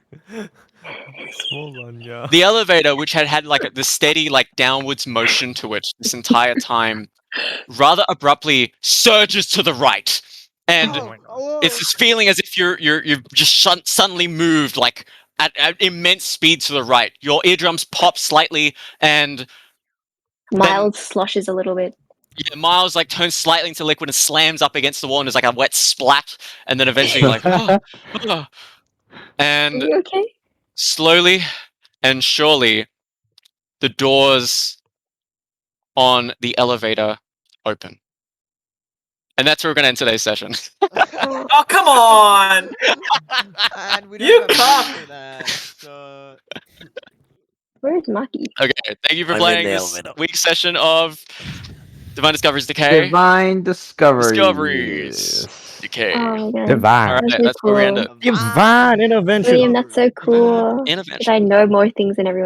Small one, yeah. the elevator, which had like the steady like downwards motion to it this entire time, rather abruptly surges to the right, and it's this feeling as if you've just suddenly moved like at immense speed to the right. Your eardrums pop slightly, and Miles sloshes a little bit. yeah, Miles like turns slightly into liquid and slams up against the wall, and there's like a wet splat, and then eventually like, oh. Are And you okay? slowly and surely, the doors on the elevator open. And that's where we're going to end today's session. Oh, come on! And we You don't have cock! for that. So... Where's Maki? Okay, thank you for I'm in playing the this elevator. week's session of Divine Discoveries Decay. Divine discoveries. Discoveries. Decay. Oh my god. Divine. Alright, That's so that's where we end cool. it. Divine intervention. William, that's so cool. Intervention. Because I know more things than everyone.